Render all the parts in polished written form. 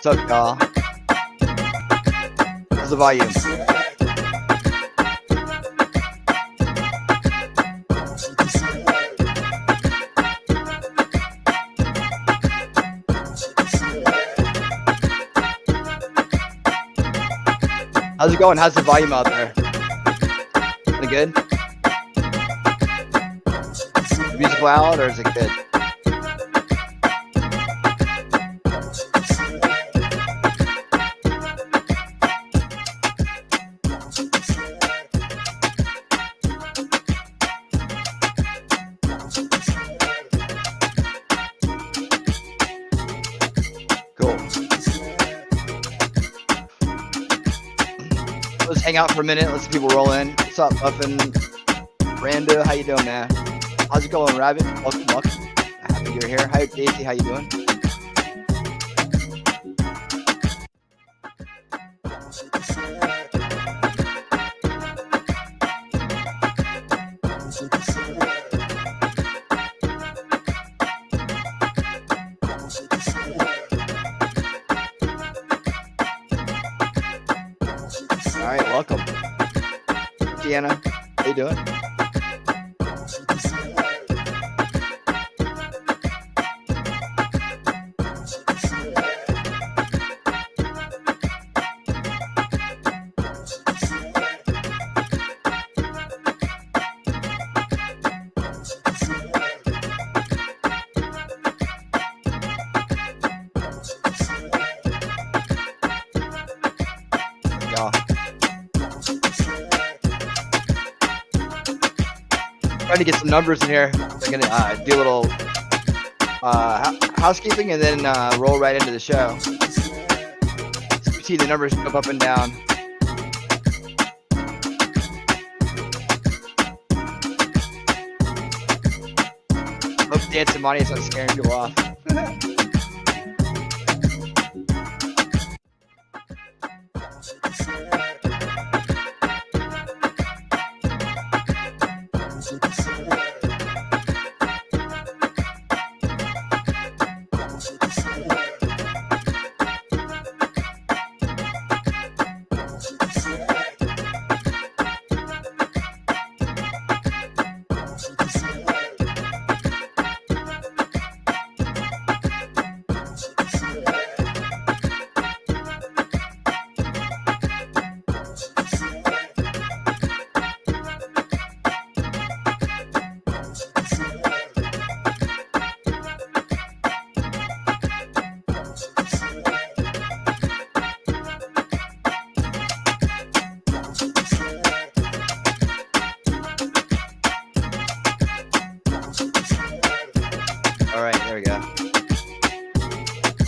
What's up, y'all? How's the volume? How's it going? How's the volume out there? Pretty good? Music loud or is it good? Cool. Let's hang out for a minute. Let's see people roll in. What's up, Muffin? Brando, how you doing, man? How's it going, Rabbit? Welcome, welcome. Happy you're here. Hi, Daisy. How you doing? All right, welcome. Deanna, how you doing? Y'all. Trying to get some numbers in here. I'm gonna do a little housekeeping and then roll right into the show. So you see the numbers go up and down. Hope Dance and Monty is not scaring people off. All right, there we go.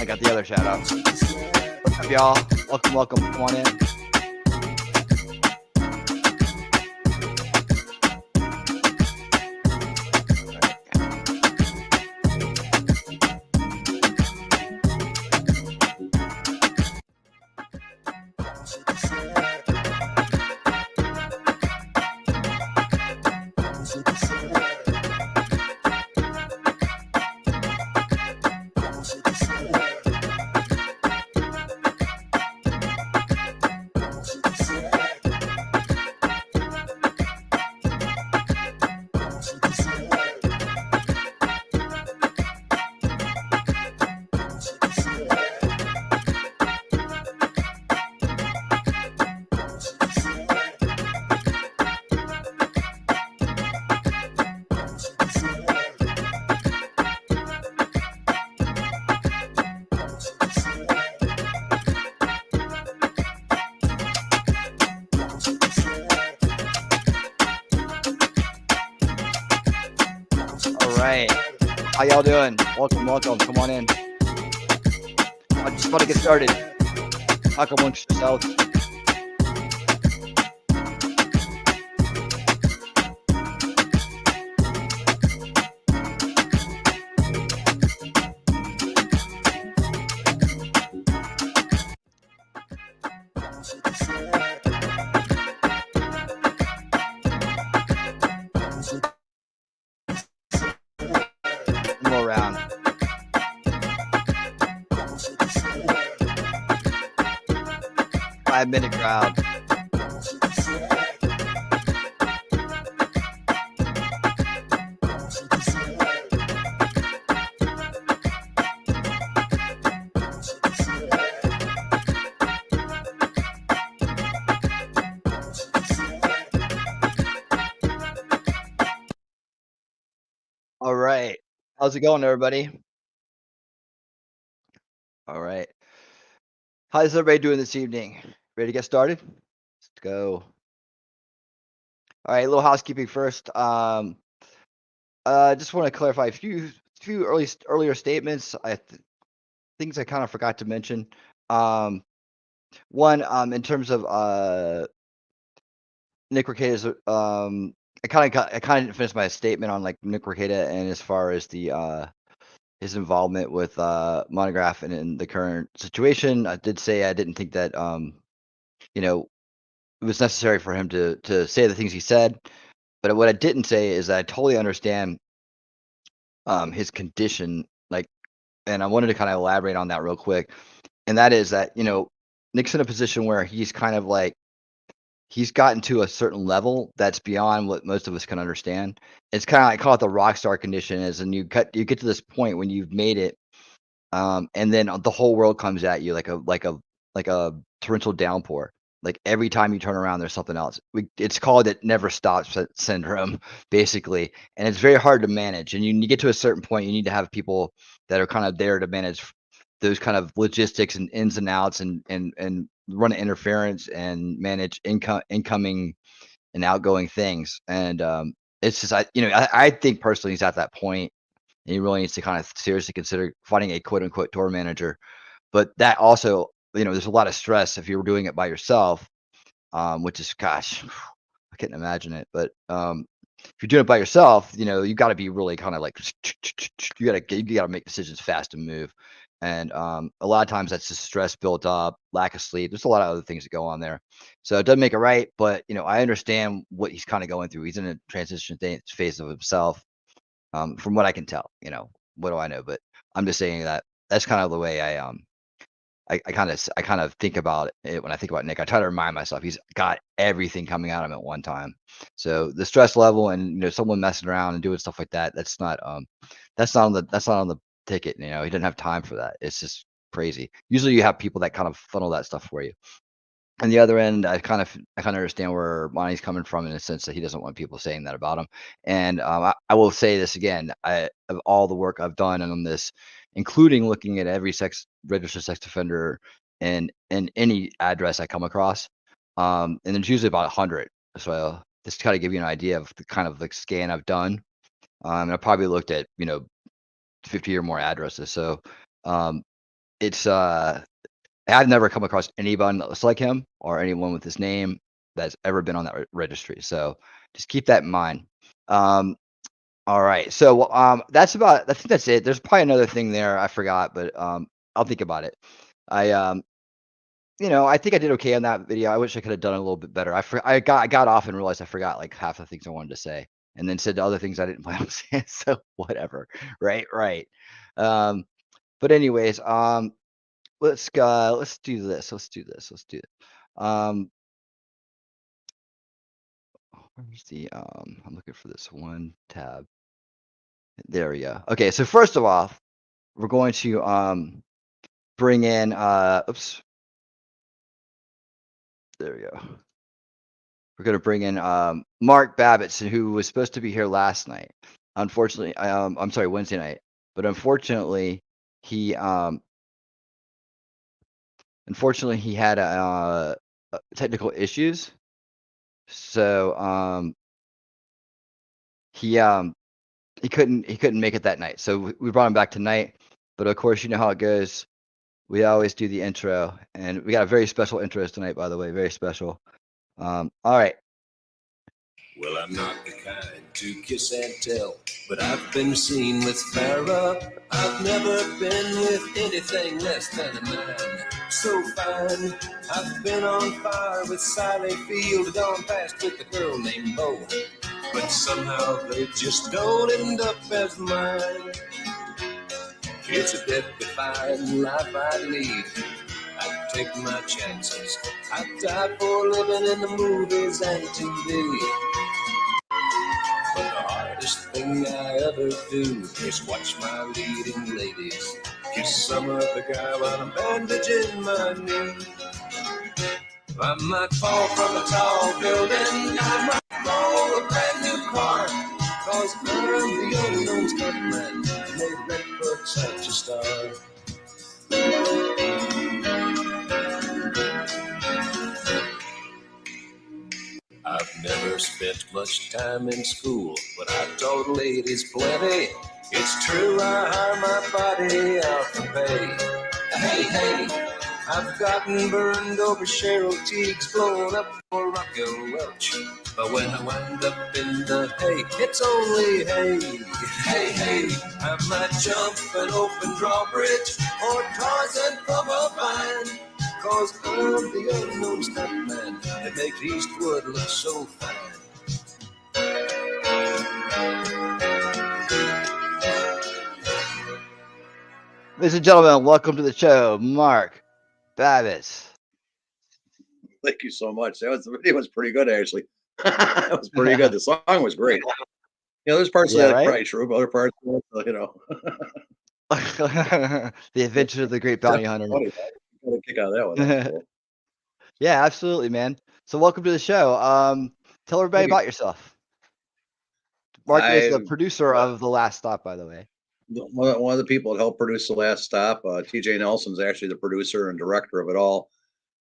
I got the other shout out. What's up, y'all? Welcome, welcome. Come on in. Right. How y'all doing? Welcome, welcome. Come on in. I just want to get started. Talk amongst yourselves. One more round. 5-minute crowd. All right. How's it going, everybody? All right. How's everybody doing this evening? Ready to get started? Let's go. All right, a little housekeeping first. Just want to clarify a few earlier statements. Things I kind of forgot to mention. One, in terms of Nick Rekieta's, I kind of didn't finish my statement on like Nick Rekieta and as far as the his involvement with Montagraph and in the current situation. I did say I didn't think that you know it was necessary for him to say the things he said. But what I didn't say is that I totally understand his condition, like, and I wanted to kind of elaborate on that real quick. And that is that Nick's in a position where he's kind of like he's gotten to a certain level that's beyond what most of us can understand. It's kind of like call it the rock star condition, is, and you get to this point when you've made it, and then the whole world comes at you like a torrential downpour. Like every time you turn around, there's something else. It's called it never stops syndrome, basically, and it's very hard to manage. And you get to a certain point, you need to have people that are kind of there to manage those kind of logistics and ins and outs, and run interference and manage incoming and outgoing things. And it's just I think personally he's at that point, and he really needs to kind of seriously consider finding a quote unquote tour manager. But that also, there's a lot of stress if you're doing it by yourself, which is, gosh, I couldn't imagine it. But if you're doing it by yourself, you got to be really kind of like you got to make decisions fast and move. And a lot of times that's just stress built up, lack of sleep. There's a lot of other things that go on there. So it doesn't make it right. But I understand what he's kind of going through. He's in a transition phase of himself, from what I can tell. What do I know? But I'm just saying that that's kind of the way I kind of think about it when I think about Nick. I try to remind myself he's got everything coming at him at one time. So the stress level and someone messing around and doing stuff like that, that's not on the ticket. He doesn't have time for that. It's just crazy. Usually you have people that kind of funnel that stuff for you. On the other end, I kind of understand where Monty's coming from in the sense that he doesn't want people saying that about him. And I will say this again: of all the work I've done on this, including looking at every registered sex offender and any address I come across, and there's usually about 100. So just to kind of give you an idea of the kind of scan I've done. And I probably looked at 50 or more addresses. So it's I've never come across anyone that looks like him or anyone with his name that's ever been on that registry. So just keep that in mind. All right. So I think that's it. There's probably another thing there I forgot, but I'll think about it. I think I did okay on that video. I wish I could have done it a little bit better. I got off and realized I forgot like half the things I wanted to say, and then said the other things I didn't plan on saying. So whatever. Right. But anyways, let's do this. Where's the I'm looking for this one tab. There we go. Okay, so first of all, we're going to bring in oops. There we go. We're going to bring in Mark Babitz, who was supposed to be here last night. Unfortunately, I'm sorry, Wednesday night. But unfortunately, he had technical issues. So he couldn't make it that night. So we brought him back tonight. But of course, you know how it goes. We always do the intro, and we got a very special intro tonight, by the way, very special. All right. Well, I'm not the kind to kiss and tell, but I've been seen with Farrah. I've never been with anything less than a man so fine. I've been on fire with Sally Field, gone past with a girl named Bo, but somehow they just don't end up as mine. It's a death-defying life I lead. I take my chances. I died for living in the movies and TV. But the hardest thing I ever do is watch my leading ladies kiss some other guy while I'm bandaging my knee. I might fall from a tall building, I might roll a brand new car, 'cause I'm the unknown stuntman made meant for such a star. I've never spent much time in school, but I've taught ladies plenty. It's true, I hire my body out for pay. Hey, hey, I've gotten burned over Cheryl Teague's, blown up for Rocco Welch. But when I wind up in the hay, it's only hay. Hey, hey, I might jump an open drawbridge or Tarzan from a vine, 'cause I'm the unknown stuntman that makes Eastwood look so fine. Ladies and gentlemen, welcome to the show, Mark Babitz. Thank you so much. The video was pretty good, actually. It was pretty good. The song was great. You know, there's parts of that right? probably true, but other parts, you know. The Adventure of the Great Bounty Hunter. Funny, got a kick out of that one. That was cool. Yeah, absolutely, man. So welcome to the show. Tell everybody Thank you. about yourself. Mark is the I- producer of The Last Stop, by the way. One of the people that helped produce The Last Stop, TJ Nelson's actually the producer and director of it all.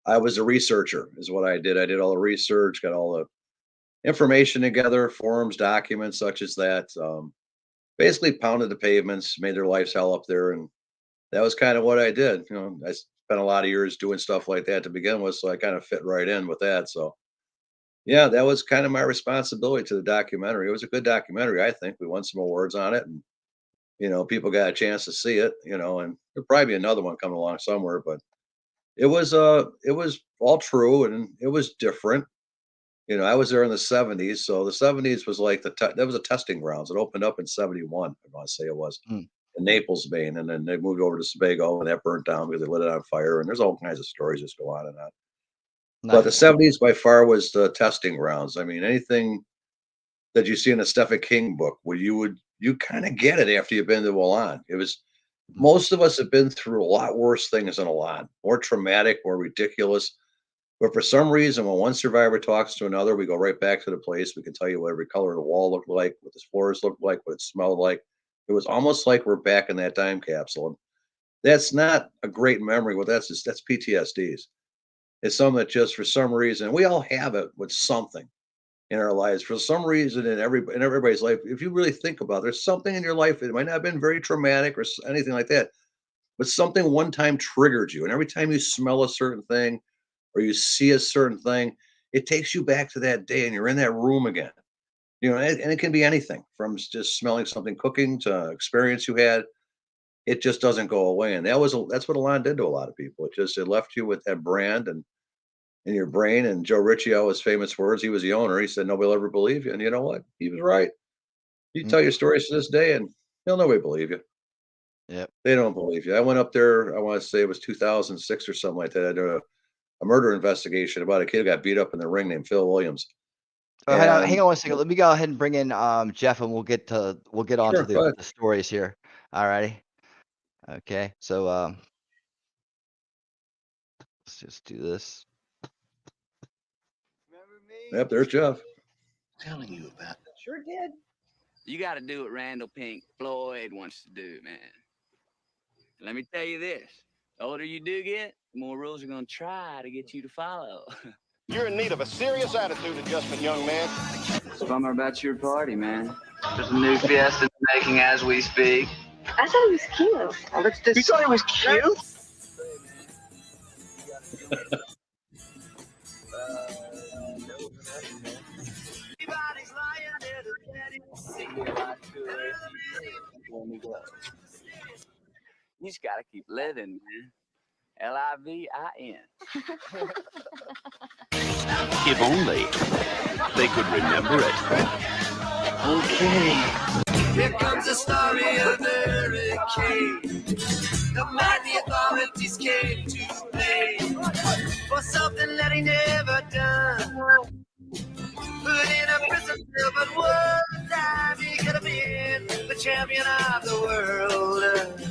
I was a researcher, is what I did. I did all the research, got all the information together, forums, documents such as that. Basically pounded the pavements, made their lives hell up there, and that was kind of what I did. You know, I spent a lot of years doing stuff like that to begin with, so I kind of fit right in with that. So, yeah, that was kind of my responsibility to the documentary. It was a good documentary, I think. We won some awards on it, and you know, people got a chance to see it. You know, and there'll probably be another one coming along somewhere, but it was all true and it was different. You know, I was there in the 70s, so the 70s was like that was a testing grounds. It opened up in 71, I want to say it was, in Naples, Maine, and then they moved over to Sebago, and that burnt down because they lit it on fire. And there's all kinds of stories that go on and on. But the 70s by far was the testing grounds. I mean, anything that you see in a Stephen King book, where you kind of get it after you've been to Elan. It was most of us have been through a lot worse things than Elan, more traumatic, more ridiculous. But for some reason, when one survivor talks to another, we go right back to the place. We can tell you what every color of the wall looked like, what the floors looked like, what it smelled like. It was almost like we're back in that time capsule. And that's not a great memory. Well, that's PTSDs. It's something that just for some reason, we all have it with something in our lives. For some reason, in everybody's life, if you really think about it, there's something in your life. It might not have been very traumatic or anything like that, but something one time triggered you. And every time you smell a certain thing, or you see a certain thing, it takes you back to that day and you're in that room again. You know, and it can be anything from just smelling something cooking to experience you had. It just doesn't go away. And that's what Elan did to a lot of people. It left you with that brand and in your brain. And Joe Riccio, his famous words, he was the owner. He said, nobody will ever believe you. And you know what? He was right. You tell your stories to this day and nobody believe you. Yep. They don't believe you. I went up there, I want to say it was 2006 or something like that. I did a murder investigation about a kid who got beat up in the ring named Phil Williams. Oh, hang on one second. Let me go ahead and bring in Jeff, and we'll get on to the stories here. All righty. Okay. So let's just do this. Remember me? Yep, there's Jeff. Telling you about it. Sure did. You got to do what Randall Pink Floyd wants to do, man. Let me tell you this. The older you do get, the more rules are going to try to get you to follow. You're in need of a serious attitude adjustment, young man. It's a bummer about your party, man. There's a new Fiesta in the making as we speak. I thought it was cute. Oh, you thought it was cute? You just got to keep living, man. Livin. If only they could remember it. Okay. Here comes the story of the hurricane. The mighty authorities came to play. something that he never done. Put in a prison cell, but one time he could have been the champion of the world.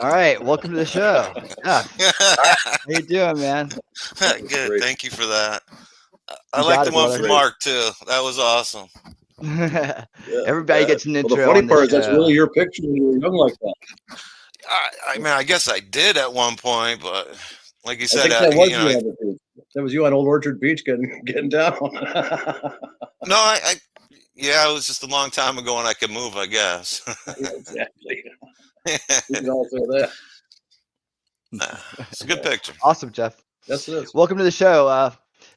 All right, welcome to the show. Yeah, how you doing, man? Good. great. Thank you for that. I You like got the it, one brother. from Mark too. That was awesome. Everybody gets an Well, intro. the funny on part this is that's show. really your picture when you were young like that. I mean, I guess I did at one point, but like you I said, think that was you you know, on the beach. That was you on Old Orchard Beach getting down. no, yeah, it was just a long time ago when I could move, I guess. Exactly. You can all say that. It's a good picture. Awesome, Jeff. Yes, it is. Welcome to the show.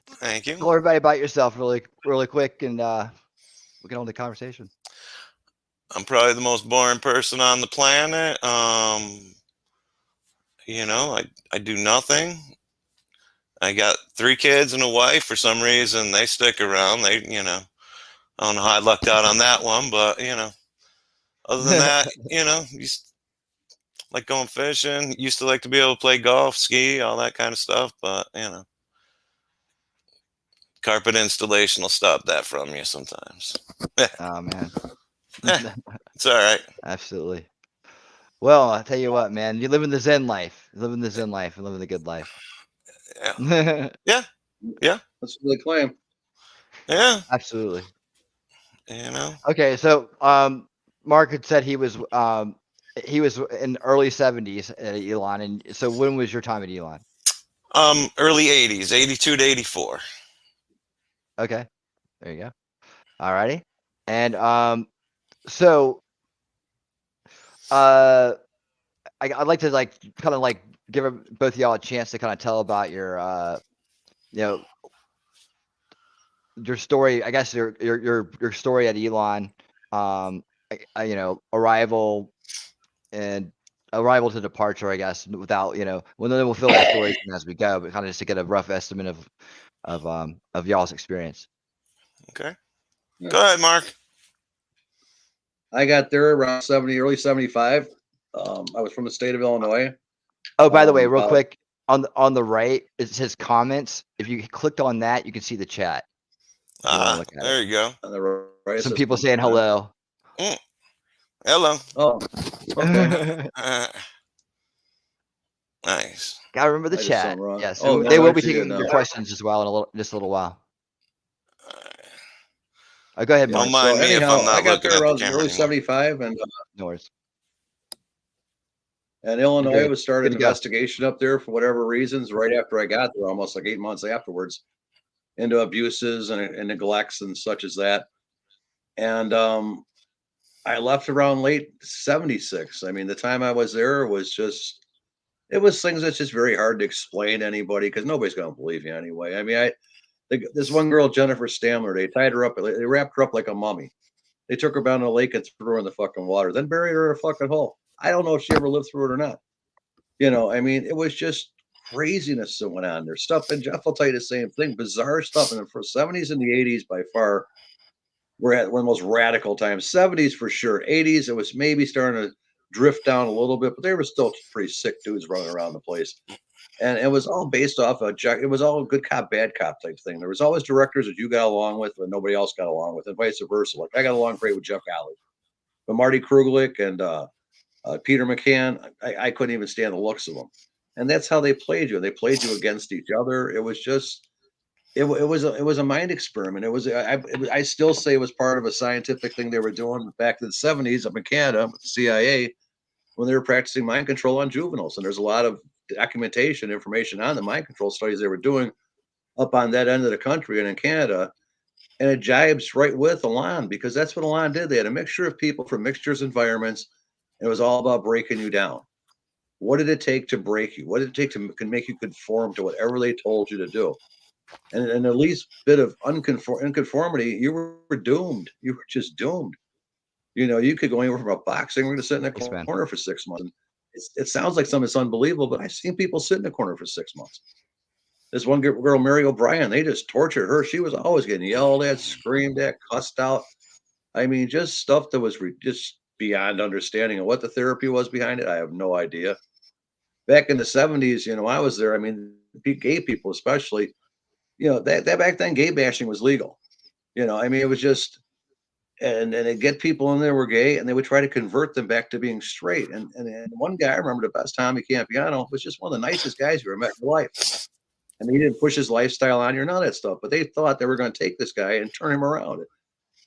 Thank you. Tell everybody about yourself really quick, and we'll get on the conversation. I'm probably the most boring person on the planet. You know, I do nothing. I got 3 kids and a wife. For some reason, they stick around. They, you know, I don't know how I lucked out on that one, but you know, other than that, you know, like going fishing. Used to like to be able to play golf, ski, all that kind of stuff. But you know, carpet installation will stop that from you sometimes. Oh man, It's all right. absolutely. Well, I'll tell you what, man. You live in the Zen life. You live in the Zen life and living the good life. Yeah. Yeah. That's what they claim. Yeah. Absolutely. You know. Okay, so Mark had said he was in early 70s at Elan, and so when was your time at Elan? Early 80s, 82 to 84. Okay, there you go. Alrighty, and so I'd like to kind of give both of y'all a chance to kind of tell about your you know your story. I guess your story at Elan, you know, arrival to departure, I guess, without, you know, well, then we'll fill the stories in as we go, but kind of just to get a rough estimate of y'all's experience. Okay. Go ahead, Mark. I got there around early 75. I was from the state of Illinois. Oh, by the way, real quick, on the right, it says comments. If you clicked on that, you can see the chat. There you go. On the right, Some people saying hello. Hello. Oh, okay. Nice. Gotta remember the I did chat. something wrong. Yes, Oh, they no, will be actually, taking no. your questions as well in just a little while. Go ahead, Mark. Don't mind me if I'm not I got looking there at the around camera early anymore. 75, and No worries. Illinois Good. was started Good an to go. investigation up there for whatever reasons. Right after I got there, almost like 8 months afterwards, into abuses and neglects and such as that. And I left around late 76. I mean, the time I was there was just, it was things that's just very hard to explain to anybody because nobody's going to believe you anyway. I mean, this one girl, Jennifer Stamler, they tied her up, they wrapped her up like a mummy. They took her down to the lake and threw her in the fucking water, then buried her in a fucking hole. I don't know if she ever lived through it or not. You know, I mean, it was just craziness that went on there. Stuff, and Jeff will tell you the same thing, bizarre stuff. In the 70s and the 80s, by far, we're at one of the most radical times. 70s for sure. 80s, it was maybe starting to drift down a little bit, but they were still pretty sick dudes running around the place. And it was all based off of, it was all good cop, bad cop type thing. There was always directors that you got along with, but nobody else got along with, and vice versa. Like I got along great with Jeff Alley, but Marty Kruglich and Peter McCann, I couldn't even stand the looks of them. And that's how they played you. They played you against each other. It was just, it was a mind experiment. It was, I still say it was part of a scientific thing they were doing back in the 70s up in Canada with the CIA when they were practicing mind control on juveniles. And there's a lot of documentation, information on the mind control studies they were doing up on that end of the country and in Canada. And it jibes right with Elan because that's what Elan did. They had a mixture of people from mixtures environments. It was all about breaking you down. What did it take to break you? What did it take to make you conform to whatever they told you to do? And the least bit of inconformity, you were doomed. You were just doomed. You know, you could go anywhere from a boxing ring to sit in a corner for 6 months. And it sounds like something that's unbelievable, but I've seen people sit in a corner for 6 months. This one girl, Mary O'Brien, they just tortured her. She was always getting yelled at, screamed at, cussed out. I mean, just stuff that was just beyond understanding. And what the therapy was behind it, I have no idea. Back in the 70s, you know, I was there. I mean, gay people especially, you know, that back then gay bashing was legal. You know, I mean, it was just, and they get people in there were gay, and they would try to convert them back to being straight. And one guy I remember the best, Tommy Campiano, was just one of the nicest guys you ever met in your life. And he didn't push his lifestyle on you or none of that stuff. But they thought they were going to take this guy and turn him around.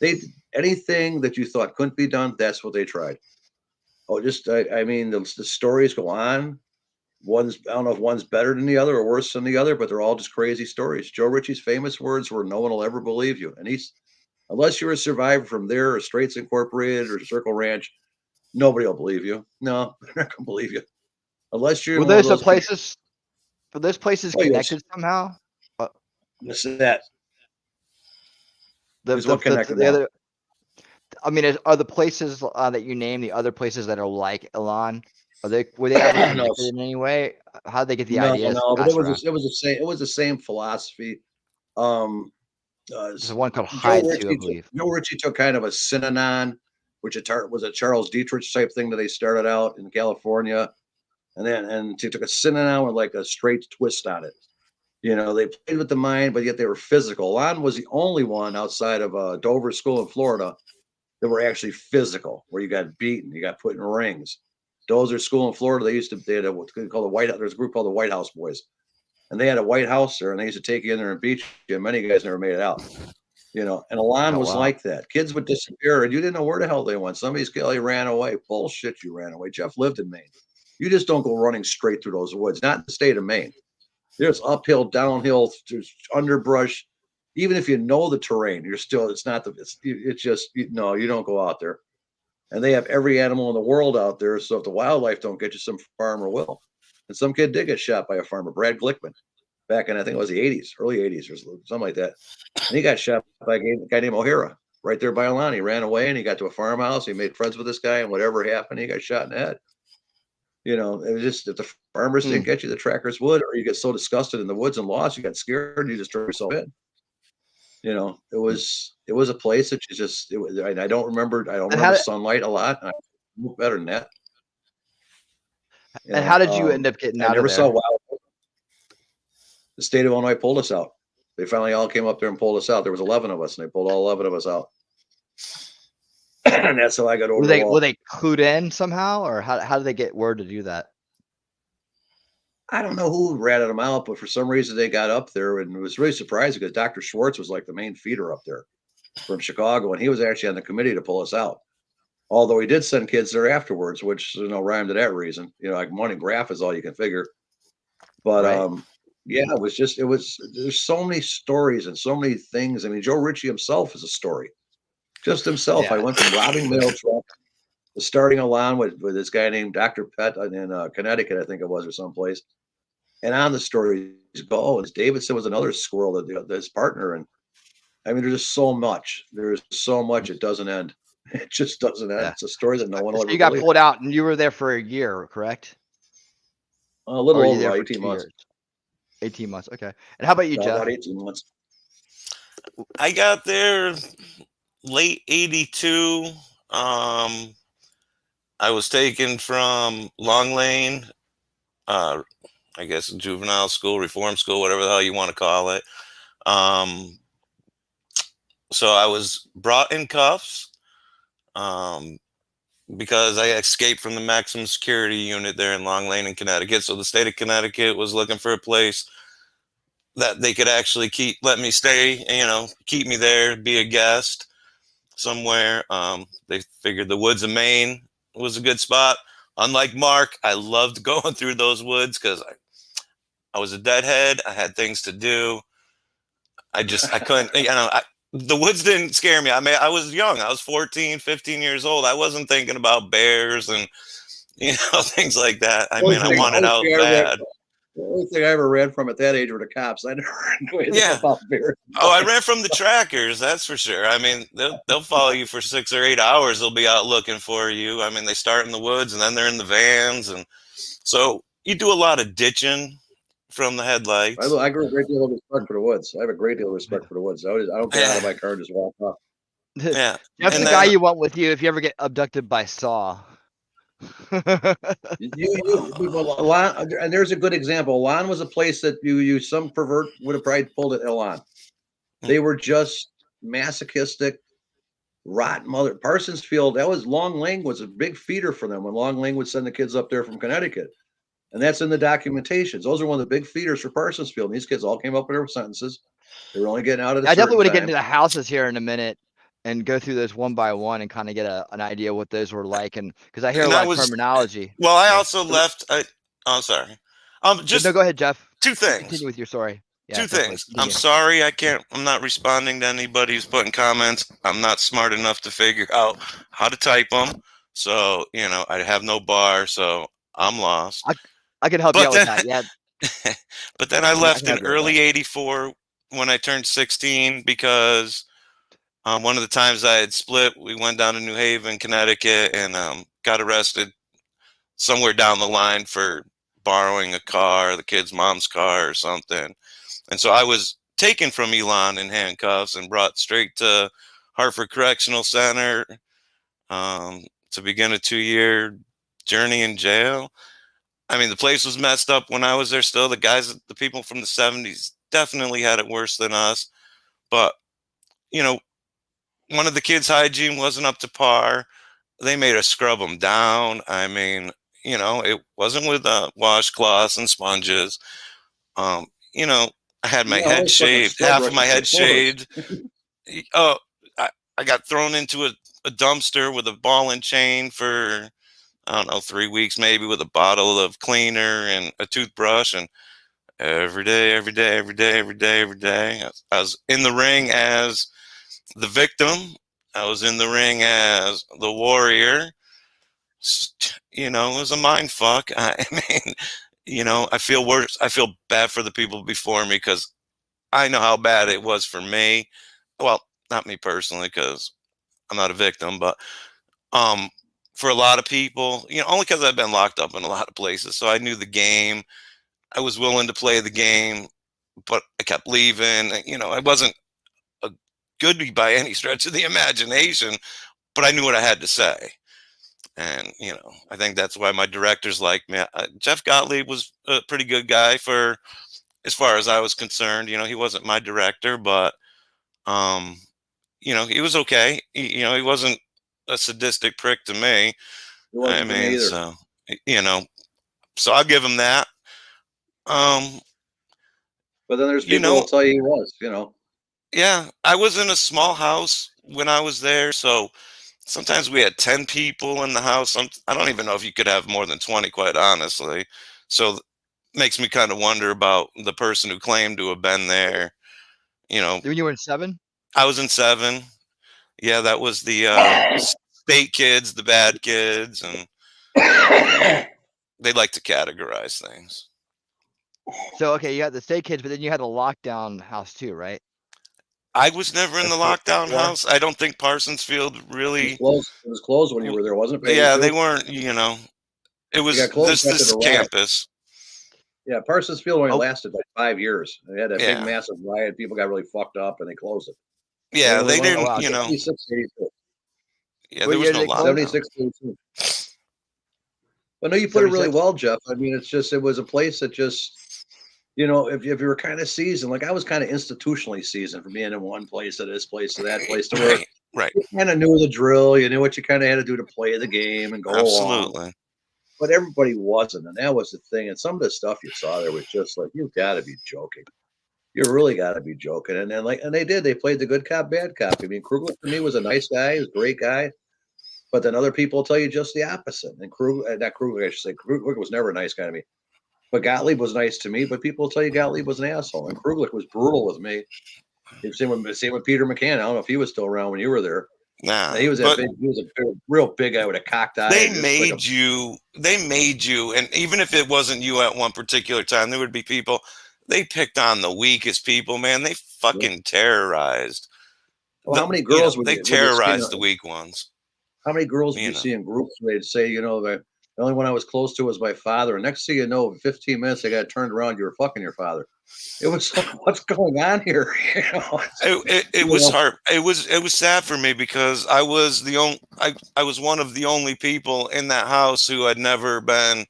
They anything that you thought couldn't be done, that's what they tried. Oh, just I mean, the stories go on. One's I don't know if one's better than the other or worse than the other, but they're all just crazy stories. Joe Ritchie's famous words were, "No one will ever believe you," and he's unless you're a survivor from there or Straits Incorporated or Circle Ranch, nobody will believe you. No, they're not gonna believe you unless you're Were in one of those the those. places? Were those places Oh, yes. connected somehow? What's that? The, Is what connected the what? other. I mean, are the places that you name the other places that are like Elan? Were they ever No, connected in any way? How did they get the no, ideas no. But passed around? it was the same. It was the same philosophy. There's one called Hide too, I believe. Joe Ritchie took kind of a Synanon, which was a Charles Dietrich type thing that they started out in California, and he took a Synanon with like a straight twist on it. You know, they played with the mind, but yet they were physical. Lon was the only one outside of Dover School in Florida that were actually physical, where you got beaten, you got put in rings. Dozer School in Florida, they had what they call the White House. There's a group called the White House Boys, and they had a White House there, and they used to take you in there and beat you. And many guys never made it out. You know, and Elan was like that. Kids would disappear, and you didn't know where the hell they went. Somebody's kid ran away. Bullshit, you ran away. Jeff lived in Maine. You just don't go running straight through those woods. Not in the state of Maine. There's uphill, downhill, there's underbrush. Even if you know the terrain, you're still. It's not the. It's just no. You don't go out there. And they have every animal in the world out there. So if the wildlife don't get you, some farmer will. And some kid did get shot by a farmer, Brad Glickman, back in I think it was the 80s, early 80s or something like that. And he got shot by a guy named O'Hara right there by Elan. He ran away and he got to a farmhouse. He made friends with this guy, and whatever happened, he got shot in the head. You know, it was just if the farmers didn't get you, the trackers would, or you get so disgusted in the woods and lost, you got scared, you just threw yourself in. You know, it was a place that you just. It was, I don't remember. I don't remember sunlight a lot. I look better than that. And how did you end up getting out of there? I never saw wild. The state of Illinois pulled us out. They finally all came up there and pulled us out. There was 11 of us, and they pulled all 11 of us out. And that's how I got over. Were they clued in somehow, or how did they get word to do that? I don't know who ratted them out, but for some reason they got up there, and it was really surprising because Dr. Schwartz was like the main feeder up there from Chicago, and he was actually on the committee to pull us out. Although he did send kids there afterwards, which rhyme to that reason. You know, like Montagraph is all you can figure. But yeah, there's so many stories and so many things. I mean, Joe Ritchie himself is a story. Just himself. Yeah. I went from robbing mail truck to starting Elan with this guy named Dr. Pett in Connecticut, I think it was, or someplace. And on the stories go, as Davidson was another squirrel that his partner. And I mean, there's just so much. There's so much. It doesn't end. It just doesn't end. Yeah. It's a story that no one will ever. You got pulled out, and you were there for a year, correct? A little over 18 months. Years? 18 months. Okay. And how about you, Jeff? About 18 months. I got there late 82. I was taken from Long Lane, I guess juvenile school, reform school, whatever the hell you want to call it. So I was brought in cuffs because I escaped from the maximum security unit there in Long Lane in Connecticut. So the state of Connecticut was looking for a place that they could actually let me stay, keep me there, be a guest somewhere. They figured the woods of Maine was a good spot. Unlike Mark, I loved going through those woods because I was a deadhead. I had things to do. I couldn't, the woods didn't scare me. I mean, I was young. I was 14, 15 years old. I wasn't thinking about bears and, things like that. I mean, I wanted out bad. The only thing I ever ran from at that age were the cops. I never ran about bears. Oh, I ran from the trackers. That's for sure. I mean, they'll follow you for 6 or 8 hours. They'll be out looking for you. I mean, they start in the woods and then they're in the vans. And so you do a lot of ditching from the headlights. I grew a great deal of respect for the woods. I have a great deal of respect for the woods. I don't get out of my car and just walk off. Yeah, Jeff's and the guy then you want with you if you ever get abducted by Saw. Elan, and there's a good example. Elan was a place that some pervert would have probably pulled at Elan. They were just masochistic, rotten mother. Parsonsfield, that was Long Lane was a big feeder for them when Long Lane would send the kids up there from Connecticut. And that's in the documentations. Those are one of the big feeders for Parsonsfield. And these kids all came up with their sentences. They were only getting out at a I definitely certain want to get time. into the houses here in a minute and go through those one by one and kind of get an idea what those were like. And because I hear a and lot I of was terminology. well. I Yeah. also left. Oh, sorry. No, Just go ahead, Jeff. two You things. continue with your story. Yeah, Two definitely. things. I'm Continue. sorry I'm not responding to anybody who's putting comments. I'm not smart enough to figure out how to type them. So, I have no bar, so I'm lost. I can help you But out with then, that. Yeah. but then I I left can in help you with early that. '84 when I turned 16 because one of the times I had split, we went down to New Haven, Connecticut, and got arrested somewhere down the line for borrowing a car, the kid's mom's car or something. And so I was taken from Elan in handcuffs and brought straight to Hartford Correctional Center to begin a 2-year journey in jail. I mean, the place was messed up when I was there still. The people from the 70s definitely had it worse than us. But, one of the kids' hygiene wasn't up to par. They made us scrub them down. I mean, it wasn't with washcloths and sponges. Um, you know, I had my Yeah, all head those fucking shaved, scrub half of my brushes were head killers. shaved. Oh, I got thrown into a dumpster with a ball and chain for, I don't know, 3 weeks maybe with a bottle of cleaner and a toothbrush. And every day, every day, every day, every day, every day, I was in the ring as the victim. I was in the ring as the warrior. It was a mind fuck. I mean, I feel worse. I feel bad for the people before me because I know how bad it was for me. Well, not me personally, because I'm not a victim, but um, for a lot of people, only because I've been locked up in a lot of places, so I knew the game. I was willing to play the game, but I kept leaving. I wasn't a goodie by any stretch of the imagination, but I knew what I had to say. And, I think that's why my directors liked me. Jeff Gottlieb was a pretty good guy for as far as I was concerned. He wasn't my director, but um, he was okay. He wasn't a sadistic prick to me. It I wasn't to me mean, either. so so I'll give him that. Um, But then there's you people know, will tell you he was. yeah, I was in a small house when I was there, so sometimes we had 10 people in the house. I don't even know if you could have more than 20, quite honestly. So makes me kind of wonder about the person who claimed to have been there. When you were in 7? I was in 7. Yeah, that was the state kids, the bad kids, and they like to categorize things. So okay, you had the state kids, but then you had a lockdown house too, right? I was never in the lockdown Yeah. house. I don't think Parsonsfield really. It was closed when you were there, wasn't it? Yeah, 82? they weren't. It was got closed after this the riot. campus. Yeah, Parsonsfield only Oh. lasted like 5 years. They had that big Yeah. massive riot. People got really fucked up and they closed it. Yeah, they only didn't. wow. 76, 82. Yeah, What there was year no did it close? lockdown. 76, 82. But no, you put it really 76? well, Jeff. I mean, it was a place that just, if you were kind of seasoned, like I was kind of institutionally seasoned from being in one place to this place to that place to where Right. you kind of knew the drill. You knew what you kind of had to do to play the game and go along. Absolutely. But everybody wasn't, and that was the thing. And some of the stuff you saw there was just like, you've got to be joking. You really got to be joking. And then they played the good cop, bad cop. I mean, Krugler to me was a nice guy. He was a great guy. But then other people will tell you just the opposite. And not Krugler, I should say. Krugler was never a nice guy to me. But Gottlieb was nice to me. But people will tell you Gottlieb was an asshole. And Krugler was brutal with me. Same with Peter McCann. I don't know if he was still around when you were there. Nah, he was a real big guy with a cocked eye. They made you, and even if it wasn't you at one particular time, there would be people. They picked on the weakest people, man. They fucking terrorized. Well, how many girls they terrorized the weak ones? How many girls would you see in groups where they'd say, The only one I was close to was my father. And next thing you know, in 15 minutes, I got turned around. You were fucking your father. It was like, what's going on here? It was hard. It was sad for me because I was I was one of the only people in that house who had never been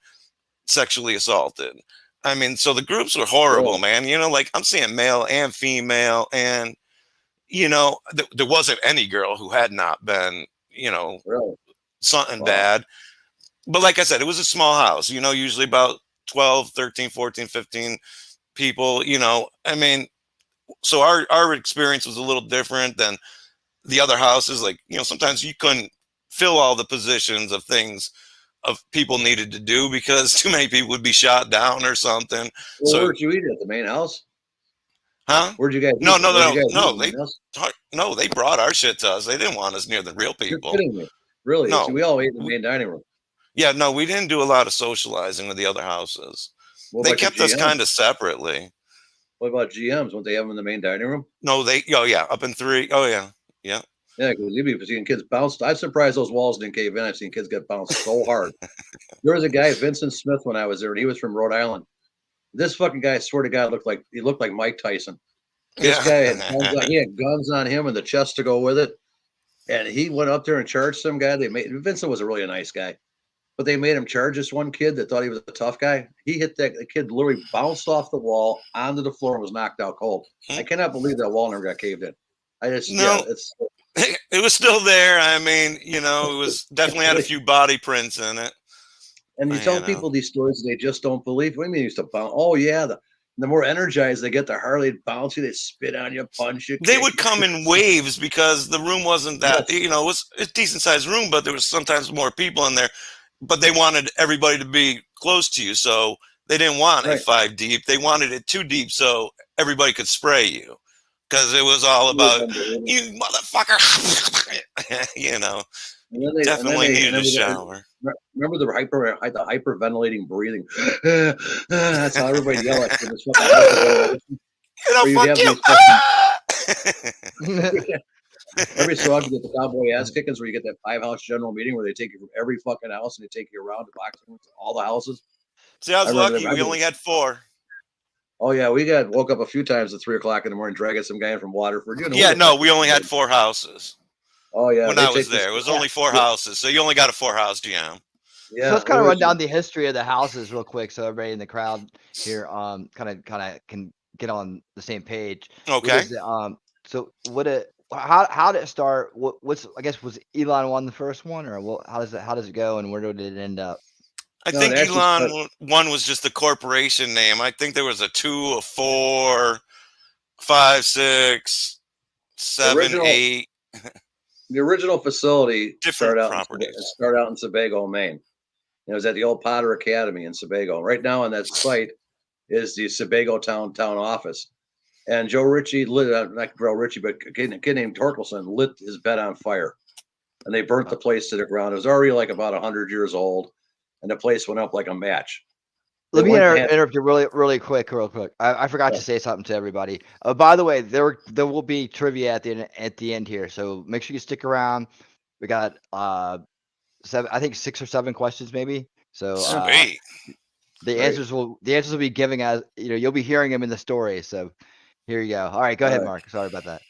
sexually assaulted. I mean, so the groups were horrible, Really? man. Like I'm seeing male and female, and there wasn't any girl who had not been, Really? something Wow. bad. But like I said, it was a small house, usually about 12, 13, 14, 15 people, I mean, so our experience was a little different than the other houses. Like, sometimes you couldn't fill all the positions of things of people needed to do because too many people would be shot down or something. Well, So, where'd you eat at the main house? huh? Where'd you guys eat? No, no, Where'd you no, guys eat no. at the main house? No, they brought our shit to us. They didn't want us near the real You're people. kidding me. Really? No. See, we all ate in the main dining room. Yeah, no, we didn't do a lot of socializing with the other houses. They kept us kind of separately. What about GMs? Won't they have them in the main dining room? No, up in 3. Oh, yeah. Yeah. Yeah, because you'd be seeing kids bounce. I'm surprised those walls didn't cave in. I've seen kids get bounced so hard. There was a guy, Vincent Smith, when I was there, and he was from Rhode Island. This fucking guy, I swear to God, looked like Mike Tyson. This guy had guns on him and the chest to go with it. And he went up there and charged some guy. Vincent was a really nice guy, but they made him charge this one kid that thought he was a tough guy. He hit the kid, literally bounced off the wall onto the floor and was knocked out cold. I cannot believe that wall never got caved in. It was still there. I mean, it was definitely had a few body prints in it. And you tell people these stories, they just don't believe. What do you mean you used to bounce? Oh yeah, the more energized they get, the harder they bounce you. They spit on you, punch you. They would come in waves because the room wasn't that. It was a decent sized room, but there was sometimes more people in there. But they wanted everybody to be close to you, so they didn't want it 5 deep. They wanted it 2 deep, so everybody could spray you. Because it was all about you, motherfucker. Definitely needed a shower. Remember the hyperventilating breathing? That's how everybody yell at you. Fuck you. Every so often you get the cowboy ass kickings where you get that 5-house general meeting where they take you from every fucking house and they take you around the box all the houses. See, I was lucky. We only had 4. Oh yeah, we woke up a few times at 3 o'clock in the morning, dragging some guy in from Waterford. We only had 4 houses. Oh yeah, when I was there, it was only 4 houses, so you only got a 4-house GM. Yeah, so let's kind of run down the history of the houses real quick, so everybody in the crowd here, kind of can get on the same page. Okay. How did it start? I guess was Elan 1 the first one, or how does it go, and where did it end up? I think Elan 1 was just the corporation name. I think there was a 2, a 4, 5, 6, 7, 8. The original facility started out in Sebago, Maine. It was at the old Potter Academy in Sebago. Right now on that site is the Sebago town office. And Joe Ritchie not Joe Ritchie, but a kid named Torkelson lit his bed on fire. And they burnt the place to the ground. It was already like about 100 years old. And the place went up like a match. Let me interrupt you real quick. I forgot to say something to everybody. By the way, there will be trivia at the end here, so make sure you stick around. We got 6 or 7 questions maybe. So the answers will be giving as you'll be hearing them in the story. So here you go. All right, go ahead, Mark. Sorry about that.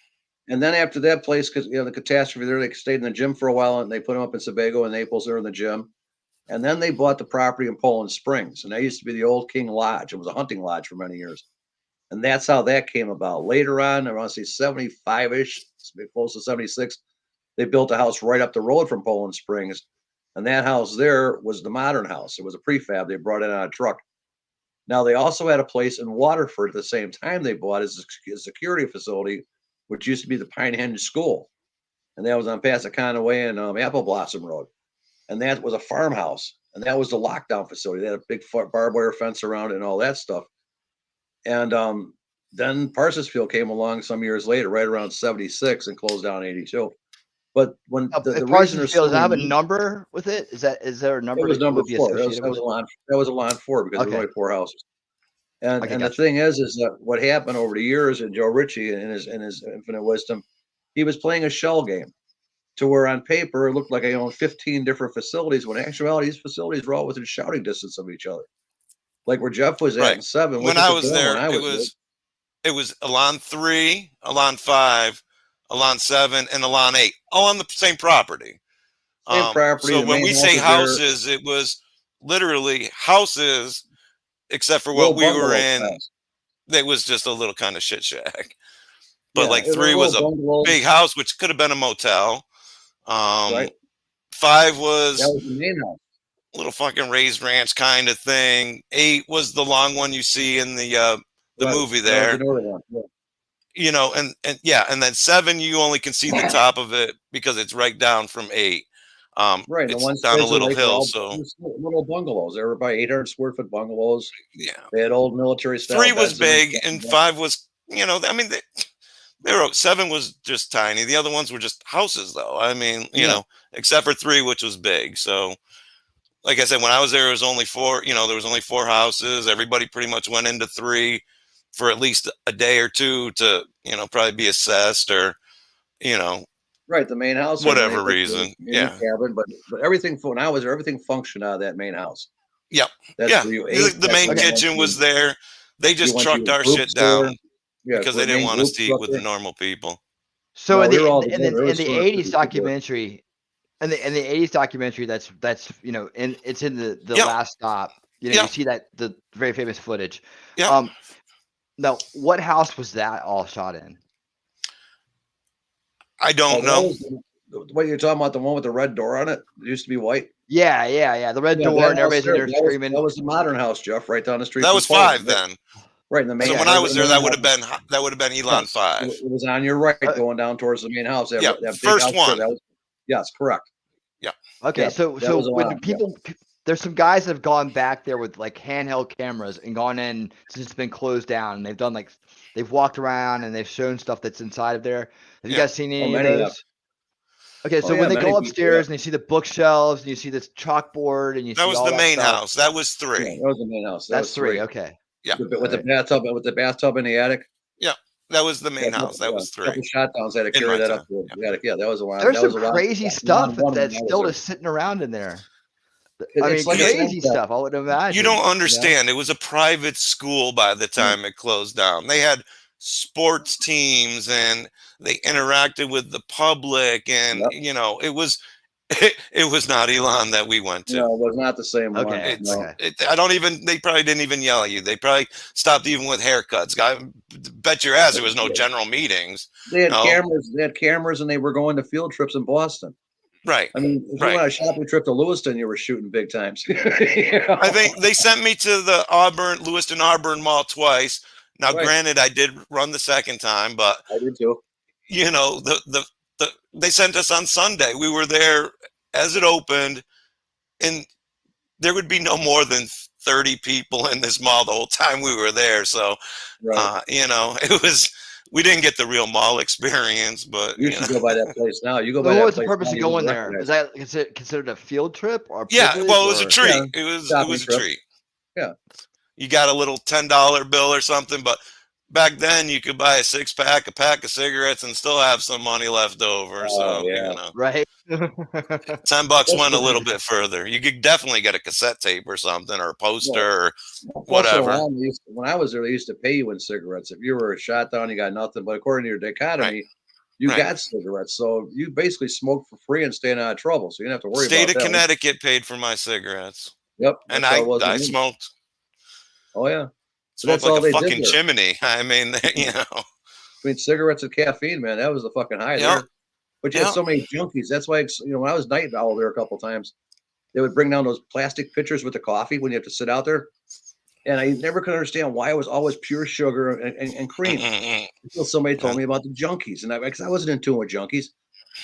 And then after that place, because the catastrophe there, they stayed in the gym for a while, and they put them up in Sebago and Naples. They're in the gym. And then they bought the property in Poland Springs. And that used to be the old King Lodge. It was a hunting lodge for many years. And that's how that came about. Later on, around 75-ish, close to 76, they built a house right up the road from Poland Springs. And that house there was the modern house. It was a prefab they brought in on a truck. Now, they also had a place in Waterford at the same time they bought as a security facility, which used to be the Pinehenge School. And that was on Passaconaway Way and Apple Blossom Road. And that was a farmhouse, and that was the lockdown facility. They had a big barbed wire fence around it and all that stuff. And then Parsonsfield came along some years later, right around 76, and closed down in 82. But when the Parsonsfield, does it have a number with it? Is there a number? It was number 4. That was a lawn 4 because there were only 4 houses. And the thing is that what happened over the years, and Joe Ritchie, in his infinite wisdom, he was playing a shell game. to where on paper it looked like I owned 15 different facilities, when in actuality these facilities were all within shouting distance of each other. Like where Jeff was at Right. in 7. When look at I the was dorm there, when I it was was Elan 3, Elan 5, Elan 7, and Elan 8, all on the same property. there. Same property. So The when main we house say was there. houses, it was literally houses, except for Little what we were bungalow in. styles. It was just a little kind of shit shack. But Yeah, like it was 3 a was a little bungalow, big house, which could have been a motel. right? 5 That was was the main house. a little fucking raised ranch kind of thing. 8 was the long one you see in the Right. movie That was there. the northern one. Yeah. You know, and yeah, and then 7 you only can see the top of it because it's right down from 8. Right. The It's ones down a Fraser little Lake were hill, all so little bungalows. They were about 800 square foot bungalows. yeah. They had old military style. 3 was beds in them, big, stuff and like that. 5 was, you know, I mean, they were 7 was just tiny. The other ones were just houses, though. I mean, you Yeah. know, except for 3, which was big. So, like I said, when I was there, it was only 4. You know, there was only 4 houses. Everybody pretty much went into 3 for at least a day or 2 to, you know, probably be assessed or, you know, Right. The main house. whatever and then reason. your Yeah. cabin, but everything when I was there, everything functioned out of that main house. Yep. That's Yeah. where you ate. The that's main where you went kitchen to- was there. They you just went to trucked your our groups shit there. down Yeah, because where they didn't main want us groups to eat up with there. normal people. So No, in we were all the together. It was in the sort of 80s pretty cool. documentary, in the 80s documentary, that's you know, and it's in the Yep. last stop. You know, Yep. you see that the very famous footage. Yeah. Now what house was that all shot in? I don't know. What you're talking about? The one with the red door on it? It used to be white. Yeah. The red Yeah, door that and house everybody's in there that screaming. Was the modern house, Jeff, right down the street. That from was Poland, 5 then. Right in the main. So when I was there, that would have been Elan Yes, 5. It was on your right, going down towards the main house. That, Yeah, that big first house there, one. that was, yes, correct. Okay, Yeah, so that was when allowed, people there's some guys that have gone back there with like handheld cameras and gone in since it's been closed down, and they've done like they've walked around and they've shown stuff that's inside of there. Have you Yeah. guys seen any of many have. those? Okay, so yeah, when they many go people, upstairs and you see the bookshelves and you see this chalkboard and you That see was all the that main stuff, house. That was 3. Yeah, that was the main house. That that's was 3. Okay. Yeah. With the Alright. bathtub in the attic. That was the main Yeah, house. That was 3. Couple shot downs had to In carry my that up time, to the attic. Yeah, that was a lot. There's That some was a lot. crazy stuff that's still just sitting around in there. I mean, It's like I said, crazy stuff. I would imagine. You don't know? understand. It was a private school by the time it closed down. They had sports teams and they interacted with the public, and Yep. you know, it was not Elan that we went to. No, it was not the same one. Okay. No. Okay. They probably didn't even yell at you. They probably stopped even with haircuts. I bet your ass there was no general meetings. They had No. cameras. They had cameras, and they were going to field trips in Boston. Right. I mean, if you Right. went on a shopping trip to Lewiston, you were shooting big times. You know? I think they sent me to the Lewiston Auburn Mall twice. Now, Right. granted, I did run the second time, but I did too. you know, they sent us on Sunday. We were there as it opened, and there would be no more than 30 people in this mall the whole time we were there. So, Right. you know, we didn't get the real mall experience, but You should go by that place now. You go by What that was the place purpose now, of you going wouldn't there? recognize Is that considered a field trip or yeah, privilege, well, it was a or- treat. Yeah, It was shopping a trip. treat. Yeah. You got a little $10 bill or something, but back then you could buy a 6-pack, a pack of cigarettes, and still have some money left over. So, yeah. you know, right? $10 went a little bit further. You could definitely get a cassette tape or something, or a poster, or Plus, whatever. when I was there, they used to pay you in cigarettes. If you were shot down, you got nothing. But according to your dichotomy, you Right. got cigarettes. So you basically smoked for free and staying out of trouble. So you didn't have to worry State about of that. Connecticut paid for my cigarettes, Yep. and that's how it was I with me. smoked Oh yeah. So smoked that's all like they a did fucking there. chimney. I mean, you know, Between cigarettes and caffeine, man, that was the fucking high Yep. there. But you had Yep. so many junkies. That's why, when I was night owl there a couple times, they would bring down those plastic pitchers with the coffee when you have to sit out there. And I never could understand why it was always pure sugar and cream. Until somebody told me about the junkies, and because I wasn't in tune with junkies.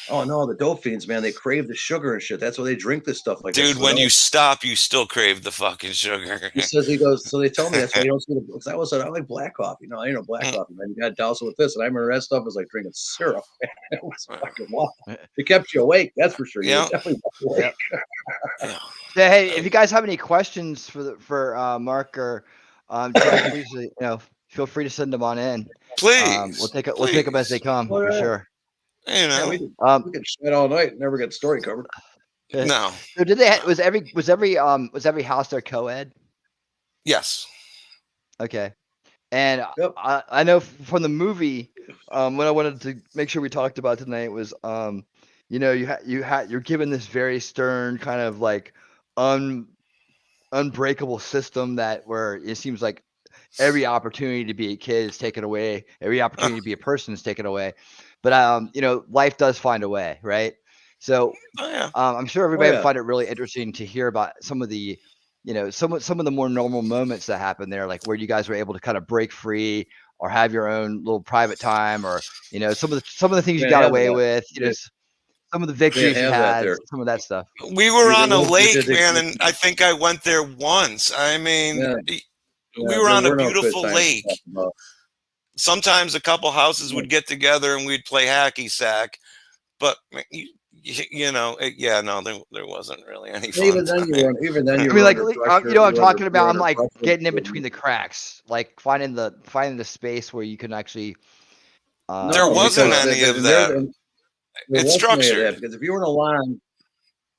Oh no, the dope fiends, man, they crave the sugar and shit. That's why they drink this stuff like dude, that. when you stop, you still crave the fucking sugar. he goes, so they told me that's why you don't see the because I like black coffee. No, I ain't no black coffee, man. You gotta douse it with this. And I remember that stuff was like drinking syrup. It was fucking wild. It kept you awake, that's for sure. You Yeah. definitely awake. Yeah, hey, if you guys have any questions for Mark or Jeff, please, feel free to send them on in. Please, We'll take them as they come for sure. You Yeah, know, we could Um, shit all night and never get story covered. no. so did they? Was every house there co-ed? Yes. Okay. And Yep. I know from the movie, what I wanted to make sure we talked about tonight was, you're given this very stern kind of like unbreakable system where it seems like every opportunity to be a kid is taken away, every opportunity to be a person is taken away. But life does find a way, right? So Oh yeah. I'm sure everybody would yeah. find it really interesting to hear about some of the, some of the more normal moments that happen there, like where you guys were able to kind of break free or have your own little private time, or some of the things you Can't got have away that. with, some of the victories you have that had, there. some of that stuff. We were on a lake, Yeah. man, and I think I went there once. I mean, we were there on a were no good beautiful times to talk lake. about. Sometimes a couple houses would get together and we'd play hacky sack, but there wasn't really any fun Even then, time. even then, you I were mean, like, under pressure. you know what I'm you were under- talking you about? were I'm under like pressure. getting in between the cracks, like finding the space where you can actually. There wasn't because any of there that. There It's wasn't any of structured. that, because if you were in a line,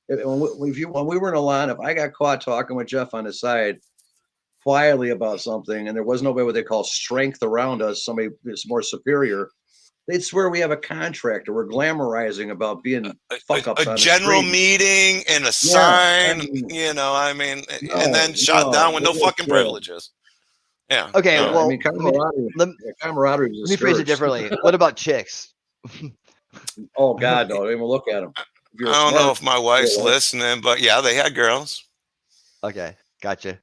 when we were in a line, if I got caught talking with Jeff on the side quietly about something, and there was nobody what they call strength around us, somebody that's more superior, they'd swear we have a contract or we're glamorizing about being fuck ups A on the general street. meeting and a Yeah, sign, and then shot down with no fucking privileges. Yeah. Okay, no. well, camaraderie was a let me phrase it scourge. differently. What about chicks? Oh God, no! Don't even look at them. I don't know if my wife's listening, but yeah, they had girls. Okay, gotcha.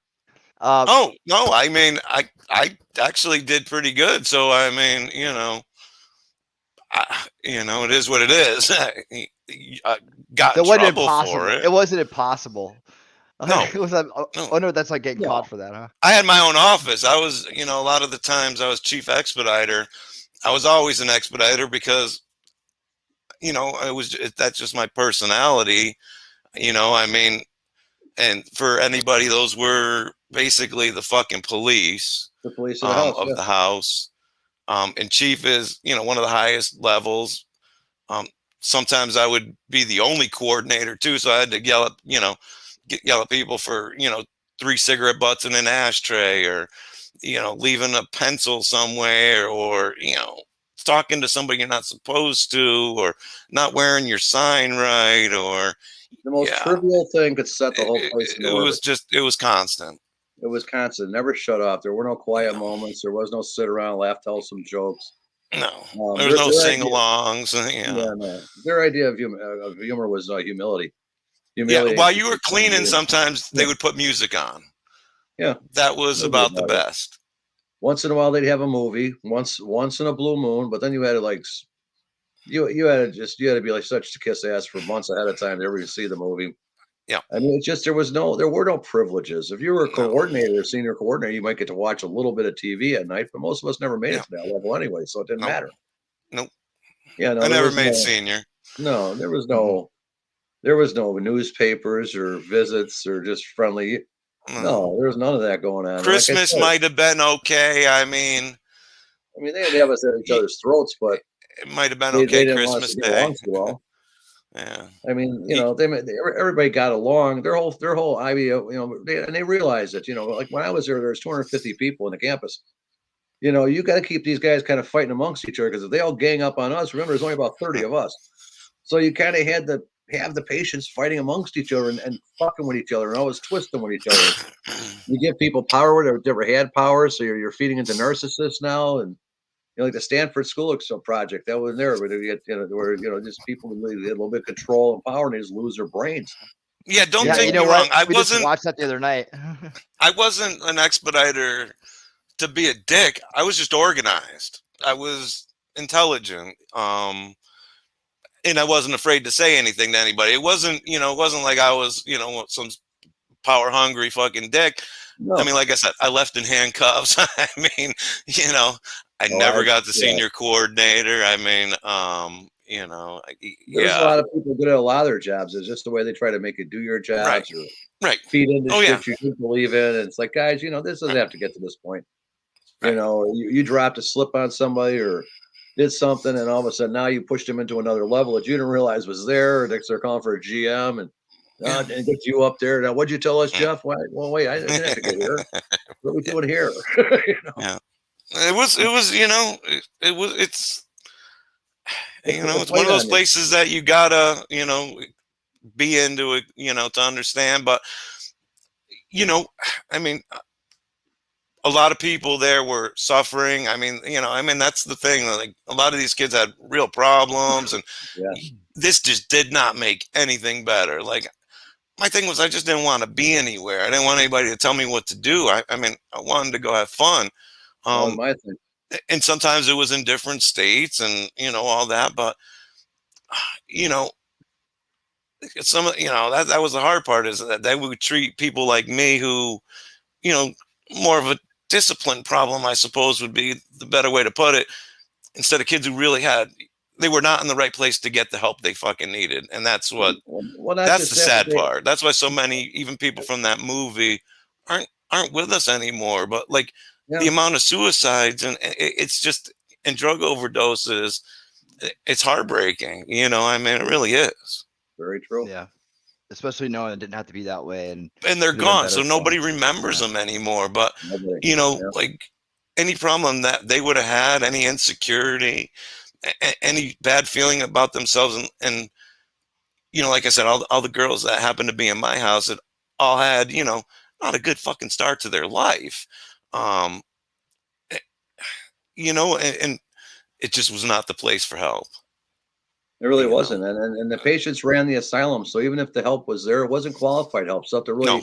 Oh no, I mean, I actually did pretty good. So I mean, it is what it is. I got in it wasn't trouble impossible. for it. It wasn't impossible. No, I wonder if that's like getting caught for that, huh? I had my own office. I was, a lot of the times I was chief expediter. I was always an expediter because, that's just my personality. I mean, and for anybody, those were basically the fucking police. The police of the house. Of the house. And chief is, one of the highest levels. Sometimes I would be the only coordinator too, so I had to yell at people for 3 cigarette butts in an ashtray, or leaving a pencil somewhere, or talking to somebody you're not supposed to, or not wearing your sign right, or the most trivial thing could set the whole place in orbit. It was constant. It was constant, never shut off. There were no quiet moments. There was no sit around, laugh, tell some jokes. No, there was no sing-alongs. No. Their idea of humor was humility. Yeah, while you were cleaning, sometimes they would put music on. Yeah, that was about the best. Once in a while, they'd have a movie. Once in a blue moon, but then you had to like, you had to be like such to kiss ass for months ahead of time to ever see the movie. Yeah, I mean, it's just there were no privileges. If you were a coordinator, senior coordinator, you might get to watch a little bit of TV at night, but most of us never made it to that level anyway, so it didn't matter. Nope. Yeah, no, I never made senior. No, there was no newspapers or visits or just friendly. No, there was none of that going on. Christmas might have been okay. I mean, they didn't have us at each other's throats, but it might have been okay. Christmas Day. Yeah, I mean, everybody got along. Their whole idea, and they realized that, like when I was there was 250 people in the campus. You got to keep these guys kind of fighting amongst each other, because if they all gang up on us, remember, there's only about 30 of us. So you kind of had to have the patience fighting amongst each other and fucking with each other and always twisting with each other. You give people power where they never had power, so you're feeding into narcissists now, and like the Stanford School project that was there, where they get where just people get a little bit of control and power and they just lose their brains. Yeah, don't take me wrong. We just watched that the other night. I wasn't an expediter to be a dick. I was just organized. I was intelligent. And I wasn't afraid to say anything to anybody. It wasn't like I was, some power hungry fucking dick. No. I mean, like I said, I left in handcuffs. I mean, I never got the senior coordinator. I mean, there's a lot of people good at a lot of their jobs. It's just the way they try to make you do your jobs, right? Feed into shit you didn't believe in. And it's like, guys, this doesn't have to get to this point. You dropped a slip on somebody, or did something, and all of a sudden now you pushed him into another level that you didn't realize was there. Next they're calling for a GM and get you up there. Now, what'd you tell us, Jeff? Well, wait, I didn't have to get here. What are we doing here? Yeah. It was, it's one of those places that you gotta, be into it, to understand. But, I mean, a lot of people there were suffering. I mean, that's the thing. Like, a lot of these kids had real problems, and this just did not make anything better. Like, my thing was, I just didn't want to be anywhere. I didn't want anybody to tell me what to do. I wanted to go have fun. My thing. And sometimes it was in different states and, all that. But, that was the hard part, is that they would treat people like me who, more of a discipline problem, I suppose, would be the better way to put it, instead of kids who really they were not in the right place to get the help they fucking needed. And that's that's the sad part. That's why so many, even people from that movie, aren't with us anymore. But like, the amount of suicides and it's just, and drug overdoses, it's heartbreaking. It really is. Very true. Yeah. Especially knowing it didn't have to be that way. And they're gone. So nobody remembers them anymore. But, like, any problem that they would have had, any insecurity, any bad feeling about themselves. And like I said, all the girls that happened to be in my house had all had, not a good fucking start to their life. And it just was not the place for help. It really wasn't. And the patients ran the asylum. So even if the help was there, it wasn't qualified help. So to really,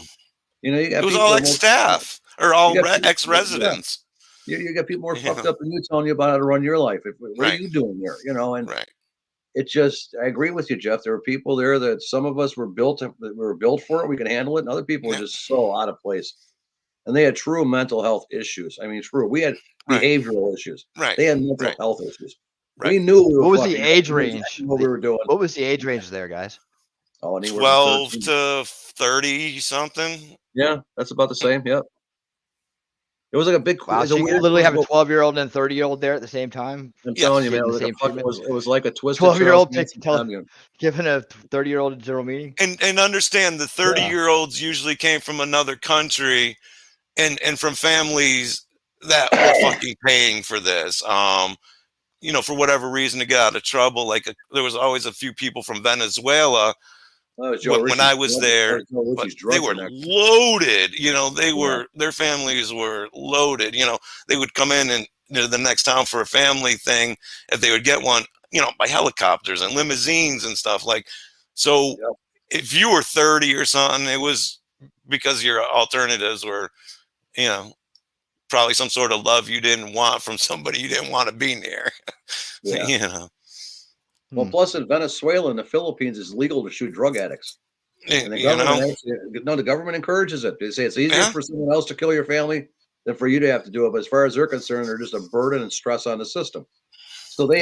it was all ex-staff or all ex-residents. You got people more fucked up than you telling you about how to run your life. What are you doing here? And it just, I agree with you, Jeff. There were people there that some of us were built for it. We can handle it. And other people were just so out of place. And they had true mental health issues. I mean, we had behavioral issues. They had mental health issues. We knew what was the age range? What we were doing. What was the age range there, guys? 12 to 30 something. Yeah, that's about the same. Yep. It was like a big. Wow, so you literally have a 12-year-old and a 30-year-old there at the same time. I'm telling you, man, it was like a twisted. 12-year-old giving a 30-year-old a general meeting. And understand, the 30-year-olds usually came from another country, and from families that were fucking paying for this. For whatever reason, to get out of trouble. Like, there was always a few people from Venezuela when I was there, but they were loaded. Their families were loaded. They would come in and the next town for a family thing, if they would get one, by helicopters and limousines and stuff. Like, so if you were 30 or something, it was because your alternatives were, probably some sort of love you didn't want from somebody you didn't want to be near. Well, plus in Venezuela and the Philippines, it's legal to shoot drug addicts. And the government encourages it. They say it's easier for someone else to kill your family than for you to have to do it. But as far as they're concerned, they're just a burden and stress on the system. So they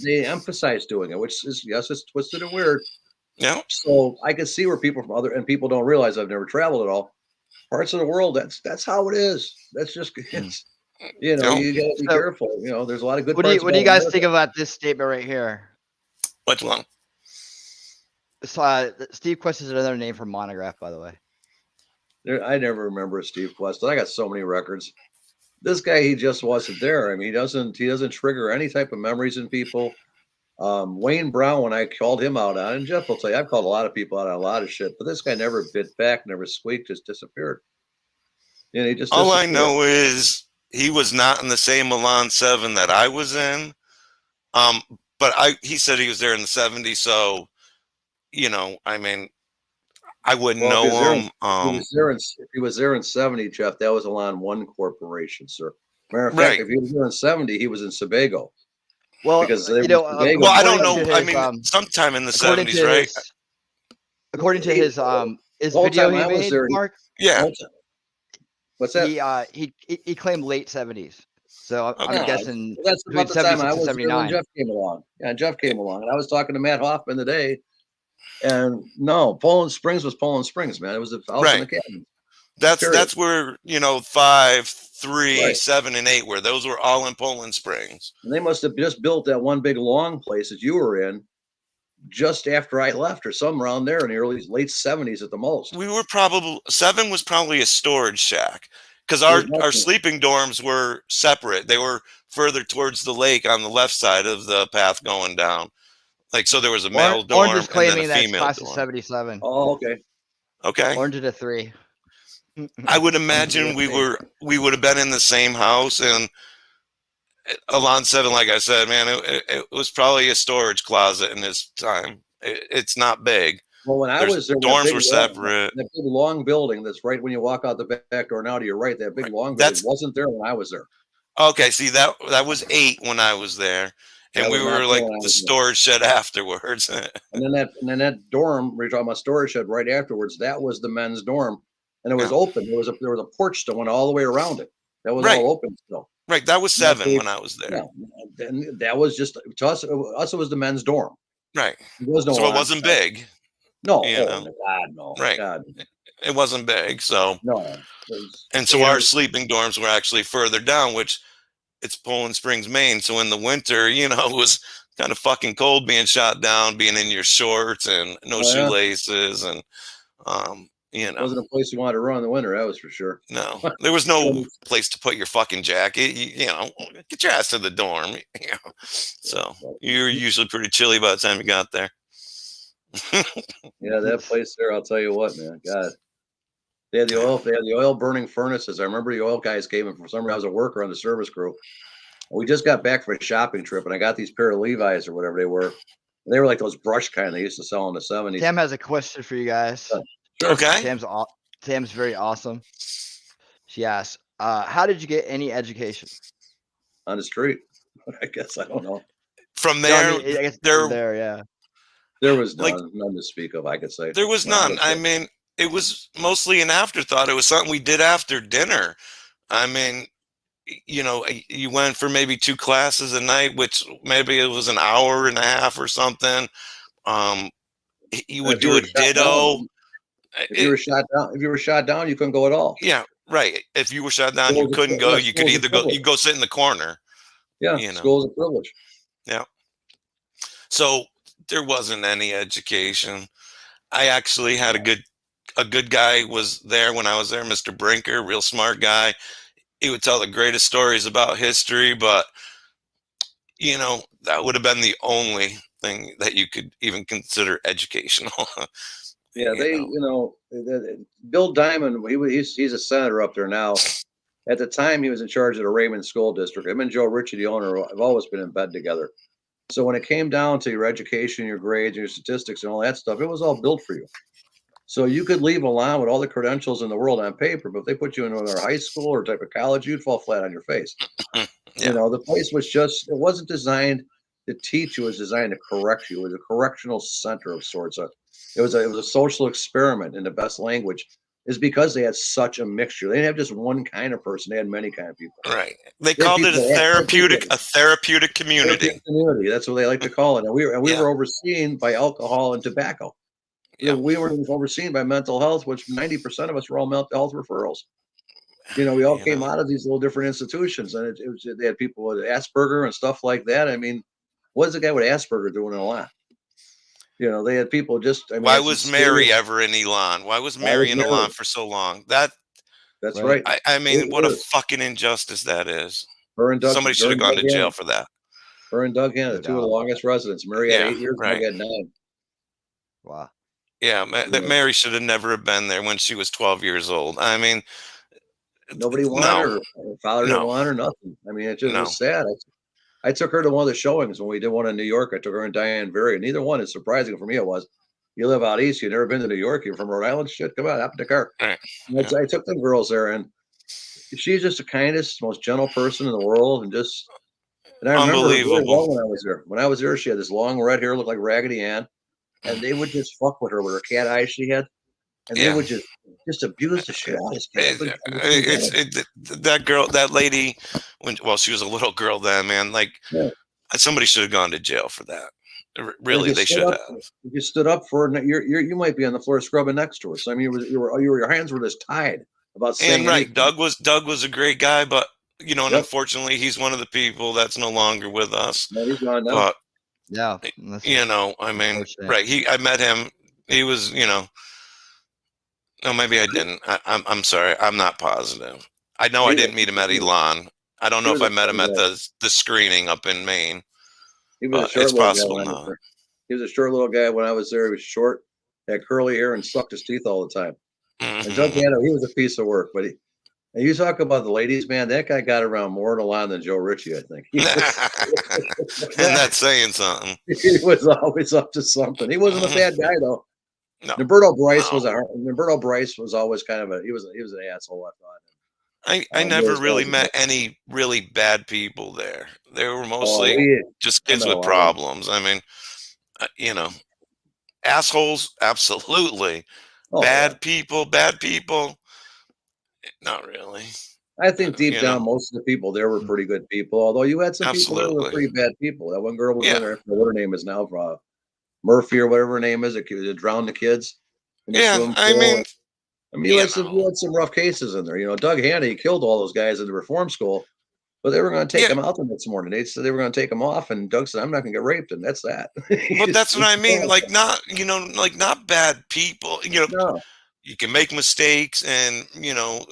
they emphasize doing it, which is, it's twisted and weird. Yeah. So I can see where people from and people don't realize, I've never traveled at all, parts of the world, that's how it is. That's just you gotta be careful. There's a lot of good. What do you guys think about this statement right here? Which one? Steve Quest is another name for Montagraph, by the way. I never remember Steve Quest. I got so many records. This guy, he just wasn't there. I mean, he doesn't trigger any type of memories in people. Wayne Brown, when I called him out on, and Jeff will tell you, I've called a lot of people out on a lot of shit, but this guy never bit back, never squeaked, just disappeared. He just all I know is he was not in the same Elan 7 that I was in. But he said he was there in the 70s, so I mean, I wouldn't know him. If he was there in 70, Jeff, that was Elan 1 Corporation, sir. Matter of fact, if he was there in 70, he was in Sebago. Well, because I don't know. I mean, sometime in the 70s, right? According to his video he made, Mark. Yeah. What's that? He claimed late 70s. So I'm guessing that's about the time I was 79. When Jeff came along. Yeah, Jeff came along, and I was talking to Matt Hoffman today. And no, Poland Springs was Poland Springs, man. It was the house in the cabin. That's where 5, 3, Right. 7, and 8 were. Those were all in Poland Springs. And they must have just built that one big long place that you were in just after I left, or somewhere around there in the late 70s at the most. We were probably 7 was probably a storage shack because It was our nothing. sleeping dorms were separate. They were further towards the lake on the left side of the path going down. Like, so there was a male dorm Orange is and then a claiming that's female class of dorm. 77. Oh, okay. Okay. Orange is a 3. I would imagine we would have been in the same house, and Elan 7, like I said, man, it was probably a storage closet in his time. It's not big. Well, when I was there, dorms were separate. That big long building that's right when you walk out the back door now to your right, that big long building wasn't there when I was there. Okay, see, that was 8 when I was there, and we were like the storage shed afterwards. And then that dorm, we're talking about storage shed right afterwards. That was the men's dorm, and it was open. There was a porch that went all the way around it. That was all open still. Right, that was 7 when I was there. Yeah, and that was just to us. It was the men's dorm. Right. There was no so it wasn't big. No, God, no. Right. God. It wasn't big. So no. And so our sleeping dorms were actually further down, which it's Poland Springs, Maine. So in the winter, it was kind of fucking cold being shot down, being in your shorts and no shoelaces, and it wasn't a place you wanted to run in the winter. That was for sure. No, there was no place to put your fucking jacket. Get your ass to the dorm. So you're usually pretty chilly by the time you got there. Yeah, that place there, I'll tell you what, man. God. They had the oil burning furnaces. I remember the oil guys came in. For some reason, I was a worker on the service crew. We just got back from a shopping trip, and I got these pair of Levi's or whatever they were. And they were like those brush kind they used to sell in the 70s. Tam has a question for you guys. Sure. Okay. Tam's very awesome. She asks, how did you get any education? On the street. I guess. I don't know. From there, I guess there, yeah. There was none to speak of, I could say. There was none. I mean, it was mostly an afterthought. It was something we did after dinner. I mean, you went for maybe 2 classes a night, which maybe it was an hour and a half or something. You would do a ditto. If you were shot down, you couldn't go at all. Yeah, right. If you were shot down, you couldn't go. You could either go. You go sit in the corner. Yeah, school's a privilege. Yeah. So there wasn't any education. I actually had a good guy was there when I was there, Mr. Brinker, real smart guy. He would tell the greatest stories about history, but that would have been the only thing that you could even consider educational. Yeah, Bill Diamond, he's a senator up there now. At the time, he was in charge of the Raymond School District. Him and Joe Ritchie, the owner, have always been in bed together. So when it came down to your education, your grades, your statistics, and all that stuff, it was all built for you. So you could leave Elan with all the credentials in the world on paper, but if they put you in another high school or type of college, you'd fall flat on your face. Yeah. The place was it wasn't designed to teach you, it was designed to correct you. It was a correctional center of sorts. It was a social experiment in the best language, is because they had such a mixture. They didn't have just one kind of person; they had many kind of people. Right. They called it a therapeutic community. That's what they like to call it. And we were overseen by alcohol and tobacco. Yeah. We were overseen by mental health, which 90% of us were all mental health referrals. We all came out of these little different institutions, and they had people with Asperger and stuff like that. I mean, what is a guy with Asperger doing in a lot? They had people just. Why was Mary ever in Elan? Why was Mary in Elan for so long? That's right. I mean, what a fucking injustice that is. Her and Doug, somebody should have gone to jail for that. Her and Doug Hanna, 2 of the longest residents. Mary had 8 years, Doug had 9. Wow. Yeah, that Mary should have never been there when she was 12 years old. I mean, nobody wanted her. Her father didn't want her, nothing. I mean, it just was sad. I took her to one of the showings when we did one in New York. I took her and Diane Berry. Neither one is surprising for me. It was. You live out east. You've never been to New York. You're from Rhode Island. Shit, come on, hop in the car. Right. I took them girls there, and she's just the kindest, most gentle person in the world, and I remember her very well when I was there. When I was there, she had this long red hair, looked like Raggedy Ann, and they would just fuck with her with her cat eyes she had, and they would just abuse the shit out of this cat. That lady, she was a little girl then, man. Like somebody should have gone to jail for that. Really, they should have. If you stood up for her, you might be on the floor scrubbing next to her. So I mean, your hands were just tied about saying And right, anything. Doug was a great guy, but you know, and Yep. unfortunately, he's one of the people that's no longer with us. No, he's gone now. But Yeah, that's you know, I mean, unfortunate. right? I met him. He was, you know, no, maybe I didn't. I'm sorry. I'm not positive. I know I He was, didn't meet him at Elan. I don't he know if was I a met him funny at guy. the screening up in Maine, He was a but short it's little guy possible when I was not. there. He was a short little guy when I was there. He was short, had curly hair, and sucked his teeth all the time. And Doug Mhm. Hanna, he was a piece of work. But and you talk about the ladies, man, that guy got around more in the line than Joe Ritchie, I think. And that's saying something. He was always up to something. He wasn't a bad guy though. No, Roberto Bryce no. Roberto Bryce was always kind of he was an asshole, I thought. I He never was really always a met bit. any really bad people there. They were Oh, mostly just I kids met a with lot of them. problems. I mean, you know, assholes, absolutely. Oh yeah. Bad people, not really. I think deep You know, down, most of the people there were pretty good people. Although you had some people there who were absolutely. pretty bad people. That one girl was in Yeah, there. I forget what her name is now, Murphy or whatever her name is. That drowned the kids in the yeah. swimming I pool. mean, I mean, you you know, had some rough cases in there. You know, Doug Hanna, he killed all those guys in the reform school, but they were going to take yeah. him out the next morning. They said they were going to take him off, and Doug said, "I'm not going to get raped," and that's that. But that's what I mean. No, Like, not you know, like not bad people. You know, no, you can make mistakes, and you know,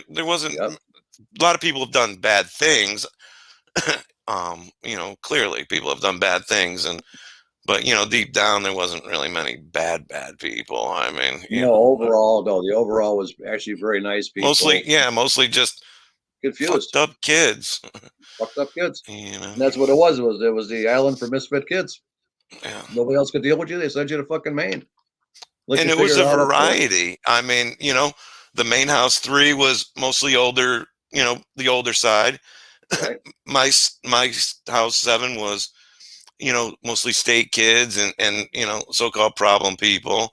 there wasn't yep. a lot of people have done bad things. You know, clearly people have done bad things, and but you know, deep down there wasn't really many bad people. I mean, you No, know, overall, no, the overall was actually very nice mostly, people. yeah, mostly just Confused, fucked up kids. fucked up kids. You know, And that's what it was. It was the island for misfit kids. yeah. Nobody else could deal with you. They sent you to fucking Maine. Let And you it was figure it a out up there. variety. I mean, you know, the main house 3 was mostly older. You know, the older side. Right. My house 7 was, you know, mostly state kids and you know, so-called problem people.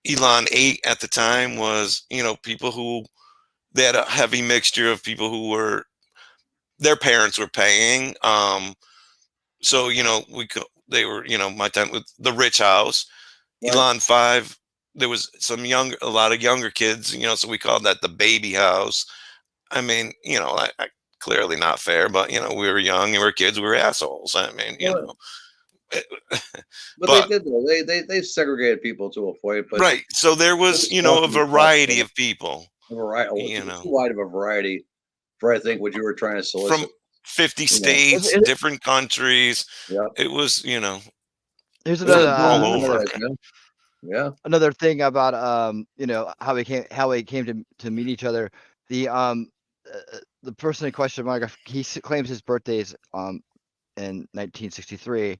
Elan 8 at the time was, you know, people who they had a heavy mixture of people who were their parents were paying. So you know, they were, you know, my time with the rich house. Right. Elan 5, there was a lot of younger kids, you know, so we called that the baby house. I mean, you know, I clearly not fair, but you know, we were young, we were kids, we were assholes. I mean, you Well, know, but they but did though. They segregated people to a point, but right. So there it was, was you tough know, a to be tough. variety of people, A variety, you too know, wide of a variety for I think what you were trying to from solicit. 50 You know. states, different countries. Yeah. It was, you know, Here's It was another a good all movement, over. man. Yeah. another thing about you know, how we came to meet each other. The person in question, Montagraph, claims his birthday is in 1963,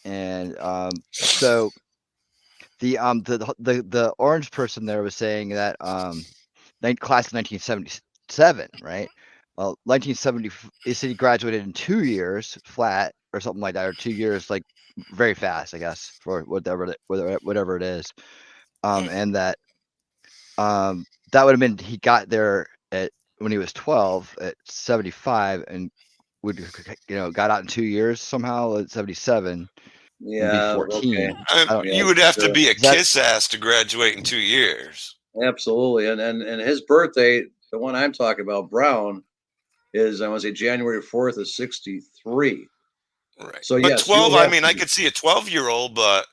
and so the orange person there was saying that class of 1977, right? Well, 1970, he said he graduated in 2 years flat or something like that, or 2 years like very fast, I guess, for whatever it is. And that that would have been he got there at when he was 12 at 75 and would got out in 2 years somehow at 77 and be Yeah. Okay. 14. I don't Yeah. You would have to Sure. be a is that kiss ass to graduate in 2 years. Absolutely. And his birthday, the one I'm talking about, Brown, is I want to say January 4th of 63. Right. So But yes, you 12, would I have mean, to I be. could see a 12-year-old, but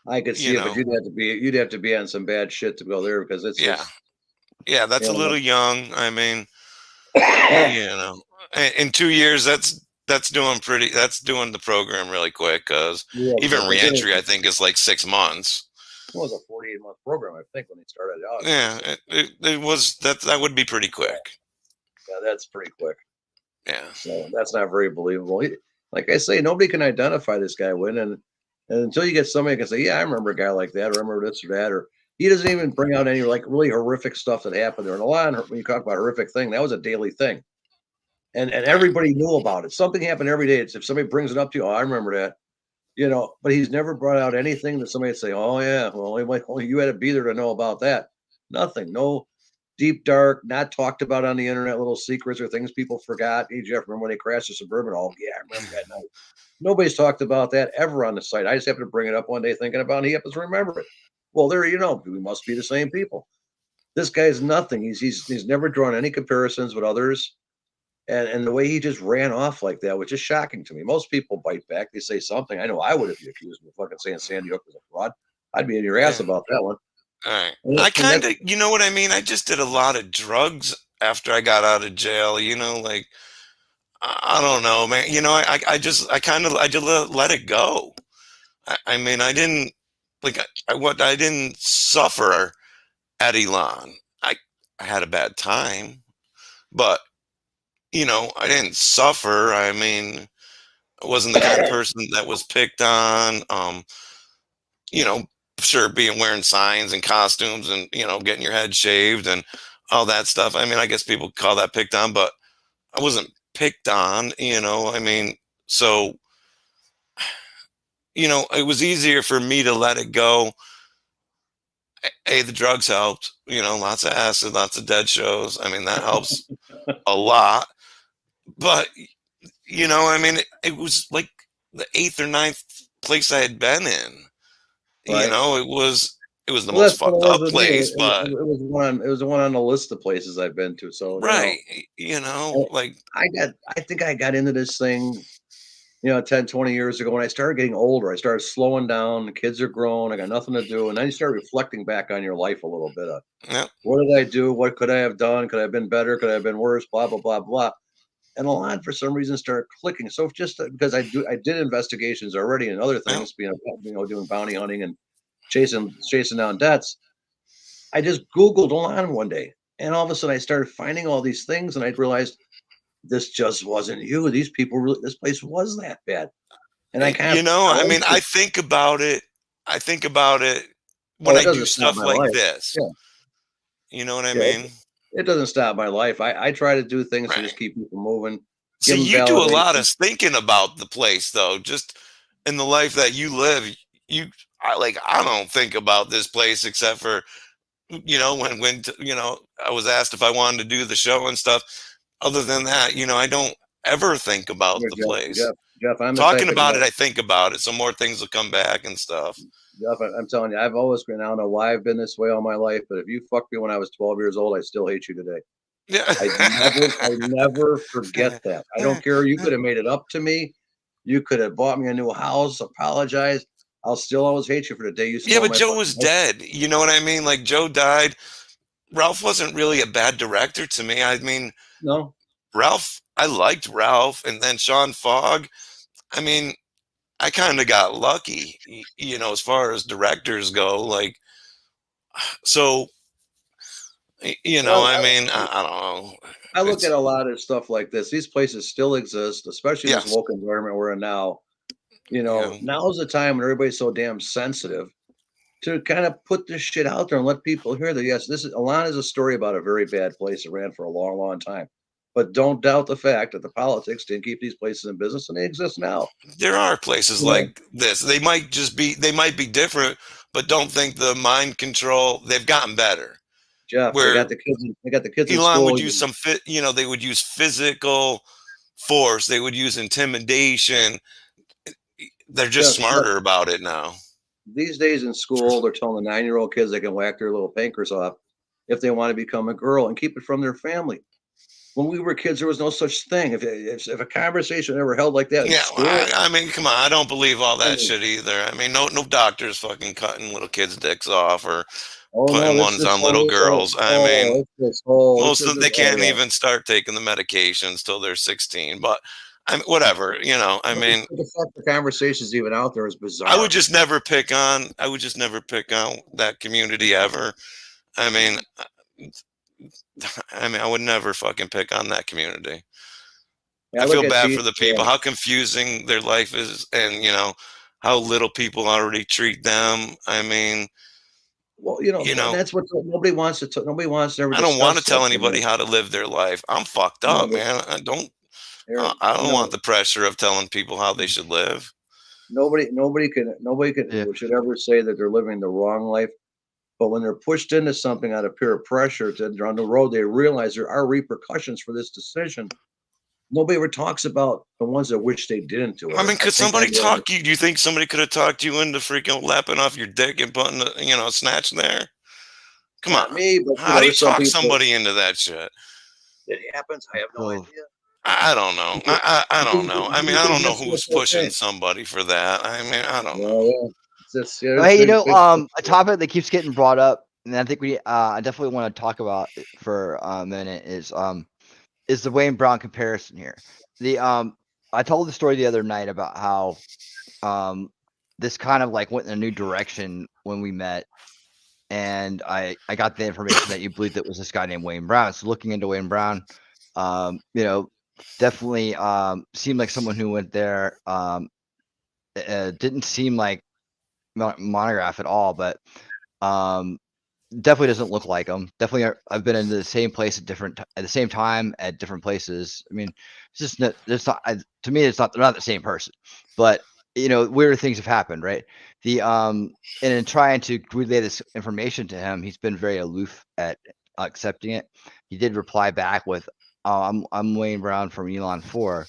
I could you see it, but know, you'd have to be on some bad shit to go there because yeah. it's Yeah, that's you a know little young. I mean, yeah, you know, in 2 years, that's doing the program really quick because real even quick. And reentry, I think, is like 6 months. it was a 48-month program, I think, when they started out. Yeah, it was that would be pretty Yeah, quick. yeah, that's pretty quick. Yeah, So that's not very believable. Like I say, nobody can identify this guy when and until you get somebody who can say, yeah, I remember a guy like that, or I remember this or that, or he doesn't even bring out any like really horrific stuff that happened there. And a lot of, when you talk about horrific thing, that was a daily thing. And right. everybody knew about it. Something happened every day. It's if somebody brings it up to you, oh, I remember that. You know, but he's never brought out anything that somebody would say, "Oh yeah, well, only you had to be there to know about that." Nothing, no deep dark, not talked about on the internet, little secrets or things people forgot. Hey Jeff, remember when they crashed the Suburban? Oh yeah, I remember that night. Nobody's talked about that ever on the site. I just happened to bring it up one day thinking about it, and he happens to remember it. Well, there you know, we must be the same people. This guy's nothing. He's never drawn any comparisons with others. And the way he just ran off like that was just shocking to me. Most people bite back. They say something. I know I would if you accused me of fucking saying Sandy Hook was a fraud. I'd be in your ass about that one. All right. And I and kind that's of, you know what I mean? I just did a lot of drugs after I got out of jail, you know, like, I don't know, man. You know, I just let it go. I mean, I didn't, like, I didn't suffer at Elan. I had a bad time, but, you know, I didn't suffer. I mean, I wasn't the kind of person that was picked on. You know, sure, wearing signs and costumes and, you know, getting your head shaved and all that stuff. I mean, I guess people call that picked on, but I wasn't picked on, you know. I mean, so, you know, it was easier for me to let it go. Hey, the drugs helped, you know, lots of acid, lots of dead shows. I mean, that helps a lot. But, you know, I mean, it was like the 8th or 9th place I had been in. You right. know, it was the Well, most that's what it fucked was up with me. place, but It was one. It was the one on the list of places I've been to. So right, you know, like I think I got into this thing, 10, 20 years ago when I started getting older. I started slowing down. The kids are grown. I got nothing to do, and then you start reflecting back on your life a little bit. yeah, What did I do? What could I have done? Could I have been better? Could I have been worse? Blah blah blah blah. And a lot for some reason started clicking. So just because I did investigations already and other yeah. things, doing bounty hunting and chasing down debts. I just Googled Elan one day, and all of a sudden I started finding all these things, and I realized this just wasn't you. These people really, this place was that bad, and I kind You of know, I fell mean, into it. I think about it when Oh, it I do doesn't stop stuff my like life. this. Yeah, You know what I yeah, mean? it doesn't stop my life. I try to do things to just Right. keep people moving, So give them you do a lot validation. of thinking about the place, though. Just in the life that you live, I don't think about this place except for, you know, you know, I was asked if I wanted to do the show and stuff. Other than that, you know, I don't ever think about Here, the Jeff, place. Jeff, Jeff. I'm the Talking type of about guy. it, I think about it, so more things will come back and stuff. Jeff, I'm telling you, I've always been. I don't know why I've been this way all my life, but if you fucked me when I was 12 years old, I still hate you today. Yeah. I never forget that. I don't care. You could have made it up to me. You could have bought me a new house, apologized. I'll still always hate you for the day you Yeah, stole but my Joe was fucking life. dead. You know what I mean? Like Joe died. Ralph wasn't really a bad director to me. I mean, No, I liked Ralph, and then Sean Fogg. I mean, I kind of got lucky, you know, as far as directors go. Like, so, you know, well, I mean, I don't know. I look at It's, a lot of stuff like this. These places still exist, especially in this yes, woke environment we're in now. you know, Now's the time when everybody's so damn sensitive to kind of put this shit out there and let people hear that. Yes, this is Alana is a story about a very bad place that ran for a long, long time. But don't doubt the fact that the politics didn't keep these places in business, and they exist now. there are places You know, like this. They might be different, but don't think the mind control, they've gotten better. Jeff, they Where got the kids. They got the kids in Elon would school. use you know, they would use physical force, they would use intimidation. They're just Jeff, smarter about it now. these days in school, they're telling the 9-year-old kids they can whack their little pankers off if they want to become a girl and keep it from their family. When we were kids, there was no such thing. If a conversation ever held like that in Yeah, school, I mean, come on, I don't believe all I that mean, shit either. I mean, no doctors fucking cutting little kids' dicks off or oh no, putting this ones this on little whole girls. I mean, it's this whole most of this they oh can't yeah. even start taking the medications till they're 16. But I mean, whatever, you know. I What mean, the fuck the conversation's even out there is I would bizarre. just never pick on. I would just never pick on that community ever. I mean, I would never fucking pick on that community. Yeah, I I look feel at bad T. for the Yeah. people, how confusing their life is, and you know how little people already treat them. I mean, Well, you know, that's what nobody wants to. Nobody wants to ever I don't want to discuss that. tell anybody how to live their life. I'm fucked No, up, but man. I don't. there, I don't want the pressure of telling people how they should live. nobody Yeah. should ever say that they're living the wrong life. But when they're pushed into something out of peer pressure to on the road, they realize there are repercussions for this decision. Nobody ever talks about the ones that wish they didn't do it. I mean, And I could think somebody talk you? Do you think somebody could have talked you into freaking lapping off your dick and putting a, you know, snatch there? Come Not on. me, but How do you there's some talk people. somebody into that shit? It happens. I have no So, idea. I don't know. I don't know. I mean, I don't know That's who's okay. pushing somebody for that. I mean, I don't know. Yeah. It's just, yeah, oh, there's hey, big, big. a topic that keeps getting brought up, and I think I definitely want to talk about it for a minute is the Wayne Brown comparison here. I told the story the other night about how this kind of like went in a new direction when we met, and I got the information that you believed it was this guy named Wayne Brown. So looking into Wayne Brown, definitely seemed like someone who went there. Didn't seem like Montagraph at all, but definitely doesn't look like him. Definitely, I've been in the same place at the same time at different places. I mean, it's just not. It's not. To me, it's not. They're not the same person. But weird things have happened, right? And in trying to relay this information to him, he's been very aloof at accepting it. He did reply back with, "Oh, I'm Wayne Brown from Elan 4,"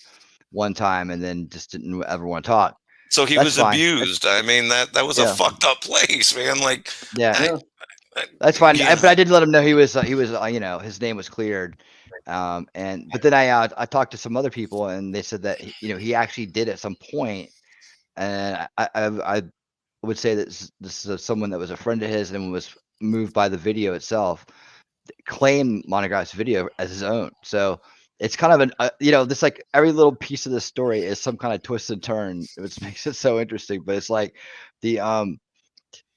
one time, and then just didn't ever want to talk. So he That's was fine. abused. I mean, that was a Yeah. fucked up place, man. Like, Yeah. I- That's fine. yeah. But I did let him know he was his name was cleared. But then I talked to some other people, and they said that he actually did at some point, and I would say that this is someone that was a friend of his and was moved by the video itself, claimed Monograph's video as his own. So it's kind of this, like, every little piece of the story is some kind of twist and turn, which makes it so interesting. But it's like the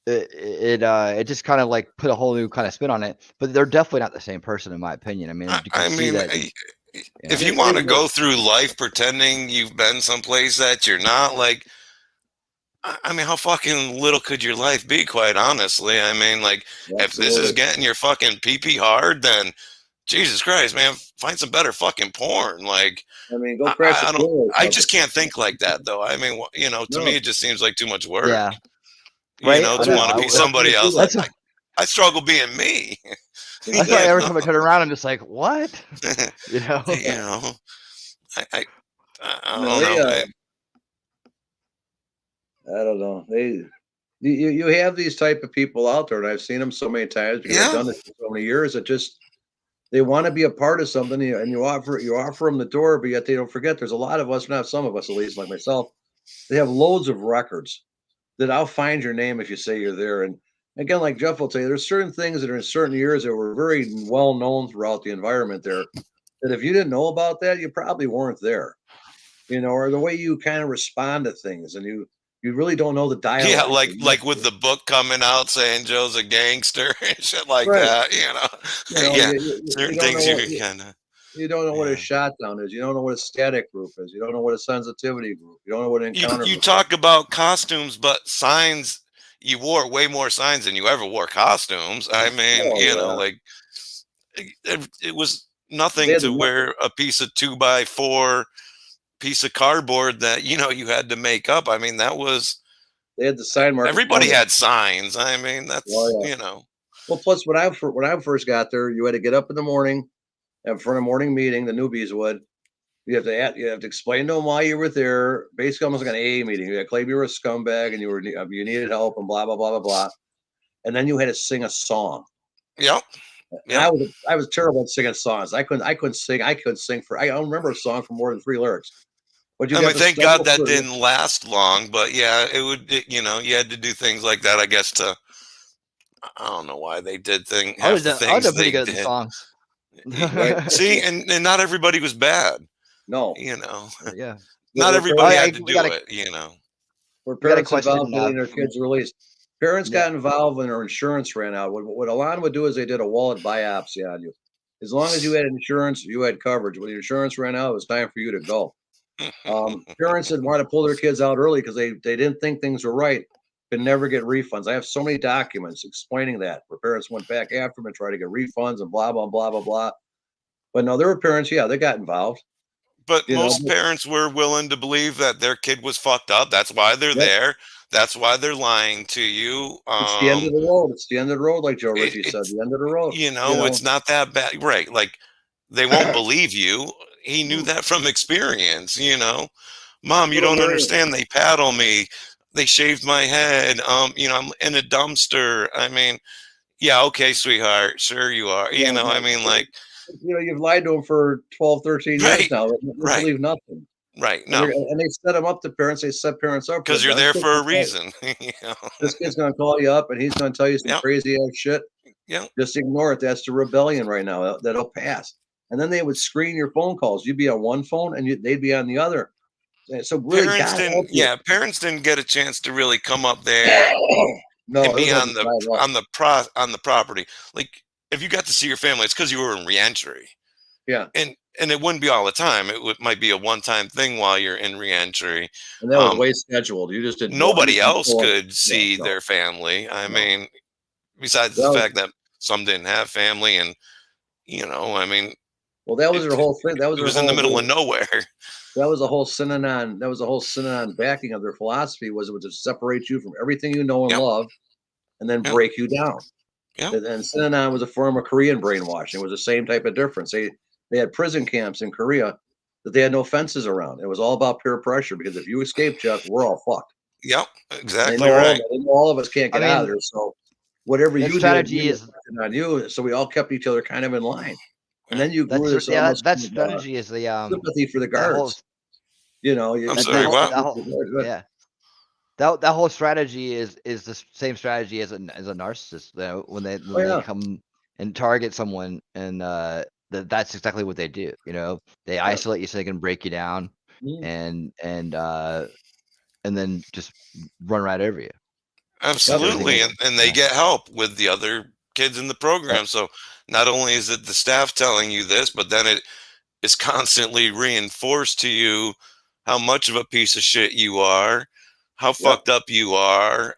it just kind of like put a whole new kind of spin on it. But they're definitely not the same person, in my opinion. I mean, you can I see mean, that. if you want to go through life pretending you've been someplace that you're not, like, I mean, how fucking little could your life be, quite honestly? I mean, like, if this is getting your fucking pee-pee hard, then Jesus Christ, man, find some better fucking porn. Like, I mean, go crash I the don't, pool. I just can't think like that, though. I mean, to me, it just seems like too much work. Yeah. Right. I To know. want to be somebody else. That's I struggle being me. that's why every time I turn around, I'm just like, what? You know, I don't know. I don't know. You have these type of people out there, and I've seen them so many times because I've done this for so many years. That just they want to be a part of something, and you offer them the door, but yet they don't forget. There's a lot of us, not some of us at least, like myself. They have loads of records that I'll find your name if you say you're there. And again, like Jeff will tell you, there's certain things that are in certain years that were very well known throughout the environment there. That if you didn't know about that, you probably weren't there. Or the way you kind of respond to things, and you really don't know the dialogue. Yeah, like with the book coming out saying Joe's a gangster and shit like that. Certain things you kind of. You don't know what a shotdown is. You don't know what a static group is. You don't know what a sensitivity group. You don't know what an encounter. You talk about costumes, but signs. You wore way more signs than you ever wore costumes. I mean, like it was nothing to wear a piece of 2x4 piece of cardboard that you had to make up. I mean, that was. They had the sign mark. Everybody had signs. I mean, that's Well, plus when I first got there, you had to get up in the morning, and for a morning meeting, the newbies would. You have to explain to them why you were there. Basically, almost like an AA meeting. You had to claim you were a scumbag and you needed help and blah blah blah blah blah. And then you had to sing a song. Yep. Yeah. I was terrible at singing songs. I couldn't sing. I don't remember a song for more than 3 lyrics. But I mean, thank God that didn't last long. But yeah, you had to do things like that, I guess. I don't know why they did things. I was pretty good at the songs. See, and not everybody was bad. No. Yeah. Not everybody had to do it. Where parents involved getting their kids released. Parents got involved when their insurance ran out. What Elan would do is they did a wallet biopsy on you. As long as you had insurance, you had coverage. When your insurance ran out, it was time for you to go. Parents that want to pull their kids out early because they didn't think things were right could never get refunds. I have so many documents explaining that where parents went back after them and tried to get refunds and blah blah blah blah blah. But no, there were parents, they got involved. But most parents were willing to believe that their kid was fucked up. That's why they're there. That's why they're lying to you. It's the end of the road. It's the end of the road, like Joe Ritchie said. The end of the road. It's not that bad, right? Like they won't believe you. He knew that from experience. Mom, you don't understand. They paddle me. They shaved my head. I'm in a dumpster. I mean, Yeah, okay, sweetheart. Sure you are. Yeah, You know, I right. mean, like, You've lied to them for 12, 13 years right, now. They right, believe nothing. right. And, No, and they set them up, the parents, they set parents up for because this. you're there for a reason. You know? This kid's going to call you up and he's going to tell you some Yep, crazy ass shit. yep. Just ignore it. That's the rebellion right now. That'll pass. And then they would screen your phone calls. You'd be on one phone and they'd be on the other. So really, Parents God didn't, help you. yeah, parents didn't get a chance to really come up there No, and it be was on like the property. Like, if you got to see your family, it's because you were in reentry. yeah. And it wouldn't be all the time. Might be a one-time thing while you're in reentry. And that was way scheduled. You just didn't know. You Nobody didn't else pull up. could see No, their family. I no. mean, besides That the was, fact that some didn't have family, and you know, I mean, well, that was their whole thing. That was it their was in the whole. middle of nowhere. That was the whole synonym. That was the whole synonym backing of their philosophy was it was to separate you from everything you know and Yep, love, and then yep, break you down. yep. And synonym was a form of Korean brainwashing. It was the same type of difference. They had prison camps in Korea that they had no fences around. It was all about peer pressure because if you escape, Jeff, we're all fucked. Yep, And exactly right. they know all of us can't I get out of mean, there. So whatever that you did, strategy we is reflected on you. So we all kept each other kind of in line. And Yeah. then you grew that's this yeah almost that strategy is the sympathy for the that whole guards. You know, I'm you sorry, feel what? that whole yeah that whole strategy is the same strategy as a narcissist. You know, when oh they yeah, come and target someone, and that's exactly what they do. You know, they yeah. isolate you so they can break you down, Mm. and then just run right over you. Yep. Everything Absolutely, is and they yeah. get help with the other kids in the Yep. program. So not only is it the staff telling you this, but then it is constantly reinforced to you how much of a piece of shit you are, how Yep. fucked up you are.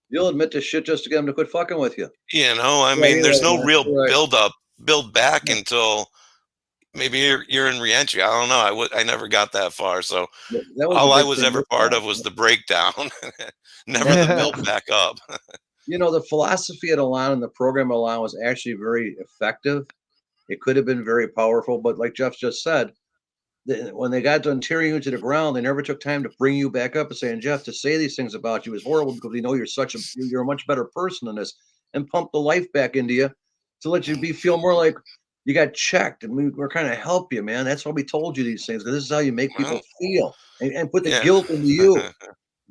You'll admit to shit just to get them to quit fucking with you. You know, I Right, mean, you're there's right, no man. real You're right. build back Yeah. until maybe you're in reentry. I don't know. I never got that far. So That was the all I big was thing ever with part that. of was the breakdown, never the And build back up. you know, the philosophy at Elan and the program at Elan was actually very effective. It could have been very powerful, but like Jeff just said, when they got done tearing you to the ground, they never took time to bring you back up and saying, Jeff, to say these things about you is horrible because we know you're a much better person than this, and pump the life back into you to let you feel more like you got checked, and we're kind of help you, man. That's why we told you these things because this is how you make people Well, feel, and put the yeah. guilt into you.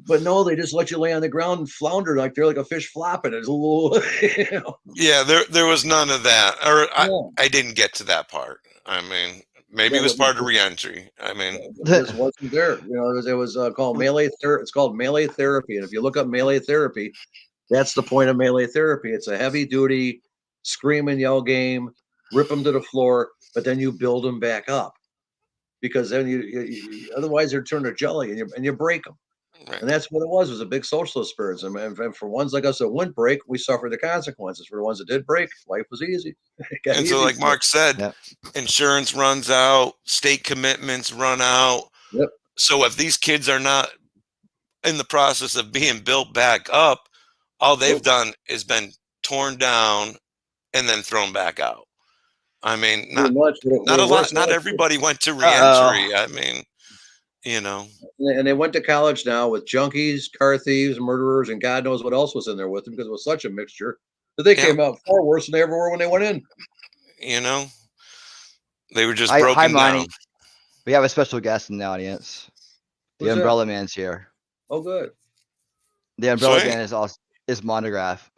But no, they just let you lay on the ground and flounder like they're like a fish flopping. It's a little, you know. Yeah, there was none of that, or Yeah. I didn't get to that part. I mean, maybe Yeah, it was part of reentry. I mean, this wasn't there. You know, it was called melee therapy. It's called melee therapy, and if you look up melee therapy, that's the point of melee therapy. It's a heavy duty scream and yell game, rip them to the floor, but then you build them back up because then you otherwise they're turned to jelly and you break them. right. And that's what it was. It was a big socialist spirit. And for ones like us that wouldn't break, we suffered the consequences. For the ones that did break, life was easy. It got And so, easy like for Mark said, Yeah. insurance runs out, state commitments run out. Yep. So if these kids are not in the process of being built back up, all they've Nope. done is been torn down and then thrown back out. I mean, Pretty much. not a lot. Worse Not off. everybody went to Uh-oh. reentry. I mean, you know, And they went to college now with junkies, car thieves, murderers, and God knows what else was in there with them because it was such a mixture that they yeah, came out far worse than they ever were when they went in. you know, they were just Hi, broken down. Monty. We have a special guest in the audience. The Who's that? Umbrella Man's here. Oh, good. The Umbrella Sweet. Man is Montagraph.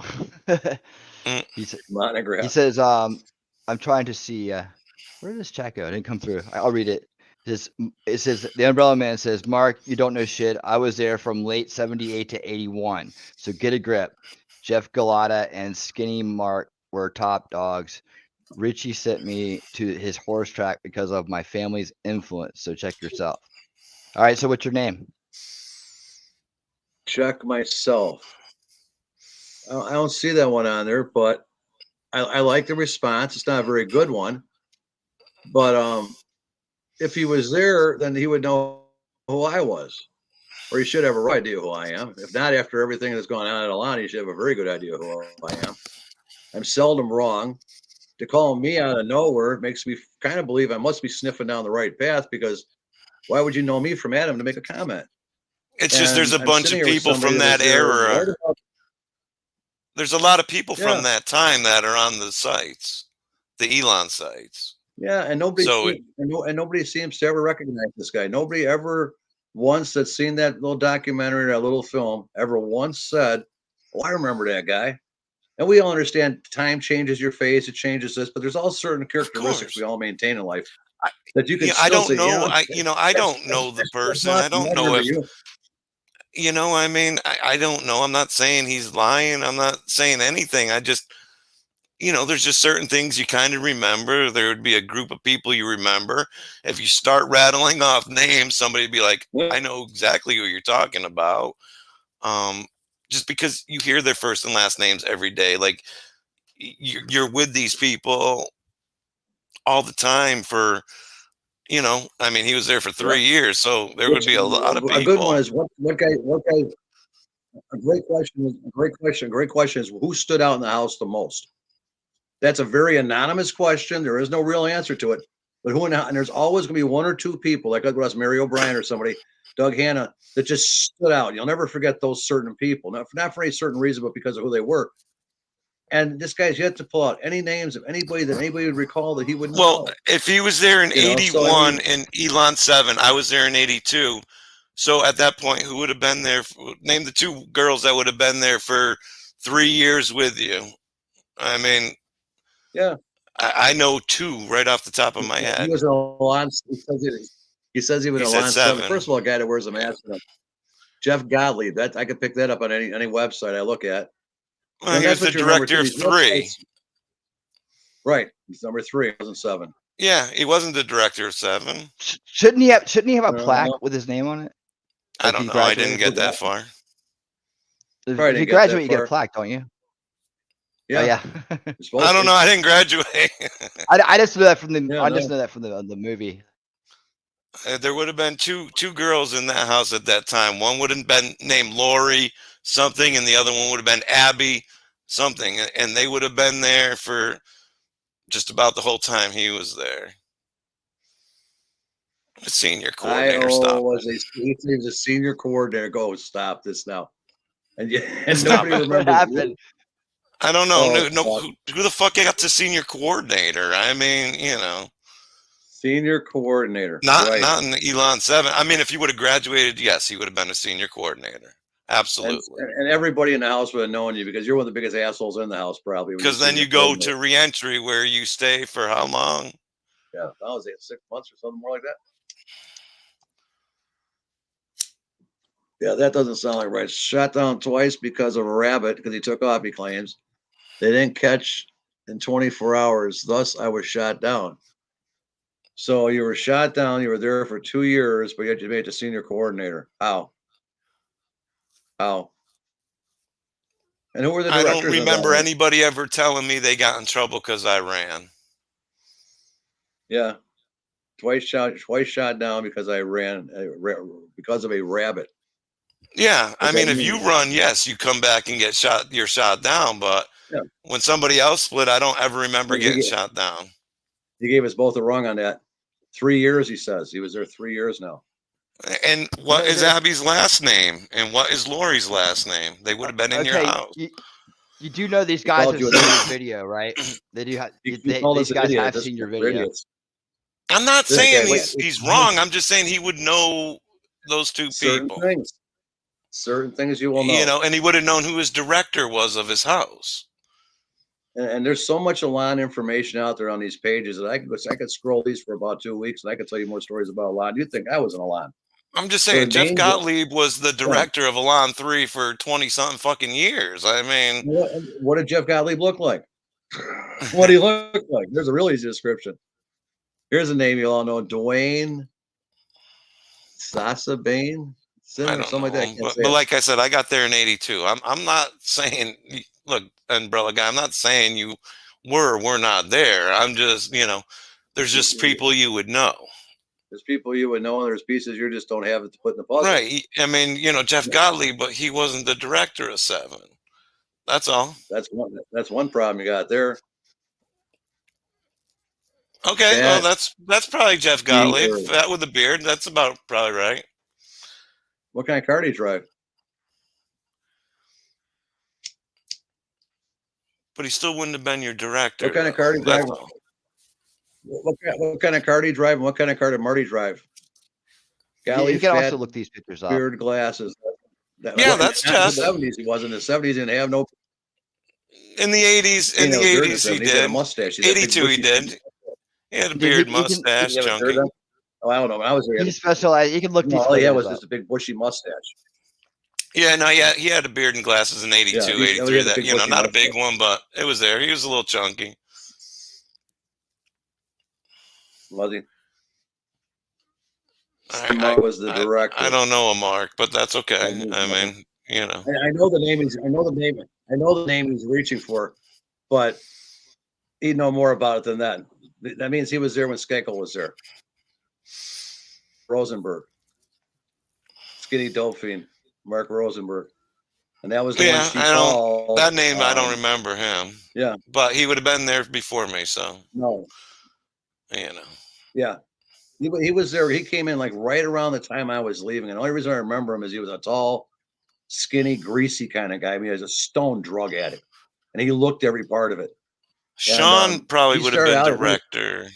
Mm. He Montagraph. says, I'm trying to see where did this chat go? It didn't come through. I'll read it. It says the Umbrella Man says, Mark, you don't know shit. I was there from late 78 to 81. So get a grip. Jeff Galata and Skinny Mark were top dogs. Richie sent me to his horse track because of my family's influence. So check yourself. All right. So what's your name? Check myself. I don't see that one on there, but I like the response. It's not a very good one, but if he was there, then he would know who I was, or he should have a right idea who I am. If not, after everything that's gone on at Elan, he should have a very good idea who I am. I'm seldom wrong. To call me out of nowhere makes me kind of believe I must be sniffing down the right path because why would you know me from Adam to make a comment? It's just there's a I'm bunch sitting of here with people somebody from was that there era. right about there's a lot of people Yeah. from that time that are on the sites, the Elan sites. Yeah, and So nobody seems to ever recognize this guy. Nobody ever once that's seen that little documentary or that little film ever once said, "Oh, I remember that guy." And we all understand time changes your face, it changes this, but there's all certain characteristics we course. all maintain in life I, that you can yeah, I still don't say, you know. know, I don't know the that's person. I awesome. I don't know remember if, you. I mean, I don't know. I'm not saying he's lying. I'm not saying anything. I just, there's just certain things you kind of remember. There would be a group of people you remember. If you start rattling off names, somebody would be like, I know exactly who you're talking about. Um, just because you hear their first and last names every day. Like, you're with these people all the time for, I mean, he was there for Yeah. 3 years, so there would Which be a lot of a good one people. is what guy a great question is who stood out in the house the most? That's a very anonymous question. There is no real answer to it. But and there's always gonna be one or two people, like us, Mary O'Brien or somebody, Doug Hanna, that just stood out. You'll never forget those certain people. Not for any certain reason, but because of who they were. And this guy's yet to pull out any names of anybody that anybody would recall that he would Well, know. if he was there in So I 81 mean, and Elon 7, I was there in 82. So at that point, who would have been there? Name the two girls that would have been there for 3 years with you. I mean, yeah, I know two right off the top of my he head. was an Elan. He says he was He an said Elan 7. 7. First of all, a guy that wears a mask. Jeff Gottlieb. That I could pick that up on any website I look at. Well, And he was that's the what you remember director too. of These 3. websites, right? He's number 3, wasn't 7. Yeah, he wasn't the director of 7. Shouldn't he have a plaque No, with his name on it? I If don't he know. I didn't graduated? get that far. probably If you didn't get that graduate, you get a far. plaque, don't you? Oh Yeah, yeah. you're I supposed don't to. know. I didn't graduate. I just know that from the Yeah, I just no. know that from the movie. There would have been two girls in that house at that time. One would have been named Lori something, and the other one would have been Abby something, and they would have been there for just about the whole time he was there. Senior coordinator, stop Was it. he was a senior coordinator. Go stop this now. And Stop nobody it. What remembers. happened? I don't know. Oh, No, who the fuck got to senior coordinator? I mean, senior coordinator. not Right. not in the Elon 7. I mean, if he would have graduated, yes, he would have been a senior coordinator. Absolutely. And everybody in the house would have known you because you're one of the biggest assholes in the house, probably. Because then you go to reentry where you stay for how long? Yeah, that was it, 6 months or something more like that. Yeah, that doesn't sound like right. Shot down twice because of a rabbit because he took off. He claims they didn't catch in 24 hours. Thus, I was shot down. So you were shot down. You were there for 2 years, but yet you made it to senior coordinator. How? How? And who were the I don't directors of remember that? anybody ever telling me they got in trouble because I ran. Yeah, twice shot down because I ran because of a rabbit. Yeah, I What's mean, that if you mean? run, yes, you come back and get shot. You're shot down. But Yeah, when somebody else split, I don't ever remember he, getting ga- shot down. he gave us both a wrong on that. 3 years, he says. He was there 3 years now. And what Yeah, is Abby's last name? And what is Lori's last name? They would have been in your Okay, house. you do know these He guys called have you seen an your idiot. video, right? They do have. You called us These an guys idiot. have This seen your we're video. idiots. I'm not This saying guy, he's wrong. I'm just saying he would know those two certain people. things you will know. And he would have known who his director was of his house. And there's so much Elan information out there on these pages that I could scroll these for about 2 weeks and I could tell you more stories about Elan. You'd think I was an Elan. I'm just Their saying, Jeff names. Gottlieb was the director of Elan 3 for 20-something fucking years. I mean, What did Jeff Gottlieb look like? What did he look like? There's a real easy description. Here's a name you all know: Dwayne Sasa Bain, I or don't something know. like that. I can't say But it. like I said, I got there in 82. I'm not saying, look, umbrella guy, I'm not saying you were not there. I'm just, there's just people you would know. There's people you would know, and there's pieces you just don't have to put in the puzzle. Right. I mean, Jeff Gottlieb, but he wasn't the director of 7. That's all. That's one problem you got there. Okay, well, that's probably Jeff Gottlieb. Or Fat with a beard. That's about probably right. what kind of car do you drive? but he still wouldn't have been your director. What kind of car do you drive? What kind of car do you drive? And what kind of car did Marty drive? Galley, you can fat, also look these pictures up. beard, glasses. Yeah, that's not in the Jess. 70s. He was in the 70s. He didn't have no. In the 80s, in the 80s, he He had did. a mustache. He had a big 82, he bushy- did. He had a Did beard, he mustache, Did he have a chunky. beard then? Oh, I don't know. When I was there, he He's had specialized. You can look these all he had photos was up. just a big bushy mustache. Yeah, no, yeah, he had a beard and glasses in 82, Yeah, he 83. had a That, big you know, bushy not a big mustache. one, but it was there. He was a little chunky. Was he? I Was the director. I don't know a Mark, but that's okay. I mean, you know. I know the name. I know the name. I know the name he's reaching for, but he'd know more about it than that. That means he was there when Skankel was there. Rosenberg, Skinny Dolphin, Mark Rosenberg, and that was the one she called. That name I don't remember him. Yeah, but he would have been there before me, so no, you know. yeah, he was there. He came in like right around the time I was leaving, and the only reason I remember him is he was a tall, skinny, greasy kind of guy. I mean, he was a stone drug addict, and he looked every part of it. Sean probably he would have started been director.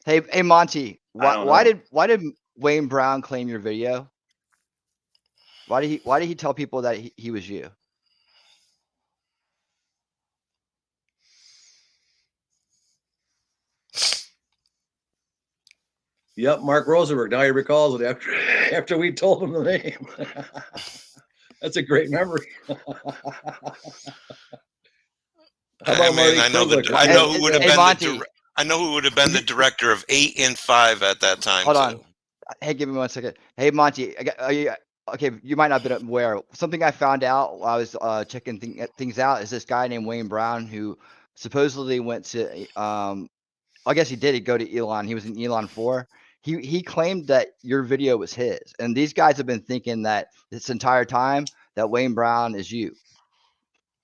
Hey, Monty. I don't Why know. did Wayne Brown claim your video? Why did he tell people that he was you? Yep, Mark Rosenberg. Now he recalls it after we told him the name. That's a great memory. I mean, I know who would have been I know who would have been the director of 8 and 5 at that time. Hold on. Hey, give me 1 second. Hey, Monty. Okay, you might not have been aware. Something I found out while I was checking things out is this guy named Wayne Brown who supposedly went to I guess he did. He'd go to Elan. He was in Elan 4. He claimed that your video was his, and these guys have been thinking that this entire time that Wayne Brown is you.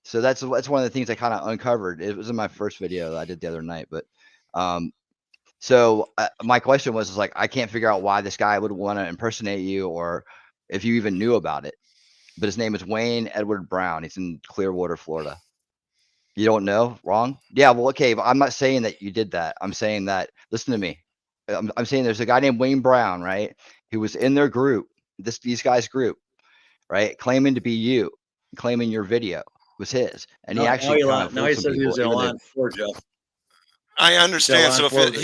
So that's one of the things I kind of uncovered. It was in my first video that I did the other night, but so my question was like, I can't figure out why this guy would want to impersonate you, or if you even knew about it. But his name is Wayne Edward Brown. He's in Clearwater, Florida. You don't know? Wrong? Yeah. Well, okay. But I'm not saying that you did that. I'm saying that. Listen to me. I'm saying there's a guy named Wayne Brown, right? Who was in their group, these guys' group, right? Claiming to be you, claiming your video was his, and he actually now he says he was in Elan 4, Jeff. I understand. So Elan 4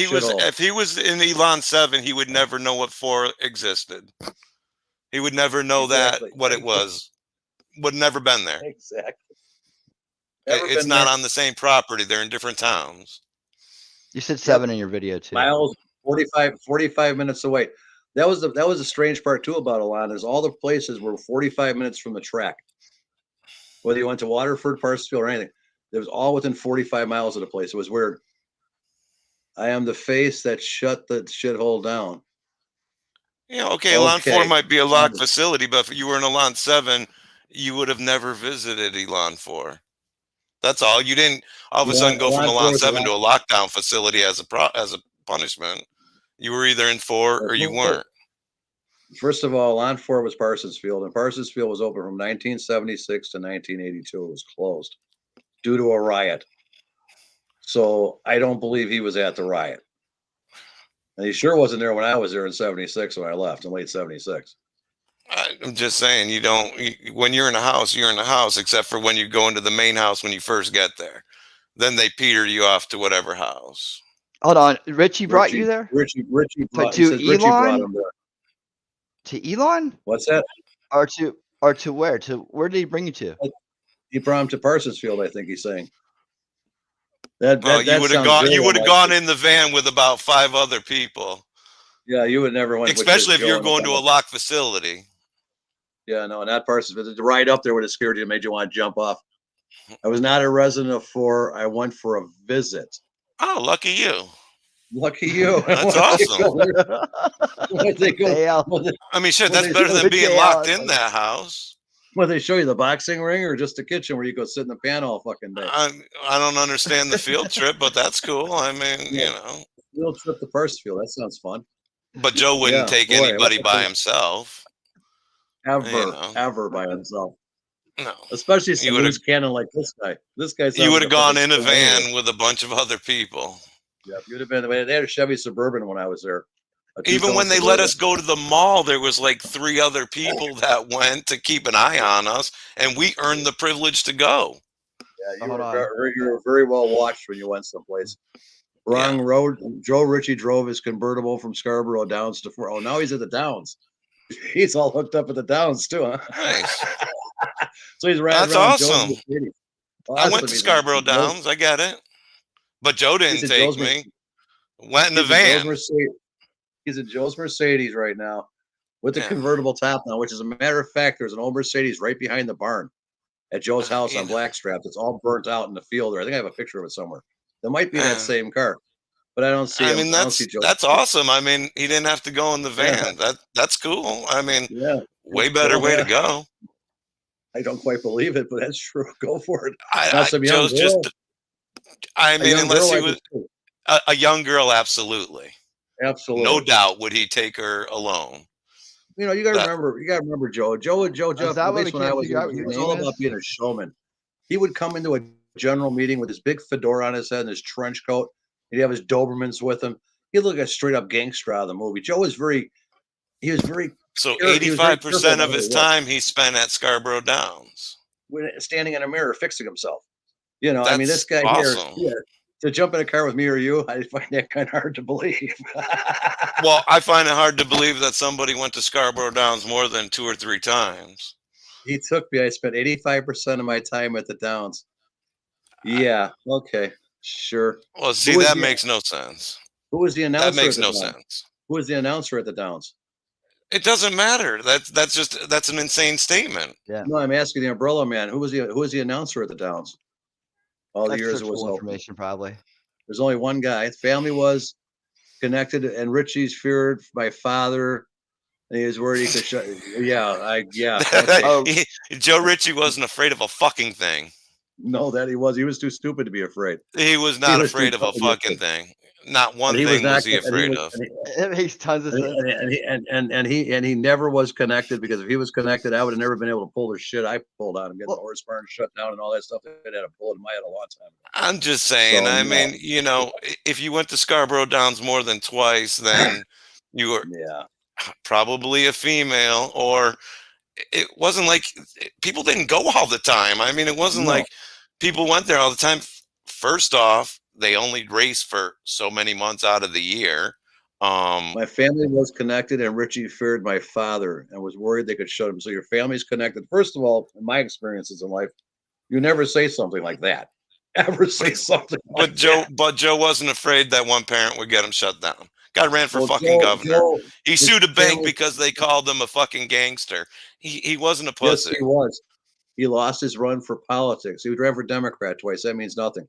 if he was in Elan 7, he would never know what 4 existed. He would never know that what it was. Would never been there. Exactly. It's not on the same property. They're in different towns. You said 7 in your video too. Miles, 45 minutes away. That was the strange part too about Elan, is all the places were 45 minutes from the track. Whether you went to Waterford, Parsonsfield, or anything, it was all within 45 miles of the place. It was weird. I am the face that shut the shithole down. Yeah, okay, Elan 4 might be a locked facility, but if you were in Elan 7, you would have never visited Elan 4. That's all. You didn't all of a sudden go from Elan 7 to a lockdown facility as a punishment. You were either in 4 or you weren't. First of all, Elan 4 was Parsonsfield, and Parsonsfield was open from 1976 to 1982. It was closed due to a riot. So I don't believe he was at the riot. And he sure wasn't there when I was there in 76 when I left in late 76. I'm just saying, when you're in a house, you're in a house, except for when you go into the main house when you first get there. Then they peter you off to whatever house. Hold on. Richie brought you there? Richie brought Elon? him there. To Elon? What's that? Or to where? To where did he bring you to? He brought him to Parsonsfield, I think he's saying. You would have gone. You would have gone in the van with about 5 other people. Yeah, you would never went. Especially if you're going to a locked facility. Yeah, no, not Parsonsfield. The ride up there would have scared you, made you want to jump off. I was not a resident of 4. I went for a visit. Oh, lucky you. Lucky you. That's awesome. I mean, shit, that's better than being locked in that house. Well, they show you the boxing ring or just the kitchen where you go sit in the pan all fucking day? I don't understand the field trip, but that's cool. I mean, Field trip to Parsonsfield. That sounds fun. But Joe wouldn't take anybody by himself. Ever by himself. No. Especially some You would've- loose cannon like this guy. This guy. You would have gone in a van with a bunch of other people. Yeah, you'd have been. They had a Chevy Suburban when I was there. Even when they let us go to the mall, there was like 3 other people that went to keep an eye on us, and we earned the privilege to go. Yeah, you were very well watched when you went someplace. Wrong Yeah. road. Joe Ritchie drove his convertible from Scarborough Downs to oh, now he's at the Downs. He's all hooked up at the Downs too, huh? Nice. So he's riding That's around awesome. Joe's Mercedes. I went to Scarborough Downs. I get it. But Joe didn't take me. Went in the van. He's in Joe's Mercedes right now with the convertible top now, which, as a matter of fact, there's an old Mercedes right behind the barn at Joe's house on Blackstrap. It's all burnt out in the field there. I think I have a picture of it somewhere. That might be that same car, but I don't see him. I mean, that's awesome. I mean, he didn't have to go in the van. Yeah. That's cool. I mean, way It's better cool, way yeah. to go. I don't quite believe it, but that's true. Go for it. Joe's just. I mean, unless he was a young girl, absolutely. Absolutely. No doubt would he take her alone. You know, you gotta remember Joe. Joe Jeff, at least when I was young, he was all about being a showman. He would come into a general meeting with his big fedora on his head and his trench coat. He'd have his Dobermans with him. He'd look like a straight up gangster out of the movie. Joe was very so 85% of his time he spent at Scarborough Downs. Standing in a mirror fixing himself. You know, That's I mean, this guy awesome. here, to jump in a car with me or you, I find that kind of hard to believe. Well, I find it hard to believe that somebody went to Scarborough Downs more than 2 or 3 times. He took me. I spent 85% of my time at the Downs. Yeah. Okay. Sure. Well, see, that makes no sense. Who was the announcer? That makes no sense. Who was the announcer at the Downs? It doesn't matter. That's an insane statement. Yeah. No, I'm asking the Umbrella Man. Who was the announcer at the Downs? All the years it was information, probably. There's only one guy. Family was connected, and Richie's feared my father. And he was worried he could shut. Joe Ritchie wasn't afraid of a fucking thing. No, that he was. He was too stupid to be afraid. He was not afraid of a fucking thing. Not one thing was he afraid of. It makes tons of sense. And he never was connected, because if he was connected, I would have never been able to pull the shit I pulled on him, get the horse barn shut down and all that stuff. I'd had a bullet in my head a long time ago. I'm just saying. I mean, you know, if you went to Scarborough Downs more than twice, then you were probably a female, or it wasn't like people didn't go all the time. I mean, it wasn't like people went there all the time. First off, they only race for so many months out of the year. My family was connected, and Richie feared my father and was worried they could shut him. So your family's connected. First of all, in my experiences in life, you never say something like that. Ever say something like that. But Joe wasn't afraid that one parent would get him shut down. Guy ran for fucking governor. He sued a bank because they called him a fucking gangster. He wasn't a pussy. Yes, he was. He lost his run for politics. He would run for Democrat twice. That means nothing.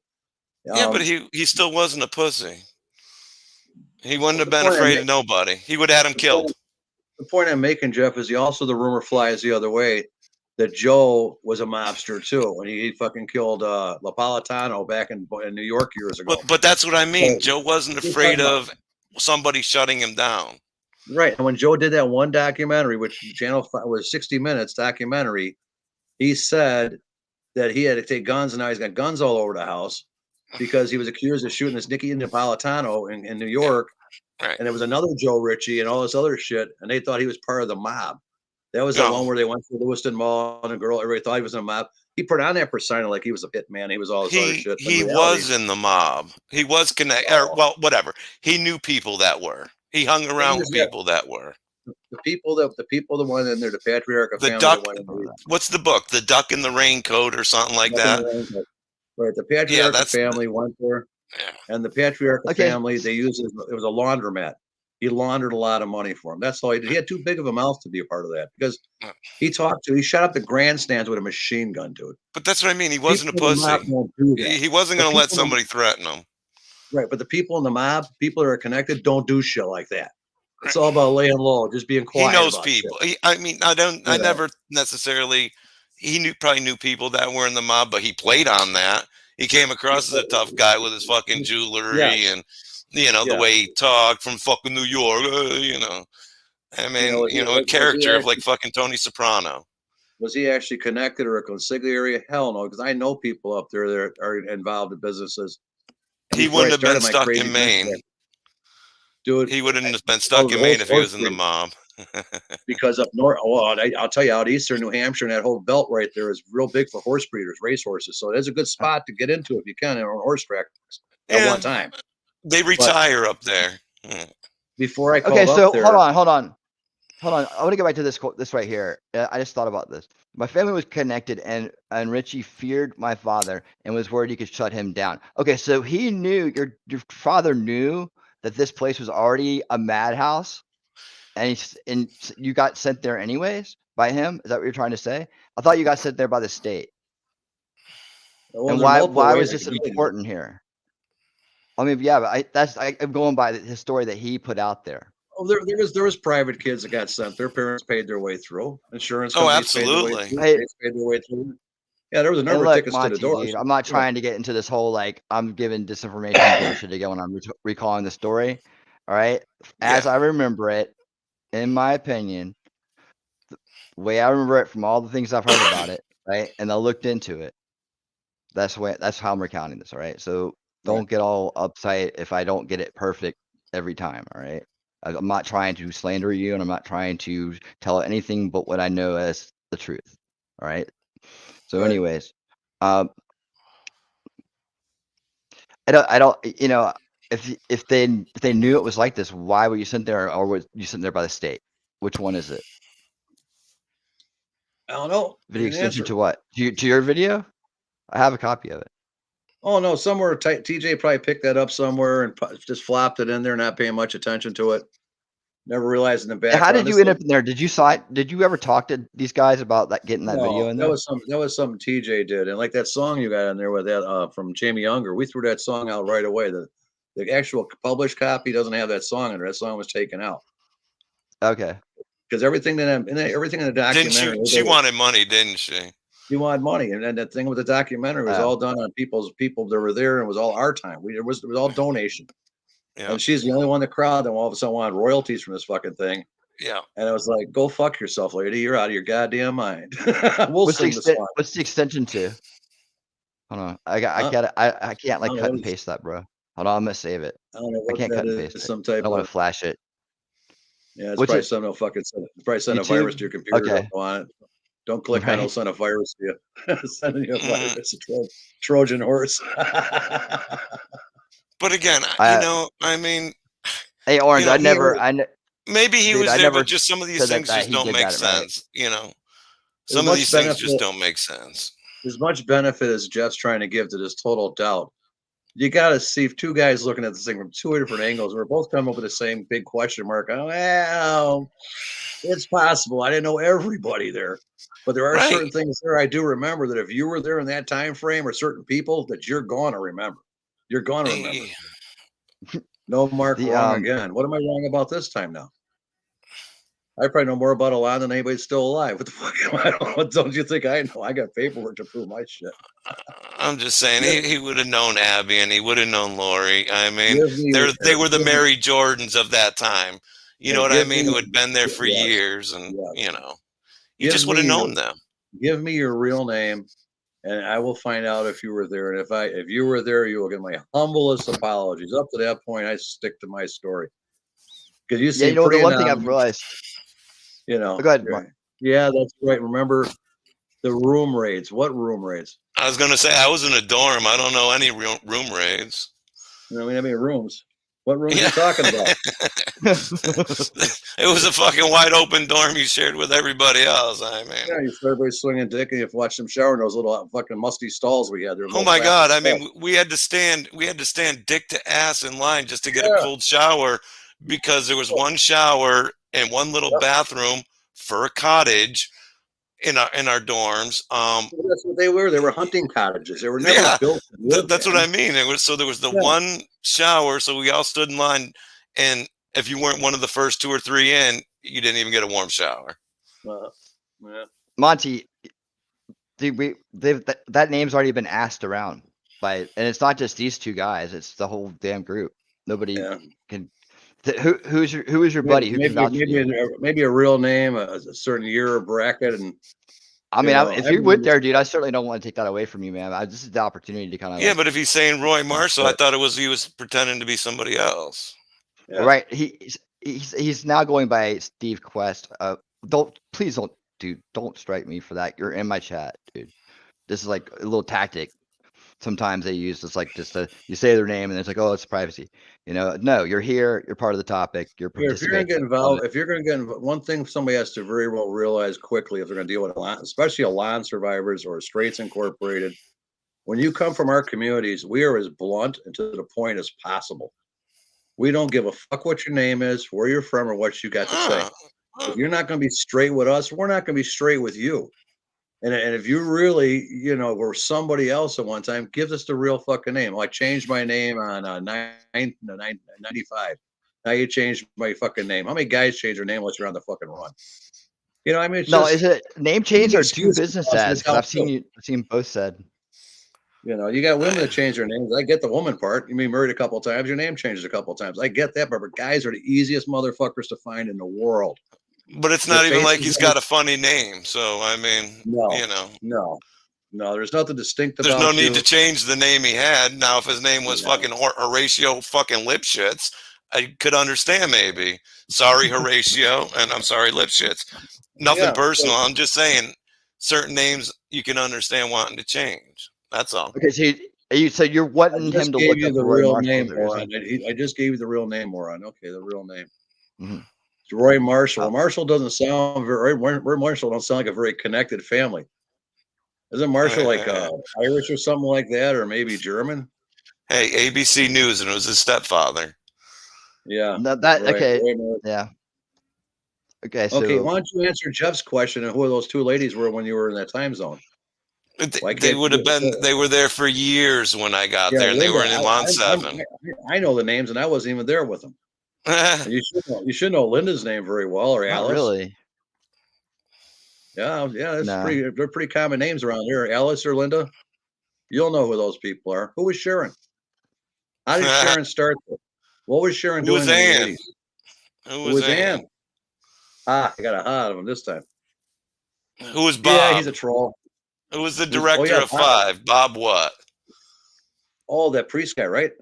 Yeah, but he still wasn't a pussy. He wouldn't have been afraid of nobody. He would have had him killed. The point I'm making, Jeff, is the rumor flies the other way that Joe was a mobster too, when he fucking killed Napolitano back in New York years ago. But that's what I mean. Joe wasn't afraid of somebody shutting him down. Right. And when Joe did that one documentary, which Channel 5 was 60 Minutes documentary, he said that he had to take guns, and now he's got guns all over the house because he was accused of shooting this Nicky Napolitano in New York. Right. And it was another Joe Ritchie and all this other shit, and they thought he was part of the mob. That was the one where they went to Lewiston Mall, and a girl, everybody thought he was in a mob. He put on that persona like he was a hitman. He was all this other shit. He was in the mob. He was connected. Well, whatever. He knew people that were. He hung around with people that were. The people that went in there, the patriarch of family. Duck. What's the book? The Duck in the Raincoat or something like that. Right. The patriarch family went there, and the patriarch family, they used it was a laundromat. He laundered a lot of money for him. That's all he did. He had too big of a mouth to be a part of that, because he shot up the grandstands with a machine gun, dude. But that's what I mean. He wasn't a pussy. He wasn't going to let somebody threaten him. Right. But the people in the mob, people that are connected, don't do shit like that. It's all about laying low, just being quiet. He knows people. I mean, I never necessarily. He probably knew people that were in the mob, but he played on that. He came across as a tough guy with his fucking jewelry and, the way he talked from fucking New York, I mean, a character of like fucking Tony Soprano. Was he actually connected or a consigliere? Hell no, because I know people up there that are involved in businesses. And He before I wouldn't have been started my stuck crazy in Maine. business, dude, He wouldn't have been I stuck was in a Maine if he horse was in the breeder. mob. Because up north, I'll tell you, out eastern New Hampshire and that whole belt right there is real big for horse breeders, race horses. So there's a good spot to get into if you can on horse tracks at Yeah, one time. they But retire up there. before I Okay, called so up there, hold on. I want to get back to this right here. I just thought about this. My family was connected, and Richie feared my father and was worried he could shut him down. Okay, so he knew your father knew that this place was already a madhouse, and you got sent there anyways by him. Is that what you're trying to say? I thought you got sent there by the state. well, And there are multiple why ways was you this can do it. important here? I mean, yeah, but I'm going by his story that he put out there. Oh, there was private kids that got sent. Their parents paid their way through. Insurance Oh, companies paid their way absolutely. through. Hey, States paid their way through. Yeah, there was a and number of look, tickets to the Monty, door. dude, I'm not Yeah. trying to get into this whole like I'm giving disinformation bullshit again when I'm recalling the story. All right, as Yeah. I remember it, in my opinion, the way I remember it from all the things I've heard about it, right, and I looked into it. That's how I'm recounting this. All right, so Right. don't get all uptight if I don't get it perfect every time. All right, I'm not trying to slander you, and I'm not trying to tell anything but what I know as the truth. All right. So, Right. anyways, um, I don't, if they knew it was like this, why were you sent there, or was you sent there by the state? Which one is it? I don't know. Video Didn't extension answer. to what? To your video? I have a copy of it. Oh no, somewhere TJ probably picked that up somewhere and just flopped it in there, not paying much attention to it. Never realized in the And how background. did you end up in there? Did you ever talk to these guys about getting that video No, in that there? was something TJ did, and like that song you got in there with that from Jamie Younger, we threw that song out right away. The actual published copy doesn't have that song in there. That song was taken out Okay. because everything everything in the Didn't documentary, she wanted money, didn't she? you wanted money, and then the thing with the documentary was all done on people that were there, and it was all our time. It was all donation, Yeah. and she's the only one in the crowd that all of a sudden wanted royalties from this fucking thing. Yeah. And I was like, "Go fuck yourself, lady. You're out of your goddamn mind." We'll What's sing the song. what's the extension to? Hold on. I Huh? can't like I don't know cut what and it's- paste that, bro. Hold on, I'm gonna save it. I don't know I what can't that cut and is. paste it. Some I type don't want of to flash it. yeah. It's What's probably it? some no fucking. It's probably send a virus to your YouTube? computer. Okay. Don't go on it. Don't click on it. It'll Right. send a virus to you. Sending you a virus, a Trojan horse. But again, I mean, Hey, Orange, maybe he dude, was I there, never but just some of these said things that just he don't did make that, right? sense. As Some of much these things just benefit, don't make sense. as much benefit as Jeff's trying to give to this total doubt, you got to see if two guys looking at this thing from two different angles. We're both coming up with the same big question mark. Oh, well, it's possible. I didn't know everybody there, but there are Right. certain things there I do remember that if you were there in that time frame or certain people that you're going to remember. You're going to remember. No mark wrong again. What am I wrong about this time now? I probably know more about Elan than anybody's still alive. What the fuck? Don't you think I know? I got paperwork to prove my shit. I'm just saying he would have known Abby and he would have known Lori. I mean, Give they were the me- Mary Jordans of that time. You know what I mean? Who had been there for Yes. years, and you Give just would have me known them. Give me your real name, and I will find out if you were there. And if you were there, you will get my humblest apologies. Up to that point, I stick to my story. Because you see, the one thing I've realized. Go ahead, yeah, that's right. Remember the room raids? What room raids? I was gonna say I was in a dorm. I don't know any room raids. I mean, how many rooms? What rooms are you talking about? It was a fucking wide open dorm you shared with everybody else. I mean, yeah, you saw everybody swinging dick, and you watch them shower in those little fucking musty stalls we had there. Oh my god! I mean, we had to stand dick to ass in line just to get a cold shower because there was one shower and one little bathroom for a cottage in our dorms. That's what they were. They were hunting cottages. They were never built. That's what I mean. There was the one shower, so we all stood in line, and if you weren't one of the first 2 or 3 in, you didn't even get a warm shower. Monty, dude, that name's already been asked around and it's not just these two guys; it's the whole damn group. Nobody can. Who is your buddy? Who can vouch for you? Maybe a real name, a certain year or bracket, and I You mean, know, if I you went remember. there, dude, I certainly don't want to take that away from you, man. This is the opportunity to kind of Yeah, like, but if he's saying Roy Marshall, I Right. thought he was pretending to be somebody else. Yeah. right? He's now going by Steve Quest. Please don't, dude, don't strike me for that. You're in my chat, dude. This is like a little tactic. Sometimes they use this like just you say their name and it's like, oh, it's privacy. You know, no, you're here. You're part of the topic. You're Here, if you're gonna participating. get Love it. involved, if you're gonna get one thing somebody has to very well realize quickly if they're gonna deal with a lot, especially Elan survivors or Straits Incorporated, when you come from our communities, we are as blunt and to the point as possible. We don't give a fuck what your name is, where you're from, or what you got to say. If you're not gonna be straight with us, we're not gonna be straight with you. And if you really, were somebody else at one time, give us the real fucking name. Oh, I changed my name on 95. Now you changed my fucking name. How many guys change their name unless you're on the fucking run? I mean, it's No, just is it name any change or two excuse business costs ads? us Because out too. I've seen both said. You got women that change their names. I get the woman part. You mean married a couple times, your name changes a couple times. I get that, but guys are the easiest motherfuckers to find in the world. But it's Their not even like faces he's are- got a funny name. So I mean, no. There's nothing distinct there's about no need you. to change the name he had. Now, if his name was fucking Horatio fucking Lipschitz, I could understand maybe. Sorry, Horatio, and I'm sorry, Lipschitz. Nothing Yeah, personal. I'm just saying certain names you can understand wanting to change. That's all. Okay, so you're I wanting just him to gave look you up the Roy real Marshall. name, moron. I just gave you the real name, moron. Okay, the real name. Mm-hmm. It's Roy Marshall. Oh. Marshall doesn't sound Roy Marshall don't sound like a very connected family. Isn't Marshall like Irish or something like that, or maybe German? Hey, ABC News, and it was his stepfather. Yeah. No, that right. okay. Roy Yeah. Okay, Okay, so why don't you answer Jeff's question and who those two ladies were when you were in that time zone? Why They can't would have been. you? They were there for years when I got Yeah, there, and they Linda. were in Lawn 7. I know the names, and I wasn't even there with them. And you should know. You should know Linda's name very well, or not Alice. really. Yeah, that's No. pretty. They're pretty common names around here. Alice or Linda. You'll know who those people are. Who was Sharon? How did Sharon start? What was Sharon Who was doing in the Ann? 80s? Who Who was was Ann? Ann? I got a hot of him this time. Who was Yeah, Bob? he's a troll. Who was the Oh, director yeah, of Five? Bob what? Oh, that priest guy, right?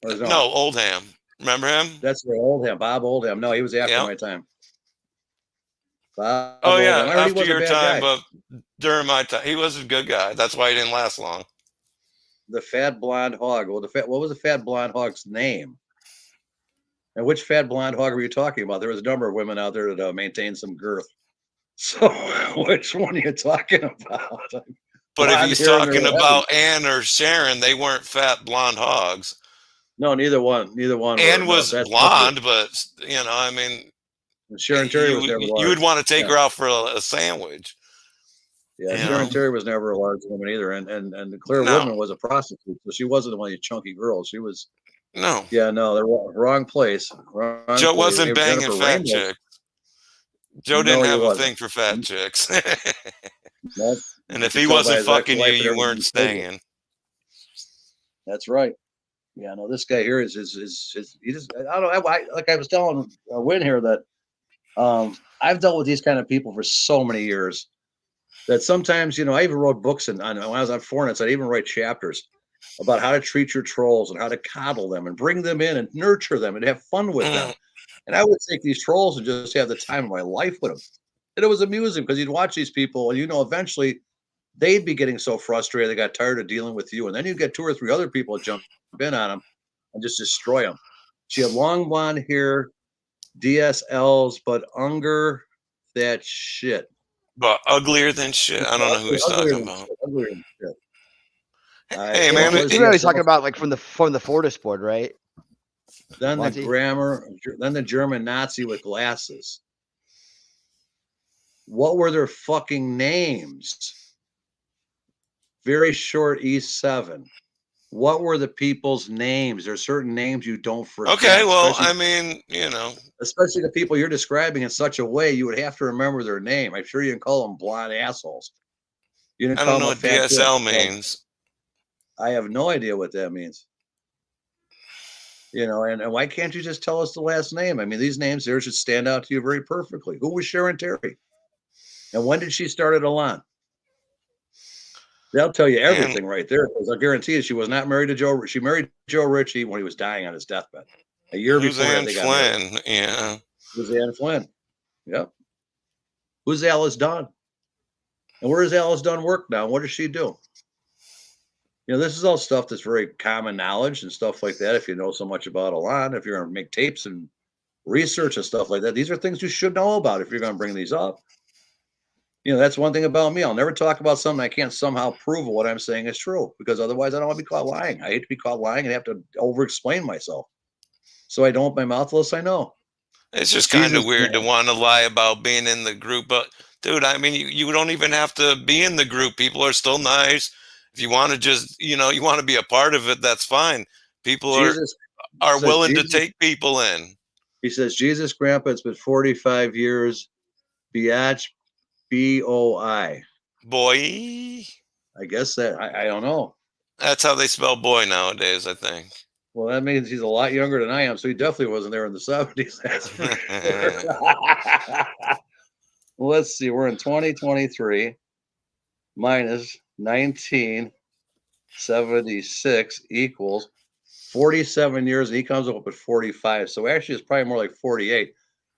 Or No, Oldham. Remember him? That's the Oldham, Bob Oldham. No, he was after Yep. my time. Bob Oh yeah, Oldham. I heard he after was a your bad time, guy. but during my time, he was a good guy. That's why he didn't last long. The fat blonde hog. Well, what was the fat blonde hog's name? And which fat blonde hog were you talking about? There was a number of women out there that maintained some girth. So which one are you talking about? But if Blonde he's hair and they're talking heavy. about Ann or Sharon, they weren't fat blonde hogs. No, neither one. Neither one. Ann were. was No, that's blonde, but I mean, Sharon Terry was never large. you would want to take Yeah. her out for a sandwich. Yeah, You Sharon know? Terry was never a large woman either, and Claire No. Woodman was a prostitute, so she wasn't one of these chunky girls. She was. No. Yeah, no, they're wrong place. Wrong Joe place. wasn't banging Jennifer fat Raymond. chicks. Joe No, didn't he have a wasn't. thing for fat chicks. Nope. And You if can he tell by wasn't his fucking you, ex-wife and you everything weren't he told you. staying. That's right. Yeah, no, this guy here is he just I don't know. Like I was telling Win here that I've dealt with these kind of people for so many years that sometimes I even wrote books and when I was on Fornets, I'd even write chapters about how to treat your trolls and how to coddle them and bring them in and nurture them and have fun with them. And I would take these trolls and just have the time of my life with them. And it was amusing because you'd watch these people and eventually they'd be getting so frustrated they got tired of dealing with you. And then you get 2 or 3 other people that jump in on them and just destroy them. She had long blonde hair, DSLs, but Unger, that shit. But uglier than shit. I don't know who he's talking about. Uglier than shit. Hey, Well, man, you know he's talking about like from the Fortis board, right? Then Monty? the German Nazi with glasses. What were their fucking names? Very short E7. What were the people's names? There's certain names you don't forget. Okay, well, especially, I mean, especially the people you're describing in such a way, you would have to remember their name. I'm sure you can call them blonde assholes. You didn't I call don't know them a what fat DSL kid. means. I have no idea what that means. And why can't you just tell us the last name? I mean, these names there should stand out to you very perfectly. Who was Sharon Terry? And when did she start at Elan? They'll tell you everything right there. Because I guarantee you, she was not married to Joe. She married Joe Ritchie when he was dying on his deathbed. A year before that, they got married. Flynn, yeah. Suzanne Flynn. Yep. Who's Alice Dunn? And where does Alice Dunn work now? What does she do? This is all stuff that's very common knowledge and stuff like that. If you know so much about Elan, if you're going to make tapes and research and stuff like that, these are things you should know about if you're going to bring these up. That's one thing about me. I'll never talk about something I can't somehow prove what I'm saying is true, because otherwise I don't want to be caught lying. I hate to be caught lying and have to over-explain myself. So I don't open my mouth unless I know. It's just kind of weird to want to lie about being in the group. But, dude, I mean, you don't even have to be in the group. People are still nice. If you want to just, you want to be a part of it, that's fine. People are willing to take people in. He says, Jesus, Grandpa, it's been 45 years. Biatch, B-O-I. Boy. I guess that, I don't know. That's how they spell boy nowadays, I think. Well, that means he's a lot younger than I am, so he definitely wasn't there in the 70s. That's for sure. Well, let's see. We're in 2023 minus 1976 equals 47 years, and he comes up with 45. So actually, it's probably more like 48.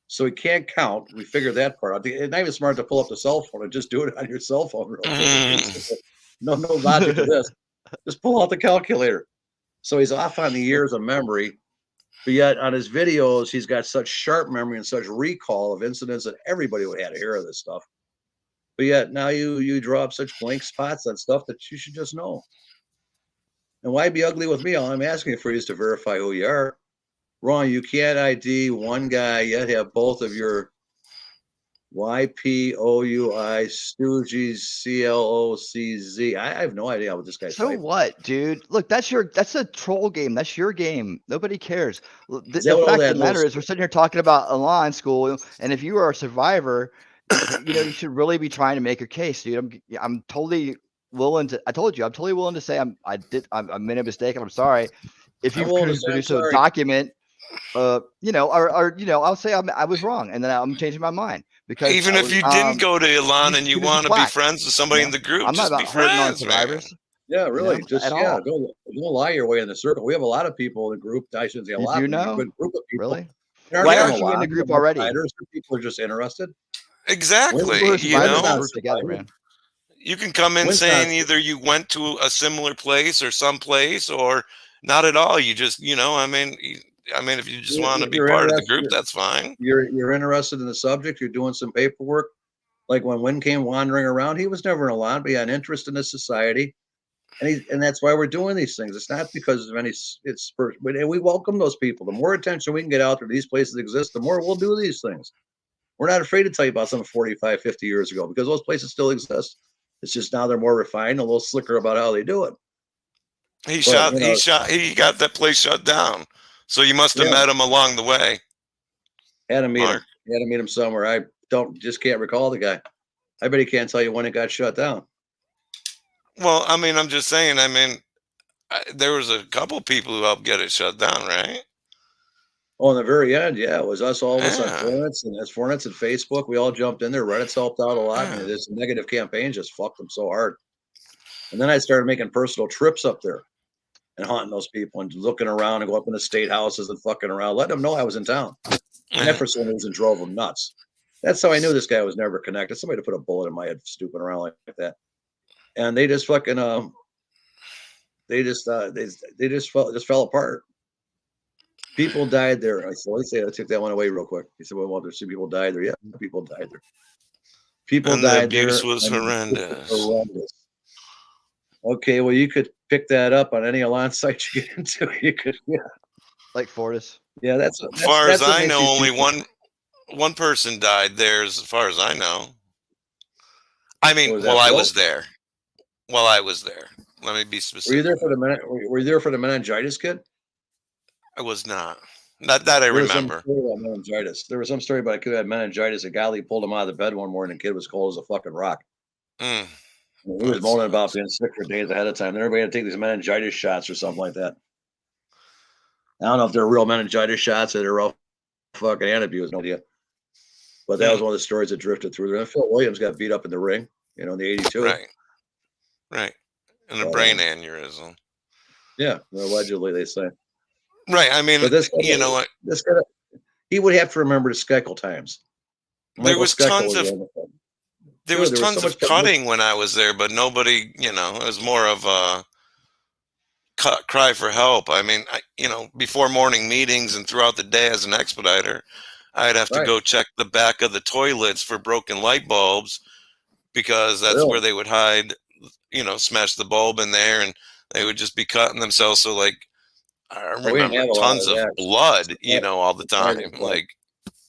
So he can't count. We figured that part out. It's not even smart to pull up the cell phone and just do it on your cell phone. Real quick. No logic to this. Just pull out the calculator. So he's off on the years of memory, but yet on his videos, he's got such sharp memory and such recall of incidents that everybody would have to hear of this stuff. But yet now you draw up such blank spots on stuff that you should just know. And why be ugly with me? All I'm asking for you is to verify who you are. Wrong. You can't ID one guy yet have both of your YPOUI Stooges CLOCZ. I have no idea what this guy's So typing. what, dude? Look, that's a troll game. That's your game. Nobody cares. The Is that what all fact of that the matter was? is, we're sitting here talking about Elan School, and if you are a survivor, you should really be trying to make your case, dude. I'm totally willing to. I told you, I'm totally willing to say I made a mistake, and I'm sorry. If you could produce a document, or I'll say I was wrong, and then I'm changing my mind. Because even if you didn't go to Elan and you want to be friends with somebody in the group, I'm just not be about hurting on friends, survivors. man. Yeah, really. Just all. Don't lie your way in the circle. We have a lot of people in the group. I shouldn't say a lot. You But know? a good group of people. Really? Why aren't you in the group already? People are just interested. Exactly. Together, man. You can come in saying either you went to a similar place or someplace, or not at all. You just, I mean, if you just want to be part of the group, that's fine. You're interested in the subject. You're doing some paperwork. Like when Wynn came wandering around, he was never in Elan, but he had an interest in the society, and that's why we're doing these things. It's not because of any. We welcome those people. The more attention we can get out there, these places exist, the more we'll do these things. We're not afraid to tell you about some 45, 50 years ago, because those places still exist. It's just now they're more refined, a little slicker about how they do it. He got that place shut down. So you must have met him along the way. Had to meet him somewhere. I can't recall the guy. I bet he can't tell you when it got shut down. Well, I mean, I'm just saying, there was a couple people who helped get it shut down, right? Oh, in the very end, yeah, it was us, all of us on Fornets and Facebook. We all jumped in there. Reddit's helped out a lot. And this negative campaign just fucked them so hard. And then I started making personal trips up there and haunting those people and looking around and go up in the state houses and fucking around, letting them know I was in town. And that for some reason drove them nuts. That's how I knew this guy was never connected. Somebody to put a bullet in my head, stooping around like that. And they just fucking they just fell apart. People died there. I said, let's take that one away real quick. He said, well, there's 2 people died there. Yeah, people died there. People died there. The abuse was horrendous. Okay, well, you could pick that up on any Elan site you get into. You could, like Fortis. Yeah, that's as far as I know, only one person died there, as far as I know. I mean, I was there. While I was there. Let me be specific. Were you there for the meningitis kid? I was not. Not that I remember. Meningitis. There was some story about a kid who had meningitis. A guy pulled him out of the bed one morning. The kid was cold as a fucking rock. He was moaning about being sick for days ahead of time. And everybody had to take these meningitis shots or something like that. I don't know if they're real meningitis shots or they're real fucking antabuse. No idea. But that was one of the stories that drifted through there. And Phil Williams got beat up in the ring, in the 82. Right. Right. And a But, brain aneurysm. Yeah, allegedly they say. Right. I mean, But this guy, you know what? this guy, he would have to remember the Skekel times. There Michael was Skekel tons was of on the phone. there Dude, was there was tons so of much cutting when I was there, but nobody, you know, it was more of a cry for help. I mean, before morning meetings and throughout the day as an expediter, I'd have to Right. go check the back of the toilets for broken light bulbs because that's Really? where they would hide, smash the bulb in there and they would just be cutting themselves. So like, I Oh, we didn't remember have a lot tons of of that. blood, all the time, like,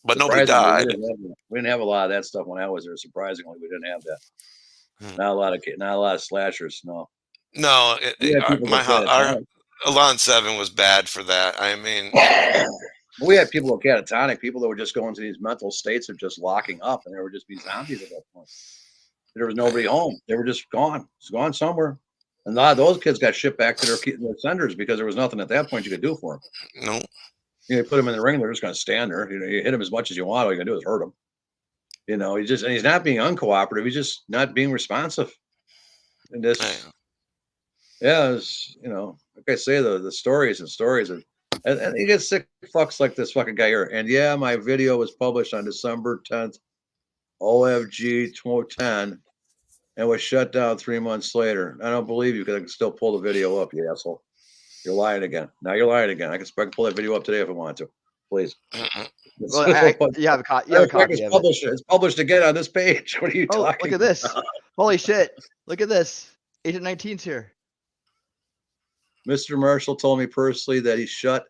but nobody Surprisingly, died. we didn't have a lot of that stuff when I was there. Surprisingly, we didn't have that. Hmm. Not a lot of slashers. No. No, We had people go our catatonic. Elan 7 was bad for that. I mean, We had people go catatonic. People that were just going to these mental states of just locking up, and they were just be zombies at that point. There was nobody home. They were just gone. It's gone somewhere. And a lot of those kids got shipped back to their senders because there was nothing at that point you could do for them. no. You put them in the ring, they're just going to stand there. You hit them as much as you want. All you can do is hurt them. He's not being uncooperative. He's just not being responsive. And this, it's, like I say, the stories and stories, and you get sick fucks like this fucking guy here. And yeah, my video was published on December 10th, OFG 2010, and was shut down 3 months later. I don't believe you because I can still pull the video up, you asshole. You're lying again. Now you're lying again. I can pull that video up today if I want to. Please. Well, you have a copy of it. It's published again on this page. What are you talking? Look at this! Holy shit! Look at this. Agent 19's here. Mr. Marshall told me personally that he shot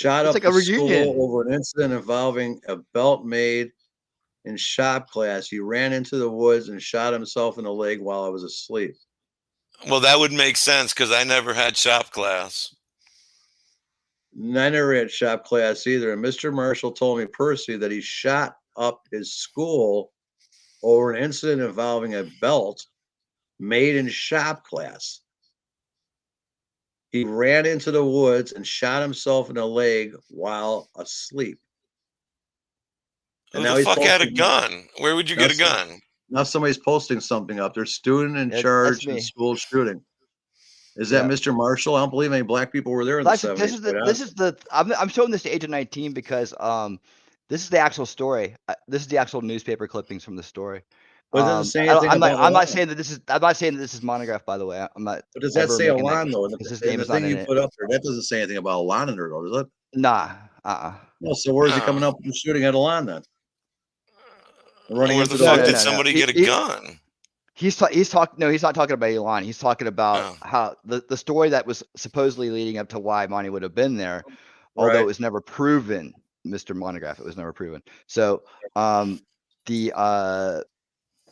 up like a the school reunion. over an incident involving a belt made in shop class. He ran into the woods and shot himself in the leg while I was asleep. Well, that would make sense because I never had shop class. I never had shop class either. And Mr. Marshall told me personally that he shot up his school over an incident involving a belt made in shop class. He ran into the woods and shot himself in the leg while asleep. Who the fuck had a gun? Where would you get a gun? Now somebody's posting something up there. Student in charge in school shooting. Is that Mr. Marshall? I don't believe any black people were there in the 70s. I'm showing this to Agent 19 because this is the actual story. This is the actual newspaper clippings from the story. But it doesn't say anything I'm not saying that this is. I'm not saying that this is Montagraph, by the way. I'm not. But does that say Elan though? His name is not in it. Put up there, that doesn't say anything about Elan in there though, does it? Nah. No. So where's he coming up with shooting at Elan then? Running into the fuck did somebody get a gun? He's talking. No, he's not talking about Elan. He's talking about how the story that was supposedly leading up to why Monty would have been there, although it was never proven. Mr. Montagraph, it was never proven. So,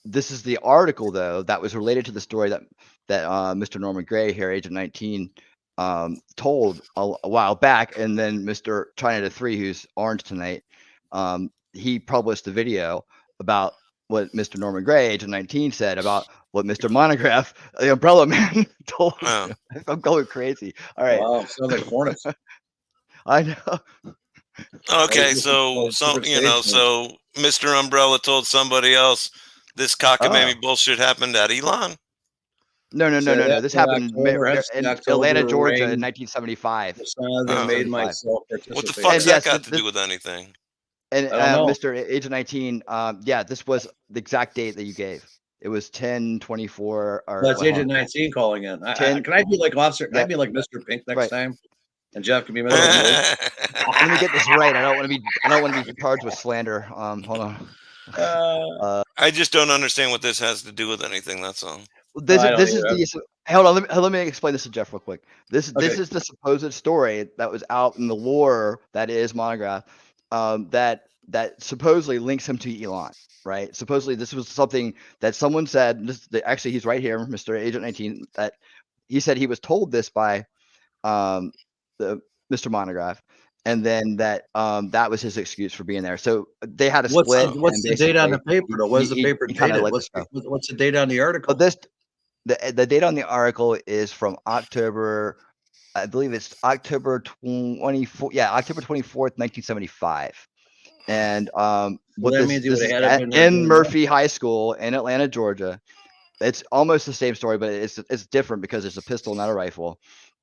this is the article though that was related to the story that Mr. Norman Gray here, Agent 19, told a while back, and then Mr. China 3, who's orange tonight, he published the video about what Mr. Norman Gray, Agent 19, said about what Mr. Montagraph, the Umbrella Man, told him. I'm going crazy. All right. Wow, sounds like Hornets. I know. Okay, so Mr. Umbrella told somebody else this cockamamie bullshit happened at Elon? No. This happened in Atlanta, Georgia in 1975. What the fuck's that got to do with anything? And Mr. Agent 19, this was the exact date that you gave. It was 10/24. That's Agent 19 calling in. Can I be like Officer? Can I be like Mr. Pink next time? And Jeff can be Mr. Let me get this right. I don't want to be charged with slander. Hold on. I just don't understand what this has to do with anything. That's all. Hold on. Let me explain this to Jeff real quick. This is the supposed story that was out in the lore that is Montagraph, that supposedly links him to Elon. Right? Supposedly this was something that someone said. Actually, he's right here, Mr. Agent 19. That he said he was told this by the Mr. Montagraph, and then that was his excuse for being there. So they had a split. What's the date on the paper? What is the paper dated? What's the date on the article? The date on the article is from October. I believe it's October 24th. Yeah, October 24th, 1975. And what this is in Murphy High School in Atlanta, Georgia. It's almost the same story, but it's different because it's a pistol, not a rifle.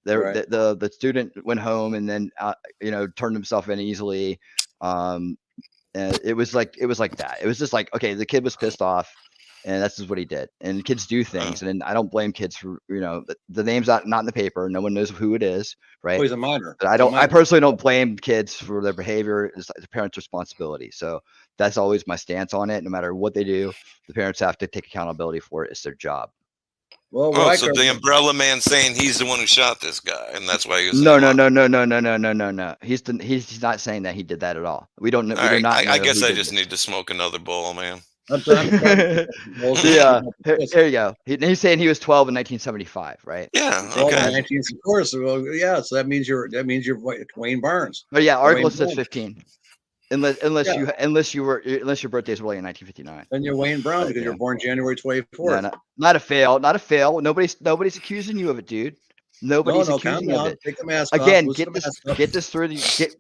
Right. The student went home and then turned himself in easily. And it was like that. It was just like, okay, the kid was pissed off, and that's just what he did. And kids do things, and I don't blame kids for the name's not in the paper. No one knows who it is, right? Oh, he's a minor. But I personally don't blame kids for their behavior. It's the parents' responsibility. So that's always my stance on it. No matter what they do, the parents have to take accountability for it. It's their job. Well, so the umbrella man saying he's the one who shot this guy, and that's why he was no. He's not saying that he did that at all. We don't know. All right, I know guess who I did just this. need to smoke another bowl, man. Yeah, here you go. He's saying he was 12 in 1975, right? Yeah, Okay. okay. Of course. Well, yeah. So that means you're Wayne Barnes. But yeah, article Wayne says Barnes. 15. Unless your birthday's really in 1959. Then you're Wayne Brown because you're born January 24th. No, not a fail. Nobody's accusing you of it, dude. Nobody's accusing you of it. Take the mask Again, off, get this through.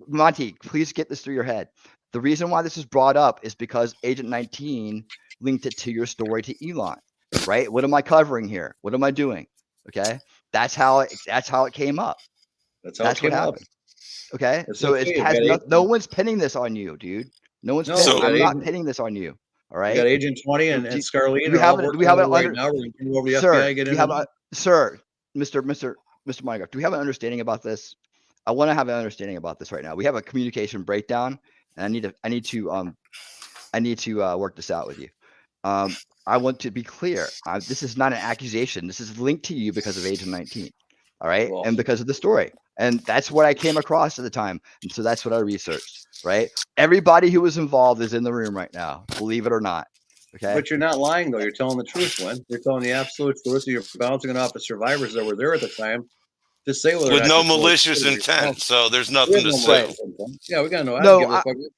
Monty, please get this through your head. The reason why this is brought up is because Agent 19 linked it to your story to Elan, right? What am I covering here? What am I doing? Okay, that's how it came up. That's what happened. Okay, it's so okay, it has no one's pinning this on you, dude. No one's. I'm not pinning this on you. All right. You got Agent 20 and Scarlett. We have it right now. We're going to go over the FBI. Mr. Montagraph, do we have an understanding about this? I want to have an understanding about this right now. We have a communication breakdown, and I need to work this out with you. I want to be clear. This is not an accusation. This is linked to you because of Agent 19. All right, and because of the story, and that's what I came across at the time, and so that's what I researched. Right, everybody who was involved is in the room right now, believe it or not. Okay, but you're not lying though. You're telling the truth, Lynn. You're telling the absolute truth. So you're bouncing it off the survivors that were there at the time to say whether with no malicious intent. So there's nothing to say. Yeah, we gotta know.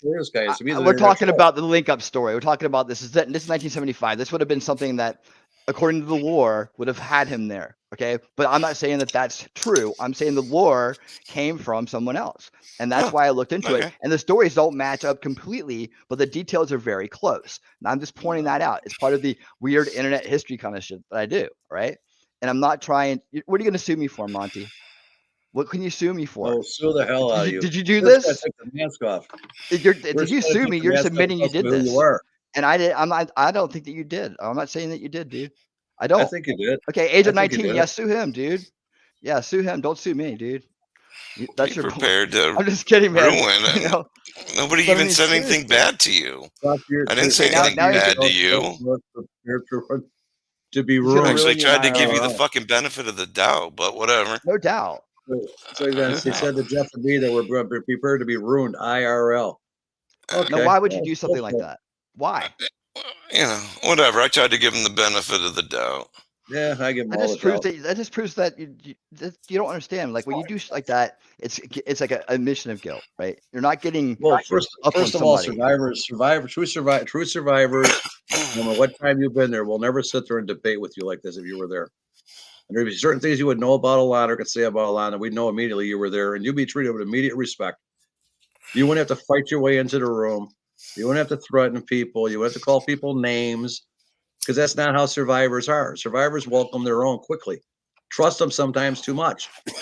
This guy is. We're talking about the link up story. We're talking about this is 1975. This would have been something that, according to the lore, would have had him there. Okay, but I'm not saying that that's true. I'm saying the lore came from someone else, and that's why I looked into it. And the stories don't match up completely, but the details are very close. And I'm just pointing that out. It's part of the weird internet history kind of shit that I do. Right? And I'm not trying. What are you going to sue me for, Monty? What can you sue me for? Oh, sue the hell out of you! Did you do this? Take the mask off. Did you sue me? You're just admitting you did this. You are. And I did. I don't think that you did. I'm not saying that you did, dude. I don't. I think you did. Okay, Agent 19. Yeah, sue him, dude. Yeah, sue him. Don't sue me, dude. That's your prepared to. I'm just kidding, man. Ruin Nobody even said anything bad to you. I didn't say anything bad to you. To be ruined. Actually tried to give you the fucking benefit of the doubt, but whatever. No doubt. So he said to Jeff and me that we're prepared to be ruined IRL. Okay. Now, why would you do something like that? Why? Whatever. I tried to give him the benefit of the doubt. Yeah, I give him all the doubt. That just proves that you don't understand. Like when you do like that, it's like a admission of guilt, right? You're not getting. Well, first of all, true survivors. No matter what time you've been there, will never sit there and debate with you like this if you were there. And there'd be certain things you would know about Elan or could say about Elan that we'd know immediately you were there, and you'd be treated with immediate respect. You wouldn't have to fight your way into the room. You wouldn't have to threaten people. You wouldn't have to call people names, because that's not how survivors are. Survivors welcome their own quickly. Trust them sometimes too much. But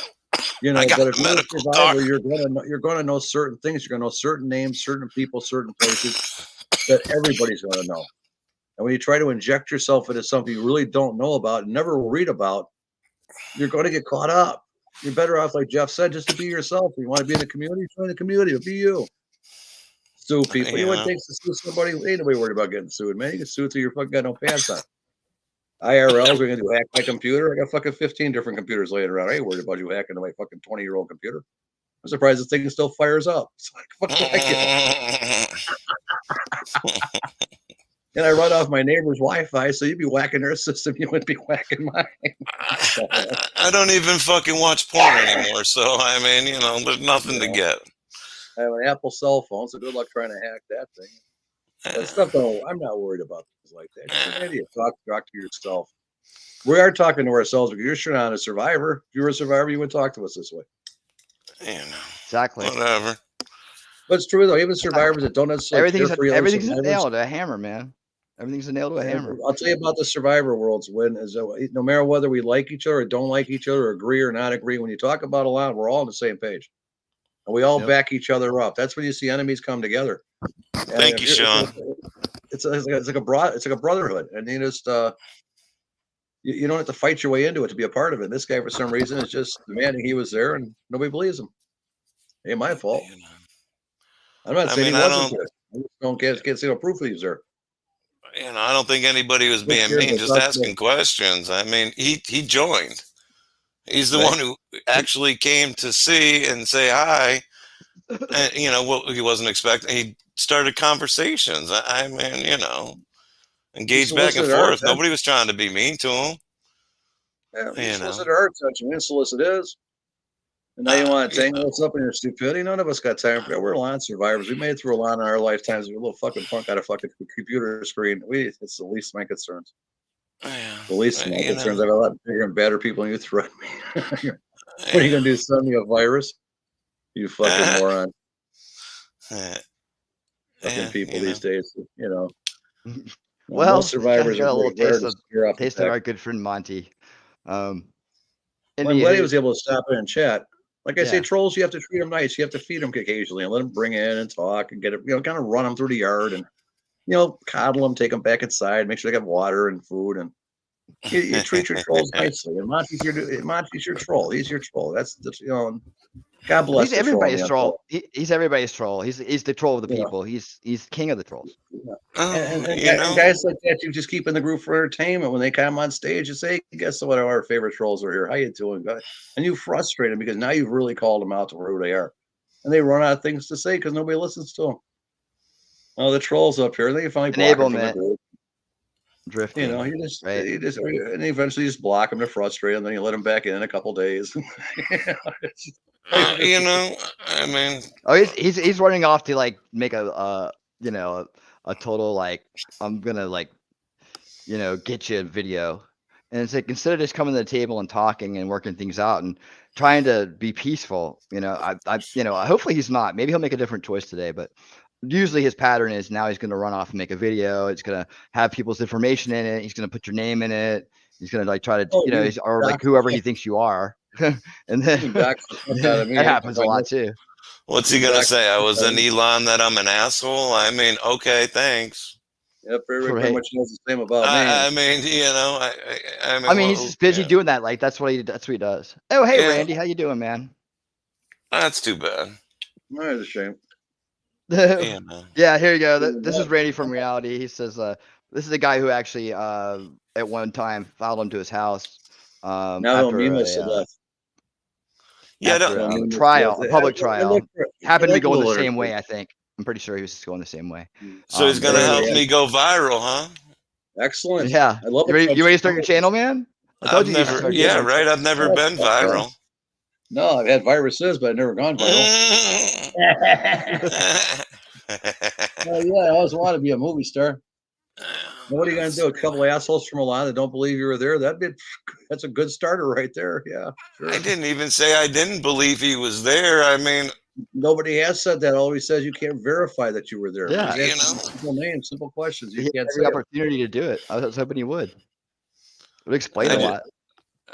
if you're a survivor, you're gonna know certain things. You're gonna know certain names, certain people, certain places that everybody's gonna know. And when you try to inject yourself into something you really don't know about and never will read about, you're going to get caught up. You're better off, like Jeff said, just to be yourself. If you want to be in the community, join the community, but be you. Sue people. You know what it takes to sue somebody? Ain't nobody worried about getting sued, man. You can sue till you fucking got no pants on. IRLs, we're going to do hack my computer. I got fucking 15 different computers laying around. I ain't worried about you hacking my fucking 20-year-old computer. I'm surprised this thing still fires up. It's like, fuck And I run off my neighbor's Wi-Fi, so you'd be whacking their system, you wouldn't be whacking mine. I don't even fucking watch porn anymore, so I mean, there's nothing to get. I have an Apple cell phone, so good luck trying to hack that thing. But stuff I'm not worried about things like that. You're an idiot. Talk to yourself. We are talking to ourselves because you're sure not a survivor. If you were a survivor, you wouldn't talk to us this way. Exactly. Whatever. But it's true though. Even survivors that don't necessarily everything's nailed a hammer, man. Everything's a nail to a hammer. I'll tell you about the survivor world's win is that no matter whether we like each other or don't like each other, or agree or not agree, when you talk about a lot, we're all on the same page. And we all back each other up. That's when you see enemies come together. And Thank you, Sean. It's like a brotherhood. And you just you don't have to fight your way into it to be a part of it. This guy, for some reason, is just demanding he was there, and nobody believes him. Ain't my fault. I'm not saying he wasn't there. I just can't see no proof he was there. I don't think anybody was being mean, just asking questions. I mean, he joined. He's the one who actually came to see and say hi. And, what he wasn't expecting. He started conversations. I mean, engaged back and forth. Nobody was trying to be mean to him. Yeah, solicit our attention. We solicit his. And now you want to tangle us up in your stupidity? None of us got time for that. We're lawn survivors. We made it through a lot in our lifetimes. We're a little fucking punk out of fucking computer screen. It's the least of my concerns. The least of my concerns. I have a lot bigger and badder people than you threaten me. What are you going to do? Send me a virus? You fucking moron. Fucking people these days, Well, most survivors got a little taste of our our good friend Monty. I'm glad he was able to stop in and chat. Like I say, trolls, you have to treat them nice. You have to feed them occasionally and let them bring in and talk and get it, kind of run them through the yard and, coddle them, take them back inside, make sure they have water and food. And you treat your trolls nicely. And Monty's your troll. He's your troll. That's God bless. He's everybody's troll. He's everybody's troll. He's the troll of the people. He's king of the trolls. And guys like that, you just keep in the group for entertainment. When they come on stage, you say, "Guess what? Our favorite trolls are here. How you doing?" And you frustrate them because now you've really called them out to who they are, and they run out of things to say because nobody listens to them. Oh, the trolls up here. They finally block them from the group. Drifting. You just and eventually just block them to frustrate them. Then you let them back in a couple days. I mean, he's running off to make a total I'm gonna get you a video, and it's like instead of just coming to the table and talking and working things out and trying to be peaceful, hopefully he's not. Maybe he'll make a different choice today, but usually his pattern is now he's gonna run off and make a video. It's gonna have people's information in it. He's gonna put your name in it. He's gonna try to or whoever he thinks you are. And then that happens a lot too. What's he gonna say? I was an Elon, that I'm an asshole. I mean, okay, thanks. Yep, pretty much knows the same about me. I mean, he's just busy doing that. That's what he does. Oh, hey, Randy, how you doing, man? That's too bad. That's a shame. Yeah, here you go. This is Randy from Reality. He says, this is a guy who actually at one time followed him to his house. Now he'll meme us to death. Yeah, a public trial. Happened to be going the same way, I think. I'm pretty sure he was just going the same way. So he's gonna help me go viral, huh? Excellent. Yeah, I love it. You ready to start your channel, man? I've never been viral. No, I've had viruses, but I've never gone viral. I always wanted to be a movie star. What are you gonna do? A couple of assholes from Milan that don't believe you were there? That's a good starter right there. Yeah, sure. I didn't even say I didn't believe he was there. I mean, nobody has said that. All he says, you can't verify that you were there. Yeah, simple names, simple questions. You can't say the opportunity to do it. I was hoping he would. It would explain a lot.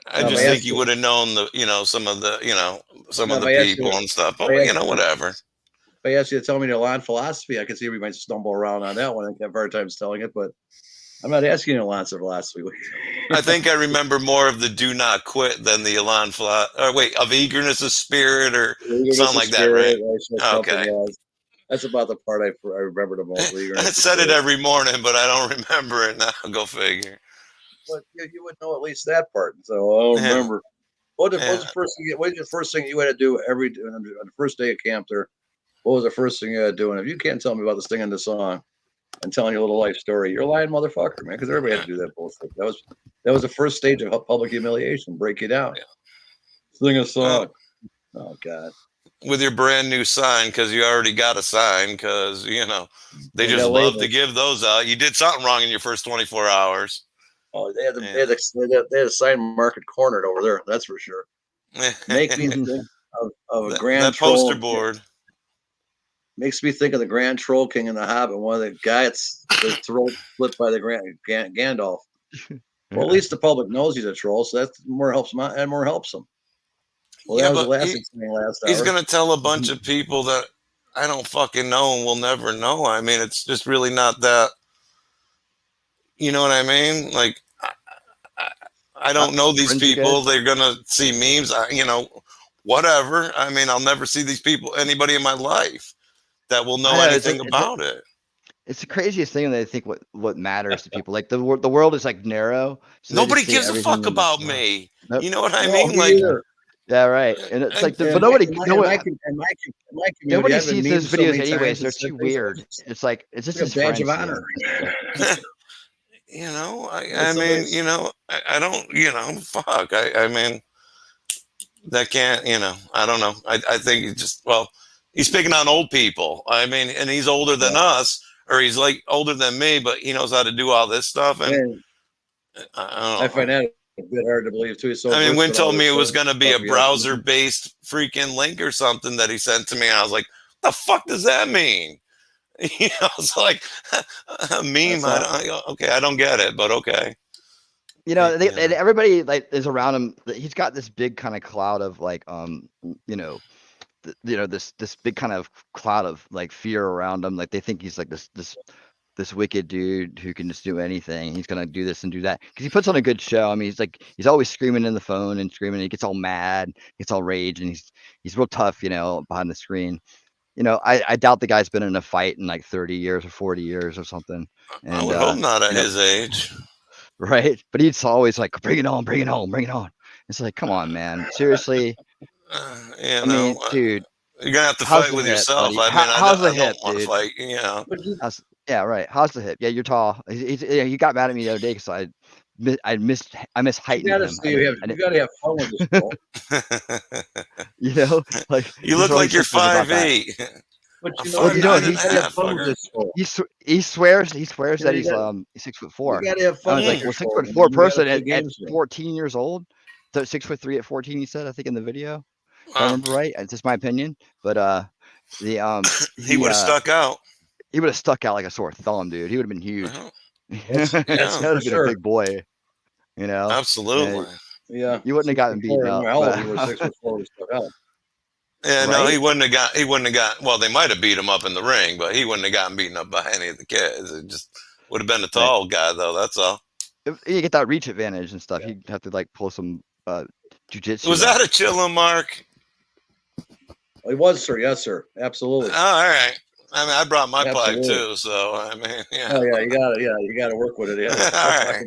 I just think you would have known some of the people and stuff. But whatever. If I asked you to tell me the Elan philosophy, I could see we might stumble around on that one. I have hard times telling it, but I'm not asking you Elan's philosophy. I think I remember more of the do not quit than the Elan of eagerness of spirit or something like that, right? Okay. That's about the part I remember the most. I said it every morning, but I don't remember it now. Go figure. But you would know at least that part. So I don't remember. What was the first thing you had to do on the first day of camp there? What was the first thing you had to do? And if you can't tell me about this thing in the song and telling you a little life story, you're a lying motherfucker, man. Because everybody had to do that bullshit. That was the first stage of public humiliation. Break you down. Sing a song. Oh God. With your brand new sign, because you already got a sign, because they just love to give those out. You did something wrong in your first 24 hours. Oh, they had a sign market cornered over there. That's for sure. Make me think of a grand poster board. Makes me think of the Grand Troll King and the Hobbit. One of the guys, the throat split by the Gandalf. Well, at least the public knows he's a troll, so that more helps him, and more helps him. Well, that Yeah, was the but last exciting last he's hour. gonna tell a bunch of people that I don't fucking know and will never know. I mean, it's just really not that. You know what I mean? Like, I don't know these Friends you people. guys? They're gonna see memes. Whatever. I mean, I'll never see these people, anybody in my life that will know I know it's anything like about it. it's the craziest thing that I think what matters to people. Like the world is like narrow, so they Nobody just say gives a everything fuck in like about me. nope. You know what I No, mean? me Like, either. Yeah, right. And it's like and, but In nobody my community, nobody I've been sees those memed so videos many anyways. times. They're It's too weird. It's like it's just like a his badge of friends see honor. them. I mean, I don't, fuck. I mean, that can't, I don't know. I think he just, well, he's picking on old people. I mean, and he's older than Yeah. us, or he's like older than me, but he knows how to do all this stuff. And And I find that a bit hard to believe too. He's so I mean, Win versed in all told me this it was going to be a stuff. Yeah. browser-based freaking link or something that he sent to me. And I was like, the fuck does that mean? It's like a meme. Okay, I don't get it, but okay. And everybody like is around him. He's got this big kind of cloud of like this big kind of cloud of like fear around him. Like they think he's like this wicked dude who can just do anything. He's gonna do this and do that because he puts on a good show. I mean, he's always screaming in the phone and screaming. He gets all mad, gets all rage, and he's real tough, behind the screen. I doubt the guy's been in a fight in like 30 years or 40 years or something. And I would hope not at his age. Right? But he's always like, bring it on, bring it on, bring it on. It's like, come on, man. Seriously. I mean, dude. You're gonna have to fight with yourself. Buddy? I mean, how's the I hip, don't want to dude? fight. Yeah, right. How's the hip? Yeah, you're tall. He got mad at me the other day because I misheightened him. You gotta have fun with this ball. Like you look like you're 5'8". But he swears that he's 6'4". You gotta have fun. I was like, well, 6'4" person at 14 years old. So 6'3" at 14, he said, I think in the video. If I remember right. It's just my opinion. But he would have stuck out. He would have stuck out like a sore thumb, dude. He would have been huge. That would have been a big boy. Absolutely. Yeah. You wouldn't have gotten beaten up. You were 6'4" stuck out. Yeah, right? No, he wouldn't have got. Well, they might have beat him up in the ring, but he wouldn't have gotten beaten up by any of the kids. It just would have been a tall guy, though. That's all. You get that reach advantage and stuff. You'd have to like pull some jujitsu. Was that a chillin' mark? It was, sir. Yes, sir. Absolutely. Oh, all right. I mean, I brought my pipe too, so I mean, yeah. Oh yeah, you gotta work with it. Yeah. All right.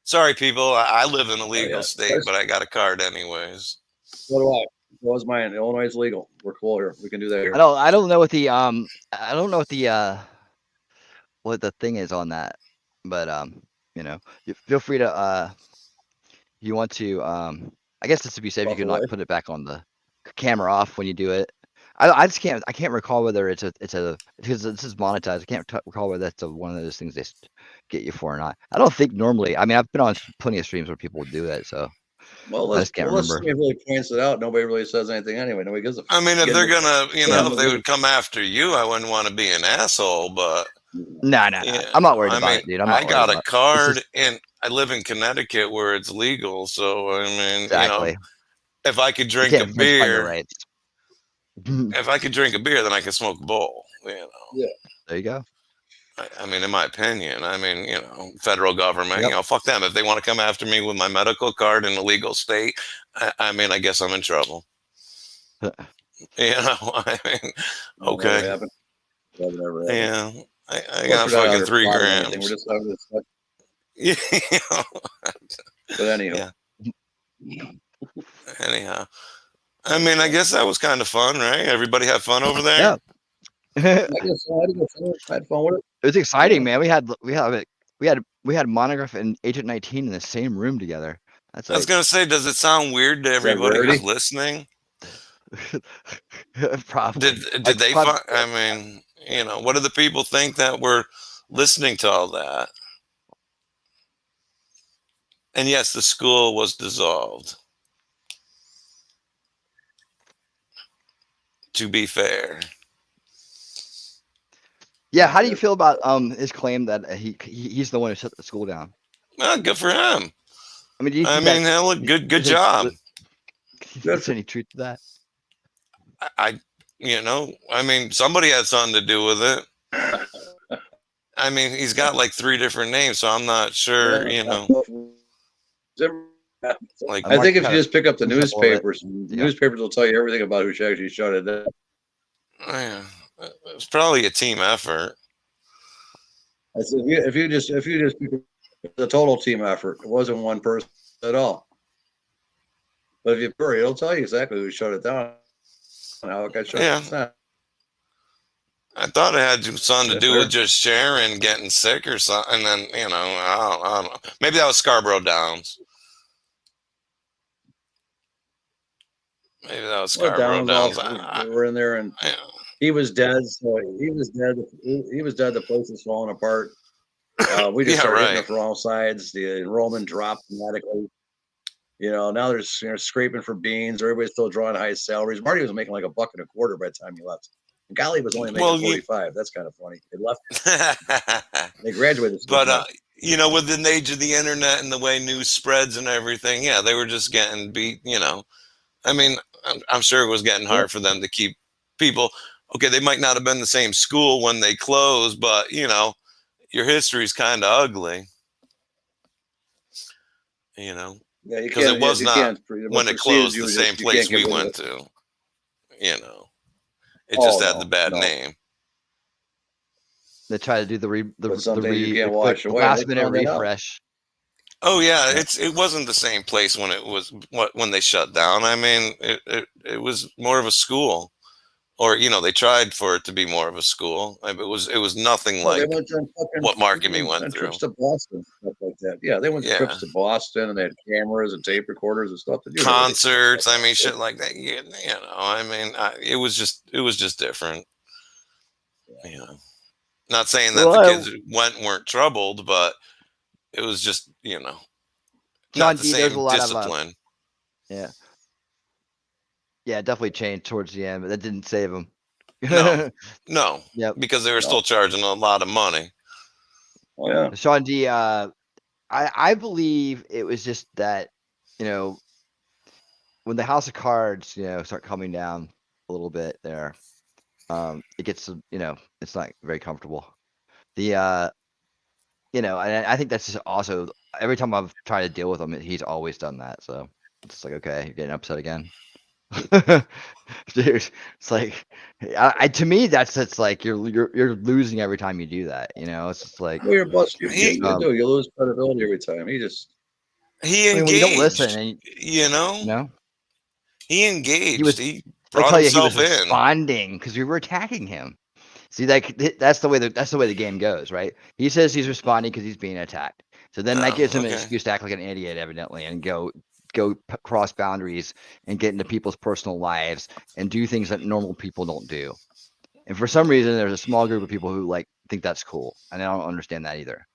Sorry, people. I live in a legal state, but I got a card anyways. So do I. What was mine? Illinois is legal. We're cool here. We can do that here. I don't know what the what the thing is on that, but feel free to you want to I guess just to be safe, you can like put it back on the camera off when you do it. I just can't recall whether it's a because this is monetized. I can't recall whether that's one of those things they get you for or not. I don't think normally. I mean, I've been on plenty of streams where people do it, so. Well, I just can't remember. Really points it out. Nobody really says anything anyway. Nobody gives a fuck. I mean, if they're gonna, if they would come after you, I wouldn't want to be an asshole. But no. I'm not worried about it, dude. I got a card, and I live in Connecticut where it's legal. So I mean, exactly. If I could drink a beer, if I could drink a beer, then I could smoke a bowl. Yeah. There you go. I mean, in my opinion, federal government, fuck them. If they want to come after me with my medical card in a legal state, I mean, I guess I'm in trouble. I mean, okay. Yeah, I got fucking 3 grams. We're just having this. Yeah. But anyhow. Anyhow, I mean, I guess that was kind of fun, right? Everybody have fun over there. Yeah. I guess so. I had fun with it. It was exciting, man. We had Montagraph and Agent 19 in the same room together. I was gonna say, does it sound weird to everybody who's listening? Probably. Did they find? I mean, what do the people think that we're listening to all that? And yes, the school was dissolved. to be fair. Yeah, how do you feel about his claim that he's the one who shut the school down? Well, good for him. I mean, do you I think mean, that hell, good is job. do you think there's any truth to that? I mean, somebody had something to do with it. I mean, he's got like 3 different names, so I'm not sure, like, I think if you kinda just pick up the messed up a little bit. newspapers, Yeah. newspapers will tell you everything about who actually shut it down. yeah, it's probably a team effort. I said, if you just pick up the total team effort, it wasn't one person at all. But if you hurry, it'll tell you exactly who shut it down and how it got shut down. I thought it had something to do with just Sharon getting sick or something. And then, I don't know. Maybe that was Scarborough Downs. Maybe that was Scarborough Downs. They were in there, and he was dead. So he was dead. He was dead. The place was falling apart. We just started hitting it from all sides. The enrollment dropped dramatically. Now there's scraping for beans. Everybody's still drawing high salaries. Marty was making like $1.25 by the time he left. And Golly was only making 45. That's kind of funny. They left. They graduated. But with the age of the internet and the way news spreads and everything, yeah, they were just getting beat. I mean, I'm sure it was getting hard for them to keep people. Okay, they might not have been the same school when they closed, but your history's kind of ugly. Yeah, because it was not when it closed the same place we went to. It just had the bad name. They try to do the last minute refresh. Oh yeah, it wasn't the same place when they shut down. I mean, it was more of a school, or they tried for it to be more of a school. It was nothing like what Mark and me went through. Trips to Boston, stuff like that. Yeah, they went trips to Boston, and they had cameras and tape recorders and stuff to do. Concerts, I mean, shit like that. I mean, it was just different. Not saying that the kids weren't troubled, but it was just not the same discipline. Yeah, it definitely changed towards the end, but that didn't save them. No, because they were still charging a lot of money. Oh yeah, Sean D. I believe it was just that when the House of Cards start coming down a little bit there, it gets it's not very comfortable. And I think that's just also every time I've tried to deal with him, he's always done that. So it's like, okay, you're getting upset again. Dude, it's like to me it's like you're losing every time you do that. It's just like you're busted. You lose credibility every time. He engaged. When you don't listen, and, he engaged. He brought himself he was responding because we were attacking him. See, that's the way the game goes, right? He says he's responding because he's being attacked. So then that gives him an excuse to act like an idiot, evidently, and go cross boundaries and get into people's personal lives and do things that normal people don't do. And for some reason, there's a small group of people who think that's cool, and I don't understand that either.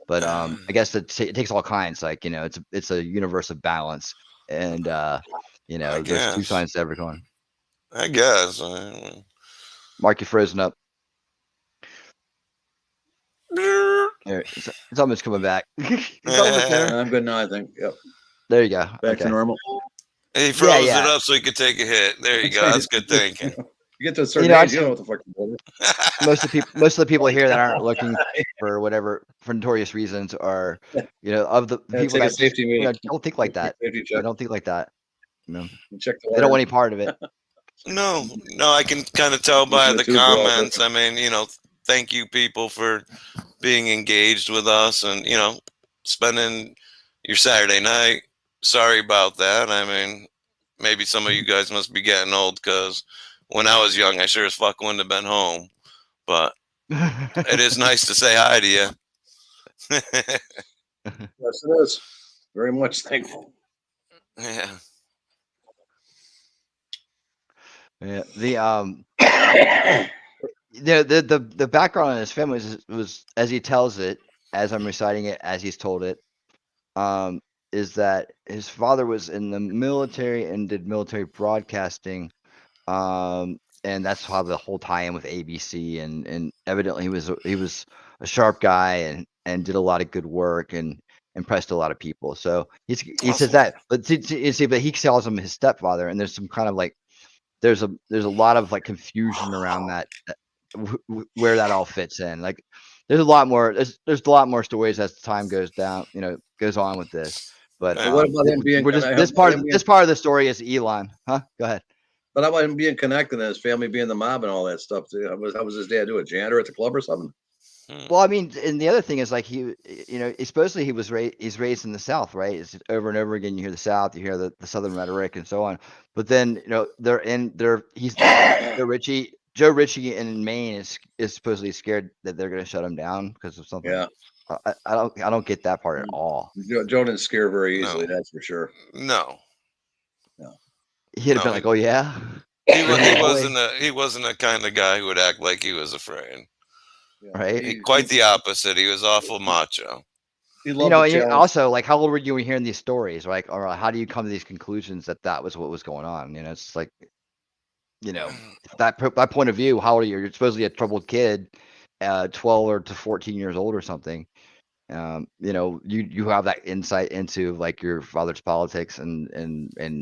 But I guess it takes all kinds. Like it's a universe of balance, and there's 2 sides to every coin. I guess. Mark, you're frozen up. It's almost coming back. It's almost there. I'm good now, I think. Yep. There you go. Back to normal. He froze it up so he could take a hit. There you go. That's good thinking. You get to a certain age, you don't know what the fuck you're doing. Most of the people here that aren't looking for whatever for notorious reasons are, of the people that don't think like that. They don't think like that. They don't want any part of it. No, I can kind of tell by the comments. I mean, thank you people for being engaged with us and, spending your Saturday night. Sorry about that. I mean, maybe some of you guys must be getting old because when I was young, I sure as fuck wouldn't have been home. But it is nice to say hi to you. Yes, it is. Very much thankful. Yeah. Yeah. The background on his family was as he tells it, as I'm reciting it, as he's told it, is that his father was in the military and did military broadcasting, and that's how the whole tie-in with ABC, and evidently he was a sharp guy and did a lot of good work and impressed a lot of people. So he says Awesome. that, but but he calls him his stepfather, and there's some kind of like there's a lot of like confusion around that where that all fits in. Like there's a lot more there's a lot more stories as time goes down, goes on with this. But Yeah. But what about him being we're just connected? this part of the story is Elan. Huh? Go ahead. But how about him being connected and his family being the mob and all that stuff? Too? How was his dad do? A janitor at the club or something? Well, I mean, and the other thing is like supposedly he's raised in the South, right? It's over and over again. You hear the South, you hear the Southern rhetoric and so on. But then Joe Ritchie in Maine is supposedly scared that they're going to shut him down because of something. Yeah. I don't get that part at all. Joe didn't scare very easily, No. that's for sure. No. He'd have No, been like, "Oh yeah." He wasn't a kind of guy who would act like he was afraid. Yeah. Right. Quite the opposite. He was awful macho. He You loved know, the and challenge. also like, how old were you when hearing these stories? Like, or how do you come to these conclusions that was what was going on? It's like, that point of view. How old are you? You're supposedly a troubled kid, 12 or to 14 years old or something. You have that insight into like your father's politics and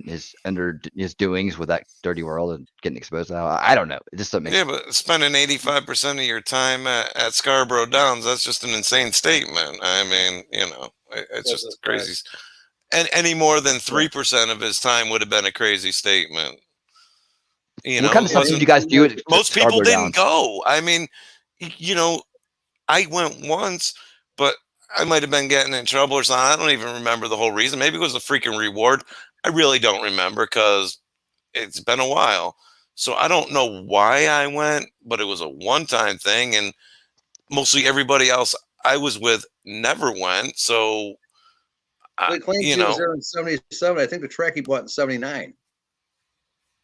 his doings with that dirty world and getting exposed to that. I don't know. It just doesn't make Yeah, but spending 85% of your time at Scarborough Downs, that's just an insane statement. I mean, it's That's just a fact. crazy. And any more than 3% of his time would have been a crazy statement. What kind of stuff did you guys do at Most people Scarborough didn't Downs? go. I mean, I went once, but I might have been getting in trouble or something. I don't even remember the whole reason. Maybe it was a freaking reward. I really don't remember because it's been a while. So I don't know why I went, but it was a one-time thing, and mostly everybody else I was with never went. So, He claims he was there in 77. I think the track he bought in 79.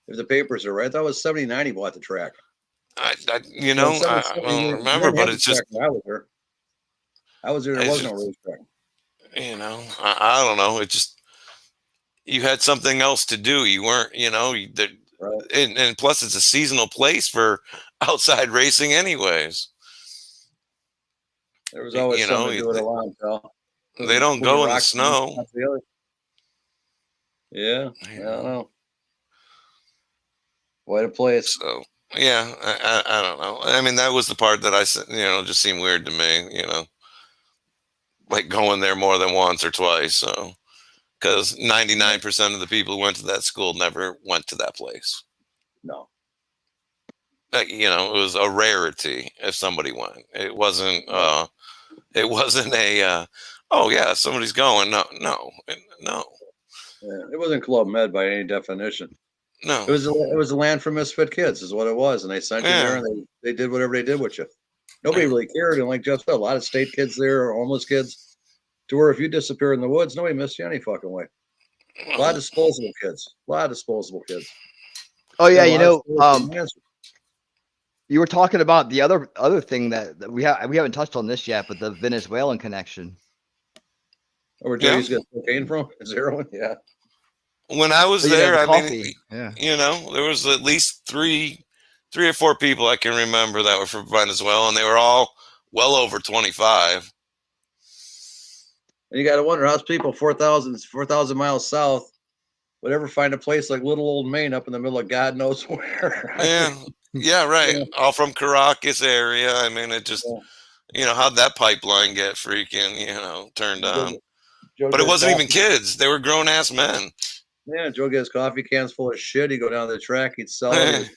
If the papers are right, I thought it was 79 he bought the track. I don't remember, but it's just I was there. There was no racetrack. I don't know. It just you had something else to do. You weren't, Right. and plus it's a seasonal place for outside racing, anyways. There was always something to do it along, pal. They don't go in the snow. Yeah, I don't know. What a place. So yeah, I don't know. I mean, that was the part that I said, just seemed weird to me. Like going there more than once or twice. So because 99% of the people who went to that school never went to that place. No. It was a rarity if somebody went. It wasn't. It wasn't a. Oh yeah, somebody's going. No. Yeah, it wasn't Club Med by any definition. No. It was a land for misfit kids, is what it was, and they sent you there, and they did whatever they did with you. Nobody really cared, and like Jeff said, a lot of state kids there, or homeless kids, to where if you disappear in the woods, nobody missed you any fucking way. A lot of disposable kids. Oh yeah, you were talking about the other thing that we haven't touched on this yet, but the Venezuelan connection. Where Joey's got cocaine from? Is heroin? Yeah. When I was there, I mean, yeah. There was at least three or four people I can remember that were from Venezuela, and they were all well over 25. And you got to wonder how's people 4,000 miles south would ever find a place like little old Maine up in the middle of God knows where. Yeah, right. Yeah. All from Caracas area. I mean, it just, how'd that pipeline get freaking, turned on? But it wasn't even kids. They were grown ass men. Yeah, Joe gets coffee cans full of shit. He'd go down to the track. He'd sell it.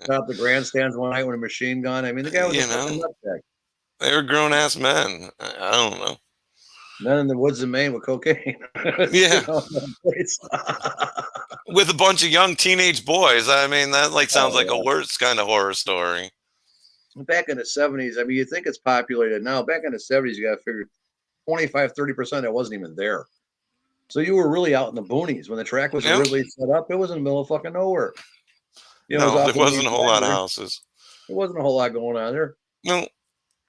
Top the grandstands one night with a machine gun. I mean, the guy was a fucking nutsack. They were grown ass men. I don't know. Men in the woods of Maine with cocaine. Yeah. With a bunch of young teenage boys. I mean, that sounds like a worse kind of horror story. Back in the 70s, I mean, you think it's populated now. Back in the 70s, you got to figure 25-30% that wasn't even there. So you were really out in the boonies when the track was originally set up. It was in the middle of fucking nowhere. There wasn't a whole lot of houses. There wasn't a whole lot going on there. No,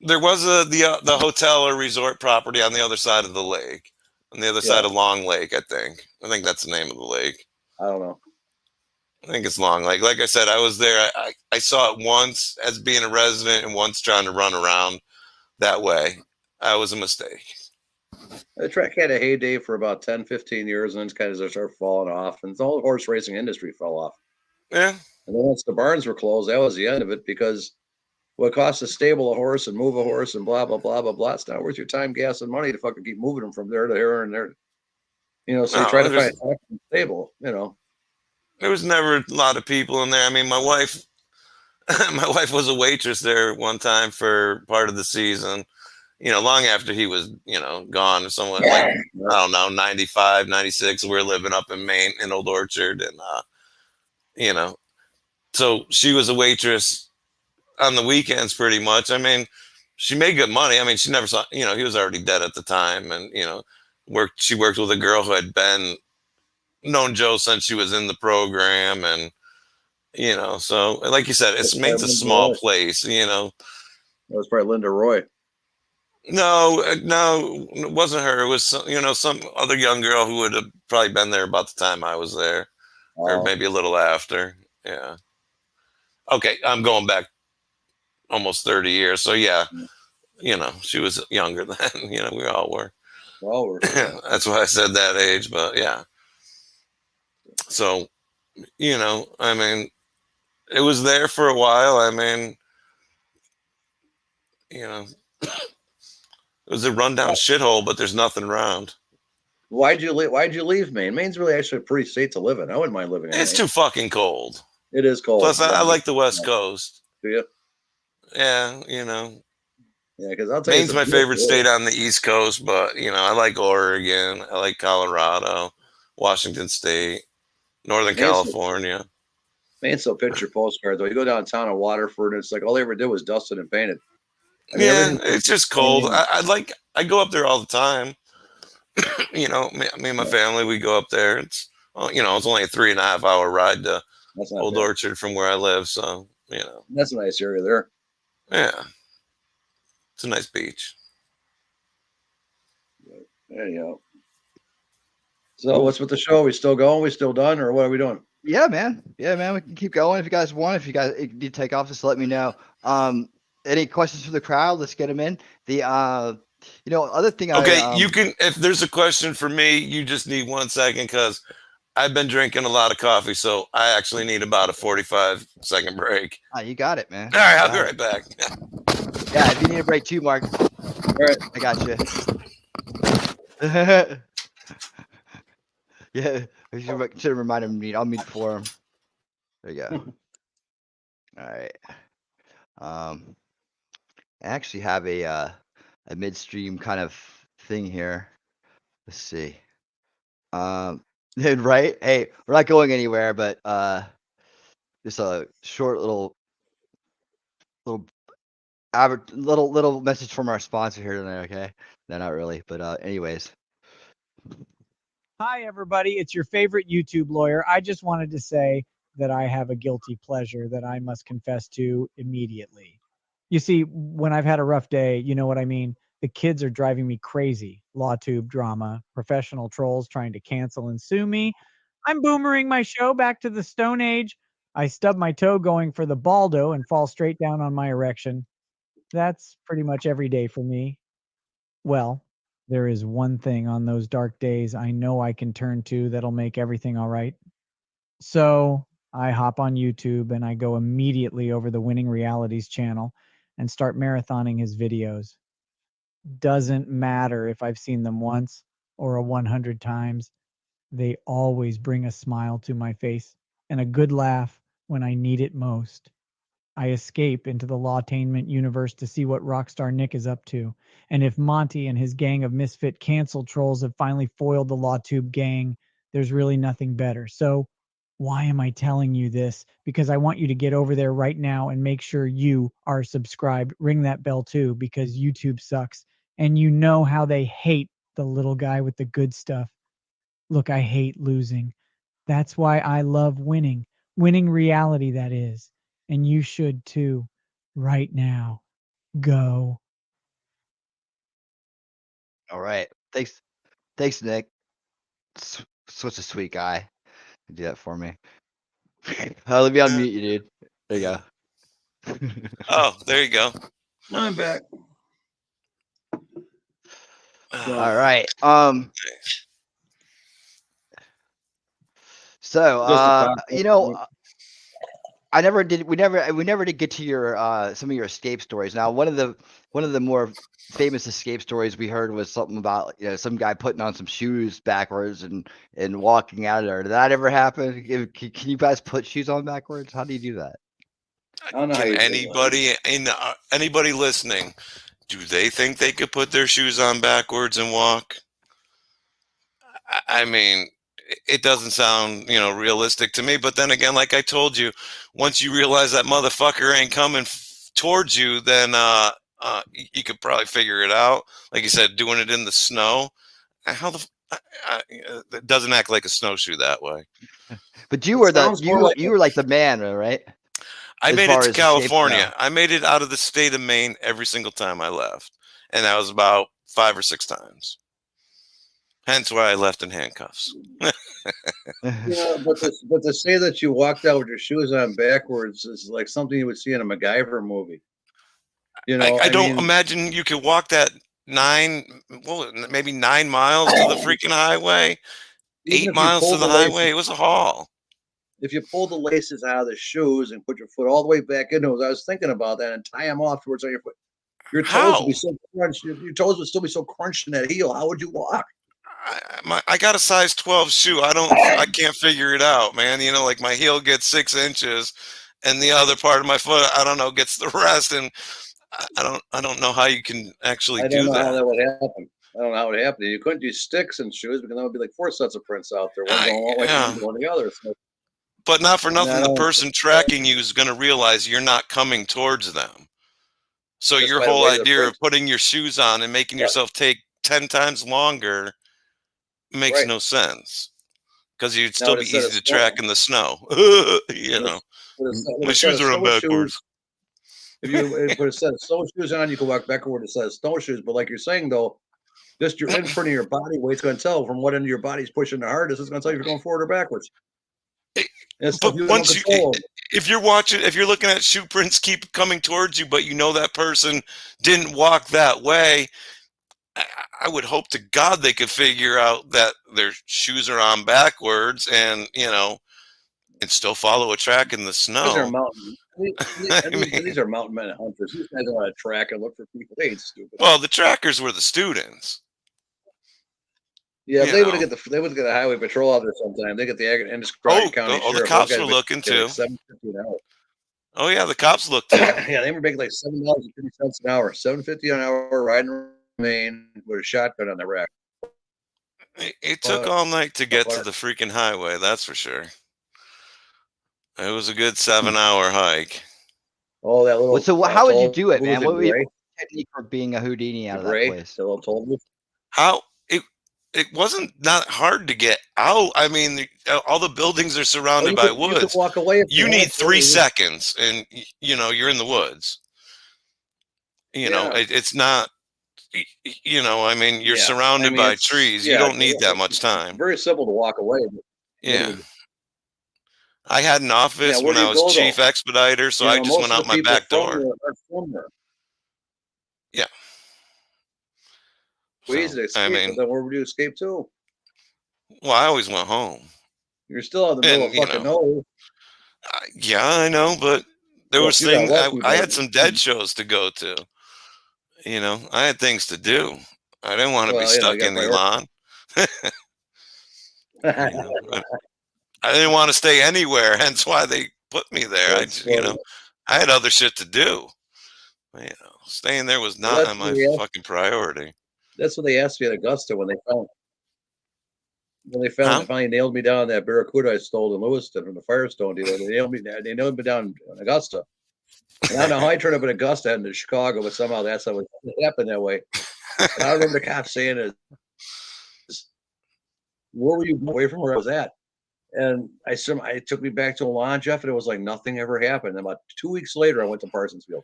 there was the hotel or resort property on the other side of the lake, on the other side of Long Lake. I think that's the name of the lake. I don't know. think it's long. Like I said, I was there. I saw it once as being a resident and once trying to run around that way. That was a mistake. The track had a heyday for about 10, 15 years, and then it's kind of started falling off, and the whole horse racing industry fell off. Yeah. And then once the barns were closed, that was the end of it, because what costs to stable a horse and move a horse and blah, blah, blah, blah, blah. It's not worth your time, gas, and money to fucking keep moving them from there to here and there. You know, so you try to find a stable, you know. There was never a lot of people in there. I mean, my wife was a waitress there one time for part of the season, you know, long after he was, you know, gone. Somewhat like, I don't know, 95, 96. We were living up in Maine in Old Orchard. And, you know, so she was a waitress on the weekends pretty much. I mean, she made good money. I mean, she never saw, you know, he was already dead at the time. And, you know, she worked with a girl who had known Joe since she was in the program. And, you know, so like you said, Maine's a small place, you know. That was probably Linda Roy. No, it wasn't her. It was, you know, some other young girl who would have probably been there about the time I was there, or maybe a little after. Yeah. Okay, I'm going back almost 30 years. So yeah, you know, she was younger then. You know, we all were. Well, we're that's why I said that age. But yeah. So, you know, I mean, it was there for a while. I mean, you know, it was a rundown shithole, but there's nothing around. Why'd you leave Maine? Maine's really actually a pretty state to live in. I wouldn't mind living in Maine. It's too fucking cold. It is cold. Plus, I like the West Coast. Do you? Yeah, you know. Yeah, because I'll tell you, Maine's my favorite state on the East Coast, but you know, I like Oregon, I like Colorado, Washington State, Northern California. Maine's so picture postcards. Though you go downtown in Waterford, and it's like all they ever did was dusted and painted. I mean, it's just cold. I go up there all the time. You know, me and my family, we go up there. It's, you know, it's only a 3.5 hour ride to Old Orchard from where I live. So, you know, that's a nice area there. Yeah, it's a nice beach. There you go. So, what's with the show? We still going? We still done, or what are we doing? Yeah, man. Yeah, man. We can keep going if you guys want. If you guys need to take off, just let me know. Any questions from the crowd? Let's get them in. The you know, other thing. Okay, you can. If there's a question for me, you just need 1 second because I've been drinking a lot of coffee, so I actually need about a 45-second break. You got it, man. All right, I'll be right back. Yeah, if you need a break too, Mark. All right, I got you. Yeah, I should have reminded him to meet. I'll meet for him. There you go. All right. I actually have a midstream kind of thing here. Let's see. Right? Hey, we're not going anywhere, but just a short little message from our sponsor here tonight. Okay, no, not really, but anyways. Hi, everybody. It's your favorite YouTube lawyer. I just wanted to say that I have a guilty pleasure that I must confess to immediately. You see, when I've had a rough day, you know what I mean? The kids are driving me crazy. LawTube drama, professional trolls trying to cancel and sue me. I'm boomering my show back to the Stone Age. I stub my toe going for the Baldo and fall straight down on my erection. That's pretty much every day for me. Well, there is one thing on those dark days I know I can turn to that'll make everything all right. So I hop on YouTube and I go immediately over the Winning Realities channel and start marathoning his videos. Doesn't matter if I've seen them once or 100 times. They always bring a smile to my face and a good laugh when I need it most. I escape into the lawtainment universe to see what Rockstar Nick is up to, and if Monty and his gang of misfit cancel trolls have finally foiled the LawTube gang, there's really nothing better. So why am I telling you this? Because I want you to get over there right now and make sure you are subscribed. Ring that bell too, because YouTube sucks, and you know how they hate the little guy with the good stuff. Look, I hate losing. That's why I love winning. Winning reality, that is. And you should too. Right now. Go. All right. Thanks, Nick. Such a sweet guy. You do that for me. Let me unmute you, dude. There you go. Oh, there you go. I'm back. All right. So, Just a thought. you know, I never did. We never did get to your some of your escape stories. Now, one of the more famous escape stories we heard was something about some guy putting on some shoes backwards and walking out of there. Did that ever happen? Can you guys put shoes on backwards? How do you do that? I don't know how Can you do anybody listening, do they think they could put their shoes on backwards and walk? I mean, it doesn't sound, realistic to me. But then again, like I told you, once you realize that motherfucker ain't coming towards you, then you could probably figure it out. Like you said, doing it in the snow. How the it doesn't act like a snowshoe that way. But you It were sounds more like you were like the man, right? I As made far it to as escape California. go. I made it out of the state of Maine every single time I left, and that was about 5 or 6 times. Hence why I left in handcuffs. Yeah, but to say that you walked out with your shoes on backwards is like something you would see in a MacGyver movie. I don't mean, imagine you could walk that maybe 9 miles to the freaking highway, even 8 if you miles to pulled the the highway. laces, It was a haul. if you pull the laces out of the shoes and put your foot all the way back into it, I was thinking about that, and tie them off towards on your foot. Your toes would be so crunched. Your toes would still be so crunched in that heel. How would you walk? I got a size 12 shoe. I can't figure it out, man. Like my heel gets 6 inches, and the other part of my foot, I don't know, gets the rest, and I don't know how you can actually I don't do know how that. that would happen. I don't know how it would happen. You couldn't use sticks and shoes because that would be like 4 sets of prints out there, one going one way and one going the other. So, But not for nothing, the don't. person tracking you is going to realize you're not coming towards them. So Just your by the whole way the idea of prints- putting your shoes on and making Yeah. yourself take 10 times longer makes Right. no sense, because you'd Now, still it be said easy a to track in the snow. My shoes are on backwards. If you put a set of snowshoes on, you can walk backward with a set of snowshoes. But like you're saying, though, just your imprint of your body weight's going to tell from what end of your body's pushing the hardest. It's going to tell you if you're going forward or backwards. But once if you're looking at shoe prints keep coming towards you, but you know that person didn't walk that way, I would hope to God they could figure out that their shoes are on backwards and still follow a track in the snow. These are mountain. These are mountain men and hunters. These guys are on a track and look for people. They ain't stupid. Well, the trackers were the students. Yeah, they would get the highway patrol out there sometime. They get the Androscoggin County Sheriff. The cops were looking too. Like $7.50 an hour. Oh yeah, the cops looked too. Yeah, they were making like $7.50 an hour, $7.50 an hour riding Maine with a shotgun on the rack. It took all night to get to the freaking highway. That's for sure. It was a good 7-hour hike. Oh, that little. So how would you do it, man? What was your Gray? technique for being a Houdini out of Gray, that place? the little toll booth. How it wasn't not hard to get out. I mean, all the buildings are surrounded by woods. You could walk away. If you need 3 seconds, and you're in the woods. It's not. I mean, you're surrounded by trees. You don't need that much time. Very simple to walk away. Yeah. I had an office when I was chief expediter, so I just went out my back door. Yeah. Easy to escape, but then where would you escape to? Well, I always went home. You're still in the middle of fucking nowhere. Yeah, I know, but there was things. I had some dead shows to go to. I had things to do. I didn't want to be stuck in Elan. I didn't want to stay anywhere, hence why they put me there. I had other shit to do. Staying there was not my fucking priority. That's what they asked me at Augusta when they finally nailed me down that Barracuda I stole in Lewiston from the Firestone dealer. They nailed me down in Augusta. And I don't know how I turned up in Augusta and in Chicago, but somehow that's how it happened that way. And I remember the cop saying, "Where were you away from where I was at?" And I took me back to Elan, Jeff, and it was like nothing ever happened. And about 2 weeks later, I went to Parsonsfield.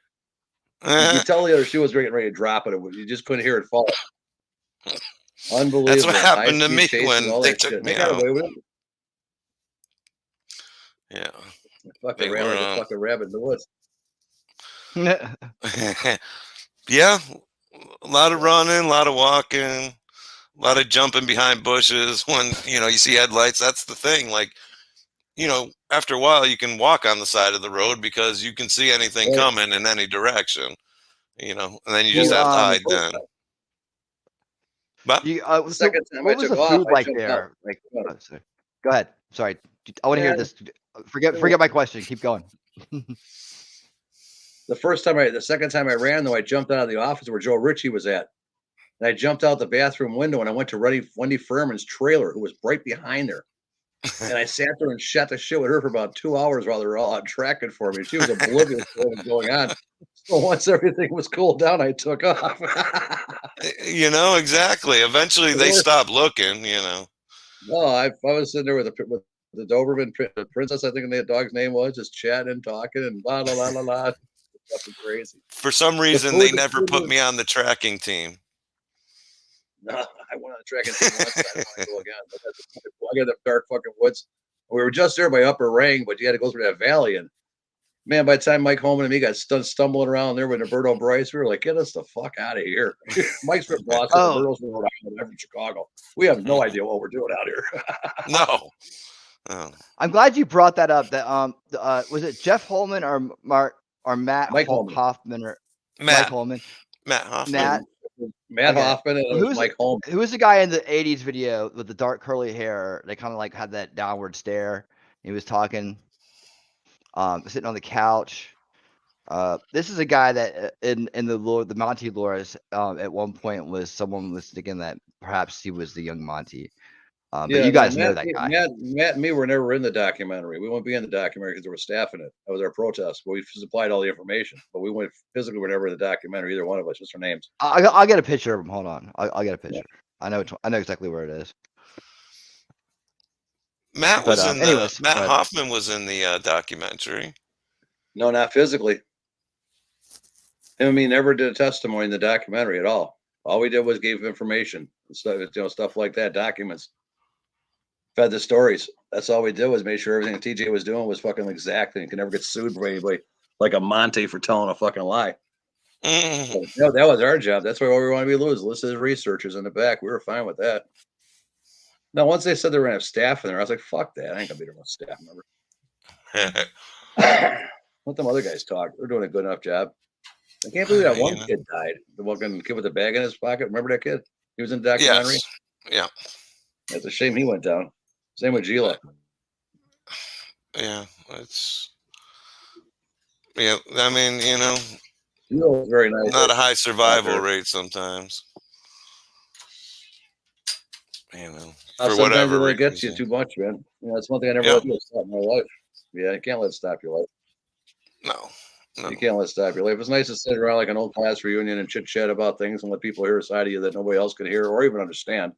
You could tell the other shoe was getting ready to drop it. You just couldn't hear it fall. Unbelievable. That's what happened to me when they took me out. Yeah. Fucking They ran were, like a fucking rabbit in the woods. yeah, a lot of running, a lot of walking, a lot of jumping behind bushes when, you know, you see headlights. That's the thing. Like, you know, after a while you can walk on the side of the road because you can see anything Right. coming in any direction, you know, and then you just You have to hide First then. time- But you The so second time I what was took the off, food I like jumped out. there? Like, sorry. Go ahead. Sorry, I want to hear Man, this. Forget my question. Keep going. the second time I ran though, I jumped out of the office where Joe Ritchie was at, and I jumped out the bathroom window and I went to Wendy Furman's trailer, who was right behind there. And I sat there and shot the shit with her for about 2 hours while they were all out tracking for me. She was oblivious to what was going on. So once everything was cooled down, I took off. you know, exactly. Eventually they stop looking, you know. No, I was sitting there with the Doberman princess, I think the dog's name was, just chatting and talking and la la la la la. Fucking crazy. For some reason, they never put me on the tracking team. No, I went on the tracking team once. I don't want to go again. But I got the dark fucking woods. We were just there by Upper Rang, but you had to go through that valley. And man, by the time Mike Holman and me got stumbling around there with Roberto Bryce, we were like, get us the fuck out of here. Mike's from Boston, Roberto's from Rhode Island, I'm from Chicago. We have no idea what we're doing out here. No. Oh. I'm glad you brought that up. That was it Jeff Holman or Matt Mike Holman. Hoffman or Mike Holman? Matt Hoffman. Matt Hoffman and it was Mike Holman. Who was the guy in the '80s video with the dark curly hair? They kind of like had that downward stare. He was talking, sitting on the couch. This is a guy that in the Monty lore at one point was someone was thinking that perhaps he was the young Monty. But you guys know that guy. Matt and me were never in the documentary. We wouldn't be in the documentary because they were staffing it. That was our protest. But we supplied all the information. But we went physically. We're never in the documentary. Either one of us. Just our names. I'll get a picture of him. Hold on. I'll get a picture. Yeah. I know exactly where it is. Matt Hoffman was in the documentary. No, not physically. I mean, never did a testimony in the documentary at all. All we did was gave information, stuff like that, documents. Fed the stories. That's all we did was make sure everything TJ was doing was fucking exact, and you can never get sued by anybody like a Monty for telling a fucking lie. So, that was our job. That's why we want to be listed as researchers in the back. We were fine with that. Now, once they said they were gonna have staff in there, I was like, "Fuck that! I ain't gonna be there with staff member." Let them other guys talk. They're doing a good enough job. I can't believe that one kid died. The fucking kid with the bag in his pocket. Remember that kid? He was in the documentary. Yes. Yeah. It's a shame he went down. Same with Gila. Yeah, I mean, you know, Gila was very nice. Not a high survival rate sometimes. You know, for whatever it gets you too much, man. You know, that's one thing I never let stop my life. Yeah, you can't let it stop your life. No. You can't let it stop your life. It's nice to sit around like an old class reunion and chit chat about things and let people hear a side of you that nobody else can hear or even understand.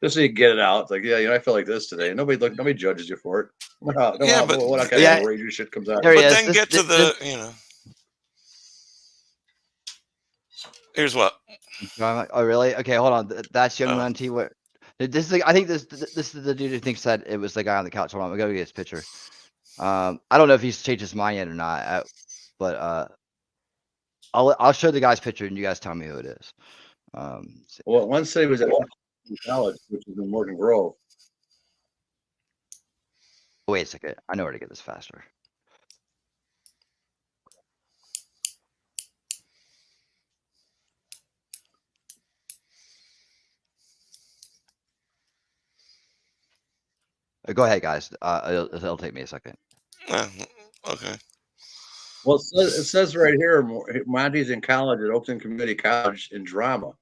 Just so you get it out. It's like, yeah, you know, I feel like this today. Nobody judges you for it. What kind of outrageous shit comes out? But then get to the, you know. Here's what. Oh, really? Okay, hold on. That's young Monty. What? This is. I think this is the dude who thinks that it was the guy on the couch. Hold on, I'm gonna get his picture. I don't know if he's changed his mind yet or not. But I'll show the guy's picture and you guys tell me who it is. Well, one city was at college, which is in Morgan Grove. Wait a second. I know where to get this faster. Go ahead, guys. It'll take me a second. Okay. Well, it says right here, Monty's in college at Oakton Community College in drama.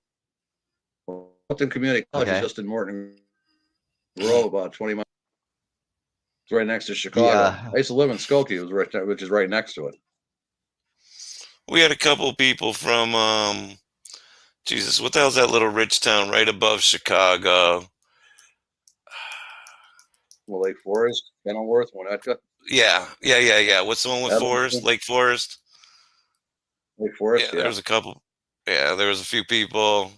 Oakton Community College is just in Morton Grove, about 20 miles. It's right next to Chicago. Yeah. I used to live in Skokie, which is right next to it. We had a couple people from, Jesus, what the hell's that little rich town right above Chicago? Well, Lake Forest, Kenilworth, Winnetka. Yeah. What's the one with Forest? Lake Forest? Lake Forest, yeah. There was a couple. Yeah, there was a few people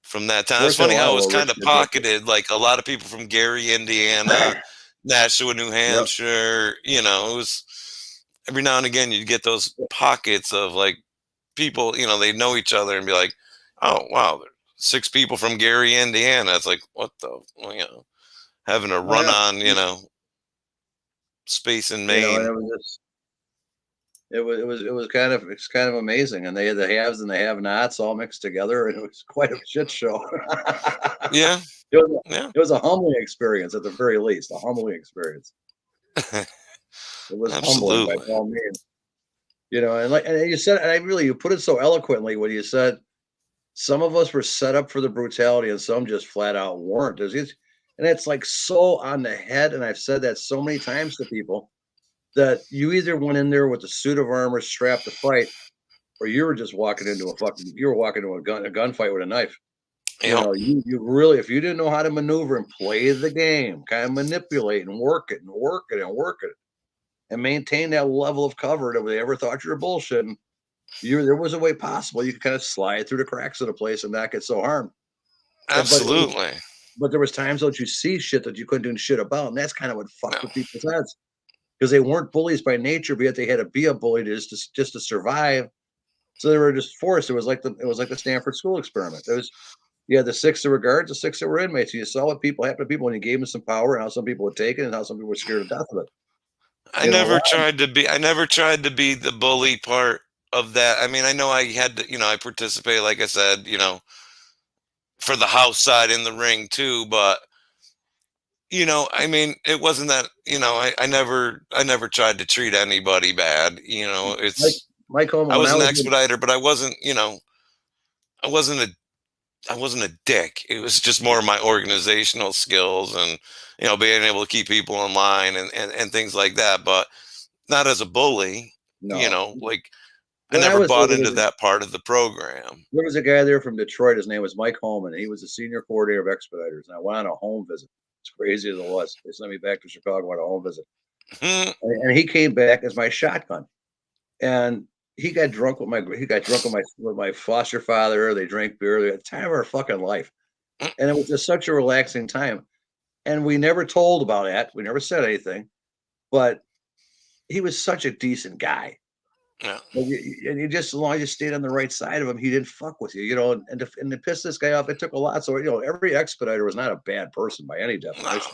from that town. It's funny how it was kind of pocketed. Like a lot of people from Gary, Indiana, Nashua, New Hampshire. You know, it was every now and again you'd get those pockets of like people. You know, they know each other and be like, "Oh wow, 6 people from Gary, Indiana." It's like, what the, well, you know, having a run on, you know, space in Maine. You know, and it was just, it was kind of amazing, and they had the haves and the have-nots all mixed together, and it was quite a shit show. Yeah. It was a humbling experience at the very least, a humbling experience. It was humbling by all means. You know, and you said, and you put it so eloquently when you said some of us were set up for the brutality and some just flat out weren't. And it's like so on the head, and I've said that so many times to people, that you either went in there with a suit of armor strapped to fight, or you were just walking into a gunfight with a knife. You know, you really, if you didn't know how to maneuver and play the game, kind of manipulate and work it and maintain that level of cover that they ever thought you were bullshitting, there was a way possible you could kind of slide through the cracks of the place and not get so harmed. Absolutely. But there was times that you see shit that you couldn't do shit about, and that's kind of what fucked with people's heads, because they weren't bullies by nature, but yet they had to be a bully just to survive. So they were just forced. It was like the Stanford School experiment. You had the 6 that were guards, the 6 that were inmates. You saw what happened to people when you gave them some power, and how some people would take it, and how some people were scared to death of it. I never tried to be the bully part of that. I mean, I know I had to, you know, I participated, like I said, you know, for the house side in the ring too, but you know, I mean, it wasn't that, you know, I never tried to treat anybody bad. You know, it's Mike Holman, I was an expediter, but I wasn't, you know, I wasn't a dick. It was just more of my organizational skills and, you know, being able to keep people in line and things like that, but not as a bully. No. You know, like I never bought into that part of the program. There was a guy there from Detroit. His name was Mike Holman. He was the senior coordinator of expediters, and I went on a home visit. As crazy as it was, they sent me back to Chicago on a home visit, and he came back as my shotgun, and he got drunk with my foster father. They drank beer. They had the time of our fucking life, and it was just such a relaxing time. And we never told about it. We never said anything, but he was such a decent guy. Yeah. And you just, as long as you stayed on the right side of him, he didn't fuck with you, you know, and to piss this guy off, it took a lot. So, you know, every expediter was not a bad person by any definition.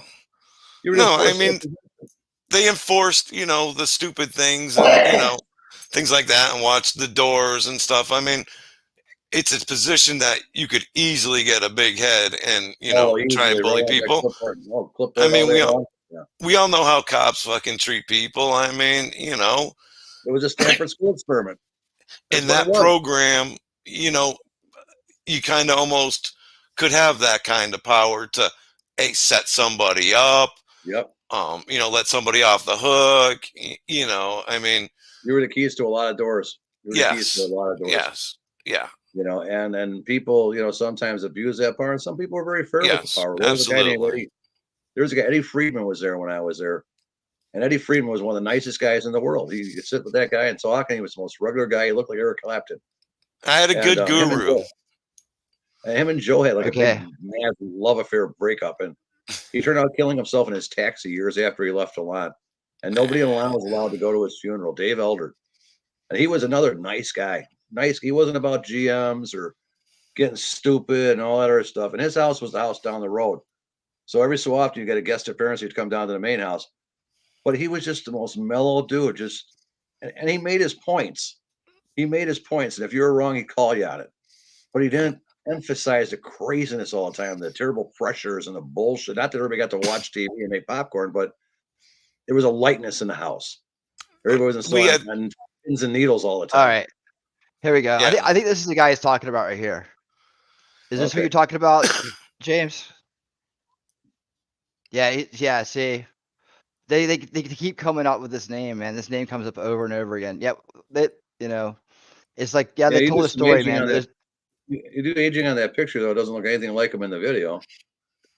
No, I mean, they enforced, you know, the stupid things and, you know, things like that, and watch the doors and stuff. I mean, it's a position that you could easily get a big head and, you know, try and bully people. I mean, we all know how cops fucking treat people. I mean, you know, it was a Stanford School experiment. In that program, you know, you kind of almost could have that kind of power to set somebody up. Yep. You know, let somebody off the hook. You know, I mean, you were the keys to a lot of doors. Yes. Yes. Yeah. You know, and people, you know, sometimes abuse that power, and some people are very fair with the power. Absolutely. There was a guy, Eddie Friedman was there when I was there. And Eddie Friedman was one of the nicest guys in the world. You could sit with that guy and talk, and he was the most regular guy. He looked like Eric Clapton. I had a good guru. Him and Joe had like a big mad love affair breakup, and he turned out killing himself in his taxi years after he left Elan. And nobody in Elan was allowed to go to his funeral. Dave Elder, and he was another nice guy. Nice. He wasn't about GMs or getting stupid and all that other stuff. And his house was the house down the road. So every so often you get a guest appearance, he'd come down to the main house. But he was just the most mellow dude. And he made his points. And if you were wrong, he'd call you on it. But he didn't emphasize the craziness all the time, the terrible pressures and the bullshit. Not that everybody got to watch TV and make popcorn, but there was a lightness in the house. Everybody was on pins and needles all the time. All right. Here we go. Yeah. I think this is the guy he's talking about right here. Is this who you're talking about, James? Yeah, see. They keep coming up with this name, man. This name comes up over and over again. Yep, you know, it's like they told a story, man. You do aging on that picture though. It doesn't look anything like him in the video.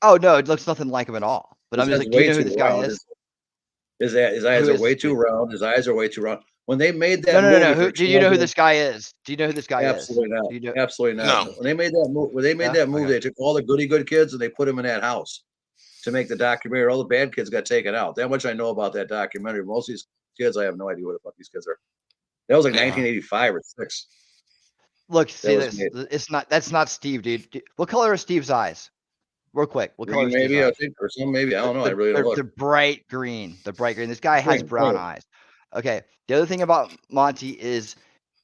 Oh no, it looks nothing like him at all. But I'm just like, do you know who this guy is? His eyes are way too round. His eyes are way too round. When they made that no. Do you know who this guy is? Do you know who this guy Absolutely is? Not. Absolutely not. No. When they made that move, they took all the goody good kids and they put them in that house to make the documentary. All the bad kids got taken out. That much I know about that documentary. Most of these kids, I have no idea what the fuck these kids are. That was like 1985 or 6. Look, see was this. It's not. That's not Steve, dude. What color are Steve's eyes? Real quick. What color? Green, maybe I think, or some maybe I don't know. I really don't look. They're bright green. They're bright green. This guy has brown eyes. Okay. The other thing about Monty is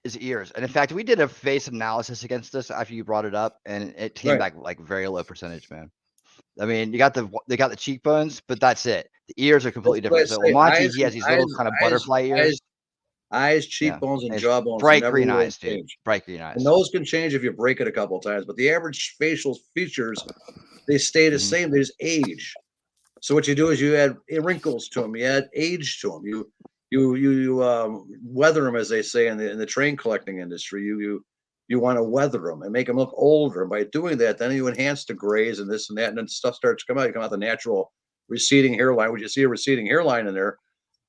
his ears. And in fact, we did a face analysis against this after you brought it up, and it came back like very low percentage, man. I mean, they got the cheekbones, but that's it. The ears are completely different. So Monty, he has these little kind of butterfly ears. Eyes, cheekbones, and jawbones. Bright green eyes, dude. Bright green eyes. And those can change if you break it a couple of times, but the average facial features, they stay the same. They just age. So what you do is you add wrinkles to them. You add age to them. You weather them, as they say in the train collecting industry. You want to weather them and make them look older. And by doing that, then you enhance the grays and this and that, and then stuff starts to come out. You come out the natural receding hairline. Would you see a receding hairline in there?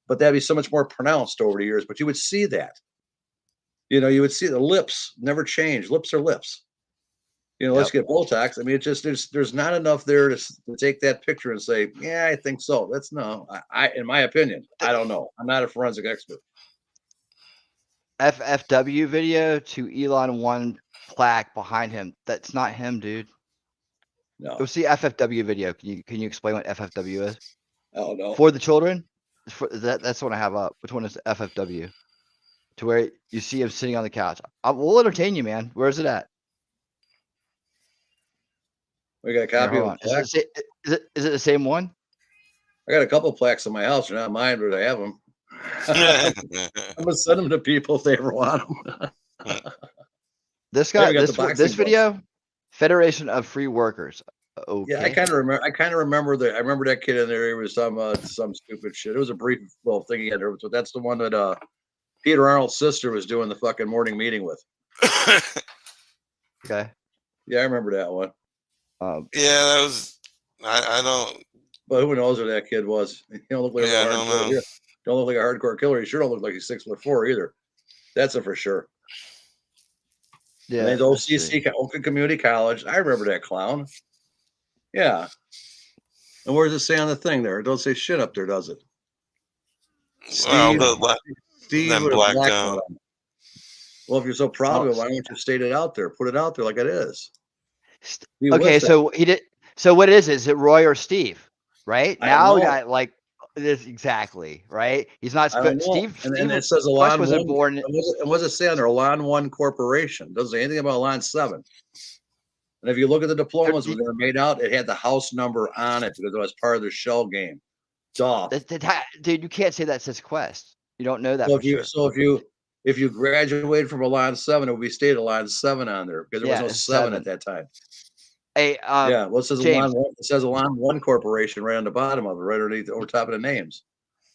But that'd be so much more pronounced over the years. But you would see that. You know, you would see the lips never change. Lips are lips. You know, let's get Botox. I mean, it just there's not enough there to take that picture and say, yeah, I think so. That's no. I in my opinion, I don't know. I'm not a forensic expert. FFW video to Elan 1 plaque behind him. That's not him, dude. No. Go see FFW video. Can you explain what FFW is? Oh no. For the children? That's what I have up. Which one is FFW? To where you see him sitting on the couch. We'll entertain you, man. Where is it at? We got a copy of it. Is it the same one? I got a couple of plaques in my house. They're not mine, but I have them. I'm gonna send them to people if they ever want them. This guy, this video, Federation of Free Workers. Okay. Yeah, I kind of remember that. I remember that kid in there. He was some stupid shit. It was a brief little thing he had there, but that's the one that Peter Arnold's sister was doing the fucking morning meeting with. Okay. Yeah, I remember that one. Yeah, that was. I don't. But who knows who that kid was? He don't look like don't look like a hardcore killer. He sure don't look like he's 6'4" either. That's for sure. Yeah. And OCC, Oakland Community College. I remember that clown. Yeah. And where does it say on the thing there? It don't say shit up there, does it? Steve, Steve with a black on. Well, if you're so proud of it, why don't you state it out there? Put it out there like it is. Okay, so he did. So what is it? Is it Roy or Steve? Right now, we got like this exactly right. He's not Steve. And it says Elan wasn't born. And what's it say on there? Elan 1 Corporation. Doesn't say anything about Elan 7. And if you look at the diplomas when they were made out, it had the house number on it because it was part of their shell game. Duh. Dude, you can't say that says Quest. You don't know that. So if you graduated from Elan 7, it would be stated Elan 7 on there because there was no 7 at that time. Hey, yeah, well, it says Elan 1. It says Elan 1 Corporation right on the bottom of it, right underneath, over top of the names.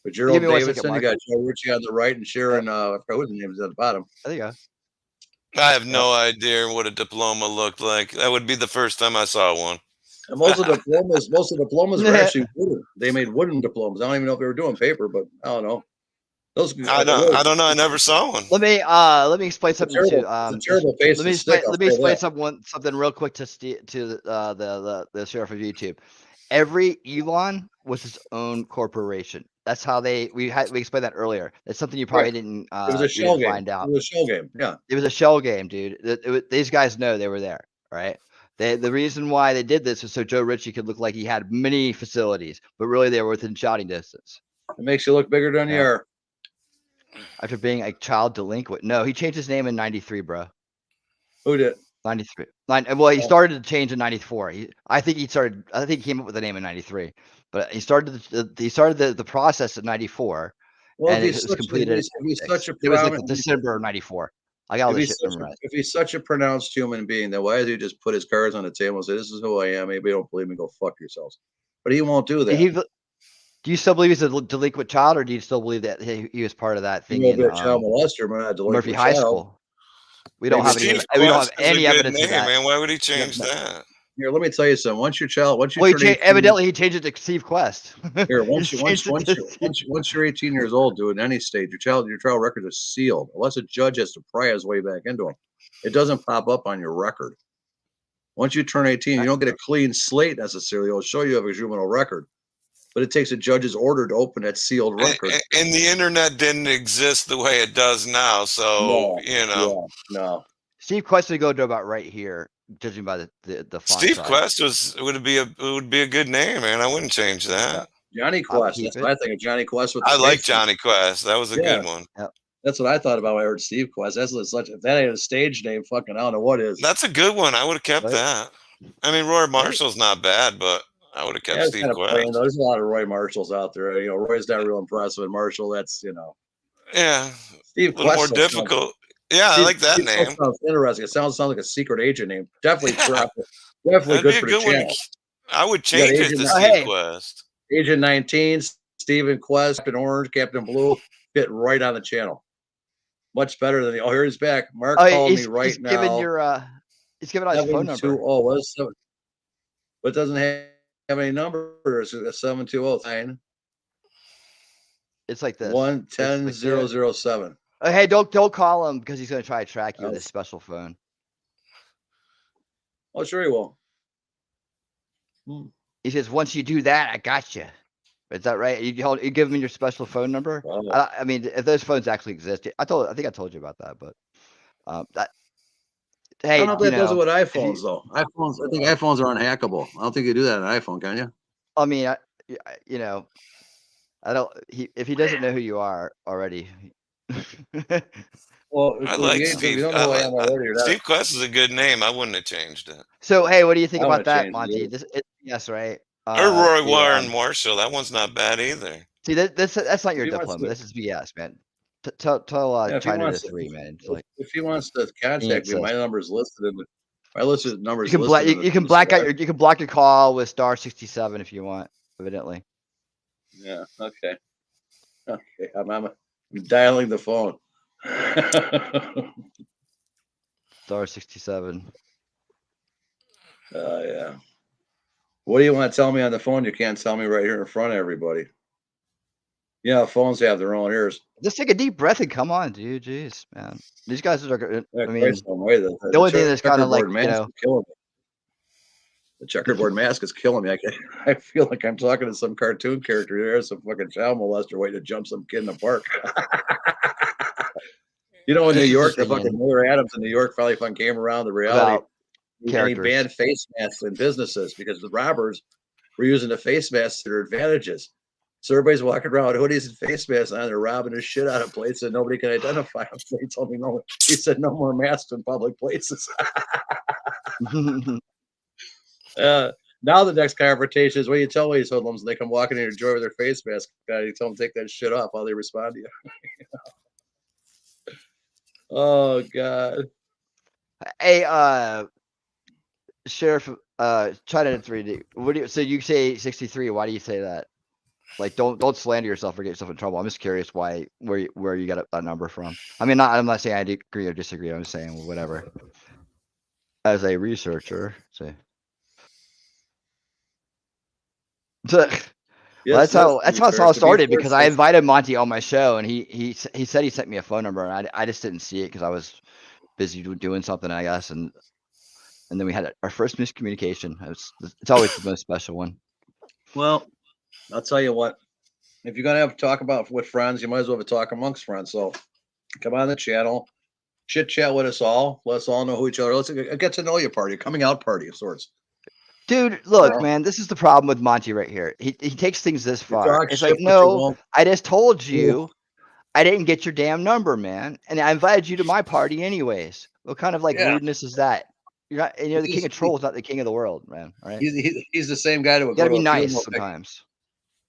But Gerald Davidson, you got Joe Ritchie on the right, and Sharon. I forgot whose name is at the bottom. There you go. I have no idea what a diploma looked like. That would be the first time I saw one. And most of the diplomas were actually wooden. They made wooden diplomas. I don't even know if they were doing paper, but I don't know. I don't know. I never saw one. Let me explain something to let me explain something real quick to the sheriff of YouTube. Every Elan was his own corporation. That's how we explained that earlier. That's something you probably didn't it was a shell game. Find out. It was a shell game. Yeah. It was a shell game, dude. These guys know they were there, right? The reason why they did this was so Joe Ritchie could look like he had many facilities, but really they were within shouting distance. It makes you look bigger than you are. After being a child delinquent. No, he changed his name in 93, bro. Who did? 93. Well, he started to change in 94. I think he came up with the name in 93. But he started the process in 94. Well, and it was completed. It was like December of 94. I got all this shit memorized. If he's such a pronounced human being, then why does he just put his cards on the table and say, "This is who I am. Maybe you don't believe me, go fuck yourselves." But he won't do that. Do you still believe he's a delinquent child, or do you still believe that he was part of that thing in child molester, but not delinquent Murphy High School? We don't have any evidence of that. Man, why would he change that? Here, let me tell you something. Once you evidently he changed it to Steve Quest. Here, once you're 18 years old, dude, at any stage, your trial record is sealed unless a judge has to pry his way back into them. It doesn't pop up on your record. Once you turn 18, you don't get a clean slate necessarily. It'll show you have a juvenile record, but it takes a judge's order to open that sealed record. And the internet didn't exist the way it does now, so No, you know. yeah, no. Steve Quest would go to about right here, judging by the font Steve size. Quest would be a good name, man. I wouldn't change that. Johnny Quest. That's what I think of Johnny Quest. With I the like face. Johnny Quest. That was a good one. Yep. That's what I thought about when I heard Steve Quest. That's such. If that ain't a stage name, fucking, I don't know what is. That's a good one. I would have kept Right. that. I mean, Roy Marshall's not bad, but I would have kept Steve kind of Quest. plain, there's a lot of Roy Marshalls out there. You know, Roy's not real impressive, and Marshall, that's Yeah, Steve a little more Quest difficult. Yeah, I like that Steve name. Quest sounds interesting. It sounds like a secret agent name. Definitely crap. Definitely That'd good be a for good the one. channel. I would change it to Agent- Steve Quest. Agent 19, Stephen Quest, Captain Orange, Captain Blue, fit right on the channel. Much better than here he's back. Mark called me right now. He's giving out his phone number. What is it? But it doesn't have any numbers. 720. It's like this. 110007. Oh, hey, don't call him because he's gonna try to track you with his special phone. Oh, sure he will. He says, once you do that, I got you. Is that right? You give him your special phone number. I mean, if those phones actually exist, I think I told you about that, but hey, I don't know if that does it with iPhones though. I think iPhones are unhackable. I don't think you do that on an iPhone, can you? I mean, I don't. If he doesn't know who you are already. Well, I like Steve. Steve Quest is a good name. I wouldn't have changed it. So, hey, what do you think about that, Monty? Yes, right. Or Roy Warren Marshall. That one's not bad either. See, that's not your diploma. This is BS, man. Tell China to 3, man. Like, if he wants to contact me, my number is listed in the. My listed numbers. You can block your call with *67 if you want. Evidently. Yeah. Okay. Okay. I'm dialing the phone. *67. Yeah. What do you want to tell me on the phone? You can't tell me right here in front of everybody. Yeah, phones have their own ears. Just take a deep breath and come on, dude. Jeez, man. These guys are. Yeah, I mean, the only thing that's kind of like killing me. The checkerboard mask is killing me. I feel like I'm talking to some cartoon character. There's some fucking child molester waiting to jump some kid in the park. In New York, the fucking Miller Adams in New York probably came around the reality. And he banned face masks in businesses because the robbers were using the face masks to their advantages. So everybody's walking around with hoodies and face masks on. They're robbing the shit out of places and nobody can identify them. So he told me no. He said no more masks in public places. Now the next confrontation is when you tell these hoodlums and they come walking in your door with their face mask. You tell them to take that shit off while they respond to you. Oh God. Hey, Sheriff, China 3D. What do you? So you say 63? Why do you say that? Like, don't slander yourself or get yourself in trouble. I'm just curious where you got that number from. I mean, I'm not saying I agree or disagree. I'm saying whatever. As a researcher, so that's how it all started because I invited Monty on my show and he said he sent me a phone number and I just didn't see it because I was busy doing something, I guess, and then we had our first miscommunication. It's always the most special one. Well, I'll tell you what. If you're gonna have to talk about with friends, you might as well have a talk amongst friends. So come on the channel, chit chat with us all. Let us all know who each other. Let's get to know you party, a coming out party of sorts. Dude, look, man, this is the problem with Monty right here. He takes things this far. It's like, no, I just told you I didn't get your damn number, man. And I invited you to my party anyways. What kind of rudeness is that? You're not, and you're the king of trolls, not the king of the world, man. Right? He's the same guy that would gotta be nice sometimes.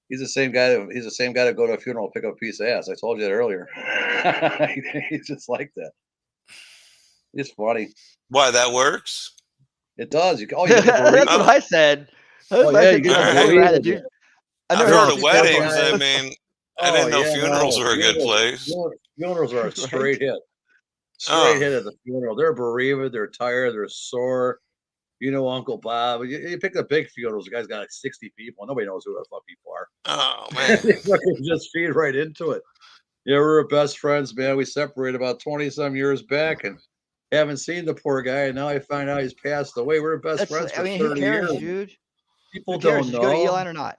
He's the same guy to go to a funeral and pick up a piece of ass. I told you that earlier. He's just like that. It's funny. Why that works? It does. That's what I said. I've heard of weddings. I mean, I didn't know funerals were a good place. Funerals are a straight hit. Straight hit at the funeral. They're bereaved. They're tired. They're sore. Uncle Bob. You pick the big funerals. The guy's got 60 people. Nobody knows who the fuck people are. Oh man, they just feed right into it. Yeah, we were best friends, man. We separated about 20 some years back, and Haven't seen the poor guy, and now I find out he's passed away. We're best friends for I mean, 30 who cares, years. dude? People Who cares? don't Did you go to know. Elan or not?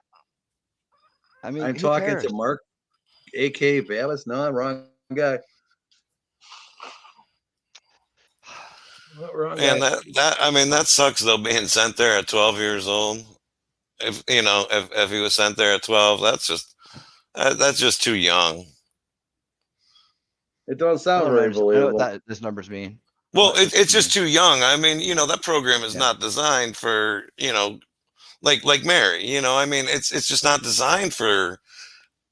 I mean, I'm who talking cares? to Mark, A.K. Babitz. No, wrong guy. Wrong And guy. that sucks though, being sent there at 12 years old. If if he was sent there at 12, that's just too young. It doesn't I sound don't very understand. I know believable. what those numbers mean. Well, What it's you just too young. I mean, that program is Yeah. not designed for, like Mary, I mean, it's just not designed for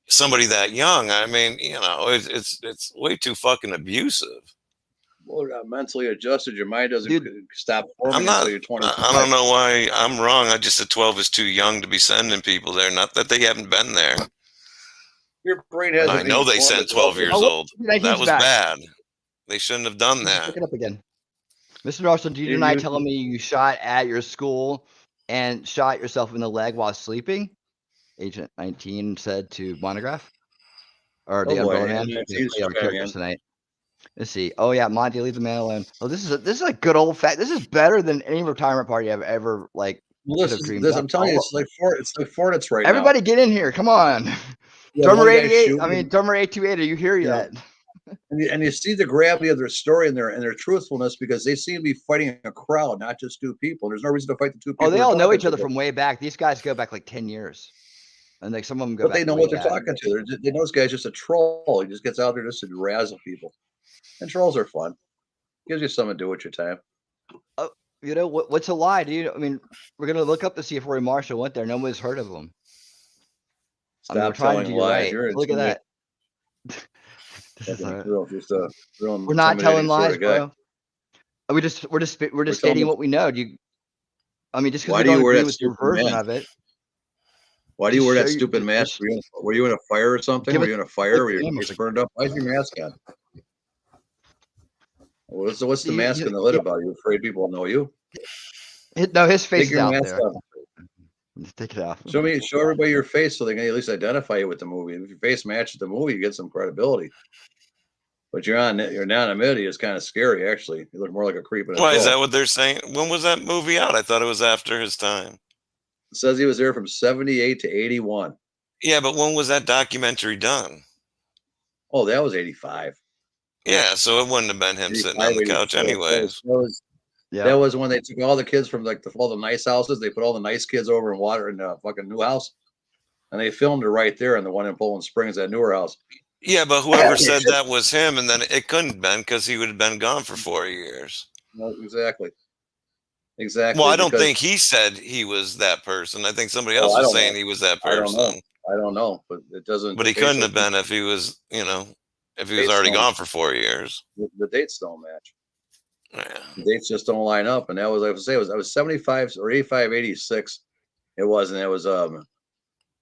somebody that young. I mean, it's way too fucking abusive. Well, you're not mentally adjusted. Your mind doesn't Dude, stop I'm forming not. until you're 25. I don't know why I'm wrong. I just said 12 is too young to be sending people there. Not that they haven't been there. Your brain hasn't I know been they formed sent at 12 12 years Oh, old. he's That was back. bad. They shouldn't have done Let's that. pick it up again. Mr. Larson, do you deny telling me you shot at your school and shot yourself in the leg while sleeping? Agent 19 said to Montagraph. Or the Umbrella Man. Characters tonight. Let's see. Oh yeah, Monty, leave the man alone. Oh, this is a good old fact. This is better than any retirement party I've ever like. Well, I'm telling you, it's like Fortnite right Everybody now. get in here. Come on. Yeah, Drummer 88. I mean, Drummer 828. Are you here yet? And you see the gravity of their story and their truthfulness, because they seem to be fighting a crowd, not just two people. There's no reason to fight the two people. Oh, they all know each other from way back. These guys go back like 10 years. And like some of them go but back. They know what they're talking to. They know this guy's just a troll. He just gets out there just to razzle people. And trolls are fun. Gives you something to do with your time. Oh, what's a lie, dude? I mean, we're gonna look up to see if Roy Marshall went there. Nobody's heard of him. Stop telling lies. Right. Look at that. We're not telling lies, bro. We're just stating what we know. I mean, just because we don't agree with your version of it. Why do you wear that stupid mask? Were you in a fire or something? Were you in a fire? Were your face burned up? Why is your mask on? What's the mask on the lid about? Are you afraid people will know you? No, his face is out there. Just take it off. Show everybody your face so they can at least identify you with the movie. If your face matches the movie, you get some credibility. But your anonymity is kind of scary, actually. You look more like a creep. Why is that what they're saying? When was that movie out? I thought it was after his time. It says he was there from 78 to 81. Yeah, but when was that documentary done? Oh, that was 85. Yeah, so it wouldn't have been him sitting on the couch anyways. That was when they took all the kids from like all the nice houses. They put all the nice kids over in a fucking new house. And they filmed it right there in the one in Poland Springs, that newer house. Yeah, but whoever said that was him, and then it couldn't have been because he would have been gone for 4 years. No, exactly. Exactly. Well, I don't think he said he was that person. I think somebody else was saying he was that person. I don't know, but it doesn't. But he couldn't have been if he was, if he was already gone for 4 years. The dates don't match. Yeah. The dates just don't line up. And that was, I would say, I was 75 or 85, 86. It was, and it was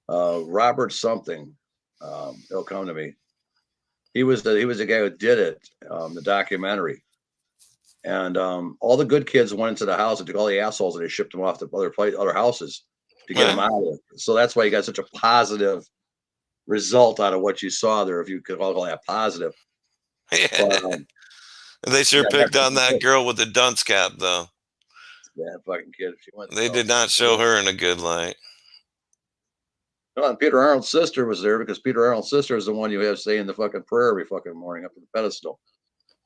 Robert something. It'll come to me. He was the guy who did it, the documentary. And all the good kids went into the house and took all the assholes and they shipped them off to other houses to get them out of it. So that's why you got such a positive result out of what you saw there, if you could call that positive. Yeah. But, they sure picked on that girl with the dunce cap, though. That fucking kid. They did not show her in a good light. No, and Peter Arnold's sister was there because Peter Arnold's sister is the one you have saying the fucking prayer every fucking morning up at the pedestal.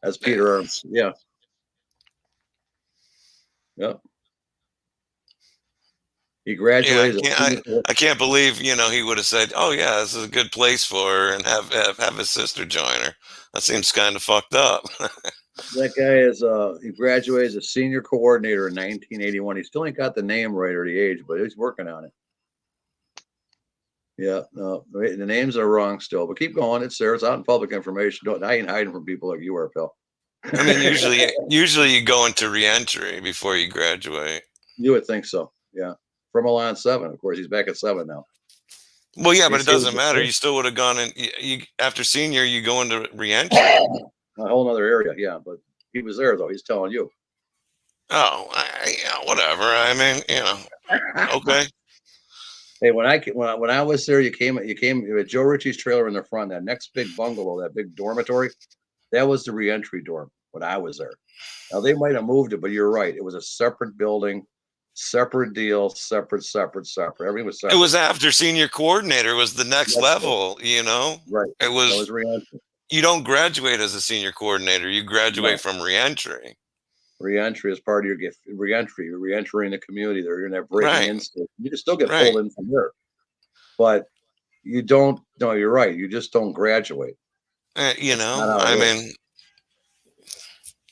That's Peter Arnold's. Yeah. Yep. He graduated. Yeah, I can't believe, he would have said, "Oh yeah, this is a good place for her," and have his sister join her. That seems kind of fucked up. That guy he graduated as a senior coordinator in 1981. He still ain't got the name right or the age, but he's working on it. Yeah, no, the names are wrong still, but keep going. It's there. It's out in public information. I ain't hiding from people like you are, pal. I mean, usually you go into reentry before you graduate. You would think so, yeah. From Elan 7, of course, he's back at 7 now. Well, yeah, but it doesn't matter. You still would have gone in. You after senior, you go into reentry. A whole other area, yeah. But he was there though. He's telling you. Oh, yeah, whatever. I mean, okay. Hey, when I was there, you came with Joe Ritchie's trailer in the front. That next big bungalow, that big dormitory, that was the reentry dorm. when I was there. Now they might have moved it, but you're right. It was a separate building, separate deal, separate. Everything was separate. It was after senior coordinator was the next level, you know? Right. It That was was reentry. you don't graduate as a senior coordinator. You graduate No. from reentry. Reentry is part of your gift. Reentry. You're reentering the community. There, you're not breaking Right. in. You can still get Right. pulled in from there, but you don't. No, you're right. You just don't graduate. You know, not how I it mean,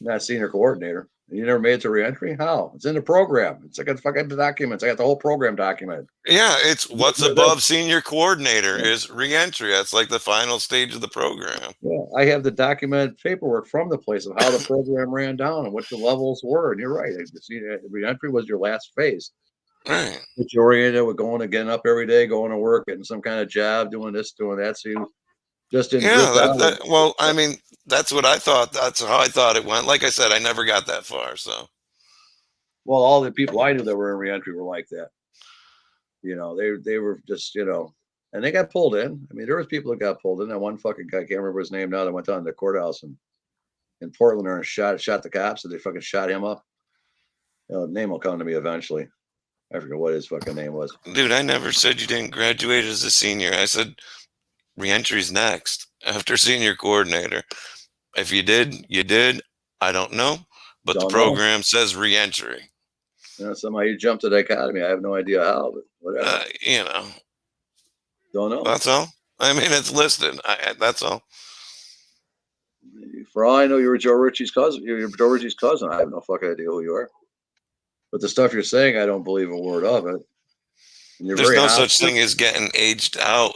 Not senior coordinator. You never made it to reentry? How? It's in the program. It's like a fucking documents. I got the whole program documented. yeah, it's what's above senior coordinator is reentry. That's like the final stage of the program. Yeah, I have the documented paperwork from the place of how the program ran down and what the levels were. And you're right. Reentry was your last phase. Right. But you oriented with going and getting up every day, going to work, getting some kind of job, doing this, doing that. So you just didn't drift out. Well, I mean, that's what I thought. That's how I thought it went. Like I said, I never got that far. So, well, all the people I knew that were in reentry were like that. You know, they were just, you know, and they got pulled in. I mean, there was people that got pulled in. That one fucking guy, I can't remember his name now, that went down to the courthouse in Portland and shot the cops, and they fucking shot him up. You know, the name will come to me eventually. I forget what his fucking name was. dude, I never said you didn't graduate as a senior. I said reentry's next after senior coordinator. If you did, you did. I don't know, but the program says reentry. You know, somehow you jumped to the academy. I have no idea how, but whatever. You know, don't know. That's all. I mean, it's listed. That's all. For all I know, you were Joe Ritchie's cousin. You're Joe Ritchie's cousin. I have no fucking idea who you are. But the stuff you're saying, I don't believe a word of it. There's no such thing as getting aged out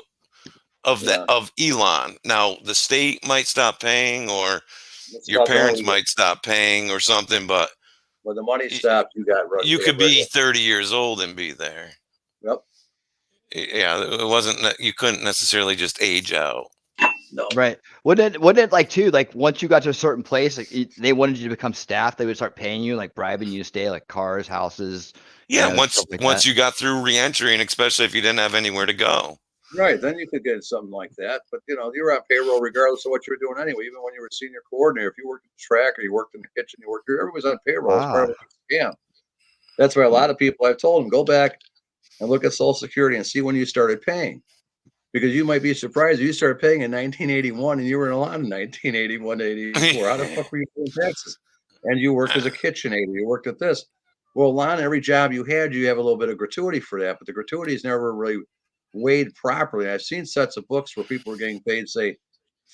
of of Elan. Now, the state might stop paying, or your parents might stop paying, or something. But when the money stopped, you could be 30 years old and be there. Yep. Yeah, it wasn't. You couldn't necessarily just age out. No. Right. Wouldn't it like too, like once you got to a certain place, like they wanted you to become staff, they would start paying you, like bribing you to stay, like cars, houses. Yeah, you know, once you got through reentry, and especially if you didn't have anywhere to go. Right, then you could get something like that. But you know, you were on payroll regardless of what you were doing anyway. Even when you were senior coordinator, if you worked at the track or you worked in the kitchen, everybody's on payroll. It's part of the scam. That's why a lot of people, I've told them, go back and look at Social Security and see when you started paying. Because you might be surprised you started paying in 1981 and you were in Elan in 1981 to 84. How the fuck were you paying taxes? And you worked as a kitchen aide, you worked at this. Well, Elan, every job you had, you have a little bit of gratuity for that, but the gratuity is never really weighed properly. I've seen sets of books where people were getting paid, say,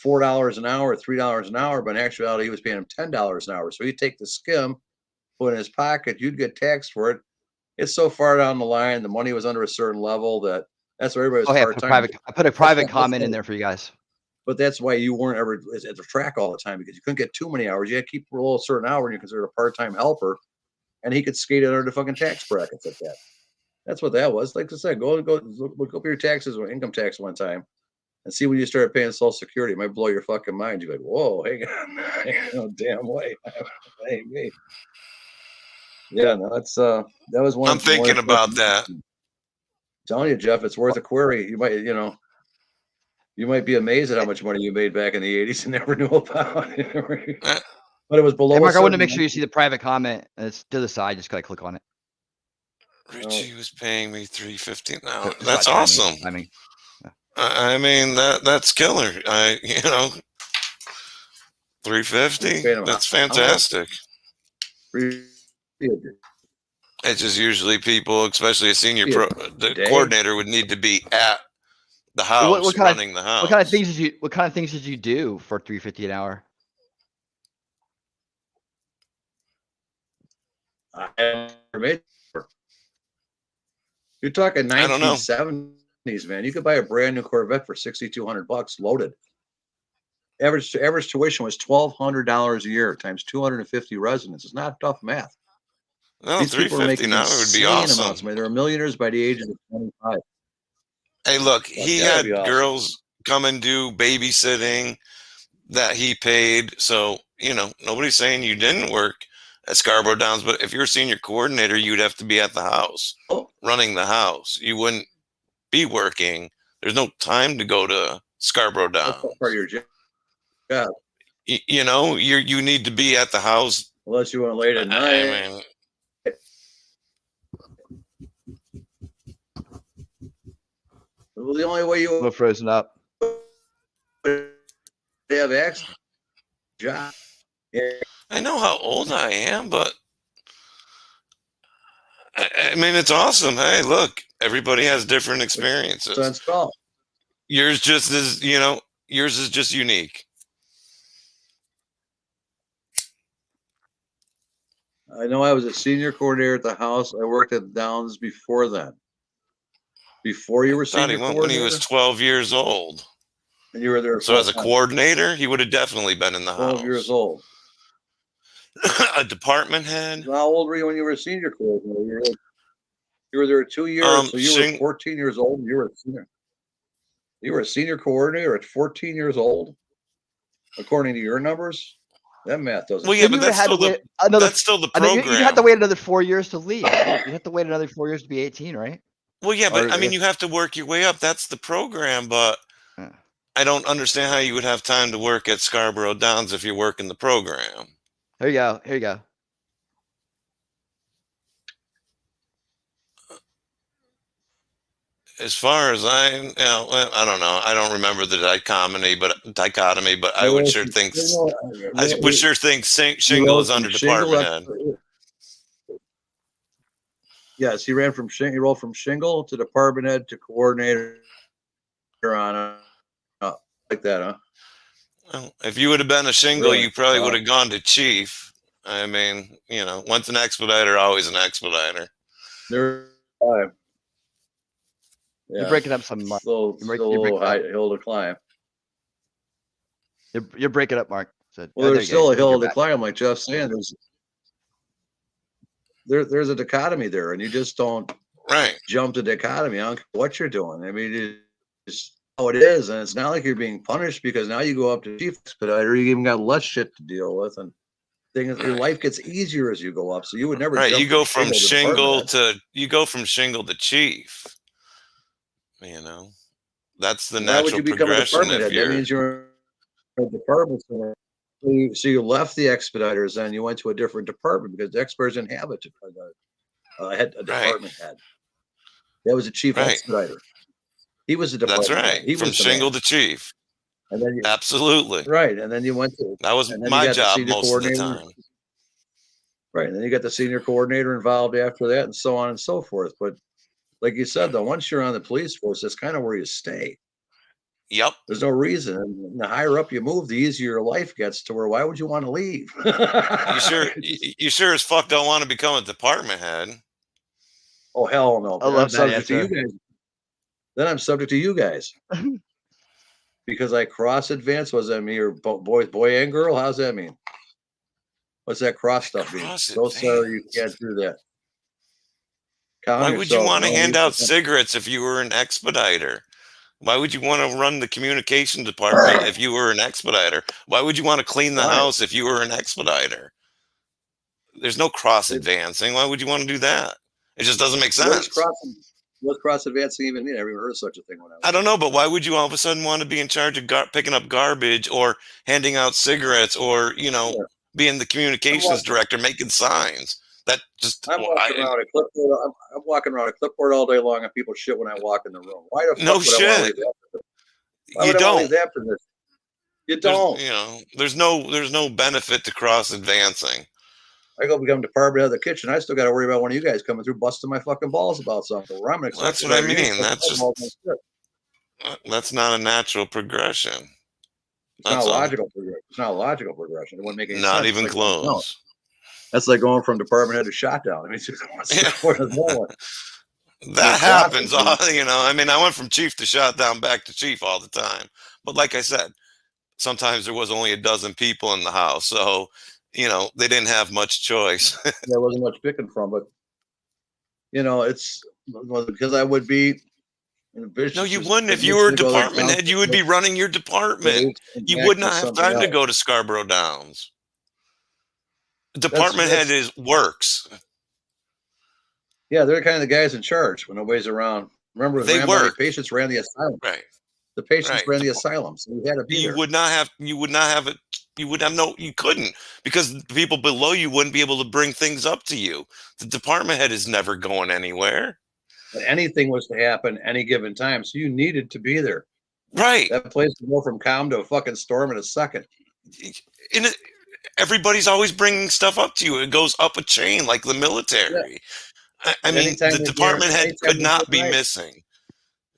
$4 an hour, $3 an hour, but in actuality, he was paying them $10 an hour. So he'd take the skim, put it in his pocket, you'd get taxed for it. It's so far down the line, the money was under a certain level that's where everybody was part-time. I put a private comment in there for you guys. But that's why you weren't ever at the track all the time, because you couldn't get too many hours. You had to keep below a certain hour and you're considered a part-time helper, and he could skate under the fucking tax brackets at that. That's what that was. Like I said, go look up your taxes or income tax one time and see when you started paying Social Security. It might blow your fucking mind. You're like, whoa, hang on. No damn way. Hey, me. Yeah, no, that's that was one. I'm thinking about that. Telling you, Jeff, it's worth a query. You might be amazed at how much money you made back in the 80s and never knew about it. But it was below. Hey, Mark, I want to make sure you see the private comment. It's to the side. Just gotta click on it. Richie was paying me $350 now. That's awesome. Timing. I mean that's killer. $350. That's fantastic. It's just usually people, especially a senior coordinator, would need to be at the house, running the house. What kind of things did you do for $350 an hour? You're talking 1970s, man. You could buy a brand new Corvette for $6,200 loaded. Average tuition was $1,200 a year times 250 residents. It's not tough math. No, $350 now would be awesome. They were millionaires by the age of 25. Hey, look, he had girls come and do babysitting that he paid. So, nobody's saying you didn't work at Scarborough Downs, but if you're a senior coordinator, you'd have to be at the house, running the house. You wouldn't be working. There's no time to go to Scarborough Downs. That's part of your job. you know, you need to be at the house. Unless you went late at night. I mean, Well, the only way you We're frozen up. have access job. Yeah. I know how old I am, but I mean, it's awesome. Hey, look, everybody has different experiences. So install. Yours just is, you know, yours is just unique. I know I was a senior coordinator at the house. I worked at Downs before then. Before you were Thought he senior went when he coordinator, was 12 years old. and you were there. So as a full-time. coordinator, he would have definitely been in the 12 house. years old. A department head. How old were you when you were a senior coordinator? You were there 2 years, so you were 14 years old. And you were a senior. You were a senior coordinator at 14 years old, according to your numbers. That math doesn't. Well, yeah, but that's still, that's still the program. You'd have to wait another 4 years to leave. You'd have to wait another 4 years to be 18, right? Well, yeah, but I mean, you have to work your way up. That's the program, but I don't understand how you would have time to work at Scarborough Downs if you're working the program. Here you go. Here you go. As far as I don't know. I don't remember the dichotomy, but I would sure think Shingle is under department head. Yes, he ran from Shingle. He rolled from Shingle to department head to coordinator on like that, huh? Well, if you would have been a Shingle, you probably would have gone to chief. I mean, you know, once an expediter, always an expediter. You're breaking up some, Mark. Still a high hill to climb. You're breaking up, Mark. So, well, there's still a hill to climb, like Jeff's saying. There's a dichotomy there, and you just don't jump to dichotomy. I don't care what you're doing. I mean, it's how it is, and it's not like you're being punished because now you go up to chief expediter. You even got less shit to deal with, and things. Your life gets easier as you go up. So you would never. Right, jump you go from from Shingle to chief. You know, that's the natural progression. That means you're in a department center. So you left the expediters and you went to a different department because the expediters didn't have a department head. That was a chief expediter. He was a department head. That's right. Head. He from was Shingle to chief. And then absolutely right. And then you went to that was my job most of the time. Right. And then you got the senior coordinator involved after that, and so on and so forth. But like you said, though, once you're on the police force, that's kind of where you stay. Yep. There's no reason. And the higher up you move, the easier your life gets to where why would you want to leave? You sure as fuck don't want to become a department head. Oh, hell no. I love that answer. Then I'm subject to you guys. Because I cross advance. What does that mean? Or boy and girl? How's that mean? What's that cross stuff mean? So sorry you can't do that. Why would you want to hand out cigarettes if you were an expediter? Why would you want to run the communication department if you were an expediter? Why would you want to clean the house if you were an expediter? There's no cross advancing. Why would you want to do that? It just doesn't make sense. What's cross advancing even mean? I never even heard of such a thing when I don't know, but why would you all of a sudden want to be in charge of picking up garbage or handing out cigarettes or, you know, being the communications director, making signs? That just I'm walking around a clipboard all day long, and people shit when I walk in the room. Why the fuck no would shit? I leave that? Why would I leave that position? You don't. You know, there's no benefit to cross advancing. I go become department head of the kitchen. I still got to worry about one of you guys coming through busting my fucking balls about something. Where I'm that's what I mean. That's not a natural progression. It's not a logical progression. It's not a logical progression. It wouldn't make any sense. Not even close. No. That's like going from department head to shot down. I mean, that happens. You know, I mean, I went from chief to shot down back to chief all the time. But like I said, sometimes there was only a dozen people in the house. So, you know, they didn't have much choice. There wasn't much picking from, but, you know, it's because I would be. No, you wouldn't. If you were a department head, you would be running your department. You would not have time to go to Scarborough Downs. Department head works. Yeah, they're kind of the guys in charge when nobody's around. Remember, the patients ran the asylum. Right. The patients ran the asylum, so you had to be there. You would not have You would have you couldn't, because the people below you wouldn't be able to bring things up to you. The department head is never going anywhere. But anything was to happen any given time, so you needed to be there. Right. That place would go from calm to a fucking storm in a second. Everybody's always bringing stuff up to you. It goes up a chain like the military. Yeah. I mean, the department head could not be missing.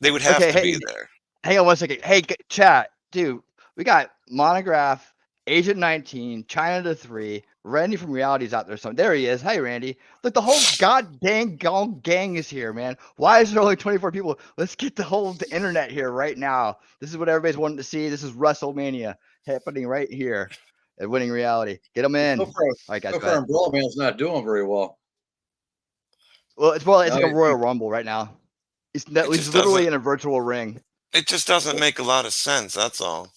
They would have to be there. Hang on one second. Hey, chat, dude, we got Montagraph, Agent 19, China to 3, Randy from Reality's out there. There he is. Hey, Randy. Look, the whole goddamn gang is here, man. Why is there only 24 people? Let's get the whole internet here right now. This is what everybody's wanting to see. This is WrestleMania happening right here at Winning Reality. Get them in. All right, guys. So far, Umbrella Man's not doing very well. Well, it's more. It's like a Royal Rumble right now. He's literally in a virtual ring. It just doesn't make a lot of sense. That's all.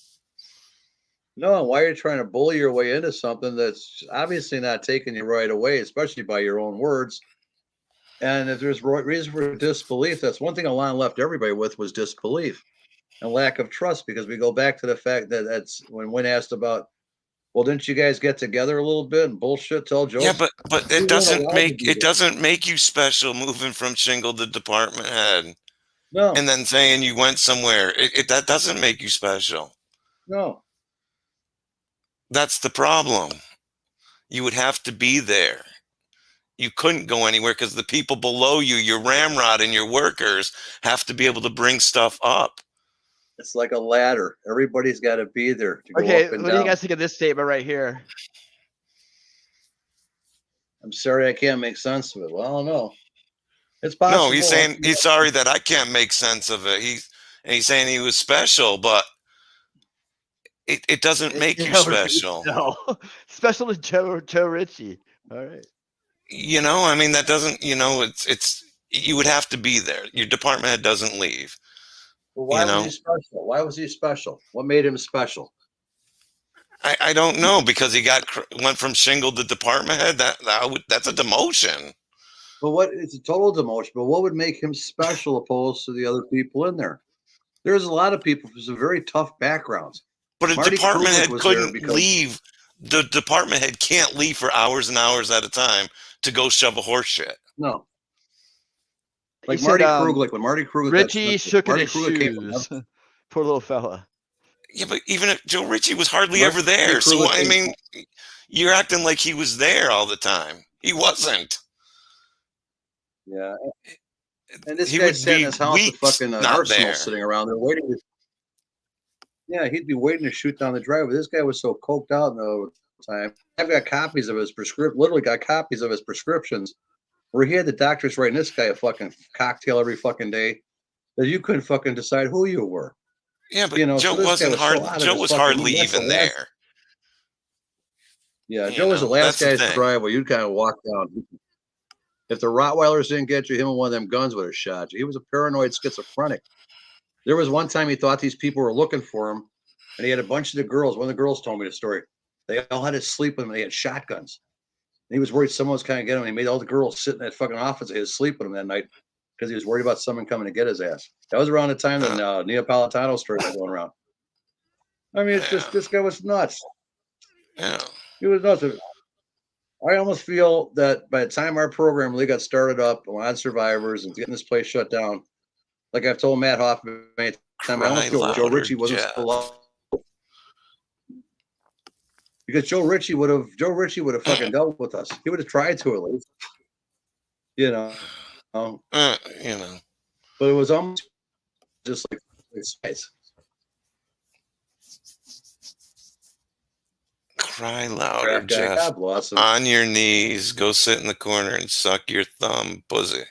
No, why are you trying to bully your way into something that's obviously not taking you right away, especially by your own words? And if there's reason for disbelief, that's one thing Elan left everybody with, was disbelief and lack of trust, because we go back to the fact that that's when asked about, well, didn't you guys get together a little bit and bullshit, tell jokes? Yeah, but it doesn't make you special moving from shingle to department head. No. And then saying you went somewhere. That doesn't make you special. No. That's the problem. You would have to be there. You couldn't go anywhere because the people below you, your ramrod and your workers, have to be able to bring stuff up. It's like a ladder. Everybody's got to be there to go up and down. What do you guys think of this statement right here? I'm sorry I can't make sense of it. Well, I don't know. It's possible. No, he's saying he's sorry that I can't make sense of it. He's saying he was special, but it doesn't make you special. No, special to Joe Ritchie. All right. I mean, that doesn't. It's you would have to be there. Your department head doesn't leave. Well, why was he special? Why was he special? What made him special? I don't know, because he went from shingle to department head. That's a demotion. But it's a total demotion. But what would make him special opposed to the other people in there? There's a lot of people with some very tough backgrounds. But a department head couldn't leave. The department head can't leave for hours and hours at a time to go shove a horse shit. No. Like Marty Krugel, when Marty Krugel, Richie shook his shoes. Poor little fella. Yeah, but even if Joe Ritchie was hardly ever there. So, I mean, you're acting like he was there all the time. He wasn't. Yeah. And this guy's sitting in his house with fucking arsenal sitting around there waiting. Yeah, he'd be waiting to shoot down the driveway. This guy was so coked out in the time. I've got copies of his literally got copies of his prescriptions where he had the doctors writing this guy a fucking cocktail every fucking day that you couldn't fucking decide who you were. Yeah, but Joe Joe was hardly even there. Yeah, Joe was the last guy to drive where you'd kind of walk down. If the Rottweilers didn't get you, him and one of them guns would have shot you. He was a paranoid schizophrenic. There was one time he thought these people were looking for him, and he had a bunch of the girls. One of the girls told me the story. They all had to sleep with him. They had shotguns. And he was worried someone was kind of getting him. He made all the girls sit in that fucking office. They had to sleep with him that night because he was worried about someone coming to get his ass. That was around the time that Neapolitano started going around. I mean, it's just, this guy was nuts. Yeah. He was nuts. I almost feel that by the time our program really got started up on Survivors and getting this place shut down, like I've told Matt Hoffman many times, I almost feel Joe Ritchie wasn't still up. Because Joe Ritchie would have fucking dealt with us. He would have tried to at least. But it was almost just like space. Cry louder, Jeff. On your knees, go sit in the corner and suck your thumb, pussy.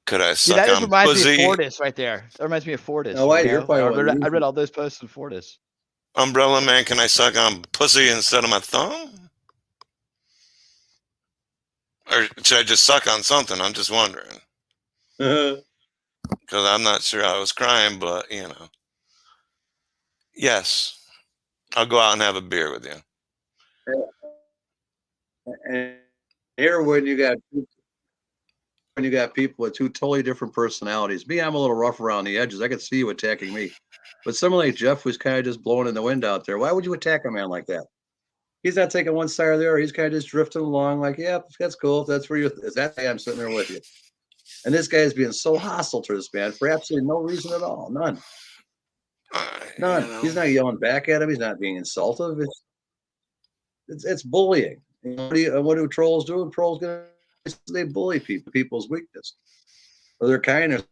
Could I suck on reminds pussy? Me of Fortis right there. That reminds me of Fortis. No, I read all those posts in Fortis. Umbrella Man, can I suck on pussy instead of my thumb? Or should I just suck on something? I'm just wondering. Because I'm not sure I was crying, but, Yes. I'll go out and have a beer with you. And here when you got when you got people with two totally different personalities. Me, I'm a little rough around the edges. I could see you attacking me. But someone like Jeff was kind of just blowing in the wind out there. Why would you attack a man like that? He's not taking one side or the other. He's kind of just drifting along like, yeah, that's cool. If that's where you is that I'm sitting there with you. And this guy is being so hostile to this man for absolutely no reason at all. None. None. You know. He's not yelling back at him. He's not being insultive. It's bullying. You know, what do trolls do? Trolls they bully people's weakness or their kindness.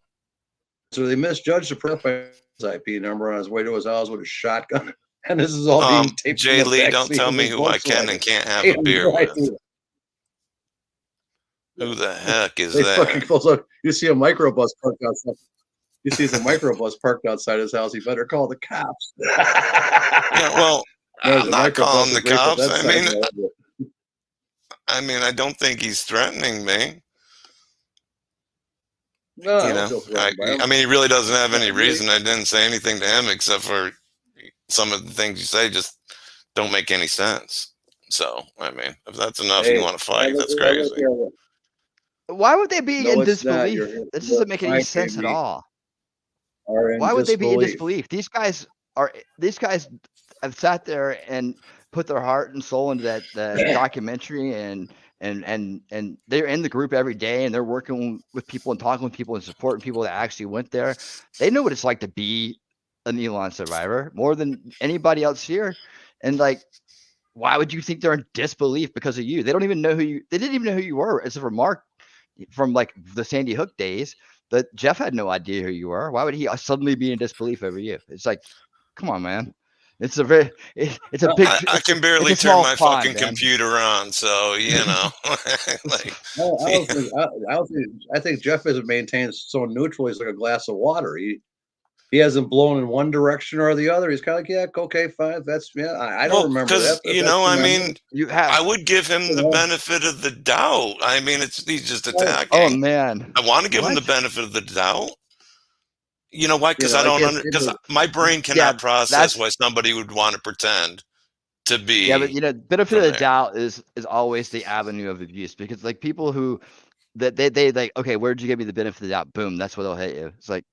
So they misjudged the prep by his IP number on his way to his house with a shotgun. And this is all being taped. Jay Lee, don't tell me who I can and can't have a beer with. Who the heck is that? Fucking close up. You see a microbus parked outside. You see some microbus parked outside his house. He better call the cops. Yeah, well, I'm not calling the cops. I mean, I don't think he's threatening me. No, you know, I mean, he really doesn't have any reason. I didn't say anything to him except for some of the things you say just don't make any sense. So, I mean, if that's enough, you want to fight, that's crazy. Why would they be in disbelief? That doesn't make any sense at all. Why would they be in disbelief? These guys have sat there and put their heart and soul into that documentary, and they're in the group every day, and they're working with people and talking with people and supporting people that actually went there. They know what it's like to be an Elan survivor more than anybody else here. And like, why would you think they're in disbelief because of you? They don't even know they didn't even know who you were, except for Mark from like the Sandy Hook days. But Jeff had no idea who you were. Why would he suddenly be in disbelief over you? It's like, come on, man. It's a big. I can barely turn my fucking computer on, so you know. Like, I think Jeff isn't maintained so neutral. He's like a glass of water. He hasn't blown in one direction or the other. He's kind of like, yeah, okay, fine. I don't remember that. You know, I mean, I would give him the benefit of the doubt. I mean, he's just attacking. Oh man, I want to give him the benefit of the doubt. You know why? Because because my brain cannot process why somebody would want to pretend to be. Yeah, but you know, benefit of the doubt is always the avenue of abuse, because like people who they like, okay, where'd you give me the benefit of the doubt? Boom, that's what they'll hit you. It's like,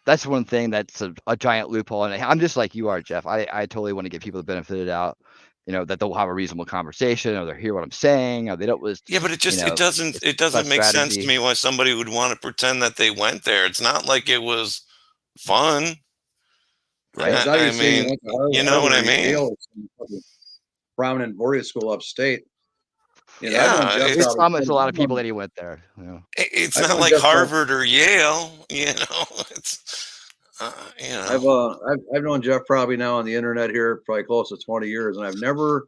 that's one thing that's a giant loophole. And I'm just like you are, Jeff. I totally want to give people the benefit of the doubt, you know, that they'll have a reasonable conversation, or they'll hear what I'm saying, or they don't list. Yeah, but it doesn't make sense to me why somebody would want to pretend that they went there. It's not like it was fun. Right. I mean, you know what I mean? Prominent boarding school upstate. You know, yeah, it's promised a lot of people that he went there. You know. It's not like Harvard or Yale, you know. It's you know. I've known Jeff probably now on the internet here probably close to 20 years, and I've never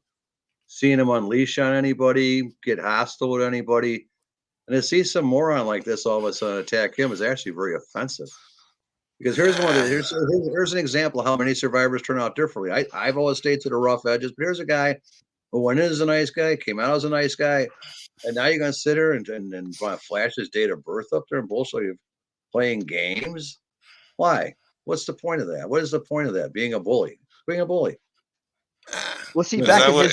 seen him unleash on anybody, get hostile with anybody. And to see some moron like this all of a sudden attack him is actually very offensive. Because here's an example of how many survivors turn out differently. I've always stayed to the rough edges, but here's a guy who went in as a nice guy, came out as a nice guy, and now you're gonna sit there and want to flash his date of birth up there and bullshit you playing games. Why? What's the point of that? What is the point of that? Being a bully. Being a bully. Well, see, is that what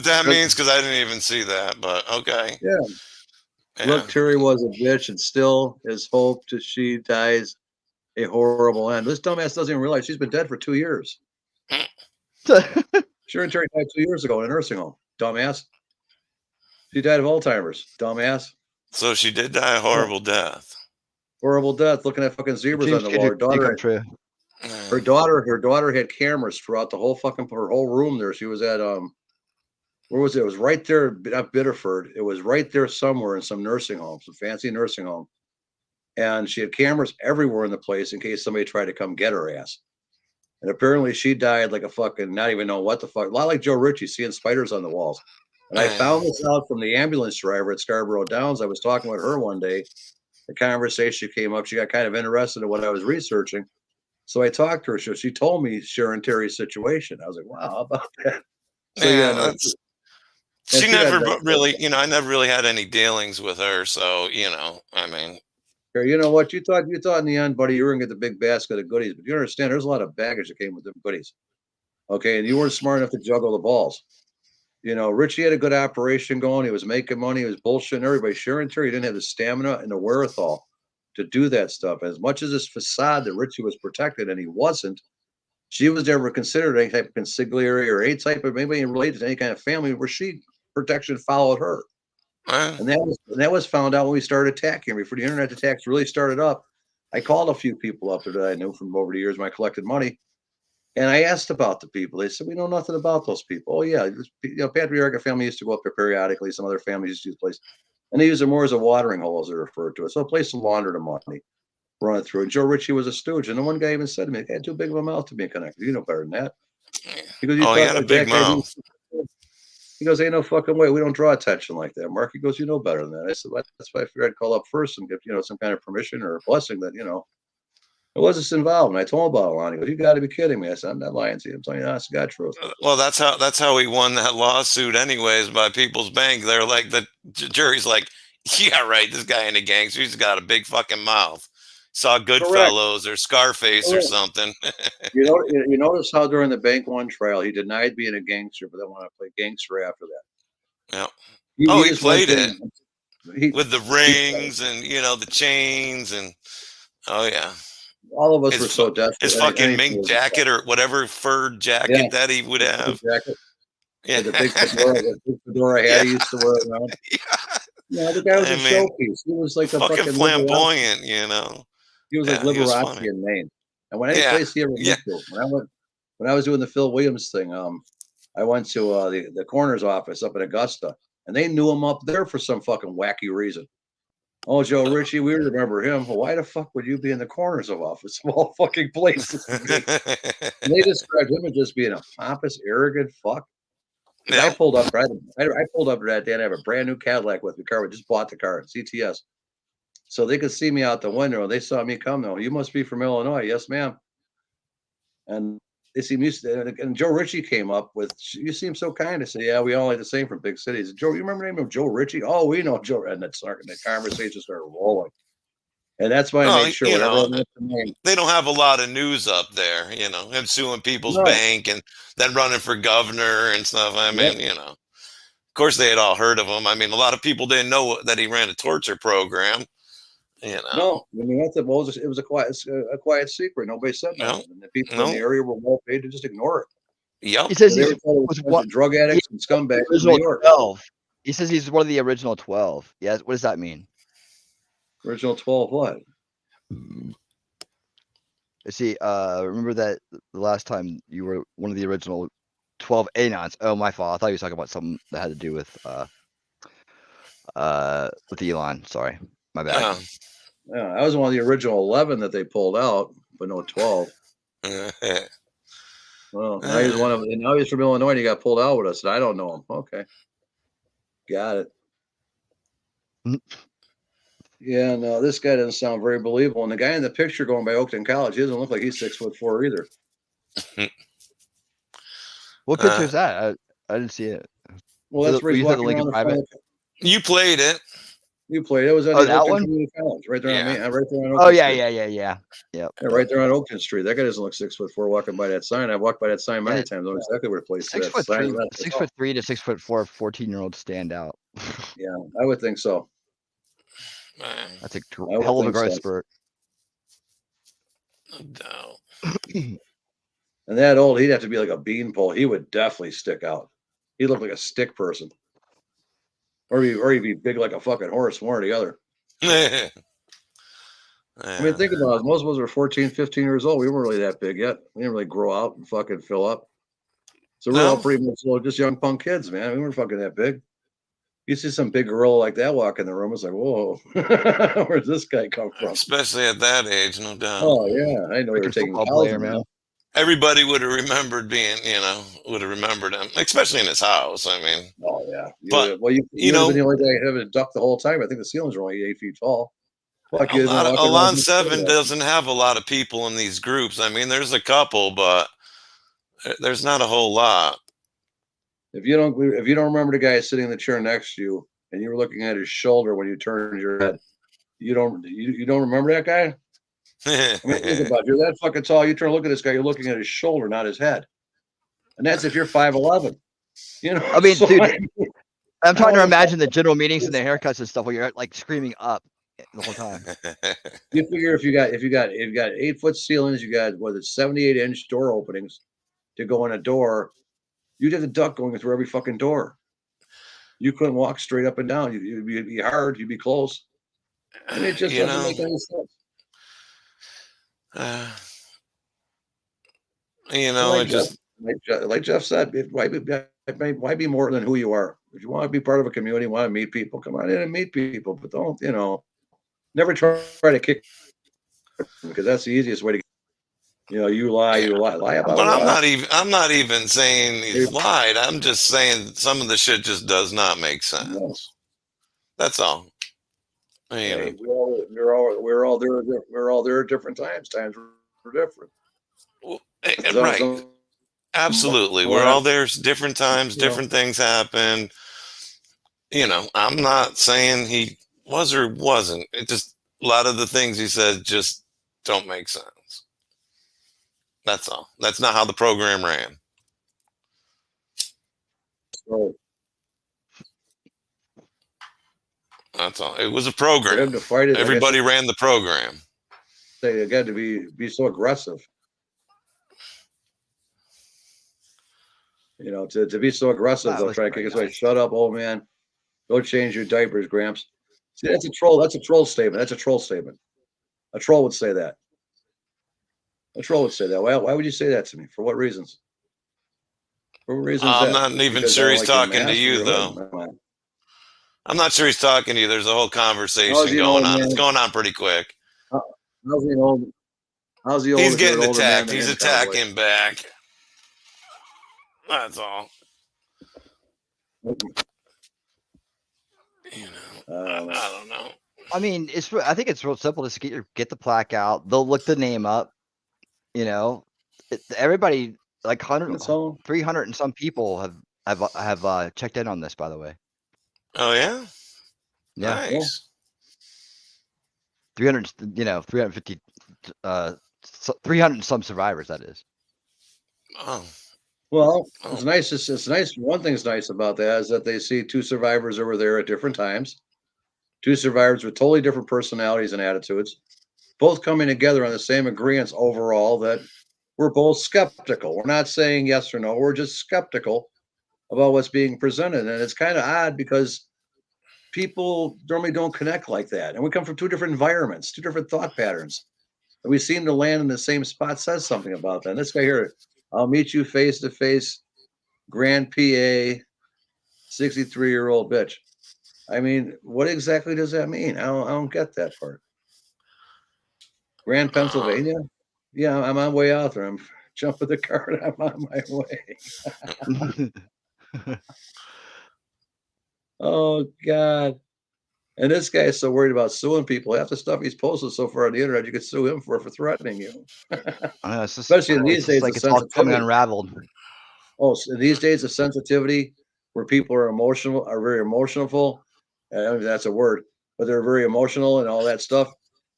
that means? Because I didn't even see that, but okay. Yeah. Look, Terry was a bitch, and still his hope that she dies a horrible end. This dumbass doesn't even realize she's been dead for 2 years. Sharon Terry died 2 years ago in a nursing home. Dumbass. She died of Alzheimer's. Dumbass. So she did die a horrible death. Horrible death. Looking at fucking zebras on the wall. Her daughter had cameras throughout the whole her whole room there. She was at where was it? It was right there, not Biddeford. It was right there somewhere in some nursing home, some fancy nursing home. And she had cameras everywhere in the place in case somebody tried to come get her ass. And apparently she died like a fucking, not even know what the fuck, a lot like Joe Ritchie, seeing spiders on the walls. And I found this out from the ambulance driver at Scarborough Downs. I was talking with her one day. The conversation came up. She got kind of interested in what I was researching. So I talked to her. She told me Sharon Terry's situation. I was like, wow, how about that? So, she never really, you know, I never really had any dealings with her. So, you know, I mean. You know what? You thought in the end, buddy, you were gonna get the big basket of goodies, but you understand there's a lot of baggage that came with the goodies. Okay, and you weren't smart enough to juggle the balls. You know, Richie had a good operation going. He was making money. He was bullshitting everybody. Sharon Terry didn't have the stamina and the wherewithal to do that stuff. As much as this facade that Richie was protected, and he wasn't, she was never considered any type of consigliere or any type of anybody related to any kind of family where she protection followed her. And that was found out when we started attacking. Before the internet attacks really started up, I called a few people up there that I knew from over the years when I collected money. And I asked about the people. They said, we know nothing about those people. Oh, yeah. You know, patriarchal family used to go up there periodically. Some other families used to use the place. And they use it more as a watering hole, as they refer to it. So a place to launder the money, run it through. And Joe Ritchie was a stooge. And the one guy even said to me, I had too big of a mouth to be connected. You know better than that. He goes, Oh, he had a big mouth. He goes, ain't no fucking way. We don't draw attention like that, Mark. He goes, you know better than that. I said, well, that's why I figured I'd call up first and get, you know, some kind of permission or a blessing that, you know, I wasn't involved. And I told him about Elan. He goes, you got to be kidding me. I said, I'm not lying to you. I'm telling you honest to God truth. Well, that's how he won that lawsuit anyways by People's Bank. They're like, the jury's like, yeah, right, this guy ain't a gangster. He's got a big fucking mouth. Saw Goodfellas or Scarface or something. You notice how during the Bank One trial, he denied being a gangster, but then wanted to play gangster after that. Yeah. He played it with the rings and, you know, the chains and, oh, yeah. All of us were so desperate. His fucking mink jacket or whatever fur jacket that he would have. Yeah, the big fedora hat he used to wear around. Yeah, the guy was a showpiece. He was like a fucking flamboyant, you know. He was like Liberace in Maine. And when any place he ever went to, when I was doing the Phil Williams thing, I went to the coroner's office up in Augusta, and they knew him up there for some fucking wacky reason. Oh, Joe Ritchie, we remember him. Well, why the fuck would you be in the coroner's office of all fucking places? And they described him as just being a pompous, arrogant fuck. I pulled up. I pulled up that day and I have a brand new Cadillac with me. Car. We just bought the car, CTS. So they could see me out the window. They saw me come though. You must be from Illinois. Yes, ma'am. And they see me. And Joe Ritchie came up with, you seem so kind. I said, yeah, we all like the same from big cities. Joe, you remember the name of Joe Ritchie? Oh, we know Joe. And the conversation started rolling. And that's why I made sure they don't have a lot of news up there, you know, him suing People's Bank and then running for governor and stuff. I mean, you know, of course they had all heard of him. I mean, a lot of people didn't know that he ran a torture program. You know. No, I mean it was a quiet secret. Nobody said nothing. And the people in the area were well paid to just ignore it. Yep. He says he was one drug addicts and scumbags in New York. 12. He says he's one of the original 12. Yeah, what does that mean? Original 12 what? See, remember that the last time you were one of the original 12 Anons. Oh, my fault. I thought you were talking about something that had to do with Elan. Sorry, my bad. Yeah, I was one of the original 11 that they pulled out, but no 12. Well, now he's one of them. Now he's from Illinois and he got pulled out with us, and I don't know him. Okay. Got it. Yeah, no, this guy doesn't sound very believable. And the guy in the picture going by Oakton College, he doesn't look like he's 6'4" either. What picture is that? I didn't see it. Well, that's where he's walking around the front. You played it. You played it. It was at that one? College, right there on right there on Oakton yeah. Yeah, right there on Oakton Street. That guy doesn't look 6'4" walking by that sign. I've walked by that sign many times. I know exactly where the place is. 6'3" to 6'4" 14-year-olds stand out. Yeah, I would think so. That's a hell of a growth spurt. No doubt. And that old, he'd have to be like a beanpole. He would definitely stick out. He looked like a stick person. Or he'd be big like a fucking horse, one or the other. I mean, think about it. Most of us were 14, 15 years old. We weren't really that big yet. We didn't really grow out and fucking fill up. So we're all pretty much just young punk kids, man. We weren't fucking that big. You see some big gorilla like that walk in the room, it's like, whoa, where's this guy come from? Especially at that age, no doubt. Oh, yeah. I know you're taking a player, man. Everybody would have remembered being, you know, would have remembered him, especially in his house. I mean, oh, yeah. But, you know, the only guy having a duck the whole time. I think the ceilings are only 8 feet tall. Elan 7 doesn't have a lot of people in these groups. I mean, there's a couple, but there's not a whole lot. If you don't remember the guy sitting in the chair next to you and you were looking at his shoulder when you turned your head, you don't remember that guy? I mean, think about it. You're that fucking tall. You turn to look at this guy, you're looking at his shoulder, not his head. And that's if you're 5'11". You know, I mean, so dude, I- I'm trying to Oh, imagine the general meetings and the haircuts and stuff where you're like screaming up the whole time. you figure if you got 8-foot ceilings, you got what is 78-inch door openings to go in a door, you'd have the duck going through every fucking door. You couldn't walk straight up and down. You'd be hard. You'd be close. And it just You doesn't know, make any sense. you know, Like it just like Jeff said, why be more than who you are? If you want to be part of a community, want to meet people, come on in and meet people. But don't, never try to kick because that's the easiest way to. You lie about but what? I'm not even saying he's lied. I'm just saying some of the shit just does not make sense. No. That's all. Hey, we're all there at different times. Times were different. Right. Absolutely. We're all there different times, different things happen. I'm not saying he was or wasn't. It just a lot of the things he said just don't make sense. That's all. That's not how the program ran. So, that's all. It was a program. for him to fight it, Everybody ran the program. They got to be so aggressive. To be so aggressive, they'll try to kick us away. Shut up, old man. Go change your diapers, Gramps. See, that's a troll. That's a troll statement. That's a troll statement. A troll would say that. A troll would say that. Why would you say that to me? For what reasons? For what reasons? I'm not even sure he's talking to you, though. I'm not sure he's talking to you. There's a whole conversation going on. It's going on pretty quick. How's the old? He's getting attacked. He's attacking back. That's all. I don't know. I mean, I think it's real simple. Just get the plaque out. They'll look the name up. Everybody like 300 and some people have checked in on this. By the way. Oh yeah. Yeah. Nice. 300. 350. 300 and some survivors. That is. Oh. Well, it's nice. It's nice. One thing's nice about that is that they see 2 survivors that were there at different times. 2 survivors with totally different personalities and attitudes, both coming together on the same agreements overall that we're both skeptical. We're not saying yes or no. We're just skeptical about what's being presented. And it's kind of odd because people normally don't connect like that. And we come from 2 different environments, 2 different thought patterns. And we seem to land in the same spot says something about that. And this guy here, I'll meet you face to face, Grand PA, 63-year-old bitch. I mean, what exactly does that mean? I don't get that part. Grand Pennsylvania? Yeah, I'm on way out there. I'm jumping the car and I'm on my way. Oh God. And this guy is so worried about suing people. Half the stuff he's posted so far on the internet, you could sue him for threatening you. Especially in these days, like it's all coming unraveled. Oh, so these days of sensitivity, where people are very emotional. I don't know if that's a word, but they're very emotional and all that stuff.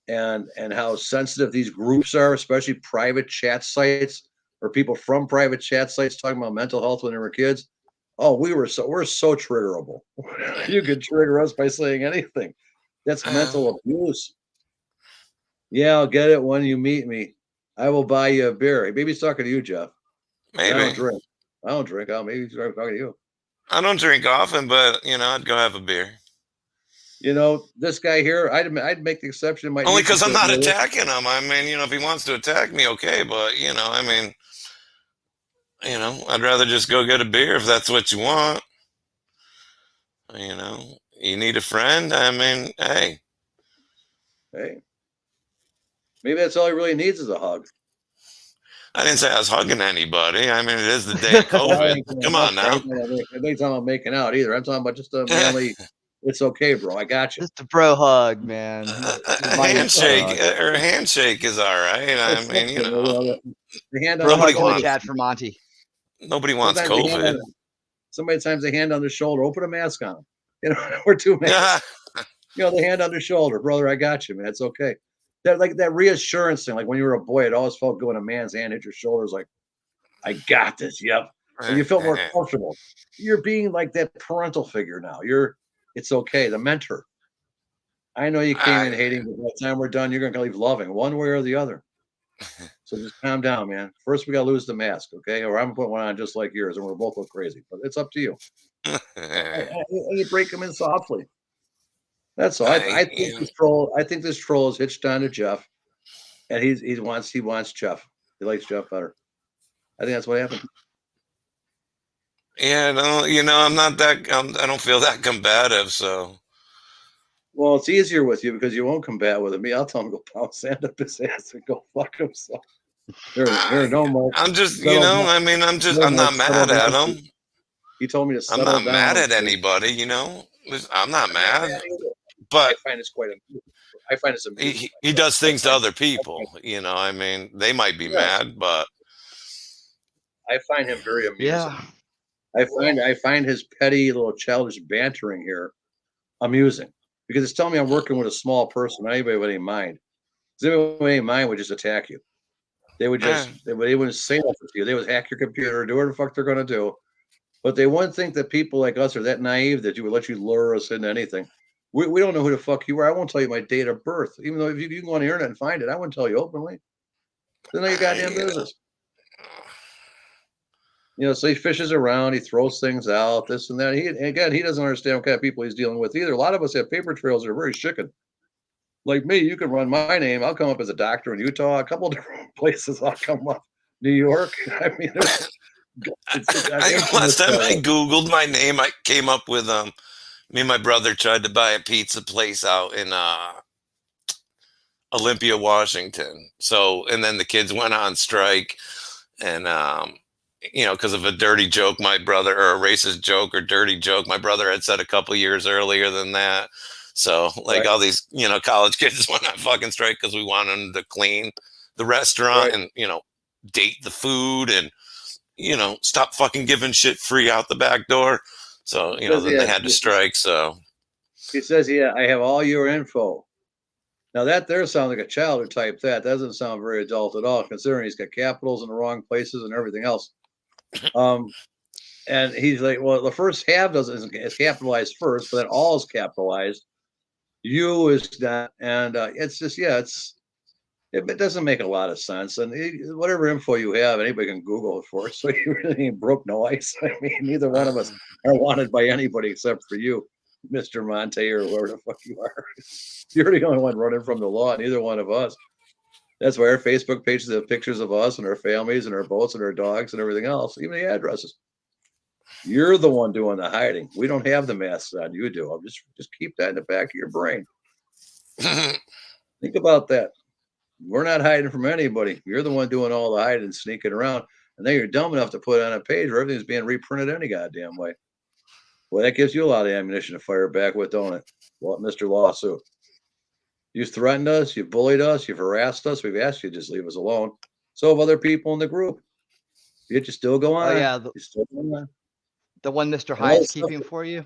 And how sensitive these groups are, especially private chat sites or people from private chat sites talking about mental health when they were kids. Oh, we're so triggerable. You could trigger us by saying anything. That's mental abuse. Yeah, I'll get it when you meet me. I will buy you a beer. Maybe he's talking to you, Jeff. Maybe. I don't drink. Maybe he's talking to you. I don't drink often, but I'd go have a beer. This guy here, I'd make the exception. Only because I'm not attacking him. I mean, if he wants to attack me, okay. But I'd rather just go get a beer if that's what you want. You need a friend. I mean, hey. Maybe that's all he really needs is a hug. I didn't say I was hugging anybody. I mean, it is the day of COVID. Come on now. I ain't talking about making out either. I'm talking about just a manly. It's okay, bro. I got you. Just a bro hug, man. A handshake is all right. I mean, the hand bro on hug the shoulder. in the chat for Monty. Nobody wants COVID. Somebody times the hand on their shoulder. Oh, put a mask on. We're 2 masks. The hand on their shoulder, brother. I got you, man. It's okay. That like that reassurance thing. Like when you were a boy, it always felt good when a man's hand hit your shoulders. Like, I got this. Yep. and you felt more comfortable. You're being like that parental figure now. It's okay, the mentor. I know you came in hating, but by the time we're done, you're gonna leave loving, one way or the other. So just calm down, man. First, we gotta lose the mask, okay? Or I'm gonna put one on just like yours, and we'll both look crazy. But it's up to you. And you break them in softly. That's all. I think this troll. I think this troll is hitched on to Jeff, and he wants Jeff. He likes Jeff better. I think that's what happened. Yeah, no, I'm not that. I don't feel that combative. So, well, it's easier with you because you won't combat with me. I'll tell him to go pound sand up his ass and go fuck himself. There are no more. I'm just, I'm not mad at him. He told me to settle I'm not down. mad at anybody. I'm not mad. But I find it's quite amusing. I find it's amusing. He does things to other people. They might be mad, but I find him very amusing. Yeah. I find his petty little childish bantering here amusing because it's telling me I'm working with a small person. Not anybody with any mind. Because anybody with any mind would just attack you. They would just they wouldn't say nothing to you. They would hack your computer, do whatever the fuck they're gonna do. But they wouldn't think that people like us are that naive that you would let you lure us into anything. We don't know who the fuck you are. I won't tell you my date of birth, even though if you can go on the internet and find it, I wouldn't tell you openly. Then know your goddamn business. So he fishes around, he throws things out, this and that. He doesn't understand what kind of people he's dealing with either. A lot of us have paper trails that are very chicken. Like me, you can run my name. I'll come up as a doctor in Utah. A couple different places I'll come up. New York. I mean, last time I Googled my name, I came up with me and my brother tried to buy a pizza place out in Olympia, Washington. So, and then the kids went on strike, and because of a dirty joke, or a racist joke or dirty joke my brother had said a couple years earlier than that. So, all these college kids went on fucking strike because we wanted them to clean the restaurant and date the food and stop fucking giving shit free out the back door. So, then they had to strike. So he says, I have all your info. Now that there sounds like a child who typed that. Doesn't sound very adult at all, considering he's got capitals in the wrong places and everything else. And he's like, well, the first half is capitalized first, but then all is capitalized. You is not, and it's just, it doesn't make a lot of sense. And whatever info you have, anybody can Google it for. So you really ain't broke no ice. I mean, neither one of us are wanted by anybody except for you, Mr. Monty, or whoever the fuck you are. You're the only one running from the law, neither one of us. That's why our Facebook pages have pictures of us and our families and our boats and our dogs and everything else, even the addresses. You're the one doing the hiding. We don't have the masks on. You do. Just keep that in the back of your brain. Think about that. We're not hiding from anybody. You're the one doing all the hiding, sneaking around. And then you're dumb enough to put it on a page where everything's being reprinted any goddamn way. Well, that gives you a lot of ammunition to fire back with, don't it? Well, Mr. Lawsuit. You've threatened us. You've bullied us. You've harassed us. We've asked you to just leave us alone. So have other people in the group. Yet you still go on. Oh, yeah. The one Mr. Hyde's keeping for you.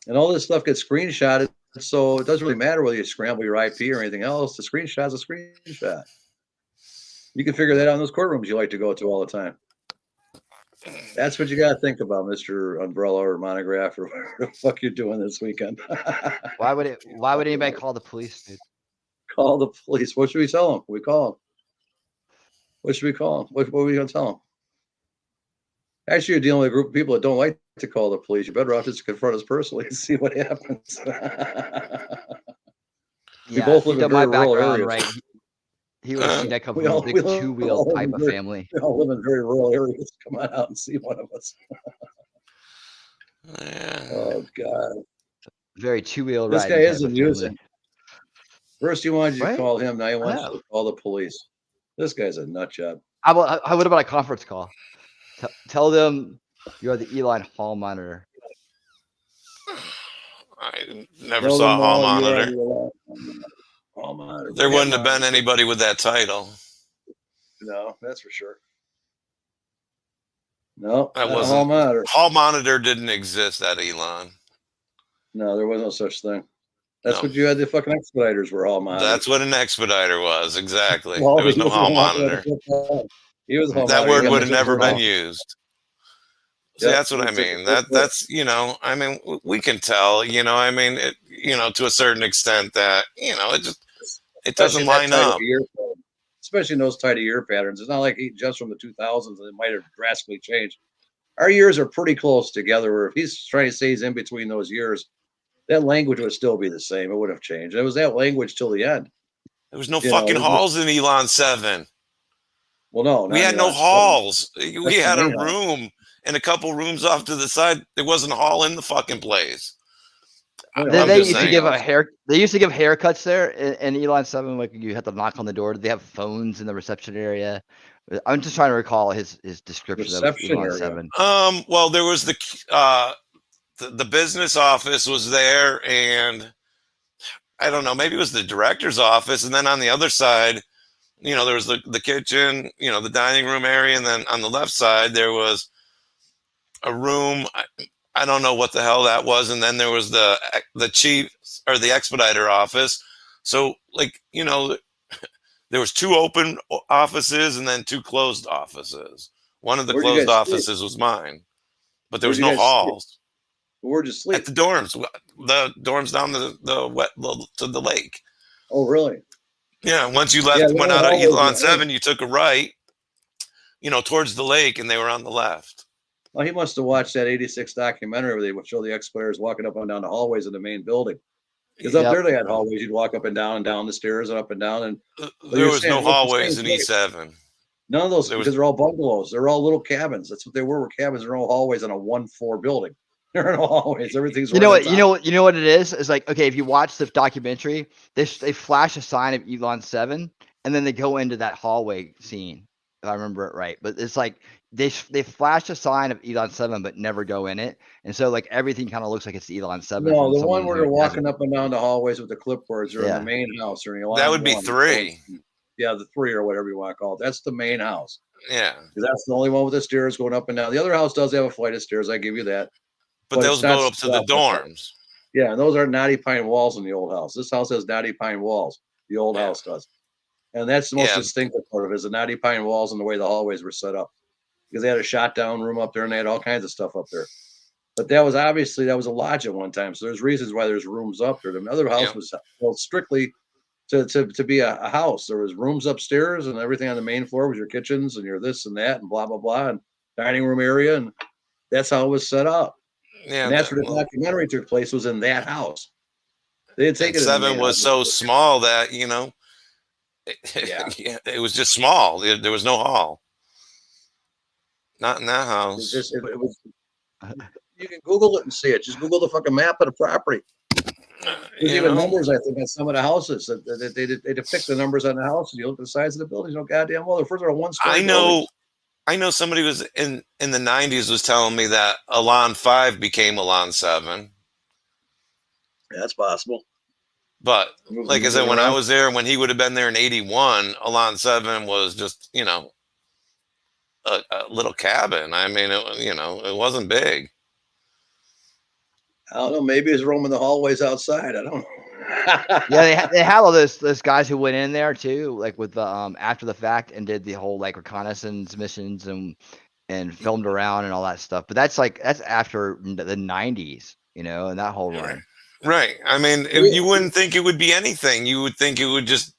And all this stuff gets screenshotted. So it doesn't really matter whether you scramble your IP or anything else. The screenshot's a screenshot. You can figure that out in those courtrooms you like to go to all the time. That's what you got to think about, Mr. Umbrella or Montagraph or whatever the fuck you're doing this weekend. Why would anybody call the police, dude? Call the police. What should we tell them? We call them. What should we call them? What are we going to tell them? Actually, you're dealing with a group of people that don't like to call the police. You're better off just to confront us personally and see what happens. We both live in very rural areas. Right? He would see that come from a big two-wheel type of family. We all live in very rural areas. Come on out and see one of us. Oh, God. Very two-wheel ride. This guy is amusing. First, you wanted to call him. Now you want to call the police. This guy's a nut job. What about a conference call? Tell them you're the Elan Hall monitor. I never saw Hall monitor. Hall monitor. There wouldn't have been anybody with that title. No, that's for sure. No, that wasn't Hall monitor. Hall monitor didn't exist at Elan. No, there was no such thing. That's what you had. The fucking expediters were Hall monitor. That's what an expediter was, exactly. There was no Hall monitor. He was that word would have never been used. See, Yep, that's what I it's a- mean. That's I mean, we can tell. I mean, to a certain extent that it especially doesn't in that line time of up. year, especially in those time of year patterns. It's not like just from the 2000s and it might have drastically changed. Our years are pretty close together. Where if he's trying to say he's in between those years, that language would still be the same. It would have changed. It was that language till the end. There was no You know, fucking it was- halls in Elon 7. well, no, We not had no Elon. halls. We That's the had a main house. room and a couple rooms off to the side. There wasn't a hall in the fucking place. Well, I'm They just used to saying. give a hair. They used to give haircuts there in Elon 7. Like you had to knock on the door. They have phones in the reception area. I'm just trying to recall his description of Reception Elon area. 7. Well, there was the business office was there, and I don't know, maybe it was the director's office, and then on the other side, there was the kitchen, the dining room area, and then on the left side there was a room. I don't know what the hell that was, and then there was the chief or the expediter office. So there was 2 open offices and then 2 closed offices. One of the Where'd you closed guys offices was mine, but there was Where'd no you guys sleep? halls. Where'd you sleep? At the dorms down to the lake. Oh, really? Yeah, once you Yeah, went no out of hallways Elon in 7, you took a right, towards the lake, and they were on the left. Well, he must have watched that 86 documentary where they would show the expediters walking up and down the hallways in the main building. Because up Yep. there they had hallways. You'd walk up and down the stairs and up and down. And There was no hallways in E7. none of those There was- because they're all bungalows. They're all little cabins. That's what they were cabins. There are no hallways on a 1-floor building. There are no hallways. Everything's You know right what? You know what it is? It's like, okay, if you watch the documentary, they flash a sign of Elon 7, and then they go into that hallway scene. If I remember it right, but it's like they flash a sign of Elon 7, but never go in it, and so like everything kind of looks like it's Elon 7. No, from the someone one where who they're walking hasn't- up and down the hallways with the clipboards are in Yeah. the main house or in the That would be one. 3. Yeah, the 3 or whatever you want to call it. That's the main house. Yeah, 'Cause that's the only one with the stairs going up and down. The other house does have a flight of stairs. I give you that. but But those it's not go up to the stuff like that. dorms. Yeah, and those are knotty pine walls in the old house. This house has knotty pine walls. The old Yeah. house does. And that's the most Yeah. distinctive part of it is the knotty pine walls and the way the hallways were set up. Because they had a shot down room up there and they had all kinds of stuff up there. But that was a lodge at one time. So there's reasons why there's rooms up there. The other house Yeah. was built strictly to be a house. There was rooms upstairs and everything on the main floor was your kitchens and your this and that and blah blah blah and dining room area, and that's how it was set up. Yeah, And that's where the documentary took place, was in that house. They didn't take and it in the 7 main was house. so small that Yeah. yeah, it was just small. There was no hall. Not in that It house. just it was. You can Google it and see it. Just Google the fucking map of the property. There's You even know? numbers, I think, on some of the houses. That they depict the numbers on the house, and you look at the size of the buildings. No goddamn well. The first are 1-story. I know somebody was in the 90s was telling me that Elan 5 became Elan 7. That's possible. But like I said, when I around. was there, when he would have been there in 81, Elan 7 was just, a little cabin. I mean, it wasn't big. I don't know. Maybe it's roaming the hallways outside. I don't know. Yeah, they had all those guys who went in there too, like with the after the fact and did the whole like reconnaissance missions and filmed around and all that stuff. But that's after the 90s, and that whole run. Right. I mean, you wouldn't think it would be anything. You would think it would just,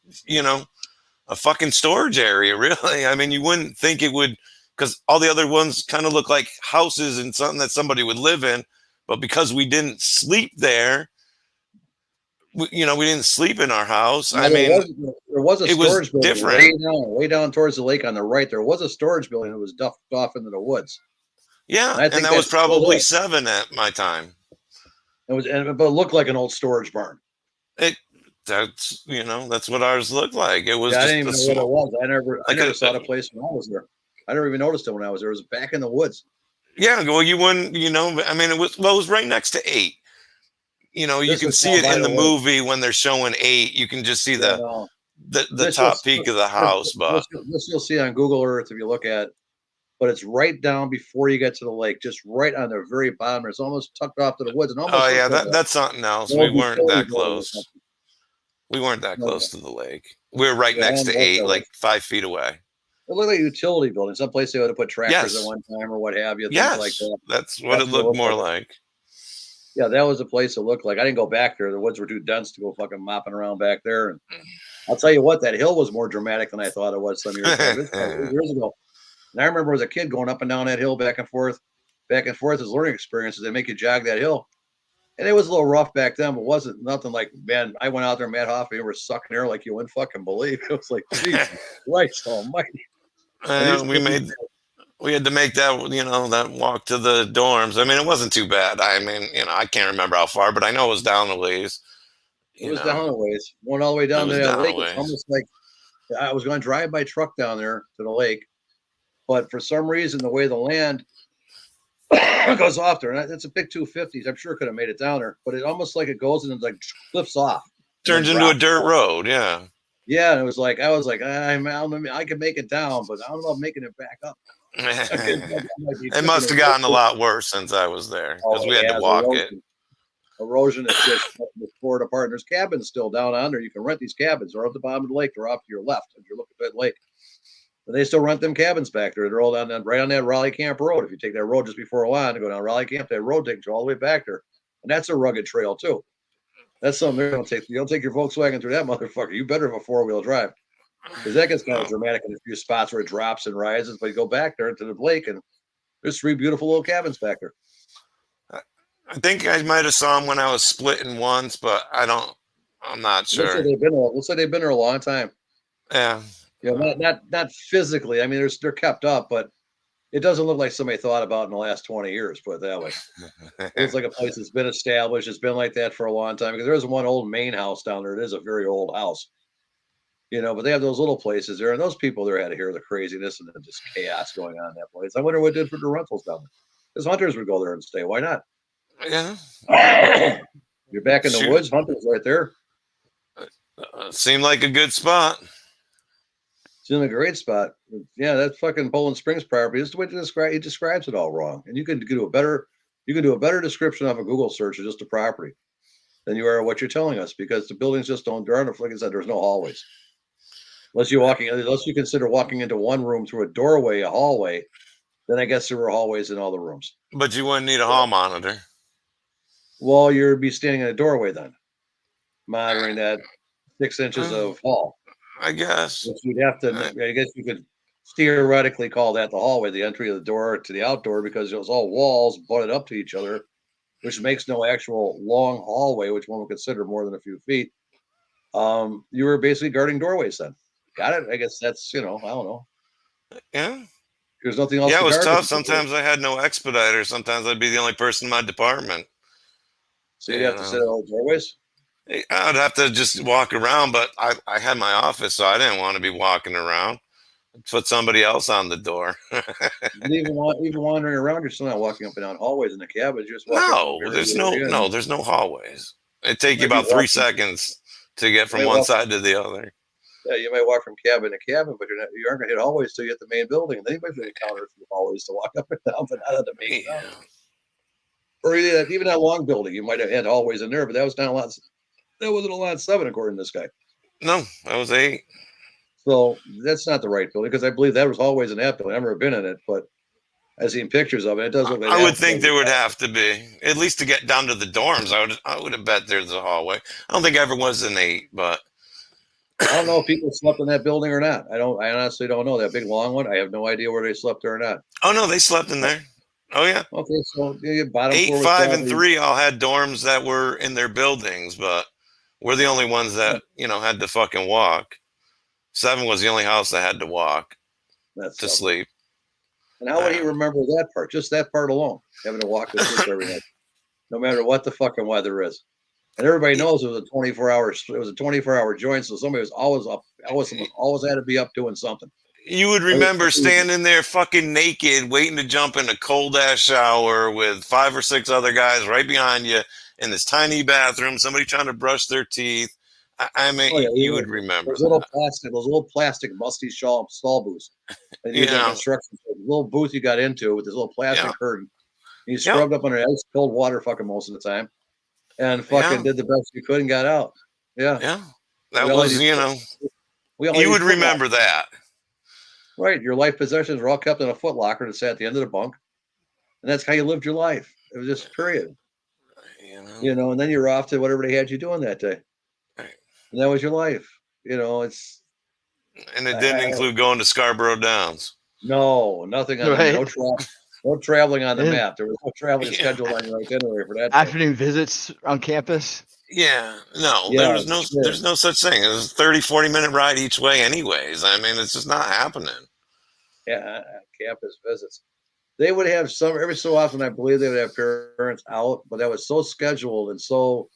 a fucking storage area, really. I mean, you wouldn't think it would, because all the other ones kind of look like houses and something that somebody would live in. But because we didn't sleep there, we didn't sleep in our house. No, I mean, there was a it was storage building different. way down towards the lake on the right. There was a storage building that was duffed off into the woods. Yeah, I and think that was that's still probably there. 7 at my time. But it looked like an old storage barn. That's what ours looked like. It was Yeah, I just didn't even a know small, what it was. I like never saw the place when I was there. I never even noticed it when I was there. It was back in the woods. yeah. Well, you wouldn't, I mean, it was right next to 8. You This can was see down it by in the the lake. movie when they're showing 8. You can just see Yeah, the This top you'll- peak of the house, but this you'll see on Google Earth if you look at. But it's right down before you get to the lake, just right on the very bottom. It's almost tucked off to the woods. And almost oh yeah, looks like that's something else. an We old weren't utility that building or close. something. We weren't that No. close to the lake. We were right Yeah, next to I'm 8, okay. like 5 feet away. looked like a utility building. Someplace they would have put tractors Yes. at one time or what have you. Things Yes, like that. that's what That's it what it looked looked more like. like. Yeah, that was a place it looked like. I didn't go back there. The woods were too dense to go fucking mopping around back there. And I'll tell you what, that hill was more dramatic than I thought it was some years ago. This was years ago. And I remember as a kid going up and down that hill back and forth as learning experiences. They make you jog that hill. And it was a little rough back then, but wasn't nothing like, man, I went out there, Matt Hoffman, you were sucking air like you wouldn't fucking believe. It was like, Jesus Christ almighty. We had to make that, that walk to the dorms. I mean, it wasn't too bad. I mean, I can't remember how far, but I know it was down a ways. It was down a ways. Went all the way down to that lake. It's almost like I was going to drive my truck down there to the lake, but for some reason, the way the land goes off there, and it's a big 250s. I'm sure it could have made it down there, but it almost like it goes and it like cliffs off. Turns into a dirt road, yeah. Yeah, and it was like I was like, I can make it down, but I don't know if making it back up. It must have gotten a lot worse since I was there because we had to walk erosion is just torn apart. And there's cabins still down on there. You can rent these cabins. They're at the bottom of the lake. They're off to your left if you're looking at that lake. And they still rent them cabins back there. They're all down right on that Raleigh Camp Road. If you take that road just before Elan to go down Raleigh Camp, that road takes you all the way back there. And that's a rugged trail too. That's something they don't take. You don't take your Volkswagen through that motherfucker. You better have a 4-wheel drive. Because that gets kind of dramatic in a few spots where it drops and rises, but you go back there to the lake and there's 3 beautiful little cabins back there. I think I might have saw them when I was splitting once, but I'm not sure. Looks like they've been there a long time. Yeah. Not physically. I mean, they're kept up, but it doesn't look like somebody thought about in the last 20 years, put it that way. It looks like a place that's been established. It's been like that for a long time because there is one old main house down there. It is a very old house. But they have those little places there, and those people there had to hear the craziness and the just chaos going on in that place. I wonder what it did for the rentals down there. Because hunters would go there and stay. Why not? Yeah. You're back in the woods. Hunters right there. Seemed like a good spot. Seemed like a great spot. Yeah, that's fucking Poland Springs property. This is the way he describes it all wrong. And you can do a better description of a Google search of just a property than you are what you're telling us because the buildings just don't. There aren't, like I said, there's no hallways. Unless you consider walking into one room through a doorway, a hallway, then I guess there were hallways in all the rooms. But you wouldn't need a hall monitor. Well, you'd be standing in a doorway then, monitoring that 6 inches of hall. I guess. Which you'd have to. I guess you could theoretically call that the hallway, the entry of the door to the outdoor, because it was all walls butted up to each other, which makes no actual long hallway, which one would consider more than a few feet. You were basically guarding doorways then. Got it? I guess that's, I don't know. Yeah. There's nothing else. Yeah, it was tough. Sometimes I had no expediter. Sometimes I'd be the only person in my department. So you'd have to sit at all doorways? I'd have to just walk around, but I had my office, so I didn't want to be walking around. Put somebody else on the door. even wandering around, you're still not walking up and down hallways in the cabins. You're just walking there's no hallways. It'd take you about 3 seconds to get from one side to the other. Yeah, you might walk from cabin to cabin, but you aren't going to hit hallways till you hit the main building. And then you might encounter a few hallways to walk up and down, but not at the main building. Or even that long building, you might have had hallways in there, but that was down a lot. That wasn't a lot 7, according to this guy. No, that was 8. So that's not the right building because I believe that was hallways in that building. I've never been in it, but I've seen pictures of it. It does look like I would think there would have to be, at least to get down to the dorms. I would have bet there's a hallway. I don't think ever was an 8, but I don't know if people slept in that building or not. I honestly don't know. That big long one, I have no idea where they slept there or not. Oh no, they slept in there. Oh yeah. Okay, so bottom 8, floor 5, and 3 all had dorms that were in their buildings, but we're the only ones that had to fucking walk. 7 was the only house that had to walk to sleep. And how would he remember that part? Just that part alone, having to walk to sleep every night, no matter what the fucking weather is. And everybody knows it was a 24-hour joint, so somebody was always up. Always had to be up doing something. You would remember standing there fucking naked, waiting to jump in a cold ass shower with 5 or 6 other guys right behind you in this tiny bathroom. Somebody trying to brush their teeth. I mean, you would remember. Those little plastic musty stall booths. And construction, little booth you got into with this little plastic curtain. You scrubbed up under ice cold water fucking most of the time. And fucking did the best you could and got out. Yeah. Yeah. That was, you would remember that. Right. Your life possessions were all kept in a footlocker that sat at the end of the bunk. And that's how you lived your life. It was just period. And then you're off to whatever they had you doing that day. Right. And that was your life. And it didn't include going to Scarborough Downs. No, nothing on Right. no traveling on the Yeah. map. There was no traveling Yeah. scheduled on your itinerary for that day. Afternoon visits on campus. Yeah, no, Yeah, there's no such thing. It was a 30-40 minute ride each way anyways. I mean, it's just not happening. Yeah, campus visits. They would have some every so often. I believe they would have parents out, but that was so scheduled and so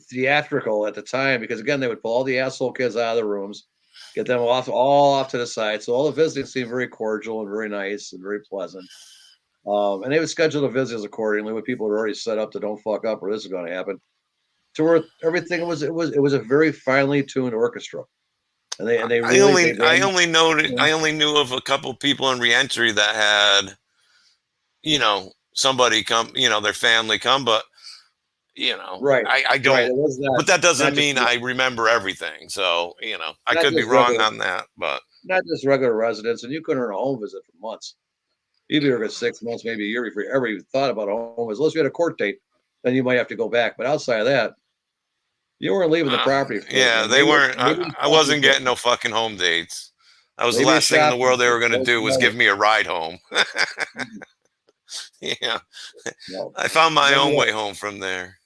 theatrical at the time because again, they would pull all the asshole kids out of the rooms, get them all off to the side. So all the visiting seemed very cordial and very nice and very pleasant. And they would schedule the visits accordingly with people who were already set up to don't fuck up or this is going to happen. To where everything was a very finely tuned orchestra. And they I only knew of a couple people in reentry that had, somebody come, their family come, but right. I don't, right. It was not, but that doesn't not mean just, I remember everything. So, I not could be just wrong regular- on that, but not just regular residents, and you couldn't earn a home visit for months. You'd be here for 6 months, maybe a year before you ever even thought about a home visit. Unless you had a court date, then you might have to go back. But outside of that, you weren't leaving the property. yeah, they weren't. I wasn't getting no fucking home dates. That was the Maybe last thing in the world they were going to shopping. do was give me a ride home. Yeah, No. I found my own way home from there.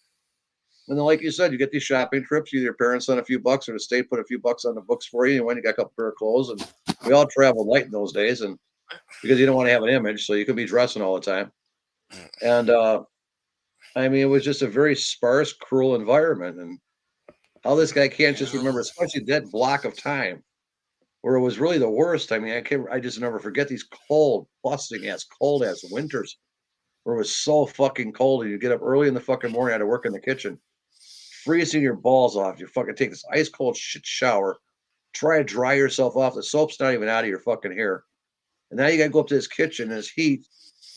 And then, like you said, you get these shopping trips. Either your parents send a few bucks, or the state put a few bucks on the books for you. And when you got a couple pair of clothes, and we all traveled light in those days, and because you don't want to have an image, so you could be dressing all the time. And I mean, it was just a very sparse, cruel environment. And how this guy can't just remember, especially that block of time where it was really the worst. I mean, I just never forget these cold, busting ass, cold ass winters where it was so fucking cold, and you get up early in the fucking morning, had to work in the kitchen, freezing your balls off. You fucking take this ice cold shit shower, try to dry yourself off. The soap's not even out of your fucking hair. And now you got to go up to this kitchen in this heat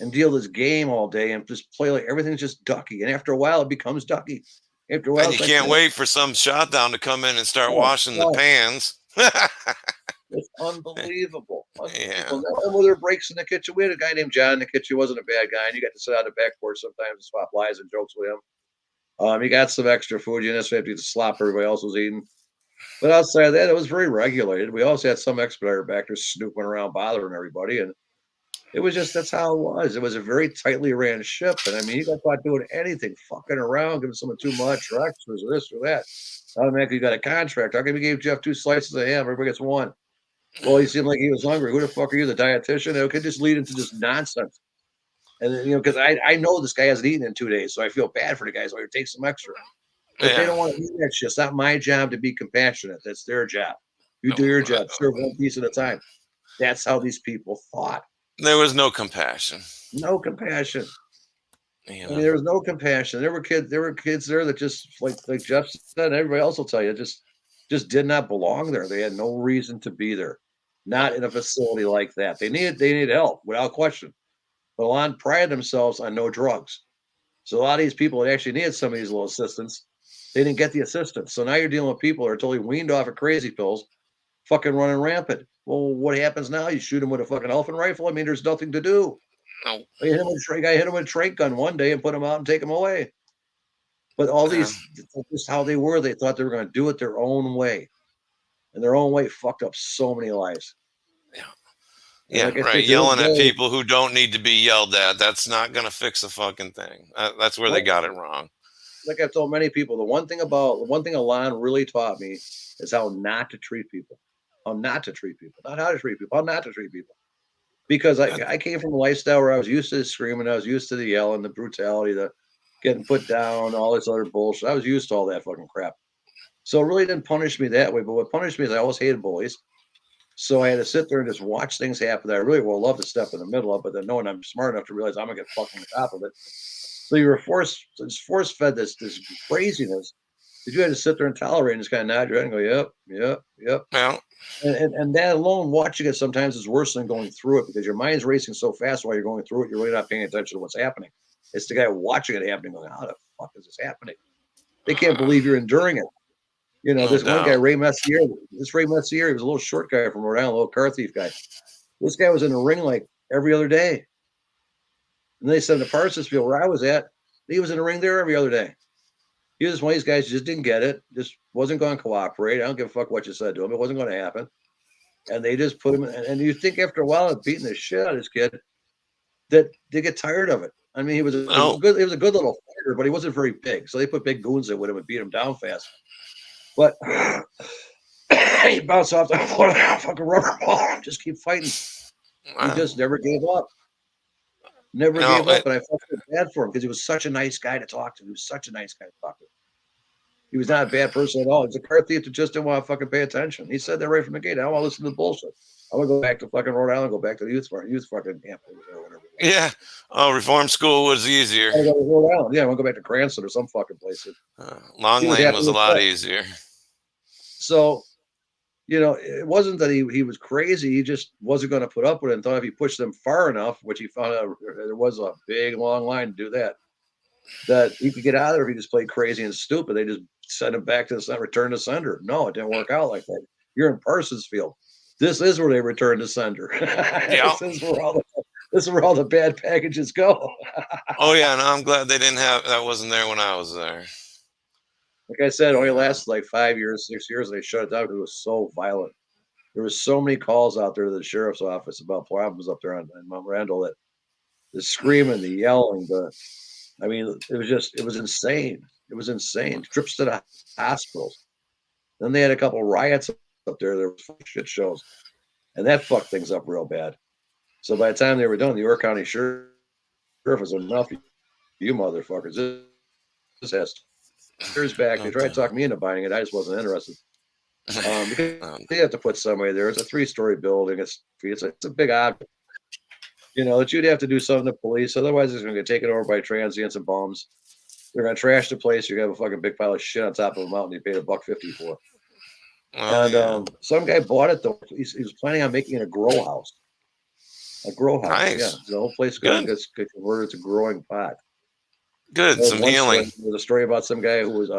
and deal this game all day and just play like everything's just ducky. And after a while, it becomes ducky. After a while, And you can't wait for some shutdown to come in and start washing the pans. It's unbelievable. Yeah. And when there were breaks in the kitchen, we had a guy named John in the kitchen. He wasn't a bad guy, and you got to sit on the back porch sometimes and swap lies and jokes with him. You got some extra food. You didn't necessarily have to slop everybody else was eating. But outside of that, it was very regulated. We also had some expediter back there snooping around, bothering everybody. And it was just, that's how it was. It was a very tightly ran ship. And I mean, you got caught doing anything, fucking around, giving someone too much or extras or this or that. Automatically, you got a contract. How come you gave Jeff 2 slices of ham? Everybody gets 1. Well, he seemed like he was hungry. Who the fuck are you, the dietitian? It could just lead into just nonsense. And, because I know this guy hasn't eaten in 2 days, so I feel bad for the guys. So I take some extra. But they don't want to eat that shit. It's not my job to be compassionate. That's their job. You do your job. Serve one piece at a time. That's how these people thought. There was no compassion. No compassion. I mean, there was no compassion. There were kids there that just like Jeff said, and everybody else will tell you, just did not belong there. They had no reason to be there. Not in a facility like that. They needed help without question. But Elan prided themselves on no drugs. So a lot of these people that actually needed some of these little assistance, they didn't get the assistance. So now you're dealing with people that are totally weaned off of crazy pills, fucking running rampant. Well, what happens now? You shoot them with a fucking elephant rifle? I mean, there's nothing to do. No. I hit him with a trank gun one day and put him out and take him away. But all these, that's just how they were. They thought they were going to do it their own way. And their own way fucked up so many lives. Yeah, like right. Yelling at people who don't need to be yelled at. That's not going to fix a fucking thing. That's where they got it wrong. Like I've told many people, the one thing Elan really taught me is how not to treat people. How not to treat people. Not how to treat people, how not to treat people. Because I came from a lifestyle where I was used to the screaming, I was used to the yelling, the brutality, the getting put down, all this other bullshit. I was used to all that fucking crap. So it really didn't punish me that way. But what punished me is I always hated bullies. So I had to sit there and just watch things happen that I really would love to step in the middle of, but then knowing I'm smart enough to realize I'm gonna get fucked on the top of it. So you were force fed this craziness that you had to sit there and tolerate and just kind of nod your head and go, yep. Well, and that alone, watching it sometimes is worse than going through it because your mind's racing so fast while you're going through it, you're really not paying attention to what's happening. It's the guy watching it happening going, how the fuck is this happening? They can't believe you're enduring it. You know, No this one guy, doubt. Ray Messier, he was a little short guy from Rhode Island, a little car thief guy. This guy was in the ring like every other day. And they said in the Parsonsville where I was at, he was in the ring there every other day. He was one of these guys who just didn't get it, just wasn't going to cooperate. I don't give a fuck what you said to him. It wasn't going to happen. And they just put him in. And you think after a while of beating the shit out of this kid that they get tired of it. I mean, he was a good little fighter, but he wasn't very big. So they put big goons in with him and beat him down fast. But he bounced off the floor like a fucking rubber ball. Just keep fighting. He just never gave up. Never gave up. And I felt bad for him because he was such a nice guy to talk to. He was such a nice guy to talk to. He was not a bad person at all. He was a car thief that just didn't want to fucking pay attention. He said that right from the gate. I don't want to listen to the bullshit. I want to go back to fucking Rhode Island, go back to the youth fucking camp or whatever. Yeah. Oh, reform school was easier. I want to go to Rhode Island. Yeah, I want to go back to Cranston or some fucking place. Long Lane was a lot easier. So, you know, it wasn't that he was crazy. He just wasn't going to put up with it and thought if he pushed them far enough, which he found out there was a big, long line to do that he could get out of there if he just played crazy and stupid. They just sent him back to the center, return to sender. No, it didn't work out like that. You're in Parsonsfield. This is where they return to sender. Yeah. This is where all the bad packages go. Oh yeah, no, I'm glad they didn't have that. Wasn't there when I was there. Like I said, it only lasted like 5 years, 6 years, and they shut it down because it was so violent. There was so many calls out there to the sheriff's office about problems up there on Mount Randall that the screaming, the yelling, I mean, it was insane. It was insane. Trips to the hospitals. Then they had a couple riots up there. There was shit shows. And that fucked things up real bad. So by the time they were done, the York County Sheriff was enough. You motherfuckers. This has years back. They tried to talk me into buying it. I just wasn't interested. Because they have to put somebody there. It's a 3-story building. It's a big object. You know, that you'd have to do something to police. Otherwise, it's going to get taken over by transients and bums. They're going to trash the place. You're going to have a fucking big pile of shit on top of a mountain you paid $1.50 for. Some guy bought it, though. He was planning on making it a grow house. A grow house. Nice. Yeah. The whole place got converted to growing pot. Good. Some healing. There was a story about some guy who was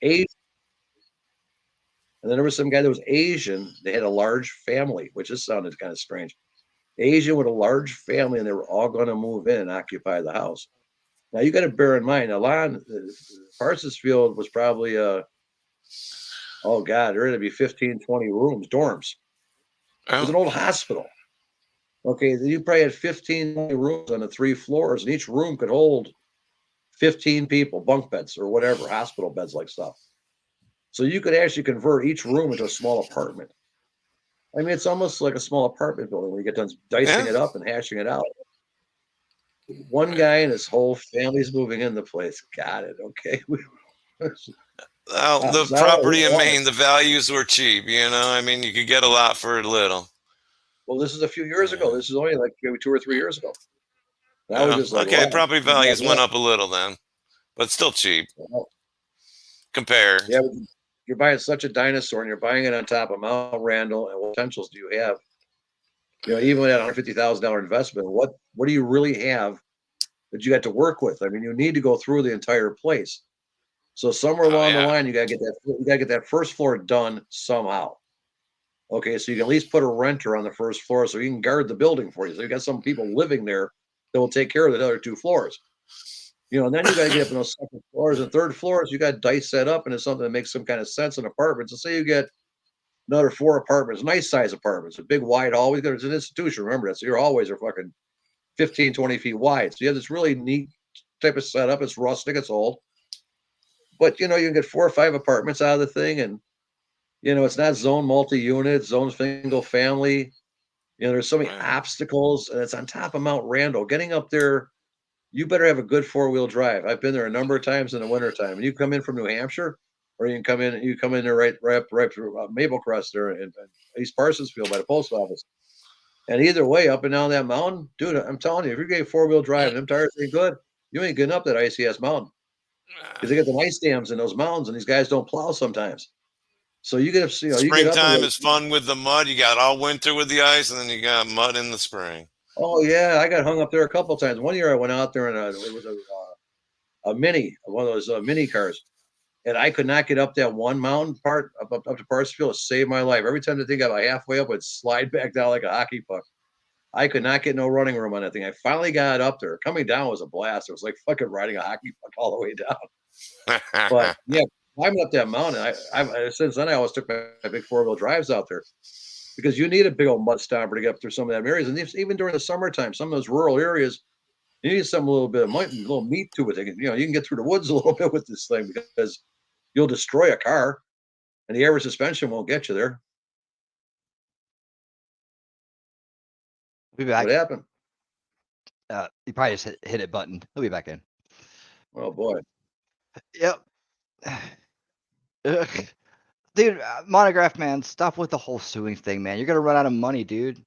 Asian. And then there was some guy that was Asian. They had a large family, which just sounded kind of strange. Asian with a large family, and they were all going to move in and occupy the house. Now, you got to bear in mind, Parsonsfield was probably, there had to be 15, 20 rooms, dorms. It was an old hospital. Okay, you probably had 15 rooms on the 3 floors, and each room could hold 15 people, bunk beds or whatever, hospital beds like stuff. So you could actually convert each room into a small apartment. I mean, it's almost like a small apartment building when you get done dicing it up and hashing it out. One guy and his whole family's moving in the place. Got it. Okay. The property in Maine, the values were cheap. You know, I mean, you could get a lot for little. Well, this is a few years ago. This is only like maybe 2 or 3 years ago. That was just like, okay, wow. property values went up a little then, but still cheap. Compare. Yeah, you're buying such a dinosaur, and you're buying it on top of Mount Randall. And what potentials do you have? You know, even with that $150,000 investment, what do you really have that you got to work with? I mean, you need to go through the entire place. So somewhere along the line, you got to get that first floor done somehow. Okay, so you can at least put a renter on the first floor so you can guard the building for you. So you got some people living there that will take care of the other 2 floors. You know, and then you got to get up in those second floors and third floors. You got dice set up into something that makes some kind of sense in apartments. So say you get another 4 apartments, nice size apartments, a big wide hallway. It's an institution, remember that. So your hallways are fucking 15, 20 feet wide. So you have this really neat type of setup. It's rustic, it's old. But, you know, you can get 4 or 5 apartments out of the thing. And, you know, it's not zone multi-unit, zone single family. You know, there's so many obstacles. And it's on top of Mount Randall. Getting up there, you better have a good 4-wheel drive. I've been there a number of times in the wintertime. And you come in from New Hampshire, or you can come in there right through Maple Crest there in East Parsonsfield by the post office. And either way, up and down that mountain, dude, I'm telling you, if you're getting 4-wheel drive and them tires ain't good, you ain't getting up that icy ass mountain. Because they got the ice dams in those mountains, and these guys don't plow sometimes. So you get up, you know, springtime is fun with the mud. You got all winter with the ice, and then you got mud in the spring. Oh yeah, I got hung up there a couple of times. One year I went out there and it was a mini, one of those mini cars, And I could not get up that one mountain part up to Parsonsville to save my life. Every time the thing got like halfway up, it'd slide back down like a hockey puck. I could not get no running room on that thing. I finally got it up there. Coming down was a blast. It was like fucking riding a hockey puck all the way down. But yeah, climbing up that mountain, I since then I always took my big 4-wheel drives out there because you need a big old mud stomper to get up through some of that areas. And even during the summertime, some of those rural areas, you need some little bit of a little meat to it. You can get through the woods a little bit with this thing because you'll destroy a car, and the air suspension won't get you there. We'll be back. What happened? You probably just hit it button. He'll be back in. Oh boy. Yep. Ugh. Dude, Montagraph, man, stop with the whole suing thing, man. You're gonna run out of money, dude.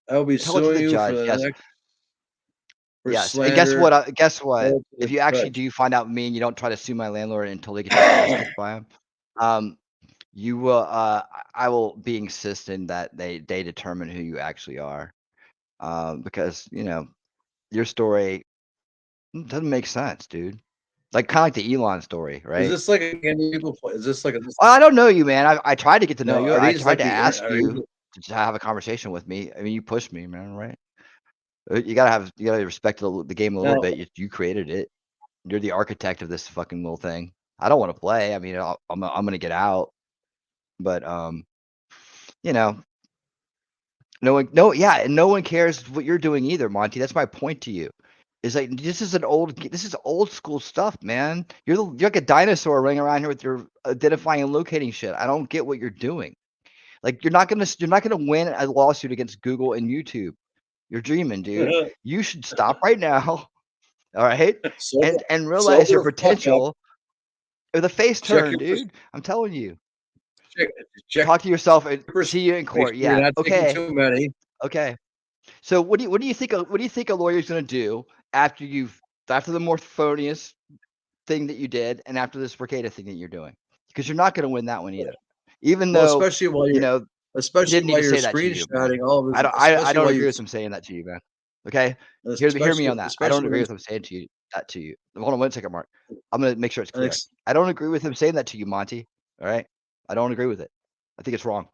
I'll be Tell it to suing the you judge. for the Yes. next for Yes. And slander. guess what? Go to If the you actually judge. do find out me and you don't try to sue my landlord until they get arrested by him, you will I will be insisting that they determine who you actually are. Because, your story doesn't make sense, dude. Like kind of like the Elon story, Is right? this like a game people play? Is this like a I don't know you, man. I tried to get to know no? you. Are I these tried like to the ask are you these, to have a conversation with me. I mean, you pushed me, man, right? You gotta respect the game a little no? bit. You created it. You're the architect of this fucking little thing. I don't want to play. I mean, I'm gonna get out, but you know, no one cares what you're doing either, Monty. That's my point to you. Is like this is old school stuff, man. You're like a dinosaur running around here with your identifying and locating shit. I don't get what you're doing. Like you're not gonna win a lawsuit against Google and YouTube. You're dreaming, dude. You should stop right now. All right, sober, and realize your sober fuck up. potential. Or the face Check turn, your dude. I'm telling you. check Talk to yourself and your see you in make court. sure you're Yeah. not taking Okay. too many. Okay. So what do you think a lawyer's gonna do after the morphonius thing that you did and after this Mercator thing that you're doing? Because you're not gonna win that one either. Even Well, though, you know, he didn't need to say that to you, man. screenshotting all of I his, don't I especially don't while agree you're with him saying that to you, man. Okay? Hear me on that. I don't especially agree when with him saying that to you. Hold on 1 second, Mark. I'm gonna make sure it's and clear. I don't agree with him saying that to you, Monty. All right? I don't agree with it. I think it's wrong.